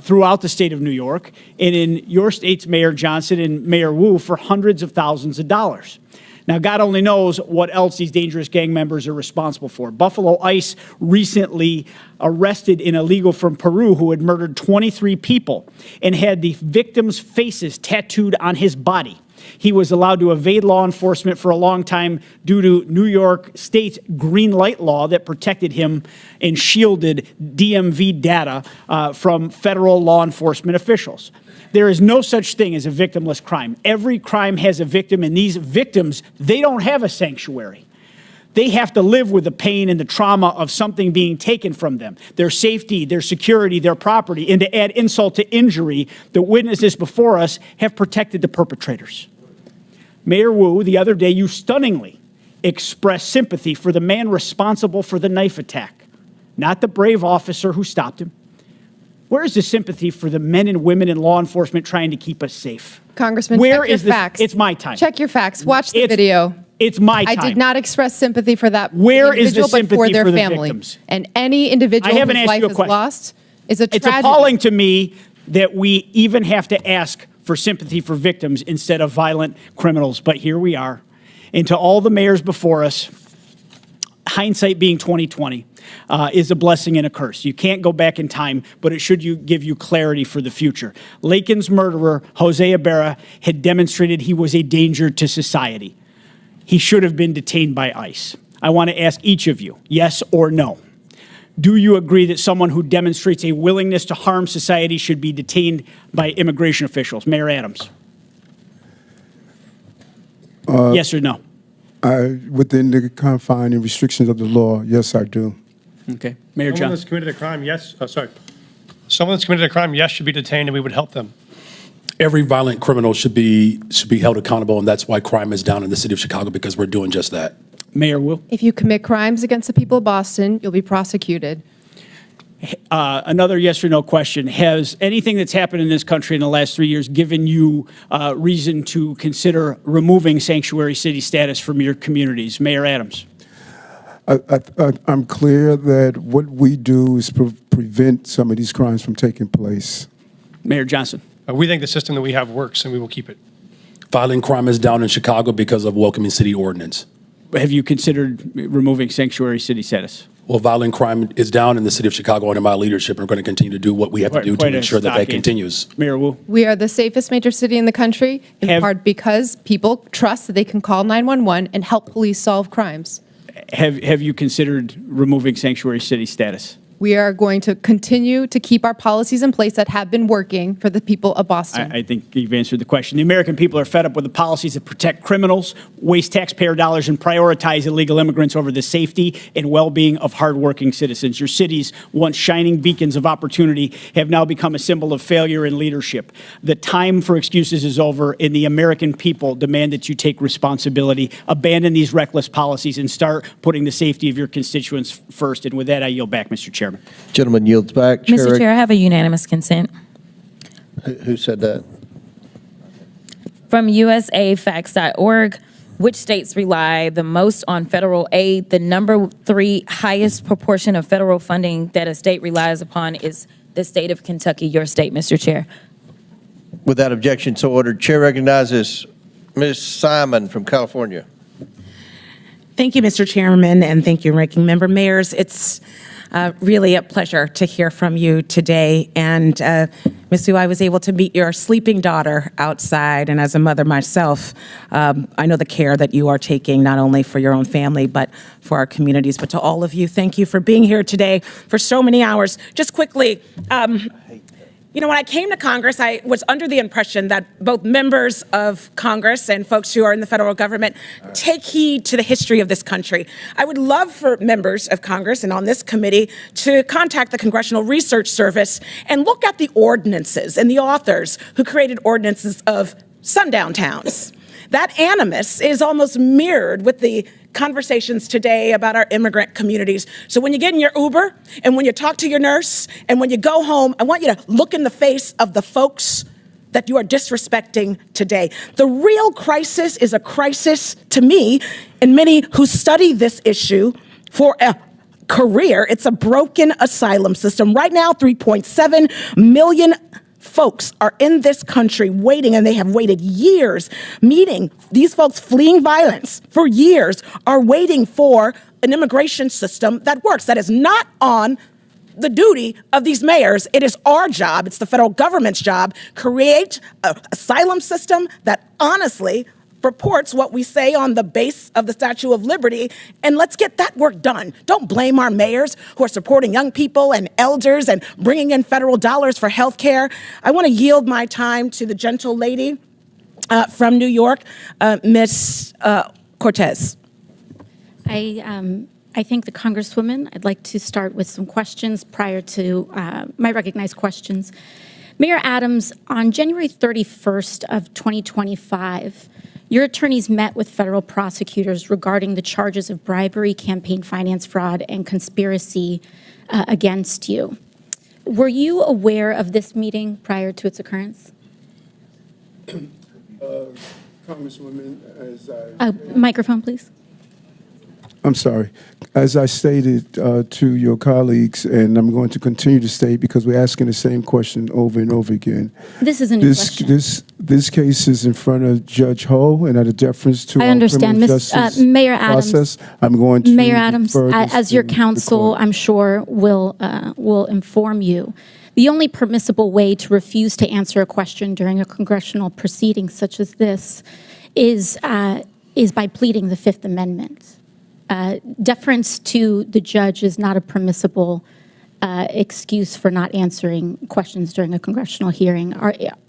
throughout the state of New York, and in your state's Mayor Johnston and Mayor Wu for hundreds of thousands of dollars. Now, God only knows what else these dangerous gang members are responsible for. Buffalo ICE recently arrested an illegal from Peru who had murdered 23 people and had the victims' faces tattooed on his body. He was allowed to evade law enforcement for a long time due to New York State's green light law that protected him and shielded DMV data from federal law enforcement officials. There is no such thing as a victimless crime. Every crime has a victim, and these victims, they don't have a sanctuary. They have to live with the pain and the trauma of something being taken from them, their safety, their security, their property. And to add insult to injury, the witnesses before us have protected the perpetrators. Mayor Wu, the other day, you stunningly expressed sympathy for the man responsible for the knife attack, not the brave officer who stopped him. Where is the sympathy for the men and women in law enforcement trying to keep us safe? Congressman, Where check your is this? facts. It's my time. Check your facts. Watch the video. It's my time. I did not express sympathy for that Where is the individual, but for sympathy their for the family. victims? And any individual I haven't whose asked life you a is question. lost is a It's tragedy. appalling to me that we even have to ask for sympathy for victims instead of violent criminals. But here we are. And to all the mayors before us, hindsight being 20/20, is a blessing and a curse. You can't go back in time, but it should give you clarity for the future. Laken's murderer, Jose Bier, had demonstrated he was a danger to society. He should have been detained by ICE. I want to ask each of you, yes or no. Do you agree that someone who demonstrates a willingness to harm society should be detained by immigration officials? Mayor Adams. Yes or no? Within the confine and restrictions of the law, yes, I do. Okay. Mayor Someone Johnson. that's committed a crime, yes, Someone that's committed a crime, yes, should be detained, and we would help them. Every violent criminal should be held accountable, and that's why crime is down in the city of Chicago, because we're doing just that. Mayor Wu. If you commit crimes against the people of Boston, you'll be prosecuted. Another yes or no question. Has anything that's happened in this country in the last 3 years given you reason to consider removing sanctuary city status from your communities? Mayor Adams. I'm clear that what we do is prevent some of these crimes from taking place. Mayor Johnston. We think the system that we have works, and we will keep it. Violent crime is down in Chicago because of welcoming city ordinance. Have you considered removing sanctuary city status? Well, violent crime is down in the city of Chicago under my leadership, and we're going to continue to do what we have to do to ensure that that continues. Mayor Wu. We are the safest major city in the country, in part because people trust that they can call 911 and help police solve crimes. Have you considered removing sanctuary city status? We are going to continue to keep our policies in place that have been working for the people of Boston. I think you've answered the question. The American people are fed up with the policies that protect criminals, waste taxpayer dollars, and prioritize illegal immigrants over the safety and well-being of hardworking citizens. Your cities, once shining beacons of opportunity, have now become a symbol of failure in leadership. The time for excuses is over, and the American people demand that you take responsibility, abandon these reckless policies, and start putting the safety of your constituents first. And with that, I yield back, Mr. Chairman. Gentleman yields back. Mr. Chair, I have a unanimous consent. Who said that? From USAFacts.org, which states rely the most on federal aid? The number 3 highest proportion of federal funding that a state relies upon is the state of Kentucky, your state, Mr. Chair. Without objection, so ordered. Chair recognizes Ms. Simon from California. Thank you, Mr. Chairman, and thank you, Ranking Member Mayors. It's really a pleasure to hear from you today. And Ms. Wu, I was able to meet your sleeping daughter outside, and as a mother myself, I know the care that you are taking not only for your own family, but for our communities. But to all of you, thank you for being here today for so many hours. Just quickly, you know, when I came to Congress, I was under the impression that both members of Congress and folks who are in the federal government take heed to the history of this country. I would love for members of Congress and on this committee to contact the Congressional Research Service and look at the ordinances and the authors who created ordinances of sundown towns. That animus is almost mirrored with the conversations today about our immigrant communities. So when you get in your Uber and when you talk to your nurse and when you go home, I want you to look in the face of the folks that you are disrespecting today. The real crisis is a crisis to me and many who study this issue for a career. It's a broken asylum system. Right now, 3.7 million folks are in this country waiting, and they have waited years, meaning these folks fleeing violence for years are waiting for an immigration system that works. That is not on the duty of these mayors. It is our job, it's the federal government's job, create an asylum system that honestly purports what we say on the base of the Statue of Liberty, and let's get that work done. Don't blame our mayors who are supporting young people and elders and bringing in federal dollars for health care. I want to yield my time to the gentle lady from New York, Ms. Cortez. I thank the Congresswoman. I'd like to start with some questions prior to my recognized questions. Mayor Adams, on January 31st of 2025, your attorneys met with federal prosecutors regarding the charges of bribery, campaign finance fraud, and conspiracy against you. Were you aware of this meeting prior to its occurrence? Congresswoman, as microphone, please. I'm sorry. As I stated to your colleagues, and I'm going to continue to state because we're asking the same question over and over again. This is a new question. This case is in front of Judge Hull, and out of deference to I understand, Mayor Adams. Process, I'm going to Mayor Adams, as your counsel, I'm sure will inform you. The only permissible way to refuse to answer a question during a congressional proceeding such as this is by pleading the Fifth Amendment. Deference to the judge is not a permissible excuse for not answering questions during a congressional hearing.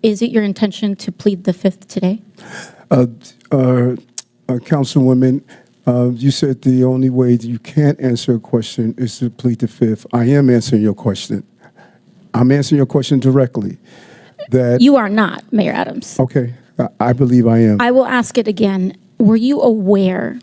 Is it your intention to plead the Fifth today? Councilwoman, you said the only way that you can't answer a question is to plead the fifth. I am answering your question. I'm answering your question directly. That You are not, Mayor Adams. Okay, I believe I am. I will ask it again. Were you aware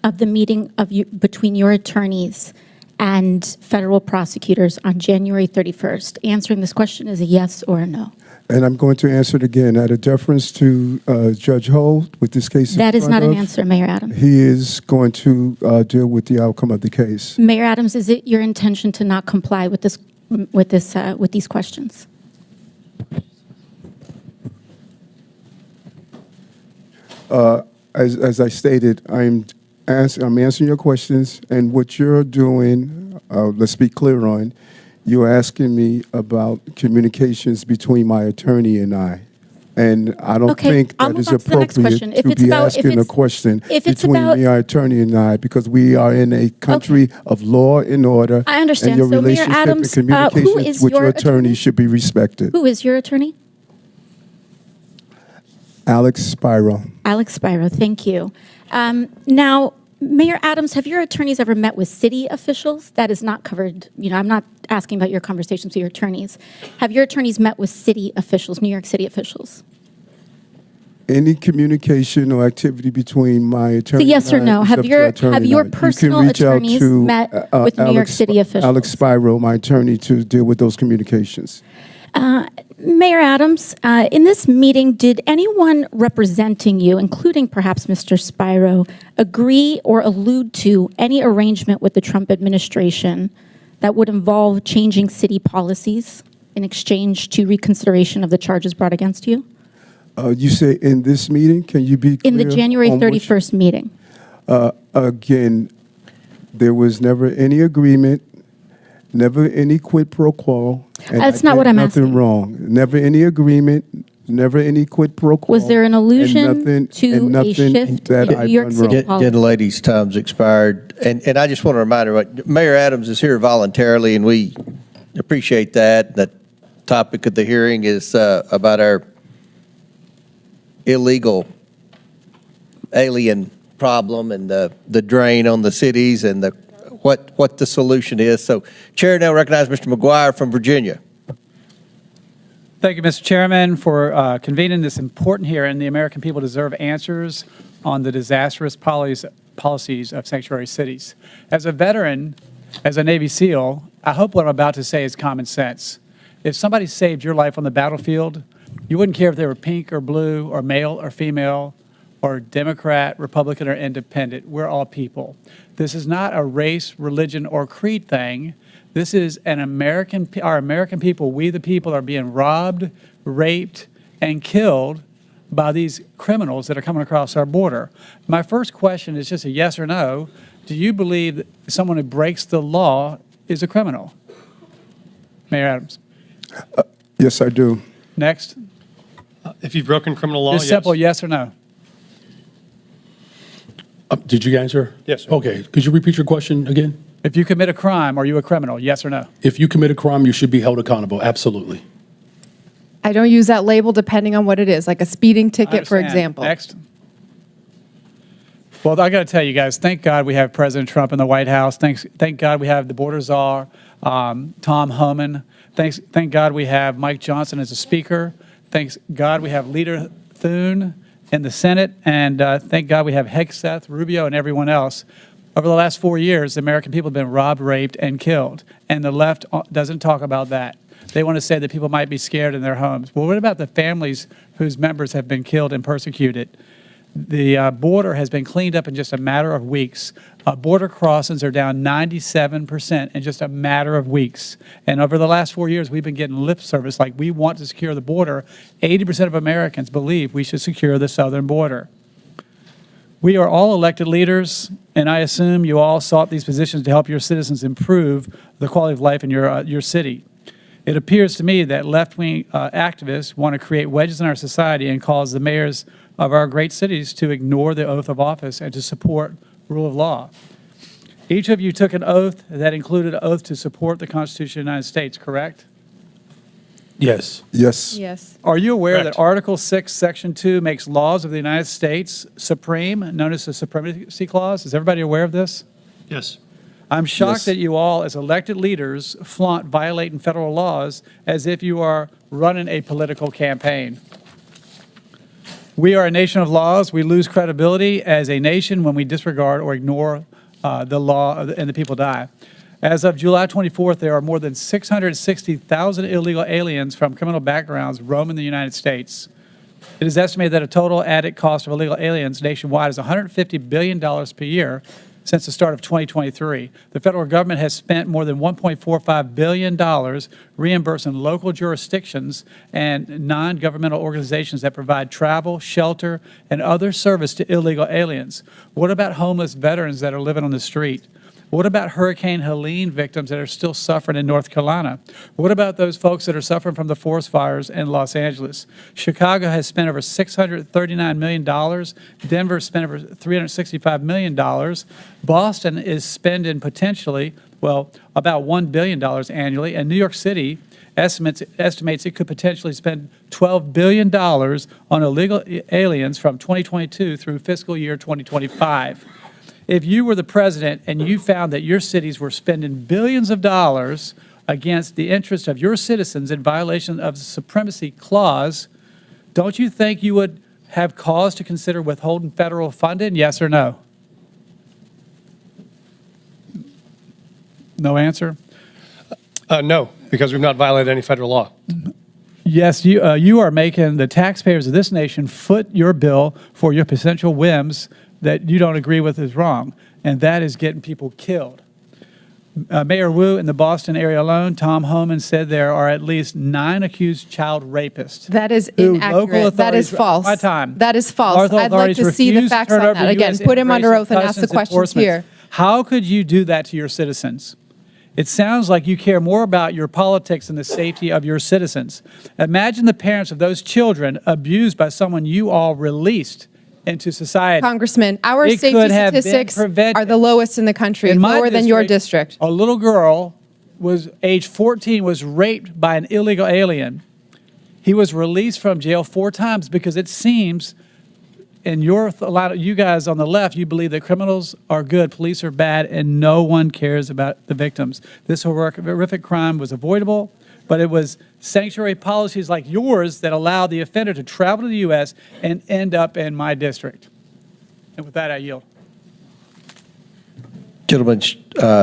of the meeting between your attorneys and federal prosecutors on January 31st? Answering this question is a yes or a no. And I'm going to answer it again. Out of deference to Judge Holt with this case. That is not an answer, Mayor Adams. He is going to deal with the outcome of the case. Mayor Adams, is it your intention to not comply with these questions? As I stated, I'm answering your questions, and what you're doing, let's be clear on, you're asking me about communications between my attorney and I. And I don't think I'll that move is on to the next question. appropriate If to it's be about- if asking a it's- question if it's between about- my attorney and I, because we are in a country of law and order. I understand. And your So, Mayor relationship Adams, and who communications is with your your attorney should be respected. Who is your attorney? Alex Spiro. Alex Spiro, thank you. Now, Mayor Adams, have your attorneys ever met with city officials? That is not covered. I'm not asking about your conversations with your attorneys. Have your attorneys met with city officials, New York City officials? Any communication or activity between my attorney yes or and I no? is Have up to your- our attorney have your and I. personal You can reach out attorneys to, met with New York City officials? Alex Spiro, my attorney, to deal with those communications. Mayor Adams, in this meeting, did anyone representing you, including perhaps Mr. Spiro, agree or allude to any arrangement with the Trump administration that would involve changing city policies in exchange to reconsideration of the charges brought against you? You say in this meeting? Can you be clear? In the January on which- 31st meeting? Again, there was never any agreement, never any quid pro quo. and That's I not did what I'm nothing asking. wrong. Never any agreement, never any quid pro quo. Was there an allusion and nothing, to and a nothing shift that in I've New York done City wrong. policy? Gentlelady's time's expired, and I just want to remind her, Mayor Adams is here voluntarily, and we appreciate that. The topic of the hearing is about our illegal alien problem and the drain on the cities and what the solution is. So, Chair now recognize Mr. McGuire from Virginia. Thank you, Mr. Chairman, for convening this important hearing. The American people deserve answers on the disastrous policies of sanctuary cities. As a veteran, as a Navy SEAL, I hope what I'm about to say is common sense. If somebody saved your life on the battlefield, you wouldn't care if they were pink or blue or male or female or Democrat, Republican, or independent. We're all people. This is not a race, religion, or creed thing. This is our American people, we the people, are being robbed, raped, and killed by these criminals that are coming across our border. My first question is just a yes or no. Do you believe that someone who breaks the law is a criminal? Mayor Adams. Yes, I do. Next. If you've broken criminal law, Just yes. simple yes or no. Did you answer? Yes, sir. Okay. Could you repeat your question again? If you commit a crime, are you a criminal? Yes or no? If you commit a crime, you should be held accountable. Absolutely. I don't use that label depending on what it is, like a speeding I ticket, for understand. example. Next. Well, I got to tell you guys, thank God we have President Trump in the White House. Thank God we have the border czar, Tom Homan. Thank God we have Mike Johnston as a speaker. Thanks God we have Leader Thune in the Senate. And thank God we have Hegseth, Rubio, and everyone else. Over the last 4 years, the American people have been robbed, raped, and killed. And the left doesn't talk about that. They want to say that people might be scared in their homes. Well, what about the families whose members have been killed and persecuted? The border has been cleaned up in just a matter of weeks. Border crossings are down 97% in just a matter of weeks. And over the last 4 years, we've been getting lip service like we want to secure the border. 80% of Americans believe we should secure the southern border. We are all elected leaders, and I assume you all sought these positions to help your citizens improve the quality of life in your city. It appears to me that left-wing activists want to create wedges in our society and cause the mayors of our great cities to ignore the oath of office and to support rule of law. Each of you took an oath that included an oath to support the Constitution of the United States, correct? Yes. Yes. Yes. Are you aware Correct. that Article 6, Section 2 makes laws of the United States supreme, known as the Supremacy Clause? Is everybody aware of this? Yes. I'm shocked Yes. that you all, as elected leaders, flaunt violating federal laws as if you are running a political campaign. We are a nation of laws. We lose credibility as a nation when we disregard or ignore the law and the people die. As of July 24th, there are more than 660,000 illegal aliens from criminal backgrounds roaming the United States. It is estimated that a total added cost of illegal aliens nationwide is $150 billion per year since the start of 2023. The federal government has spent more than $1.45 billion reimbursing local jurisdictions and non-governmental organizations that provide travel, shelter, and other service to illegal aliens. What about homeless veterans that are living on the street? What about Hurricane Helene victims that are still suffering in North Carolina? What about those folks that are suffering from the forest fires in Los Angeles? Chicago has spent over $639 million. Denver spent over $365 million. Boston is spending potentially, well, about $1 billion annually. And New York City estimates it could potentially spend $12 billion on illegal aliens from 2022 through fiscal year 2025. If you were the president and you found that your cities were spending billions of dollars against the interests of your citizens in violation of the Supremacy Clause, don't you think you would have cause to consider withholding federal funding? Yes or no? No answer? No, because we've not violated any federal law. Yes, you are making the taxpayers of this nation foot your bill for your potential whims that you don't agree with is wrong, and that is getting people killed. Mayor Wu, in the Boston area alone, Tom Homan said there are at least 9 accused child rapists. That is who inaccurate. That is false. My time. That is false. I'd like to see the facts on that. Again, put him under oath and ask the questions here. How could you do that to your citizens? It sounds like you care more about your politics than the safety of your citizens. Imagine the parents of those children abused by someone you all released into society. Congressman, our It safety could have been statistics prevented. are the lowest in the country, In my lower than your district. A little girl was age 14, was raped by an illegal alien. He was released from jail 4 times because it seems, and a lot of you guys on the left, you believe that criminals are good, police are bad, and no one cares about the victims. This horrific crime was avoidable, but it was sanctuary policies like yours that allowed the offender to travel to the U.S. and end up in my district. And with that, I yield. Gentleman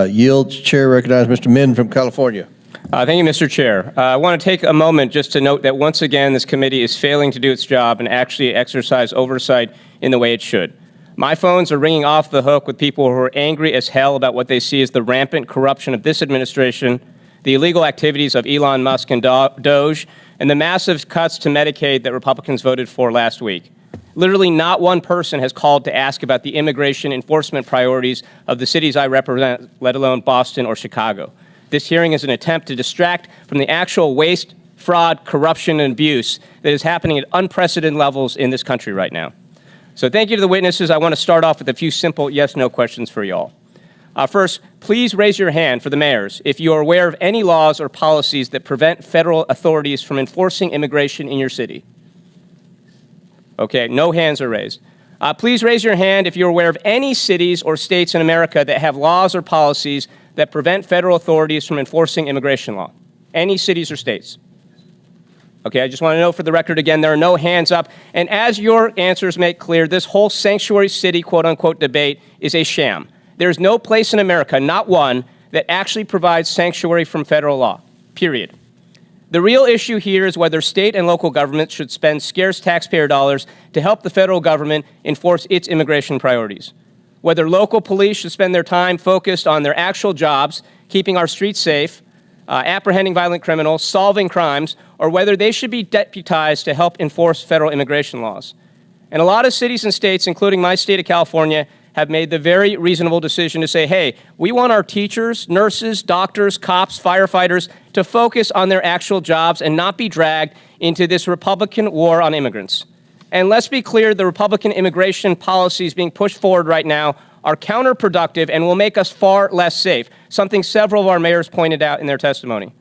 yields. Chair recognizes Mr. Min from California. Thank you, Mr. Chair. I want to take a moment just to note that once again, this committee is failing to do its job and actually exercise oversight in the way it should. My phones are ringing off the hook with people who are angry as hell about what they see as the rampant corruption of this administration, the illegal activities of Elon Musk and Doge, and the massive cuts to Medicaid that Republicans voted for last week. Literally not one person has called to ask about the immigration enforcement priorities of the cities I represent, let alone Boston or Chicago. This hearing is an attempt to distract from the actual waste, fraud, corruption, and abuse that is happening at unprecedented levels in this country right now. So thank you to the witnesses. I want to start off with a few simple yes-no questions for you all. First, please raise your hand for the mayors if you are aware of any laws or policies that prevent federal authorities from enforcing immigration in your city. Okay, no hands are raised. Please raise your hand if you're aware of any cities or states in America that have laws or policies that prevent federal authorities from enforcing immigration law. Any cities or states. Okay, I just want to know for the record again, there are no hands up. And as your answers make clear, this whole sanctuary city, quote unquote, debate is a sham. There's no place in America, not one, that actually provides sanctuary from federal law, period. The real issue here is whether state and local governments should spend scarce taxpayer dollars to help the federal government enforce its immigration priorities. Whether local police should spend their time focused on their actual jobs, keeping our streets safe, apprehending violent criminals, solving crimes, or whether they should be deputized to help enforce federal immigration laws. And a lot of cities and states, including my state of California, have made the very reasonable decision to say, hey, we want our teachers, nurses, doctors, cops, firefighters to focus on their actual jobs and not be dragged into this Republican war on immigrants. And let's be clear, the Republican immigration policies being pushed forward right now are counterproductive and will make us far less safe, something several of our mayors pointed out in their testimony.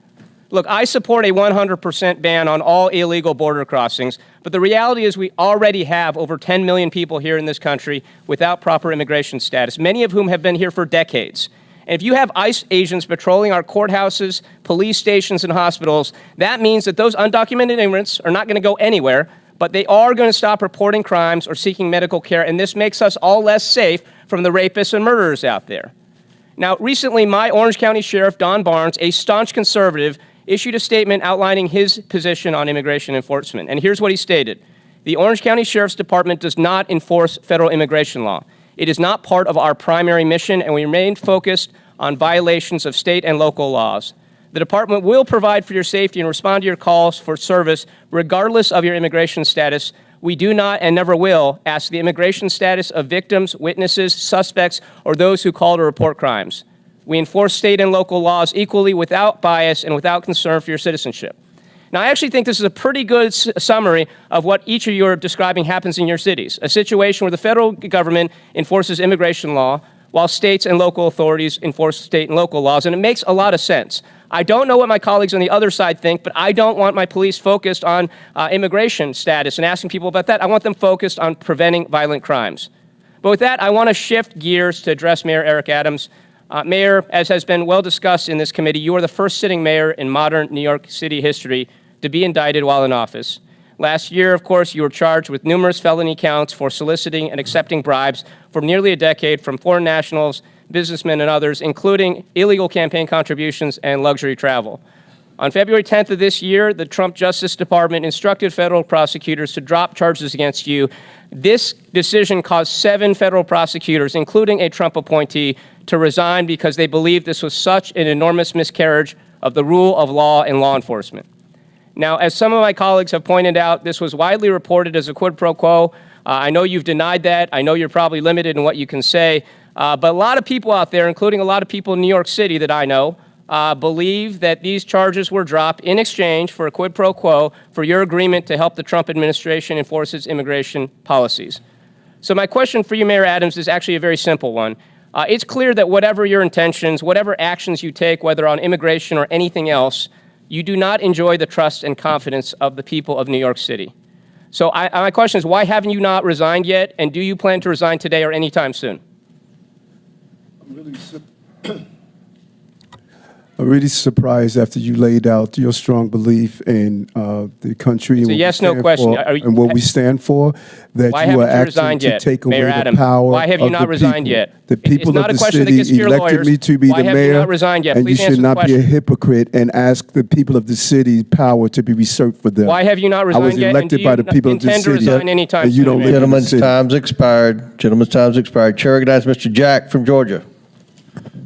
Look, I support a 100% ban on all illegal border crossings, but the reality is we already have over 10 million people here in this country without proper immigration status, many of whom have been here for decades. And if you have ICE agents patrolling our courthouses, police stations, and hospitals, that means that those undocumented immigrants are not going to go anywhere, but they are going to stop reporting crimes or seeking medical care, and this makes us all less safe from the rapists and murderers out there. Now, recently, my Orange County Sheriff, Don Barnes, a staunch conservative, issued a statement outlining his position on immigration enforcement. And here's what he stated. The Orange County Sheriff's Department does not enforce federal immigration law. It is not part of our primary mission, and we remain focused on violations of state and local laws. The department will provide for your safety and respond to your calls for service regardless of your immigration status. We do not and never will ask the immigration status of victims, witnesses, suspects, or those who call to report crimes. We enforce state and local laws equally without bias and without concern for your citizenship. Now, I actually think this is a pretty good summary of what each of you are describing happens in your cities, a situation where the federal government enforces immigration law while states and local authorities enforce state and local laws, and it makes a lot of sense. I don't know what my colleagues on the other side think, but I don't want my police focused on immigration status and asking people about that. I want them focused on preventing violent crimes. But with that, I want to shift gears to address Mayor Eric Adams. Mayor, as has been well discussed in this committee, you are the first sitting mayor in modern New York City history to be indicted while in office. Last year, of course, you were charged with numerous felony counts for soliciting and accepting bribes for nearly a decade from foreign nationals, businessmen, and others, including illegal campaign contributions and luxury travel. On February 10th of this year, the Trump Justice Department instructed federal prosecutors to drop charges against you. This decision caused 7 federal prosecutors, including a Trump appointee, to resign because they believed this was such an enormous miscarriage of the rule of law in law enforcement. Now, as some of my colleagues have pointed out, this was widely reported as a quid pro quo. I know you've denied that. I know you're probably limited in what you can say. But a lot of people out there, including a lot of people in New York City that I know, believe that these charges were dropped in exchange for a quid pro quo for your agreement to help the Trump administration enforce its immigration policies. So my question for you, Mayor Adams, is actually a very simple one. It's clear that whatever your intentions, whatever actions you take, whether on immigration or anything else, you do not enjoy the trust and confidence of the people of New York City. So my question is, why haven't you not resigned yet, and do you plan to resign today or anytime soon? I'm really surprised after you laid out your strong belief in the country It's a yes/no question. And what we stand for, that Why you are haven't you acting resigned to yet, take away Mayor the Adams? power Why have you of not the resigned people. yet? The people not of a the question that city gets to your elected lawyers. me to be Why the have you mayor, not resigned yet? and you Please answer should the not be a question. hypocrite and ask the people of the city power to be reserved for them. Why have you not I resigned was yet, and elected do by you the people of the intend to city, resign anytime and you soon, don't Mayor? live in the Gentleman's city. time's expired. Gentleman's time's expired. Chair recognizes Mr. Jack from Georgia.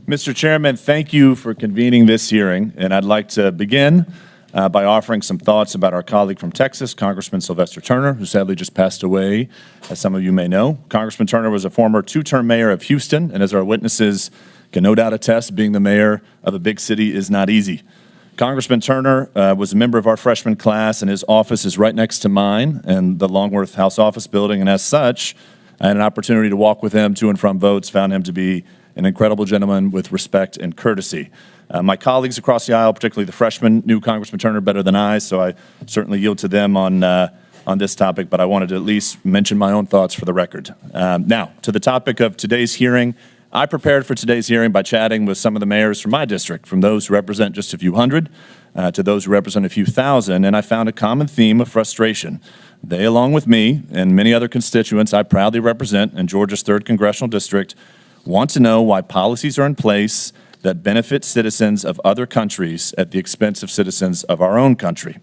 Mr. Chairman, thank you for convening this hearing, and I'd like to begin by offering some thoughts about our colleague from Texas, Congressman Sylvester Turner, who sadly just passed away, as some of you may know. Congressman Turner was a former 2-term mayor of Houston, and as our witnesses can no doubt attest, being the mayor of a big city is not easy. Congressman Turner was a member of our freshman class, and his office is right next to mine in the Longworth House Office Building, and as such, I had an opportunity to walk with him to and from votes, found him to be an incredible gentleman with respect and courtesy. My colleagues across the aisle, particularly the freshmen, knew Congressman Turner better than I, so I certainly yield to them on this topic, but I wanted to at least mention my own thoughts for the record. Now, to the topic of today's hearing, I prepared for today's hearing by chatting with some of the mayors from my district, from those who represent just a few hundred to those who represent a few thousand, and I found a common theme of frustration. They, along with me and many other constituents I proudly represent in Georgia's 3rd Congressional District, want to know why policies are in place that benefit citizens of other countries at the expense of citizens of our own country.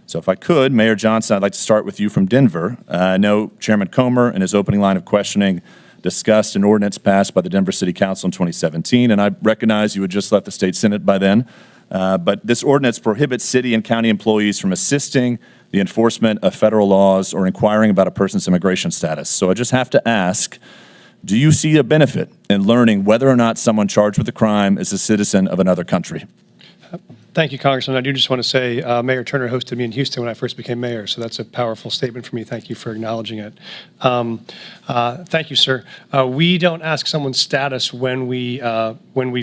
So if I could, Mayor Johnston, I'd like to start with you from Denver. I know Chairman Comer, in his opening line of questioning, discussed an ordinance passed by the Denver City Council in 2017, and I recognize you had just left the state Senate by then. But this ordinance prohibits city and county employees from assisting the enforcement of federal laws or inquiring about a person's immigration status. So I just have to ask, do you see a benefit in learning whether or not someone charged with a crime is a citizen of another country? Thank you, Congressman. I do just want to say Mayor Turner hosted me in Houston when I first became mayor, so that's a powerful statement for me. Thank you for acknowledging it. Thank you, sir. We don't ask someone's status when we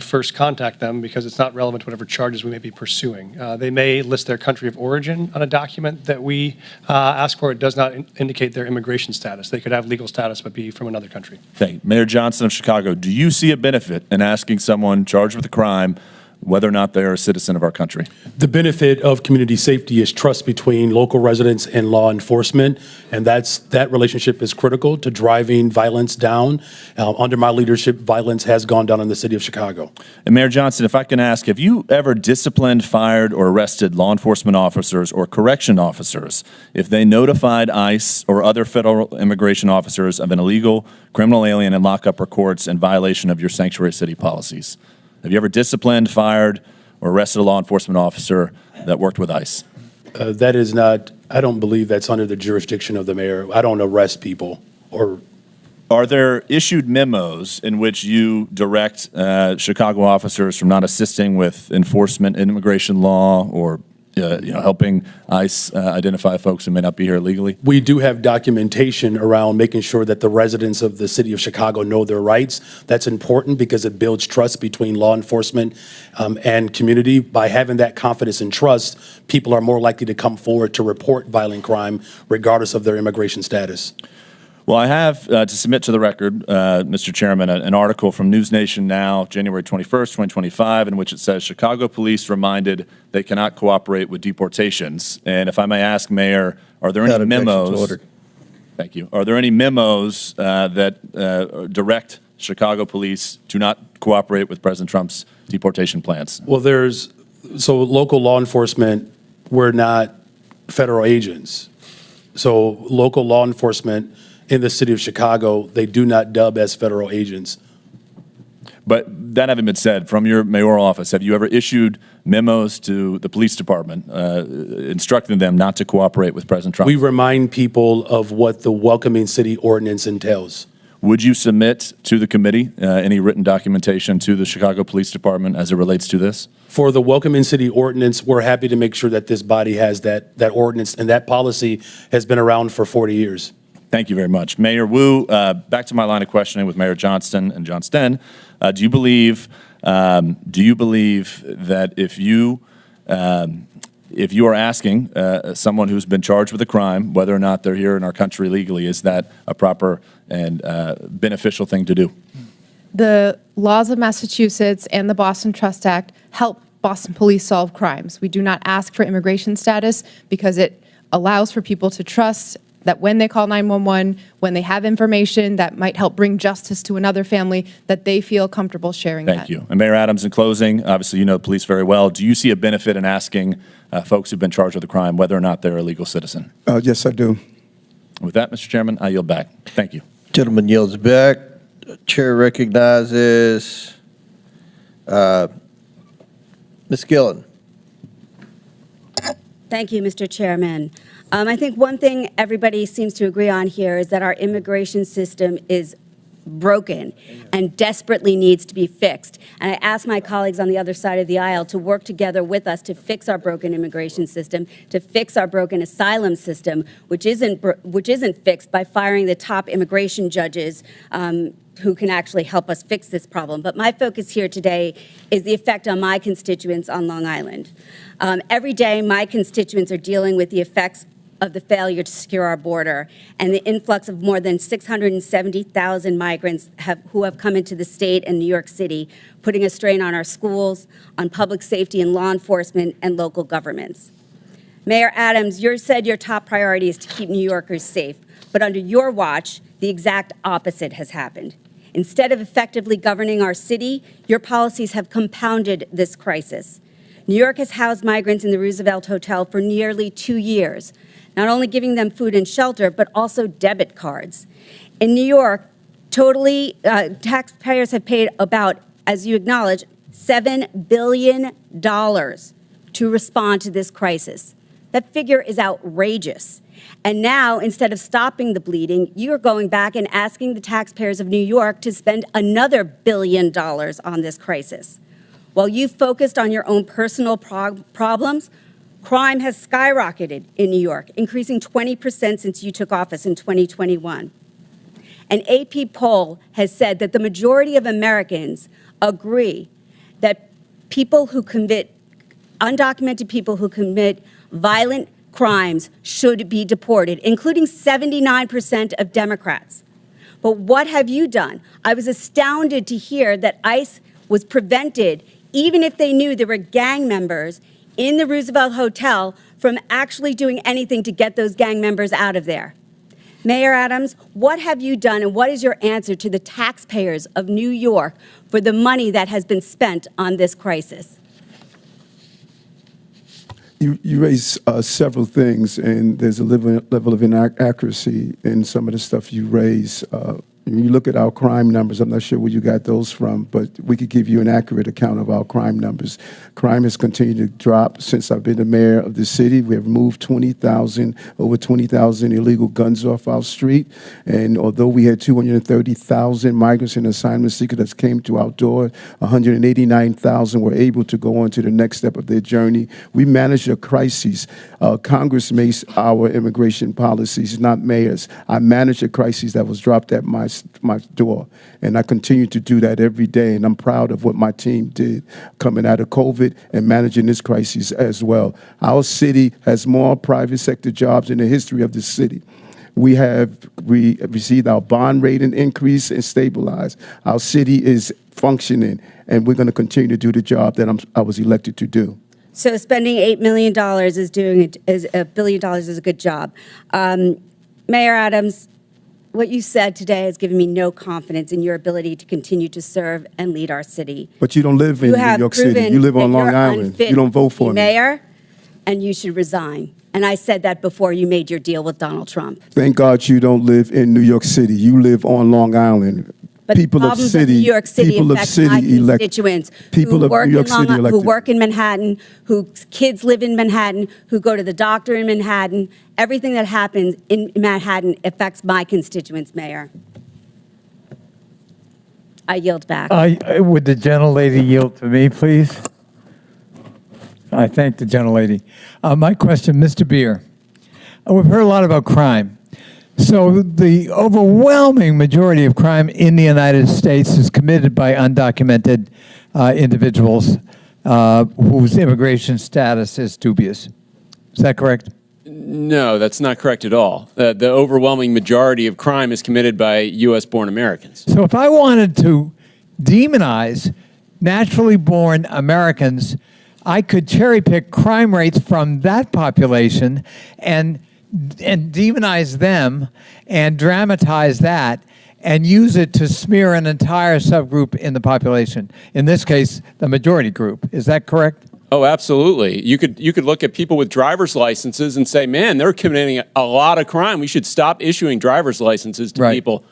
first contact them because it's not relevant to whatever charges we may be pursuing. They may list their country of origin on a document that we ask for. It does not indicate their immigration status. They could have legal status but be from another country. Thank you. Mayor Johnston of Chicago, do you see a benefit in asking someone charged with a crime whether or not they are a citizen of our country? The benefit of community safety is trust between local residents and law enforcement, and that relationship is critical to driving violence down. Under my leadership, violence has gone down in the city of Chicago. And Mayor Johnston, if I can ask, have you ever disciplined, fired, or arrested law enforcement officers or correction officers if they notified ICE or other federal immigration officers of an illegal criminal alien in lockup or courts in violation of your sanctuary city policies? Have you ever disciplined, fired, or arrested a law enforcement officer that worked with ICE? That is not, I don't believe that's under the jurisdiction of the mayor. I don't arrest people or. Are there issued memos in which you direct Chicago officers from not assisting with enforcement in immigration law or helping ICE identify folks who may not be here illegally? We do have documentation around making sure that the residents of the city of Chicago know their rights. That's important because it builds trust between law enforcement and community. By having that confidence and trust, people are more likely to come forward to report violent crime regardless of their immigration status. Well, I have to submit to the record, Mr. Chairman, an article from News Nation Now, January 21st, 2025, in which it says Chicago police reminded they cannot cooperate with deportations. And if I may ask, Mayor, are there any memos? Thank you. Are there any memos that direct Chicago police to not cooperate with President Trump's deportation plans? Well, so local law enforcement, we're not federal agents. So local law enforcement in the city of Chicago, they do not dub as federal agents. But that having been said, from your mayoral office, have you ever issued memos to the police department instructing them not to cooperate with President Trump? We remind people of what the Welcoming City Ordinance entails. Would you submit to the committee any written documentation to the Chicago Police Department as it relates to this? For the Welcoming City Ordinance, we're happy to make sure that this body has that ordinance, and that policy has been around for 40 years. Thank you very much. Mayor Wu, back to my line of questioning with Mayor Johnston and Johnston. Do you believe that if you are asking someone who's been charged with a crime, whether or not they're here in our country legally, is that a proper and beneficial thing to do? The laws of Massachusetts and the Boston Trust Act help Boston police solve crimes. We do not ask for immigration status because it allows for people to trust that when they call 911, when they have information that might help bring justice to another family, that they feel comfortable sharing that. Thank you. And Mayor Adams, in closing, obviously you know the police very well. Do you see a benefit in asking folks who've been charged with a crime whether or not they're a legal citizen? Yes, I do. With that, Mr. Chairman, I yield back. Thank you. Gentleman yields back. Chair recognizes Ms. Gillen. Thank you, Mr. Chairman. I think one thing everybody seems to agree on here is that our immigration system is broken and desperately needs to be fixed. And I ask my colleagues on the other side of the aisle to work together with us to fix our broken immigration system, to fix our broken asylum system, which isn't fixed by firing the top immigration judges who can actually help us fix this problem. But my focus here today is the effect on my constituents on Long Island. Every day, my constituents are dealing with the effects of the failure to secure our border and the influx of more than 670,000 migrants who have come into the state and New York City, putting a strain on our schools, on public safety and law enforcement, and local governments. Mayor Adams, you said your top priority is to keep New Yorkers safe, but under your watch, the exact opposite has happened. Instead of effectively governing our city, your policies have compounded this crisis. New York has housed migrants in the Roosevelt Hotel for nearly 2 years, not only giving them food and shelter, but also debit cards. In New York, taxpayers have paid about, as you acknowledge, $7 billion to respond to this crisis. That figure is outrageous. And now, instead of stopping the bleeding, you are going back and asking the taxpayers of New York to spend another $1 billion on this crisis. While you focused on your own personal problems, crime has skyrocketed in New York, increasing 20% since you took office in 2021. An AP poll has said that the majority of Americans agree that undocumented people who commit violent crimes should be deported, including 79% of Democrats. But what have you done? I was astounded to hear that ICE was prevented, even if they knew there were gang members in the Roosevelt Hotel, from actually doing anything to get those gang members out of there. Mayor Adams, what have you done and what is your answer to the taxpayers of New York for the money that has been spent on this crisis? You raise several things, and there's a level of inaccuracy in some of the stuff you raise. When you look at our crime numbers, I'm not sure where you got those from, but we could give you an accurate account of our crime numbers. Crime has continued to drop since I've been the mayor of the city. We have removed over 20,000 illegal guns off our street. And although we had 230,000 migrants and asylum seekers that came to our door, 189,000 were able to go on to the next step of their journey. We manage a crisis. Congress makes our immigration policies, not mayors. I manage a crisis that was dropped at my door, and I continue to do that every day, and I'm proud of what my team did coming out of COVID and managing this crisis as well. Our city has more private sector jobs in the history of the city. We received our bond rating increase and stabilized. Our city is functioning, and we're going to continue to do the job that I was elected to do. So spending $8 million is $1 billion is a good job. Mayor Adams, what you said today has given me no confidence in your ability to continue to serve and lead our city. But you don't live in New York City. You live on Long Island. You don't vote for me. Mayor, and you should resign. And I said that before you made your deal with Donald Trump. Thank God you don't live in New York City. You live on Long Island. But people the problems of New York City affect my constituents who work in Manhattan, whose kids live in Manhattan, who go to the doctor in Manhattan. Everything that happens in Manhattan affects my constituents, Mayor. I yield back. Would the gentlelady yield to me, please? I thank the gentlelady. My question, Mr. Bier. We've heard a lot about crime. So the overwhelming majority of crime in the United States is committed by undocumented individuals whose immigration status is dubious. Is that correct? No, that's not correct at all. The overwhelming majority of crime is committed by U.S.-born Americans. So if I wanted to demonize naturally born Americans, I could cherry pick crime rates from that population and demonize them and dramatize that and use it to smear an entire subgroup in the population. In this case, the majority group. Is that correct? Oh, absolutely. You could look at people with driver's licenses and say, man, they're committing a lot of crime. We should stop issuing driver's licenses to people.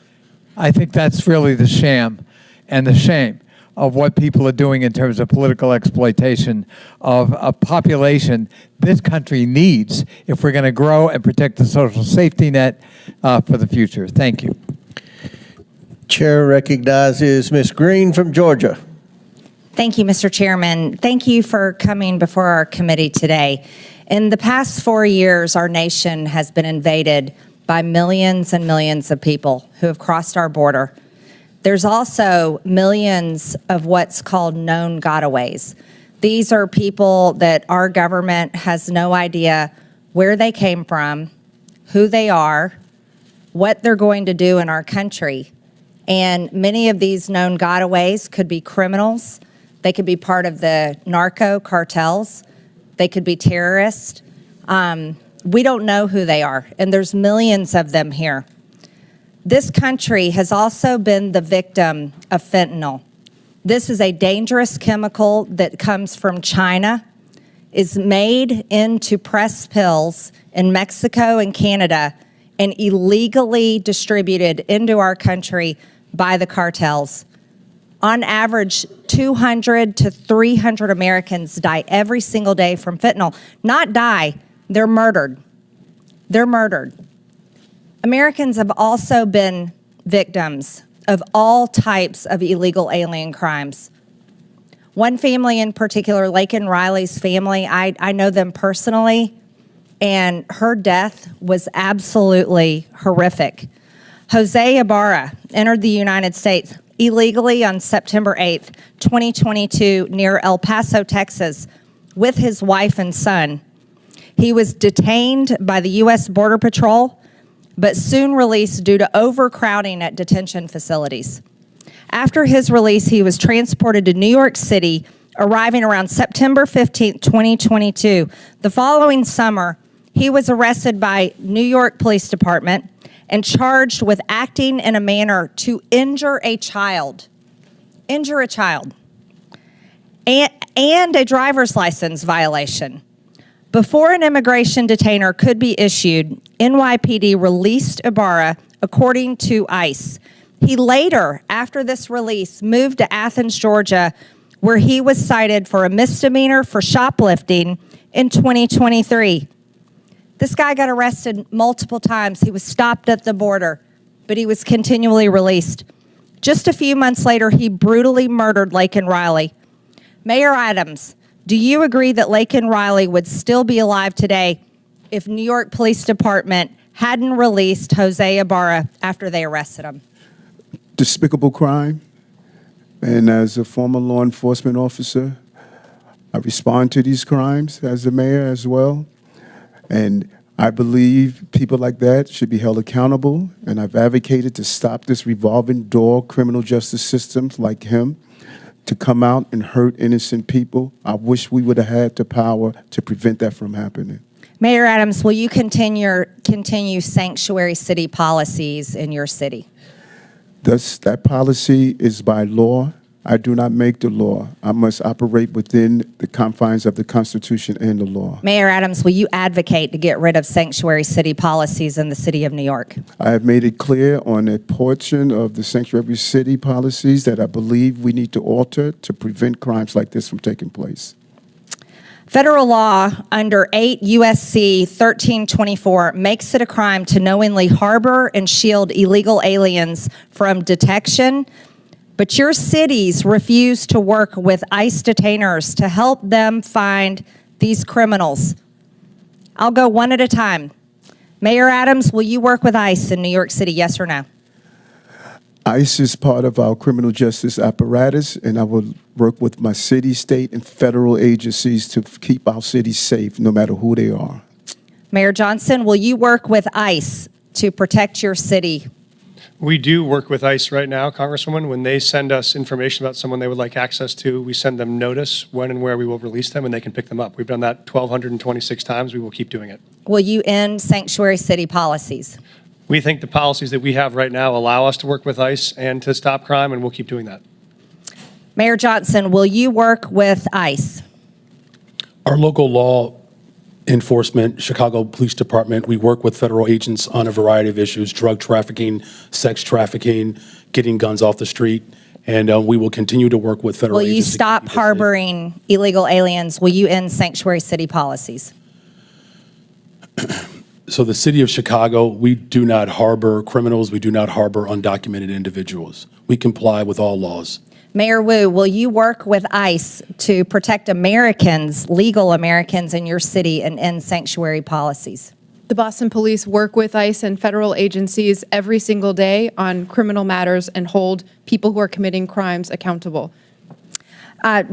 I think that's really the sham and the shame of what people are doing in terms of political exploitation of a population this country needs if we're going to grow and protect the social safety net for the future. Thank you. Chair recognizes Ms. Green from Georgia. Thank you, Mr. Chairman. Thank you for coming before our committee today. In the past 4 years, our nation has been invaded by millions and millions of people who have crossed our border. There's also millions of what's called known gotaways. These are people that our government has no idea where they came from, who they are, what they're going to do in our country. And many of these known gotaways could be criminals. They could be part of the narco cartels. They could be terrorists. We don't know who they are, and there's millions of them here. This country has also been the victim of fentanyl. This is a dangerous chemical that comes from China, is made into pressed pills in Mexico and Canada, and illegally distributed into our country by the cartels. On average, 200 to 300 Americans die every single day from fentanyl. Not die, they're murdered. They're murdered. Americans have also been victims of all types of illegal alien crimes. One family in particular, Laken Riley's family, I know them personally, and her death was absolutely horrific. Jose Ibarra entered the United States illegally on September 8th, 2022, near El Paso, Texas, with his wife and son. He was detained by the U.S. Border Patrol, but soon released due to overcrowding at detention facilities. After his release, he was transported to New York City, arriving around September 15, 2022. The following summer, he was arrested by New York Police Department and charged with acting in a manner to injure a child. Injure a child. And a driver's license violation. Before an immigration detainer could be issued, NYPD released Ibarra according to ICE. He later, after this release, moved to Athens, Georgia, where he was cited for a misdemeanor for shoplifting in 2023. This guy got arrested multiple times. He was stopped at the border, but he was continually released. Just a few months later, he brutally murdered Laken Riley. Mayor Adams, do you agree that Laken Riley would still be alive today if New York Police Department hadn't released Jose Ibarra after they arrested him? Despicable crime. And as a former law enforcement officer, I respond to these crimes as the mayor as well. And I believe people like that should be held accountable. And I've advocated to stop this revolving door criminal justice systems like him to come out and hurt innocent people. I wish we would have had the power to prevent that from happening. Mayor Adams, will you continue sanctuary city policies in your city? That policy is by law. I do not make the law. I must operate within the confines of the Constitution and the law. Mayor Adams, will you advocate to get rid of sanctuary city policies in the city of New York? I have made it clear on a portion of the sanctuary city policies that I believe we need to alter to prevent crimes like this from taking place. Federal law under 8 U.S.C. 1324 makes it a crime to knowingly harbor and shield illegal aliens from detection, but your cities refuse to work with ICE detainers to help them find these criminals. I'll go one at a time. Mayor Adams, will you work with ICE in New York City, yes or no? ICE is part of our criminal justice apparatus, and I will work with my city, state, and federal agencies to keep our cities safe, no matter who they are. Mayor Johnston, will you work with ICE to protect your city? We do work with ICE right now, Congresswoman. When they send us information about someone they would like access to, we send them notice when and where we will release them, and they can pick them up. We've done that 1,226 times. We will keep doing it. Will you end sanctuary city policies? We think the policies that we have right now allow us to work with ICE and to stop crime, and we'll keep doing that. Mayor Johnston, will you work with ICE? Our local law enforcement, Chicago Police Department, we work with federal agents on a variety of issues, drug trafficking, sex trafficking, getting guns off the street, and we will continue to work with federal agents. Will you agencies. stop harboring illegal aliens? Will you end sanctuary city policies? So the city of Chicago, we do not harbor criminals. We do not harbor undocumented individuals. We comply with all laws. Mayor Wu, will you work with ICE to protect Americans, legal Americans in your city, and end sanctuary policies? The Boston Police work with ICE and federal agencies every single day on criminal matters and hold people who are committing crimes accountable.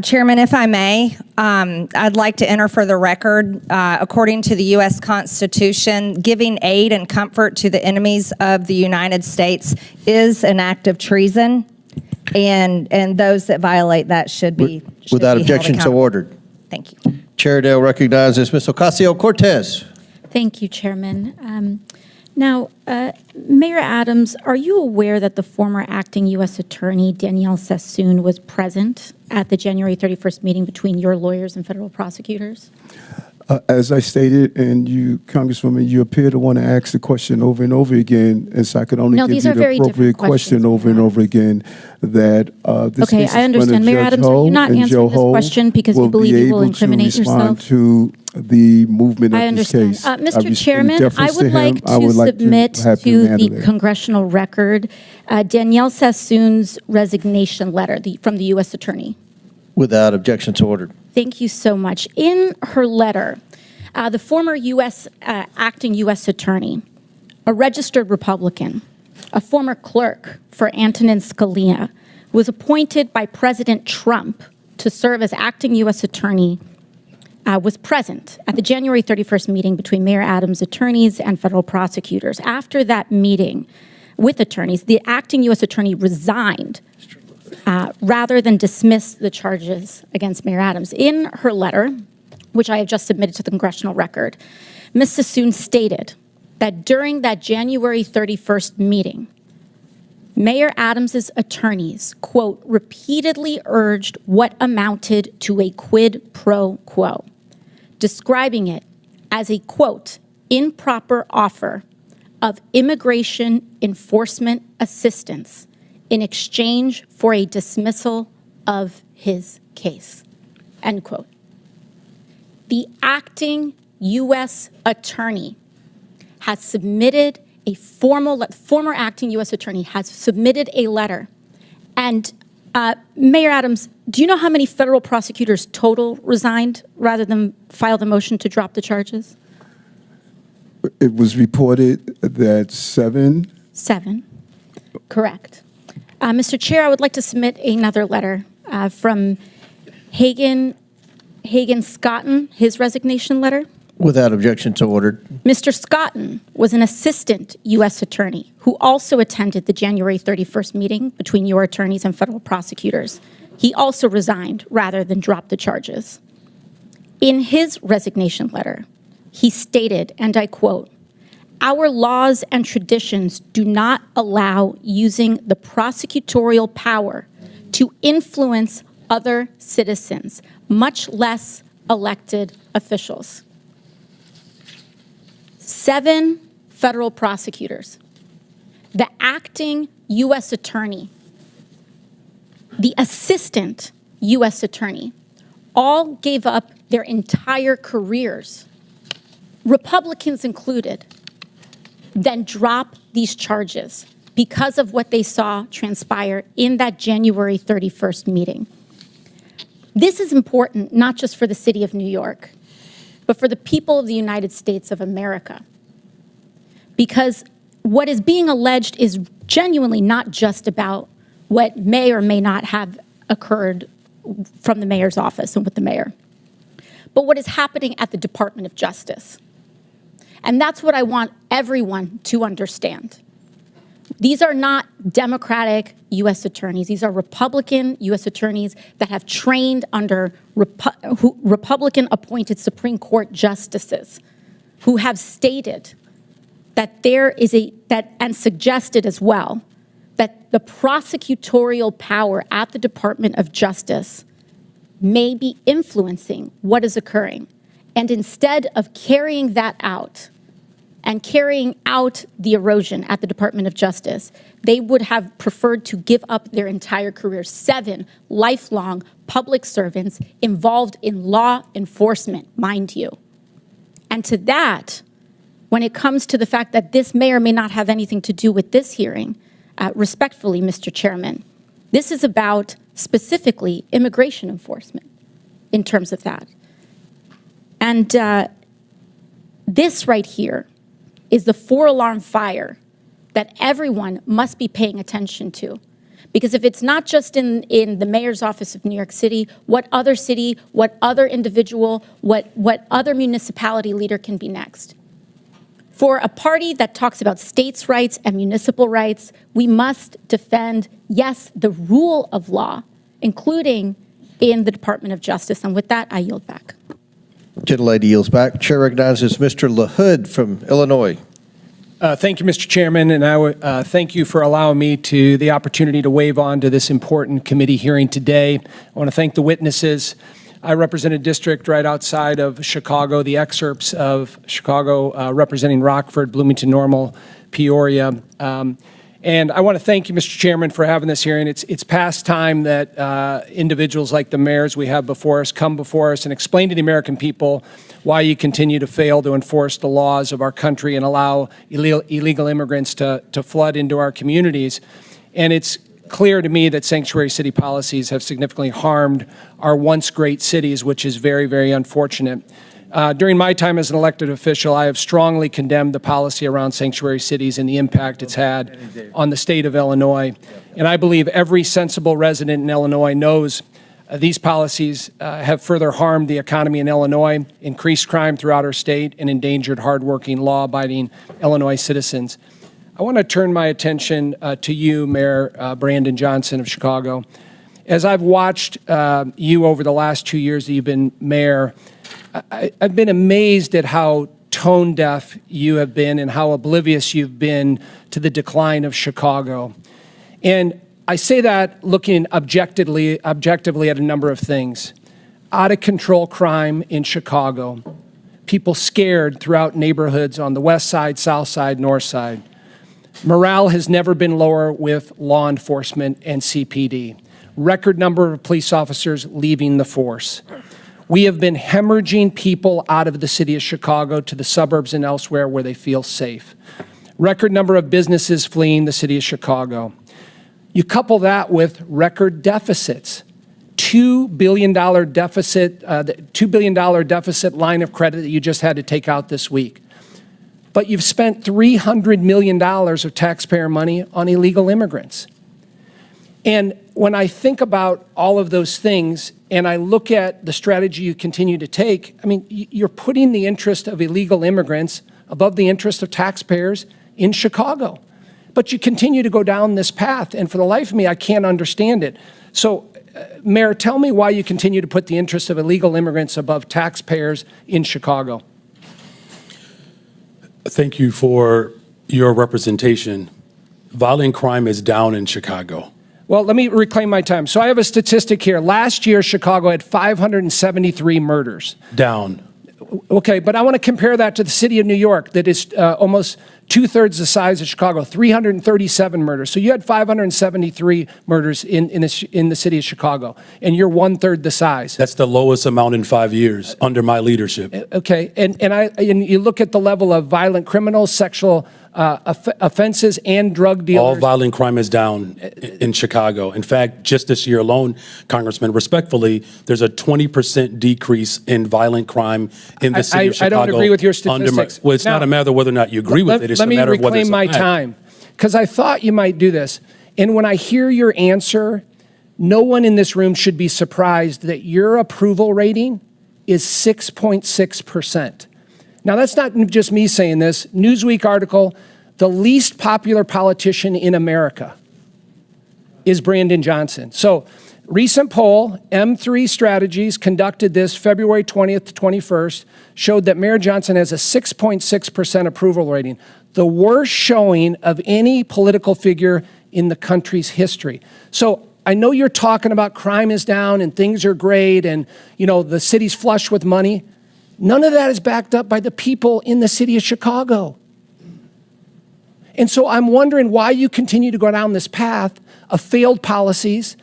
Chairman, if I may, I'd like to enter for the record, according to the U.S. Constitution, giving aid and comfort to the enemies of the United States is an act of treason, and those that violate that should be Without be objection, so ordered. Thank you. Chair Dale recognizes Ms. Ocasio-Cortez. Thank you, Chairman. Now, Mayor Adams, are you aware that the former acting U.S. Attorney Danielle Sassoon was present at the January 31st meeting between your lawyers and federal prosecutors? As I stated, and you, Congresswoman, you appear to want to ask the question over and over again, and so I could only give you the appropriate question over and over again. That this okay, I understand, Mayor Adams. Are you not answering this question because you believe you will incriminate yourself? To the movement of this case. Mr. Chairman, I would like to submit to the Congressional record Danielle Sassoon's resignation letter from the U.S. Attorney. Without objection, so ordered. Thank you so much. In her letter, the former acting U.S. attorney, a registered Republican, a former clerk for Antonin Scalia, was appointed by President Trump to serve as acting U.S. attorney, was present at the January 31st meeting between Mayor Adams' attorneys and federal prosecutors. After that meeting with attorneys, the acting U.S. attorney resigned rather than dismiss the charges against Mayor Adams. In her letter, which I have just submitted to the Congressional record, Ms. Sassoon stated that during that January 31st meeting, Mayor Adams's attorneys, quote, repeatedly urged what amounted to a quid pro quo, describing it as a, quote, improper offer of immigration enforcement assistance in exchange for a dismissal of his case, end quote. The acting U.S. attorney has submitted a former acting U.S. attorney has submitted a letter. And Mayor Adams, do you know how many federal prosecutors total resigned rather than file the motion to drop the charges? It was reported that 7. 7, correct. Mr. Chair, I would like to submit another letter from Hagan Scotton, his resignation letter. Without objection, so ordered. Mr. Scotton was an assistant U.S. attorney who also attended the January 31st meeting between your attorneys and federal prosecutors. He also resigned rather than drop the charges. In his resignation letter, he stated, and I quote, "Our laws and traditions do not allow using the prosecutorial power to influence other citizens, much less elected officials." 7 federal prosecutors, the acting U.S. attorney, the assistant U.S. attorney, all gave up their entire careers, Republicans included, then drop these charges because of what they saw transpire in that January 31st meeting. This is important not just for the city of New York, but for the people of the United States of America. Because what is being alleged is genuinely not just about what may or may not have occurred from the mayor's office and with the mayor, but what is happening at the Department of Justice. And that's what I want everyone to understand. These are not Democratic U.S. attorneys. These are Republican U.S. attorneys that have trained under Republican-appointed Supreme Court justices who have stated that there is and suggested as well, that the prosecutorial power at the Department of Justice may be influencing what is occurring. And instead of carrying that out and carrying out the erosion at the Department of Justice, they would have preferred to give up their entire career. 7 lifelong public servants involved in law enforcement, mind you. And to that, when it comes to the fact that this may or may not have anything to do with this hearing, respectfully, Mr. Chairman, this is about specifically immigration enforcement in terms of that. And this right here is the 4-alarm fire that everyone must be paying attention to. Because if it's not just in the mayor's office of New York City, what other city, what other individual, what other municipality leader can be next? For a party that talks about states' rights and municipal rights, we must defend, yes, the rule of law, including in the Department of Justice. And with that, I yield back. Gentlelady yields back. Chair recognizes Mr. LaHood from Illinois. Thank you, Mr. Chairman, and I thank you for allowing me the opportunity to wave on to this important committee hearing today. I want to thank the witnesses. I represent a district right outside of Chicago, the excerpts of Chicago representing Rockford, Bloomington Normal, Peoria. And I want to thank you, Mr. Chairman, for having this hearing. It's past time that individuals like the mayors we have before us come before us and explain to the American people why you continue to fail to enforce the laws of our country and allow illegal immigrants to flood into our communities. And it's clear to me that sanctuary city policies have significantly harmed our once great cities, which is very, very unfortunate. During my time as an elected official, I have strongly condemned the policy around sanctuary cities and the impact it's had on the state of Illinois. And I believe every sensible resident in Illinois knows these policies have further harmed the economy in Illinois, increased crime throughout our state, and endangered hardworking, law-abiding Illinois citizens. I want to turn my attention to you, Mayor Brandon Johnston of Chicago. As I've watched you over the last 2 years that you've been mayor, I've been amazed at how tone deaf you have been and how oblivious you've been to the decline of Chicago. And I say that looking objectively at a number of things. Out of control crime in Chicago, people scared throughout neighborhoods on the west side, south side, north side. Morale has never been lower with law enforcement and CPD. Record number of police officers leaving the force. We have been hemorrhaging people out of the city of Chicago to the suburbs and elsewhere where they feel safe. Record number of businesses fleeing the city of Chicago. You couple that with record deficits. $2 billion deficit, the $2 billion deficit line of credit that you just had to take out this week. But you've spent $300 million of taxpayer money on illegal immigrants. And when I think about all of those things and I look at the strategy you continue to take, I mean, you're putting the interest of illegal immigrants above the interest of taxpayers in Chicago. But you continue to go down this path, and for the life of me, I can't understand it. So, Mayor, tell me why you continue to put the interests of illegal immigrants above taxpayers in Chicago. Thank you for your representation. Violent crime is down in Chicago. Well, let me reclaim my time. So I have a statistic here. Last year, Chicago had 573 murders. Down. Okay, but I want to compare that to the city of New York that is almost two-thirds the size of Chicago, 337 murders. So you had 573 murders in the city of Chicago, and you're one-third the size. That's the lowest amount in 5 years under my leadership. Okay, and you look at the level of violent criminals, sexual offenses, and drug dealers. All violent crime is down in Chicago. In fact, just this year alone, Congressman, respectfully, there's a 20% decrease in violent crime in the city of Chicago. I don't agree with your statistics. Well, it's not a matter of whether or not you agree with it. It's a matter of whether it's a fact. Let me reclaim my time, because I thought you might do this. And when I hear your answer, no one in this room should be surprised that your approval rating is 6.6%. Now, that's not just me saying this. Newsweek article, the least popular politician in America is Brandon Johnston. So, recent poll, M3 Strategies conducted this February 20th to 21st, showed that Mayor Johnston has a 6.6% approval rating, the worst showing of any political figure in the country's history. So, I know you're talking about crime is down and things are great and, you know, the city's flush with money. None of that is backed up by the people in the city of Chicago. And so I'm wondering why you continue to go down this path of failed policies,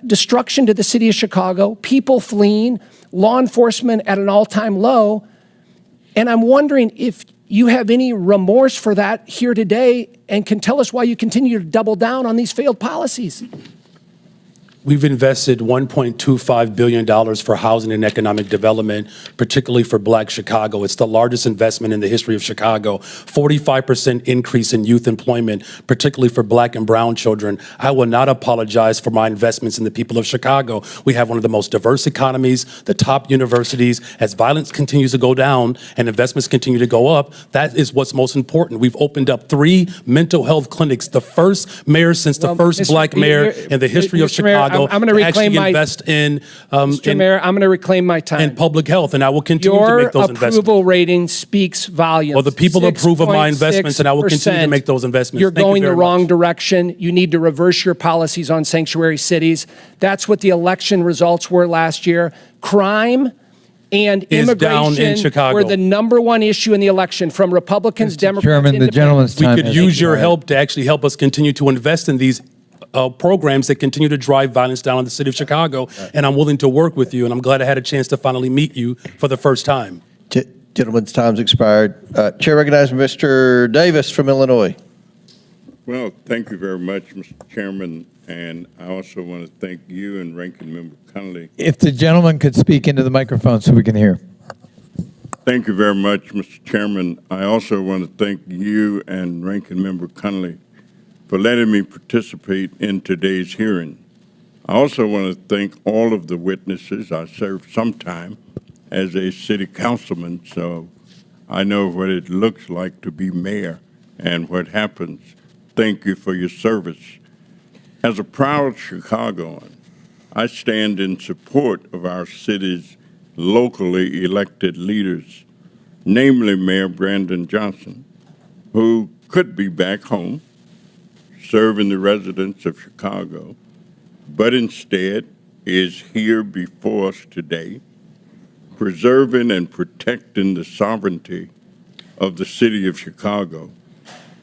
destruction to the city of Chicago, people fleeing, law enforcement at an all-time low. And I'm wondering if you have any remorse for that here today and can tell us why you continue to double down on these failed policies. We've invested $1.25 billion for housing and economic development, particularly for Black Chicago. It's the largest investment in the history of Chicago. 45% increase in youth employment, particularly for Black and brown children. I will not apologize for my investments in the people of Chicago. We have one of the most diverse economies, the top universities. As violence continues to go down and investments continue to go up, that is what's most important. We've opened up 3 mental health clinics, the first mayor since the first Black mayor in the history of Chicago. I'm going to reclaim my invest in Mr. Mayor, I'm going to reclaim my time. In public health, and I will continue to make those investments. Your approval rating speaks volumes. Well, the people approve of my investments, and I will continue to make those investments. You're going the wrong direction. You need to reverse your policies on sanctuary cities. That's what the election results were last year. Crime and immigration were the #1 issue in the election from Republicans, Democrats, Chairman, the gentleman's time. We could use your help to actually help us continue to invest in these programs that continue to drive violence down in the city of Chicago, and I'm willing to work with you, and I'm glad I had a chance to finally meet you for the first time. Gentleman's time's expired. Chair recognizes Mr. Davis from Illinois. Well, thank you very much, Mr. Chairman. And I also want to thank you and Ranking Member Connolly. If the gentleman could speak into the microphone so we can hear. Thank you very much, Mr. Chairman. I also want to thank you and Ranking Member Connolly for letting me participate in today's hearing. I also want to thank all of the witnesses. I served some time as a city councilman, so I know what it looks like to be mayor and what happens. Thank you for your service. As a proud Chicagoan, I stand in support of our city's locally elected leaders, namely Mayor Brandon Johnston, who could be back home serving the residents of Chicago, but instead is here before us today, preserving and protecting the sovereignty of the city of Chicago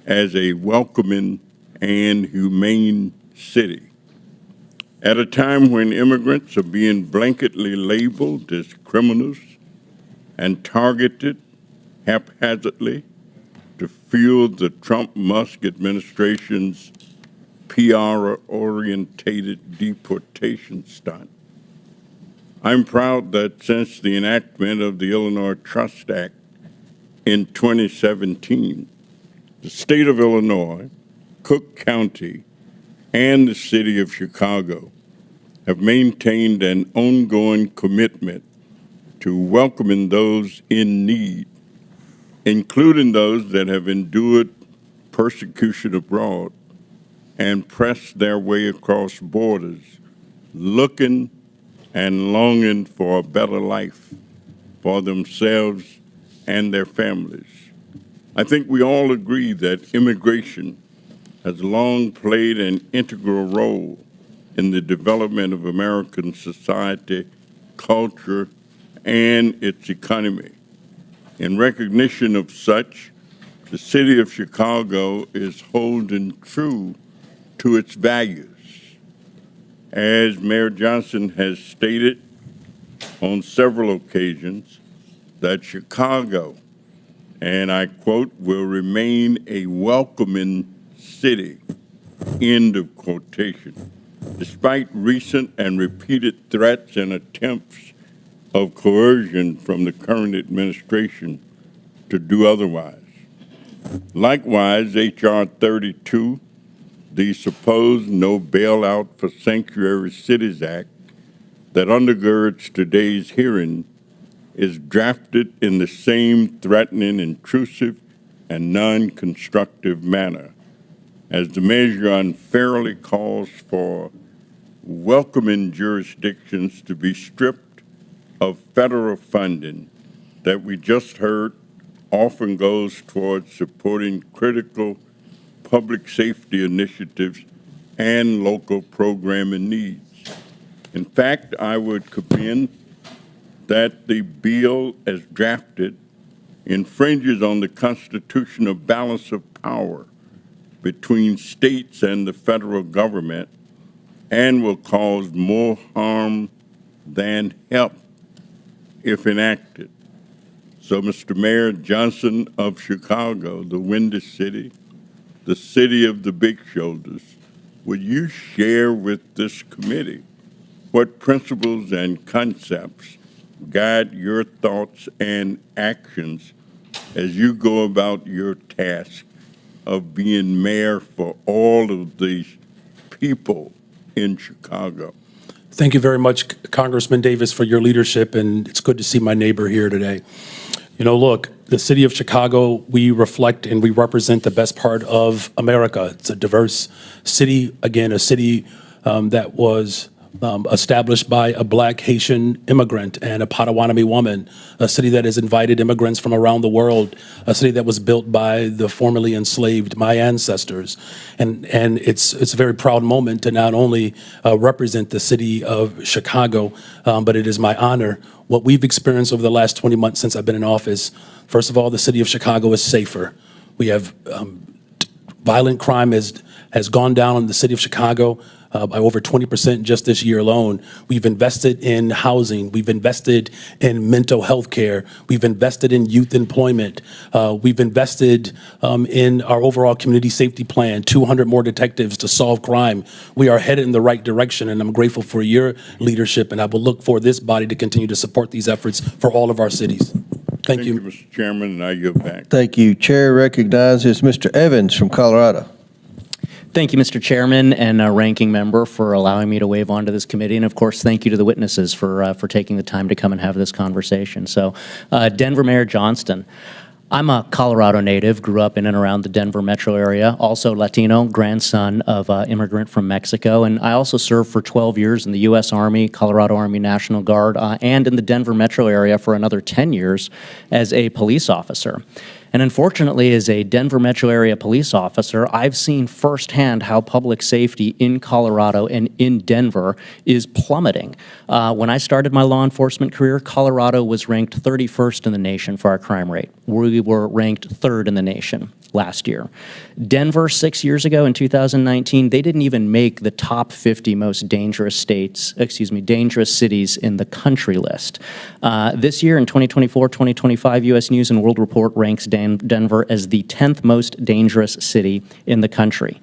as a welcoming and humane city. At a time when immigrants are being blanketly labeled as criminals and targeted haphazardly to fuel the Trump-Musk administration's PR-orientated deportation stunt, I'm proud that since the enactment of the Illinois Trust Act in 2017, the state of Illinois, Cook County, and the city of Chicago have maintained an ongoing commitment to welcoming those in need, including those that have endured persecution abroad and pressed their way across borders, looking and longing for a better life for themselves and their families. I think we all agree that immigration has long played an integral role in the development of American society, culture, and its economy. In recognition of such, the city of Chicago is holding true to its values. As Mayor Johnston has stated on several occasions, that Chicago, and I quote, will remain a welcoming city, end of quotation, despite recent and repeated threats and attempts of coercion from the current administration to do otherwise. Likewise, H.R. 32, the supposed No Bailout for Sanctuary Cities Act that undergirds today's hearing, is drafted in the same threatening, intrusive, and non-constructive manner, as the measure unfairly calls for welcoming jurisdictions to be stripped of federal funding that we just heard often goes towards supporting critical public safety initiatives and local programming needs. In fact, I would commend that the bill as drafted infringes on the constitutional balance of power between states and the federal government and will cause more harm than help if enacted. So, Mr. Mayor Johnston of Chicago, the Windy City, the city of the big shoulders, would you share with this committee what principles and concepts guide your thoughts and actions as you go about your task of being mayor for all of these people in Chicago? Thank you very much, Congressman Davis, for your leadership, and it's good to see my neighbor here today. You know, look, the city of Chicago, we reflect and we represent the best part of America. It's a diverse city, again, a city that was established by a Black Haitian immigrant and a Potawatomi woman, a city that has invited immigrants from around the world, a city that was built by the formerly enslaved, my ancestors. And it's a very proud moment to not only represent the city of Chicago, but it is my honor. What we've experienced over the last 20 months since I've been in office, first of all, the city of Chicago is safer. We have violent crime has gone down in the city of Chicago. by over 20% just this year alone. We've invested in housing. We've invested in mental health care. We've invested in youth employment. We've invested in our overall community safety plan, 200 more detectives to solve crime. We are headed in the right direction, and I'm grateful for your leadership, and I will look for this body to continue to support these efforts for all of our cities. Thank you. Mr. Chairman, and I yield back. Thank you. Chair recognizes Mr. Evans from Colorado. Thank you, Mr. Chairman and Ranking Member, for allowing me to wave onto this committee. And of course, thank you to the witnesses for taking the time to come and have this conversation. So, Denver Mayor Johnston. I'm a Colorado native, grew up in and around the Denver metro area, also Latino, grandson of an immigrant from Mexico, and I also served for 12 years in the U.S. Army, Colorado Army National Guard, and in the Denver metro area for another 10 years as a police officer. And unfortunately, as a Denver metro area police officer, I've seen firsthand how public safety in Colorado and in Denver is plummeting. When I started my law enforcement career, Colorado was ranked 31st in the nation for our crime rate. We were ranked 3rd in the nation last year. Denver, 6 years ago in 2019, they didn't even make the top 50 most dangerous dangerous cities in the country list. This year in 2024-2025, U.S. News and World Report ranks Denver as the 10th most dangerous city in the country.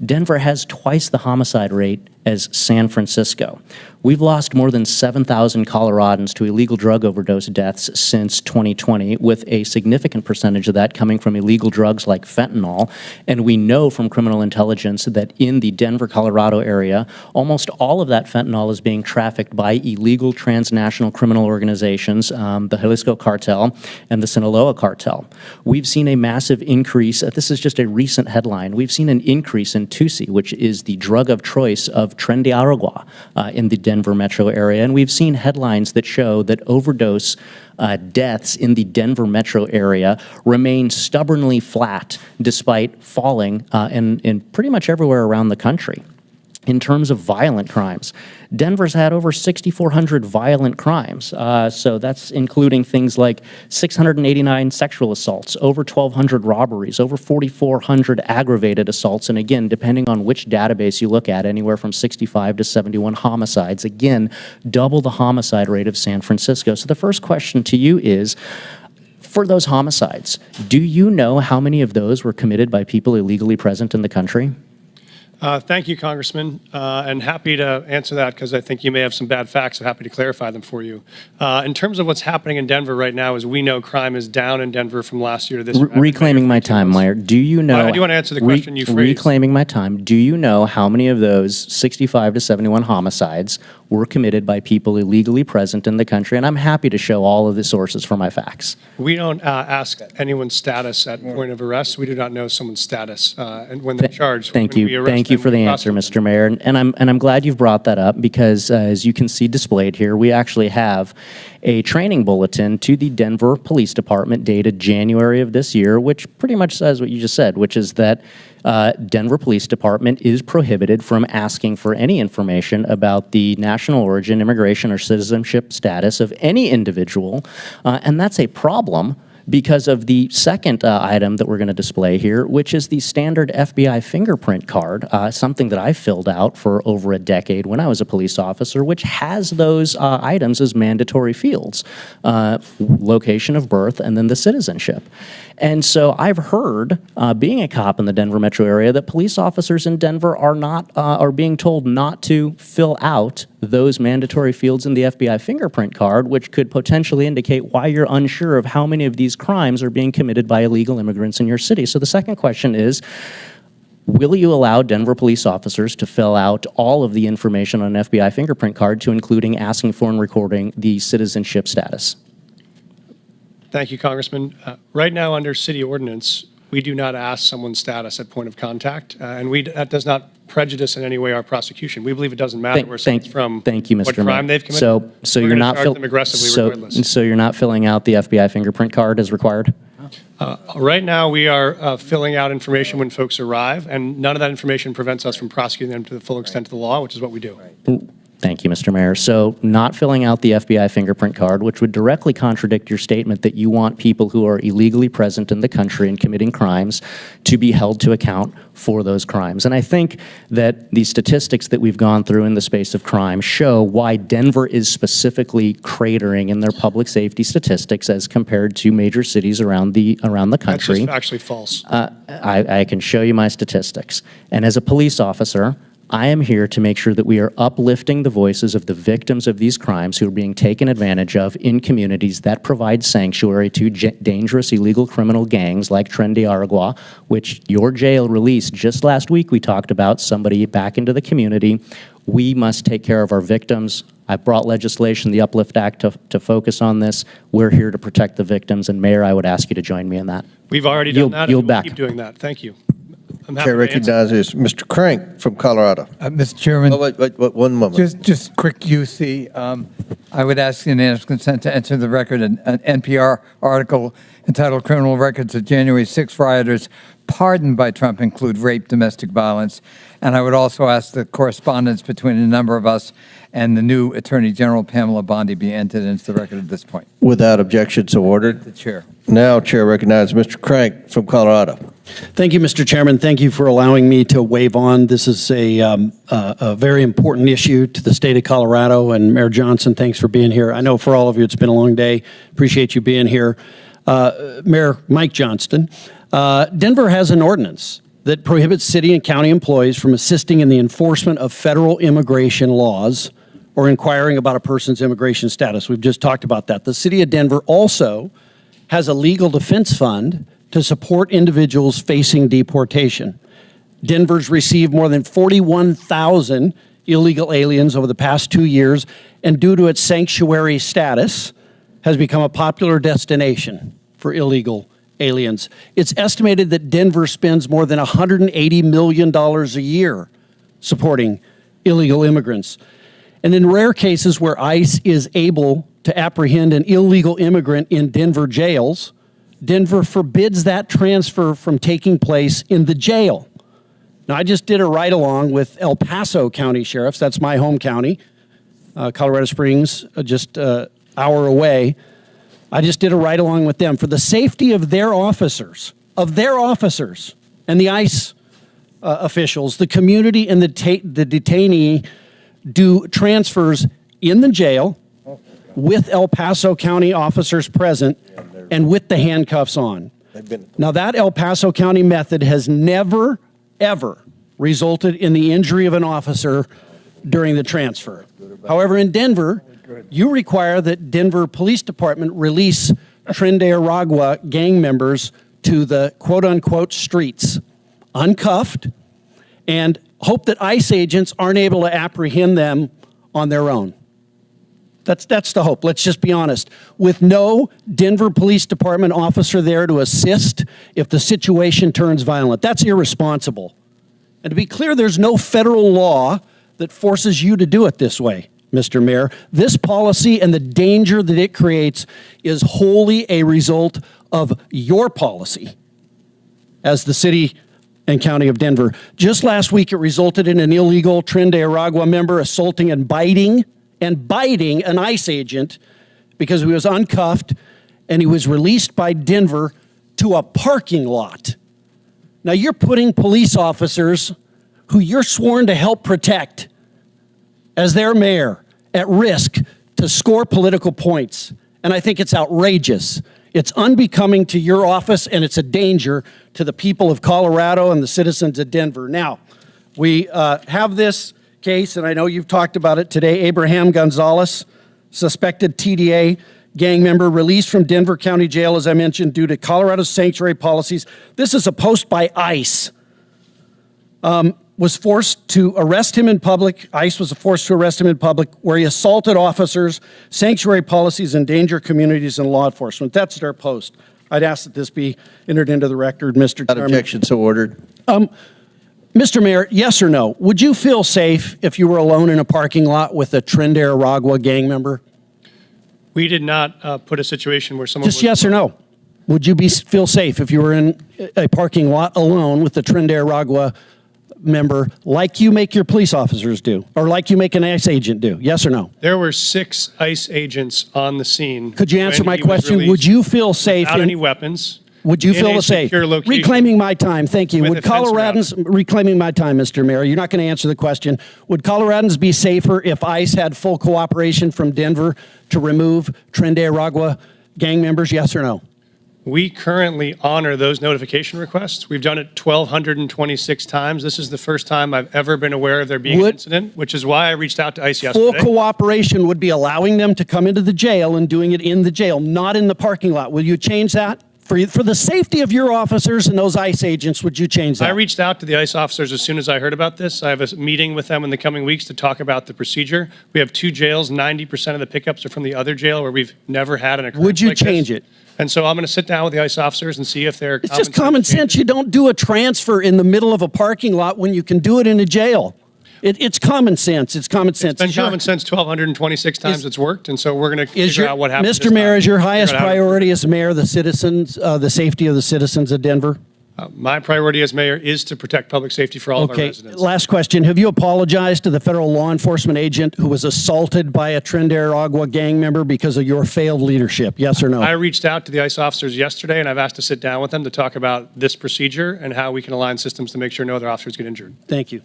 Denver has twice the homicide rate as San Francisco. We've lost more than 7,000 Coloradans to illegal drug overdose deaths since 2020, with a significant percentage of that coming from illegal drugs like fentanyl. And we know from criminal intelligence that in the Denver, Colorado area, almost all of that fentanyl is being trafficked by illegal transnational criminal organizations, the Jalisco cartel and the Sinaloa cartel. We've seen a massive increase. This is just a recent headline. We've seen an increase in Tusi, which is the drug of choice of Tren de Aragua in the Denver metro area. And we've seen headlines that show that overdose deaths in the Denver metro area remain stubbornly flat despite falling in pretty much everywhere around the country. In terms of violent crimes, Denver's had over 6,400 violent crimes. So that's including things like 689 sexual assaults, over 1,200 robberies, over 4,400 aggravated assaults, and again, depending on which database you look at, anywhere from 65 to 71 homicides. Again, double the homicide rate of San Francisco. So the first question to you is, for those homicides, do you know how many of those were committed by people illegally present in the country? Thank you, Congressman, and happy to answer that because I think you may have some bad facts. I'm happy to clarify them for you. In terms of what's happening in Denver right now, as we know, crime is down in Denver from last year to this year. Reclaiming my time, Meyer. Do you know? I do want to answer the question you phrased. Reclaiming my time. Do you know how many of those 65 to 71 homicides were committed by people illegally present in the country? And I'm happy to show all of the sources for my facts. We don't ask anyone's status at point of arrest. We do not know someone's status and when they're charged. Thank you. Thank you for the answer, Mr. Mayor. And I'm glad you've brought that up because as you can see displayed here, we actually have a training bulletin to the Denver Police Department dated January of this year, which pretty much says what you just said, which is that Denver Police Department is prohibited from asking for any information about the national origin, immigration, or citizenship status of any individual, and that's a problem because of the second item that we're going to display here, which is the standard FBI fingerprint card, something that I filled out for over a decade when I was a police officer, which has those items as mandatory fields, location of birth and then the citizenship. And so I've heard, being a cop in the Denver metro area, that police officers in Denver are being told not to fill out those mandatory fields in the FBI fingerprint card, which could potentially indicate why you're unsure of how many of these crimes are being committed by illegal immigrants in your city. So the second question is, will you allow Denver police officers to fill out all of the information on an FBI fingerprint card, to including asking for and recording the citizenship status? Thank you, Congressman. Right now, under city ordinance, we do not ask someone's status at point of contact, and that does not prejudice in any way our prosecution. We believe it doesn't matter where someone's from, thank you, Mr. what crime Mayor. they've committed. So We're you're gonna not charge them aggressively regardless. So you're not filling out the FBI fingerprint card as required? Right now, we are filling out information when folks arrive, and none of that information prevents us from prosecuting them to the full extent of the law, which is what we do. Thank you, Mr. Mayor. So not filling out the FBI fingerprint card, which would directly contradict your statement that you want people who are illegally present in the country and committing crimes to be held to account for those crimes. And I think that the statistics that we've gone through in the space of crime show why Denver is specifically cratering in their public safety statistics as compared to major cities around the country. That's just actually false. I can show you my statistics. And as a police officer, I am here to make sure that we are uplifting the voices of the victims of these crimes who are being taken advantage of in communities that provide sanctuary to dangerous illegal criminal gangs like Tren de Aragua, which your jail released just last week. We talked about somebody back into the community. We must take care of our victims. I brought legislation, the Uplift Act, to focus on this. We're here to protect the victims. And Mayor, I would ask you to join me in that. We've already done that. Yield And we'll back. keep doing that. Thank you. I'm happy Chair to answer. recognizes Mr. Crank from Colorado. Mr. Chairman. Oh, wait, one moment. Just quick UC. I would ask unanimous consent to enter the record an NPR article entitled Criminal Records of January 6 Rioters Pardoned by Trump Include Rape, Domestic Violence. And I would also ask the correspondence between a number of us and the new Attorney General Pamela Bondi be entered into the record at this point. Without objection, so ordered. The chair. Now, Chair recognizes Mr. Crank from Colorado. Thank you, Mr. Chairman. Thank you for allowing me to wave on. This is a very important issue to the state of Colorado. And Mayor Johnston, thanks for being here. I know for all of you it's been a long day. Appreciate you being here. Mayor Mike Johnston, Denver has an ordinance that prohibits city and county employees from assisting in the enforcement of federal immigration laws or inquiring about a person's immigration status. We've just talked about that. The city of Denver also has a legal defense fund to support individuals facing deportation. Denver's received more than 41,000 illegal aliens over the past 2 years, and due to its sanctuary status, has become a popular destination for illegal aliens. It's estimated that Denver spends more than $180 million a year supporting illegal immigrants. And in rare cases where ICE is able to apprehend an illegal immigrant in Denver jails, Denver forbids that transfer from taking place in the jail. Now, I just did a ride-along with El Paso County Sheriffs. That's my home county. Colorado Springs, just an hour away. I just did a ride-along with them for the safety of their officers, and the ICE officials. The community and the detainee do transfers in the jail with El Paso County officers present and with the handcuffs on. Now, that El Paso County method has never, ever resulted in the injury of an officer during the transfer. However, in Denver, you require that Denver Police Department release Tren de Aragua gang members to the quote-unquote streets, uncuffed, and hope that ICE agents aren't able to apprehend them on their own. That's the hope. Let's just be honest. With no Denver Police Department officer there to assist if the situation turns violent, that's irresponsible. And to be clear, there's no federal law that forces you to do it this way, Mr. Mayor. This policy and the danger that it creates is wholly a result of your policy as the city and county of Denver. Just last week, it resulted in an illegal Tren de Aragua member assaulting and biting an ICE agent because he was uncuffed and he was released by Denver to a parking lot. Now, you're putting police officers who you're sworn to help protect as their mayor at risk to score political points. And I think it's outrageous. It's unbecoming to your office, and it's a danger to the people of Colorado and the citizens of Denver. Now, we have this case, and I know you've talked about it today. Abraham Gonzalez, suspected TDA gang member, released from Denver County Jail, as I mentioned, due to Colorado's sanctuary policies. This is a post by ICE. Was forced to arrest him in public. ICE was forced to arrest him in public where he assaulted officers, sanctuary policies, endanger communities, and law enforcement. That's their post. I'd ask that this be entered into the record, Mr. Chairman. Objection, so ordered. Mr. Mayor, yes or no? Would you feel safe if you were alone in a parking lot with a Tren de Aragua gang member? We did not put a situation where someone Just yes or no. Would you feel safe if you were in a parking lot alone with the Tren de Aragua member like you make your police officers do, or like you make an ICE agent do? Yes or no? There were 6 ICE agents on the scene. Could you answer when my he was question? released Would you feel safe without in- any weapons? Would you in feel a safe? secure location Reclaiming my time, thank you. with Would a fence around Coloradans, reclaiming my time, Mr. Mayor, you're not going to answer the question. Would Coloradans be safer if ICE had full cooperation from Denver to remove Tren de Aragua gang members, yes or no? We currently honor those notification requests. We've done it 1,226 times. This is the first time I've ever been aware of there being an incident, which is why I reached out to ICE Full yesterday. cooperation would be allowing them to come into the jail and doing it in the jail, not in the parking lot. Will you change that? For the safety of your officers and those ICE agents, would you change that? I reached out to the ICE officers as soon as I heard about this. I have a meeting with them in the coming weeks to talk about the procedure. We have 2 jails. 90% of the pickups are from the other jail where we've never had an occurrence Would you like this. change it? And so I'm going to sit down with the ICE officers and see if they're It's just common sense. You don't do a transfer in the middle of a parking lot when you can do it in a jail. It's common sense. It's common sense. It's been common sense 1,226 times it's worked, and so we're going to figure out what happened. Mr. Mayor, is your highest priority as mayor the citizens, the safety of the citizens of Denver? My priority as mayor is to protect public safety for all of our Okay, residents. last question. Have you apologized to the federal law enforcement agent who was assaulted by a Tren de Aragua gang member because of your failed leadership? Yes or no? I reached out to the ICE officers yesterday, and I've asked to sit down with them to talk about this procedure and how we can align systems to make sure no other officers get injured. Thank you.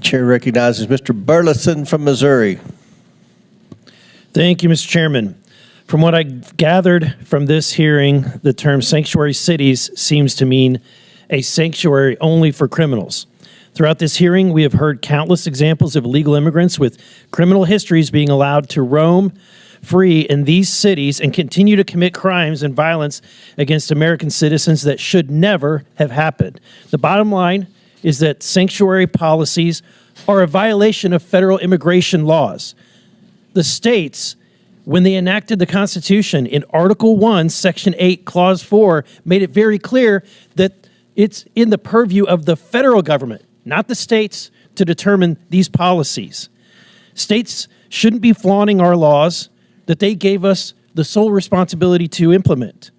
Chair recognizes Mr. Burleson from Missouri. Thank you, Mr. Chairman. From what I gathered from this hearing, the term sanctuary cities seems to mean a sanctuary only for criminals. Throughout this hearing, we have heard countless examples of illegal immigrants with criminal histories being allowed to roam free in these cities and continue to commit crimes and violence against American citizens that should never have happened. The bottom line is that sanctuary policies are a violation of federal immigration laws. The states, when they enacted the Constitution in Article 1, Section 8, Clause 4, made it very clear that it's in the purview of the federal government, not the states, to determine these policies. States shouldn't be flaunting our laws that they gave us the sole responsibility to implement.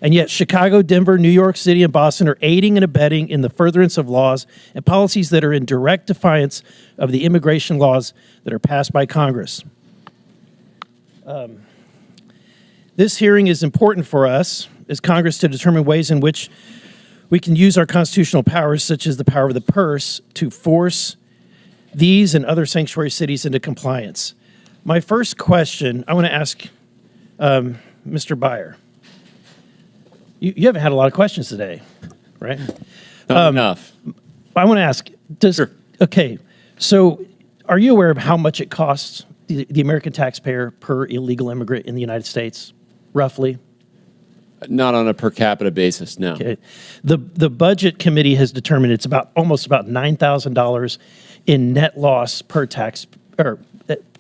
And yet Chicago, Denver, New York City, and Boston are aiding and abetting in the furtherance of laws and policies that are in direct defiance of the immigration laws that are passed by Congress. This hearing is important for us as Congress to determine ways in which we can use our constitutional powers, such as the power of the purse, to force these and other sanctuary cities into compliance. My first question, I want to ask Mr. Bier. You haven't had a lot of questions today, right? Not enough. I want to ask, okay, so are you aware of how much it costs the American taxpayer per illegal immigrant in the United States, roughly? Not on a per capita basis, no. Okay. The Budget Committee has determined it's almost about $9,000 in net loss per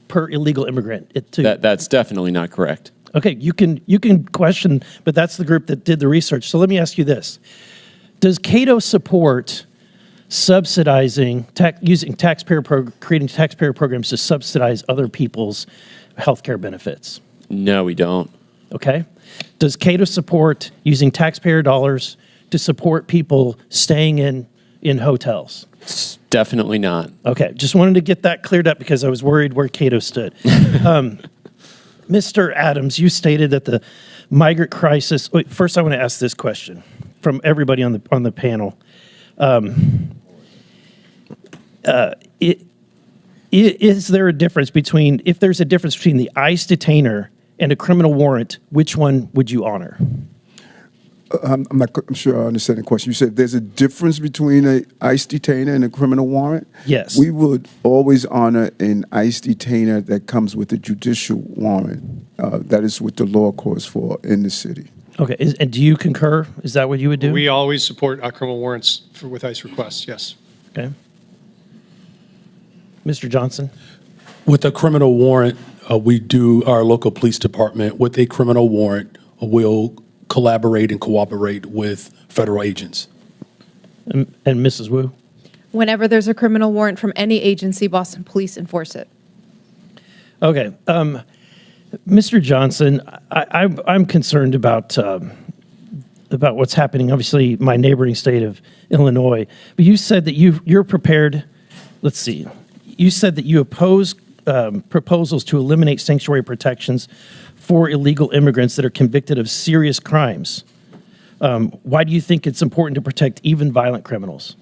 per illegal immigrant. That's definitely not correct. Okay, you can question, but that's the group that did the research. So let me ask you this. Does Cato support subsidizing, creating taxpayer programs to subsidize other people's health care benefits? No, we don't. Okay. Does Cato support using taxpayer dollars to support people staying in hotels? Definitely not. Okay, just wanted to get that cleared up because I was worried where Cato stood. Mr. Adams, you stated that the migrant crisis. Wait, first, I want to ask this question from everybody on the panel. Is there a difference between, if there's a difference between the ICE detainer and a criminal warrant, which one would you honor? I'm sure I understand the question. You said there's a difference between an ICE detainer and a criminal warrant? Yes. We would always honor an ICE detainer that comes with a judicial warrant. That is what the law calls for in the city. Okay, and do you concur? Is that what you would do? We always support our criminal warrants with ICE requests, yes. Okay. Mr. Johnston? With a criminal warrant, our local police department, with a criminal warrant, will collaborate and cooperate with federal agents. And Mrs. Wu? Whenever there's a criminal warrant from any agency, Boston Police enforce it. Okay. Mr. Johnston, I'm concerned about about what's happening, obviously my neighboring state of Illinois, but you said that you're prepared, let's see, you said that you oppose proposals to eliminate sanctuary protections for illegal immigrants that are convicted of serious crimes. Why do you think it's important to protect even violent criminals?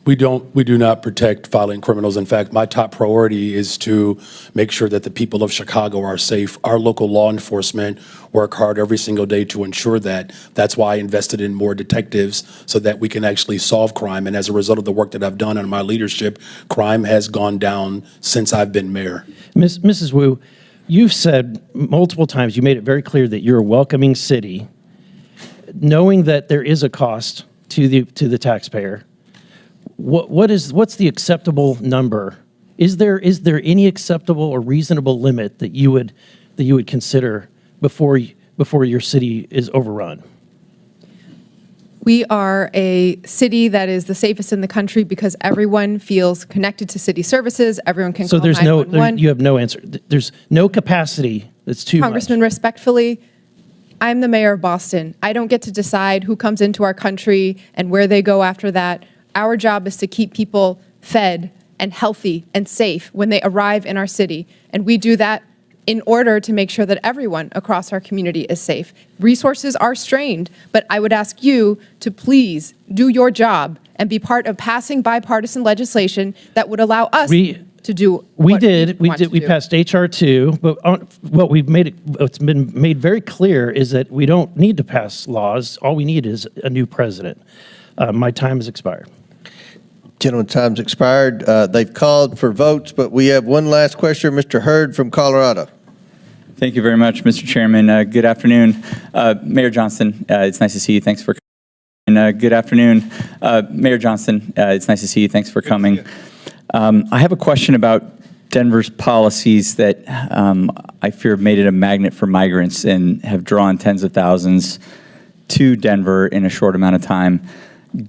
We do not protect violent criminals. In fact, my top priority is to make sure that the people of Chicago are safe. Our local law enforcement work hard every single day to ensure that. That's why I invested in more detectives so that we can actually solve crime. And as a result of the work that I've done under my leadership, crime has gone down since I've been mayor. Mrs. Wu, you've said multiple times, you made it very clear that you're a welcoming city, knowing that there is a cost to the taxpayer. What's the acceptable number? Is there any acceptable or reasonable limit that you would consider before your city is overrun? We are a city that is the safest in the country because everyone feels connected to city services. Everyone can So call there's 911. you have no answer. There's no capacity. That's too much. Congressman, respectfully, I'm the mayor of Boston. I don't get to decide who comes into our country and where they go after that. Our job is to keep people fed and healthy and safe when they arrive in our city. And we do that in order to make sure that everyone across our community is safe. Resources are strained, but I would ask you to please do your job and be part of passing bipartisan legislation that would allow us to do what we passed HR 2, but what's been made very clear is that we don't need to pass laws. All we need is a new president. My time has expired. Gentleman's time's expired. They've called for votes, but we have one last question. Mr. Hurd from Colorado. Thank you very much, Mr. Chairman. Good afternoon. Mayor Johnston, it's nice to see you. Thanks for coming. Good afternoon. Mayor Johnston, it's nice to see you. Thanks for coming. I have a question about Denver's policies that I fear have made it a magnet for migrants and have drawn tens of thousands to Denver in a short amount of time.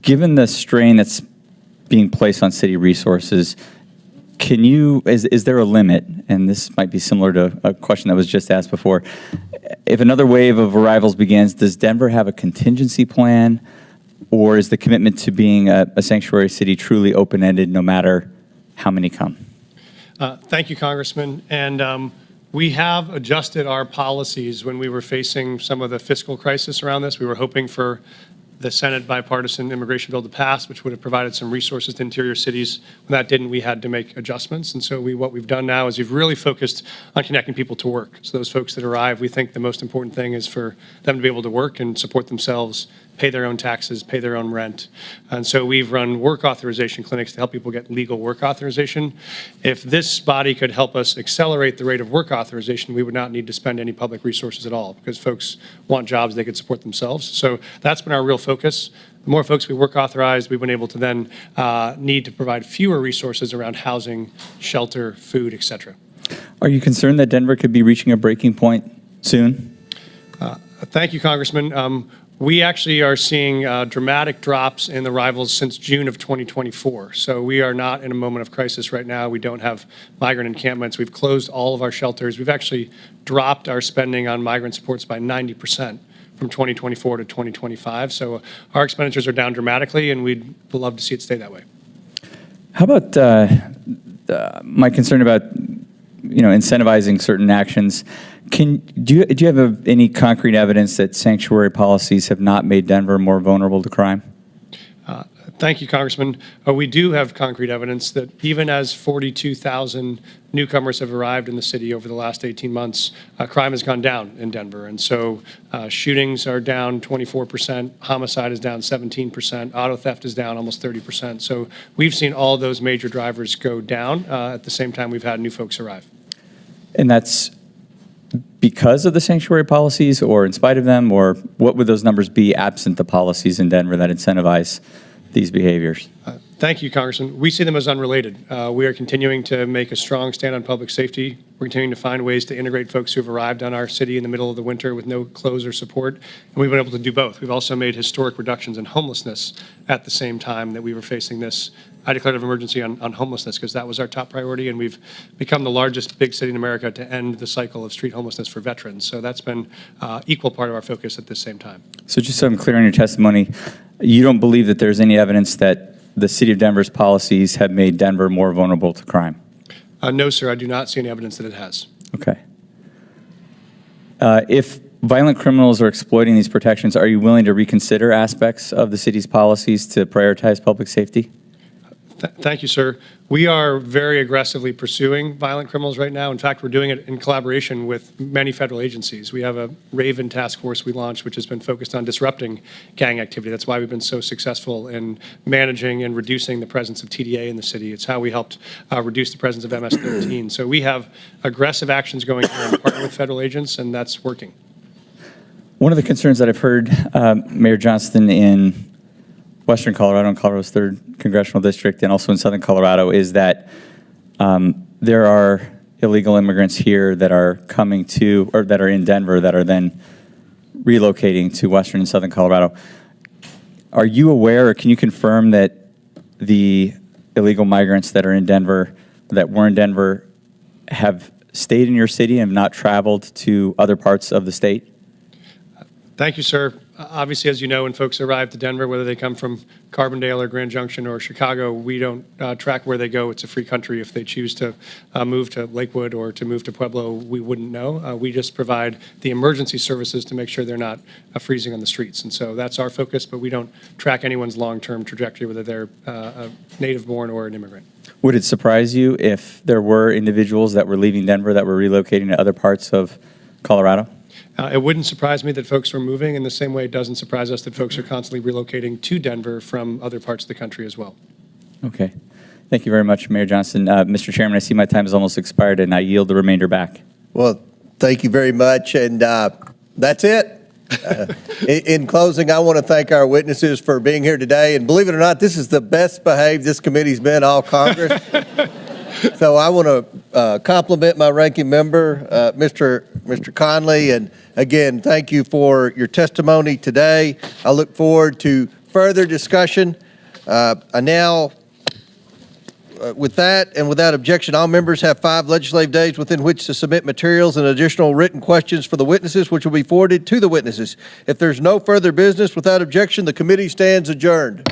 Given the strain that's being placed on city resources, is there a limit? And this might be similar to a question that was just asked before. If another wave of arrivals begins, does Denver have a contingency plan, or is the commitment to being a sanctuary city truly open-ended no matter how many come? Thank you, Congressman. And we have adjusted our policies when we were facing some of the fiscal crisis around this. We were hoping for the Senate bipartisan immigration bill to pass, which would have provided some resources to interior cities. When that didn't, we had to make adjustments. And so what we've done now is we've really focused on connecting people to work. So those folks that arrive, we think the most important thing is for them to be able to work and support themselves, pay their own taxes, pay their own rent. And so we've run work authorization clinics to help people get legal work authorization. If this body could help us accelerate the rate of work authorization, we would not need to spend any public resources at all because folks want jobs they could support themselves. So that's been our real focus. The more folks we work authorized, we've been able to then need to provide fewer resources around housing, shelter, food, et cetera. Are you concerned that Denver could be reaching a breaking point soon? Thank you, Congressman. We actually are seeing dramatic drops in arrivals since June of 2024. So we are not in a moment of crisis right now. We don't have migrant encampments. We've closed all of our shelters. We've actually dropped our spending on migrant supports by 90% from 2024 to 2025. So our expenditures are down dramatically, and we'd love to see it stay that way. How about my concern about incentivizing certain actions? Do you have any concrete evidence that sanctuary policies have not made Denver more vulnerable to crime? Thank you, Congressman. We do have concrete evidence that even as 42,000 newcomers have arrived in the city over the last 18 months, crime has gone down in Denver. And so shootings are down 24%, homicide is down 17%, auto theft is down almost 30%. So we've seen all those major drivers go down. At the same time, we've had new folks arrive. And that's because of the sanctuary policies or in spite of them, or what would those numbers be absent the policies in Denver that incentivize these behaviors? Thank you, Congressman. We see them as unrelated. We are continuing to make a strong stand on public safety. We're continuing to find ways to integrate folks who have arrived on our city in the middle of the winter with no clothes or support, and we've been able to do both. We've also made historic reductions in homelessness at the same time that we were facing this. I declared an emergency on homelessness because that was our top priority, and we've become the largest big city in America to end the cycle of street homelessness for veterans. So that's been equal part of our focus at the same time. So just so I'm clear on your testimony, you don't believe that there's any evidence that the city of Denver's policies have made Denver more vulnerable to crime? No, sir, I do not see any evidence that it has. Okay. If violent criminals are exploiting these protections, are you willing to reconsider aspects of the city's policies to prioritize public safety? Thank you, sir. We are very aggressively pursuing violent criminals right now. In fact, we're doing it in collaboration with many federal agencies. We have a Raven task force we launched, which has been focused on disrupting gang activity. That's why we've been so successful in managing and reducing the presence of TDA in the city. It's how we helped reduce the presence of MS-13. So we have aggressive actions going on in partner with federal agents, and that's working. One of the concerns that I've heard, Mayor Johnston, in Western Colorado and Colorado's 3rd Congressional District and also in Southern Colorado is that there are illegal immigrants here that are coming to, or that are in Denver that are then relocating to Western and Southern Colorado. Are you aware, or can you confirm that the illegal migrants that are in Denver, that were in Denver, have stayed in your city and have not traveled to other parts of the state? Thank you, sir. Obviously, as you know, when folks arrive to Denver, whether they come from Carbondale or Grand Junction or Chicago, we don't track where they go. It's a free country. If they choose to move to Lakewood or to move to Pueblo, we wouldn't know. We just provide the emergency services to make sure they're not freezing on the streets. And so that's our focus, but we don't track anyone's long-term trajectory, whether they're a native-born or an immigrant. Would it surprise you if there were individuals that were leaving Denver that were relocating to other parts of Colorado? It wouldn't surprise me that folks were moving in the same way it doesn't surprise us that folks are constantly relocating to Denver from other parts of the country as well. Okay. Thank you very much, Mayor Johnston. Mr. Chairman, I see my time has almost expired, and I yield the remainder back. Well, thank you very much, and that's it. In closing, I want to thank our witnesses for being here today, and believe it or not, this is the best behaved this committee's been all Congress. So I want to compliment my ranking member, Mr. Connolly, and again, thank you for your testimony today. I look forward to further discussion. With that and without objection, all members have 5 legislative days within which to submit materials and additional written questions for the witnesses, which will be forwarded to the witnesses. If there's no further business, without objection, the committee stands adjourned.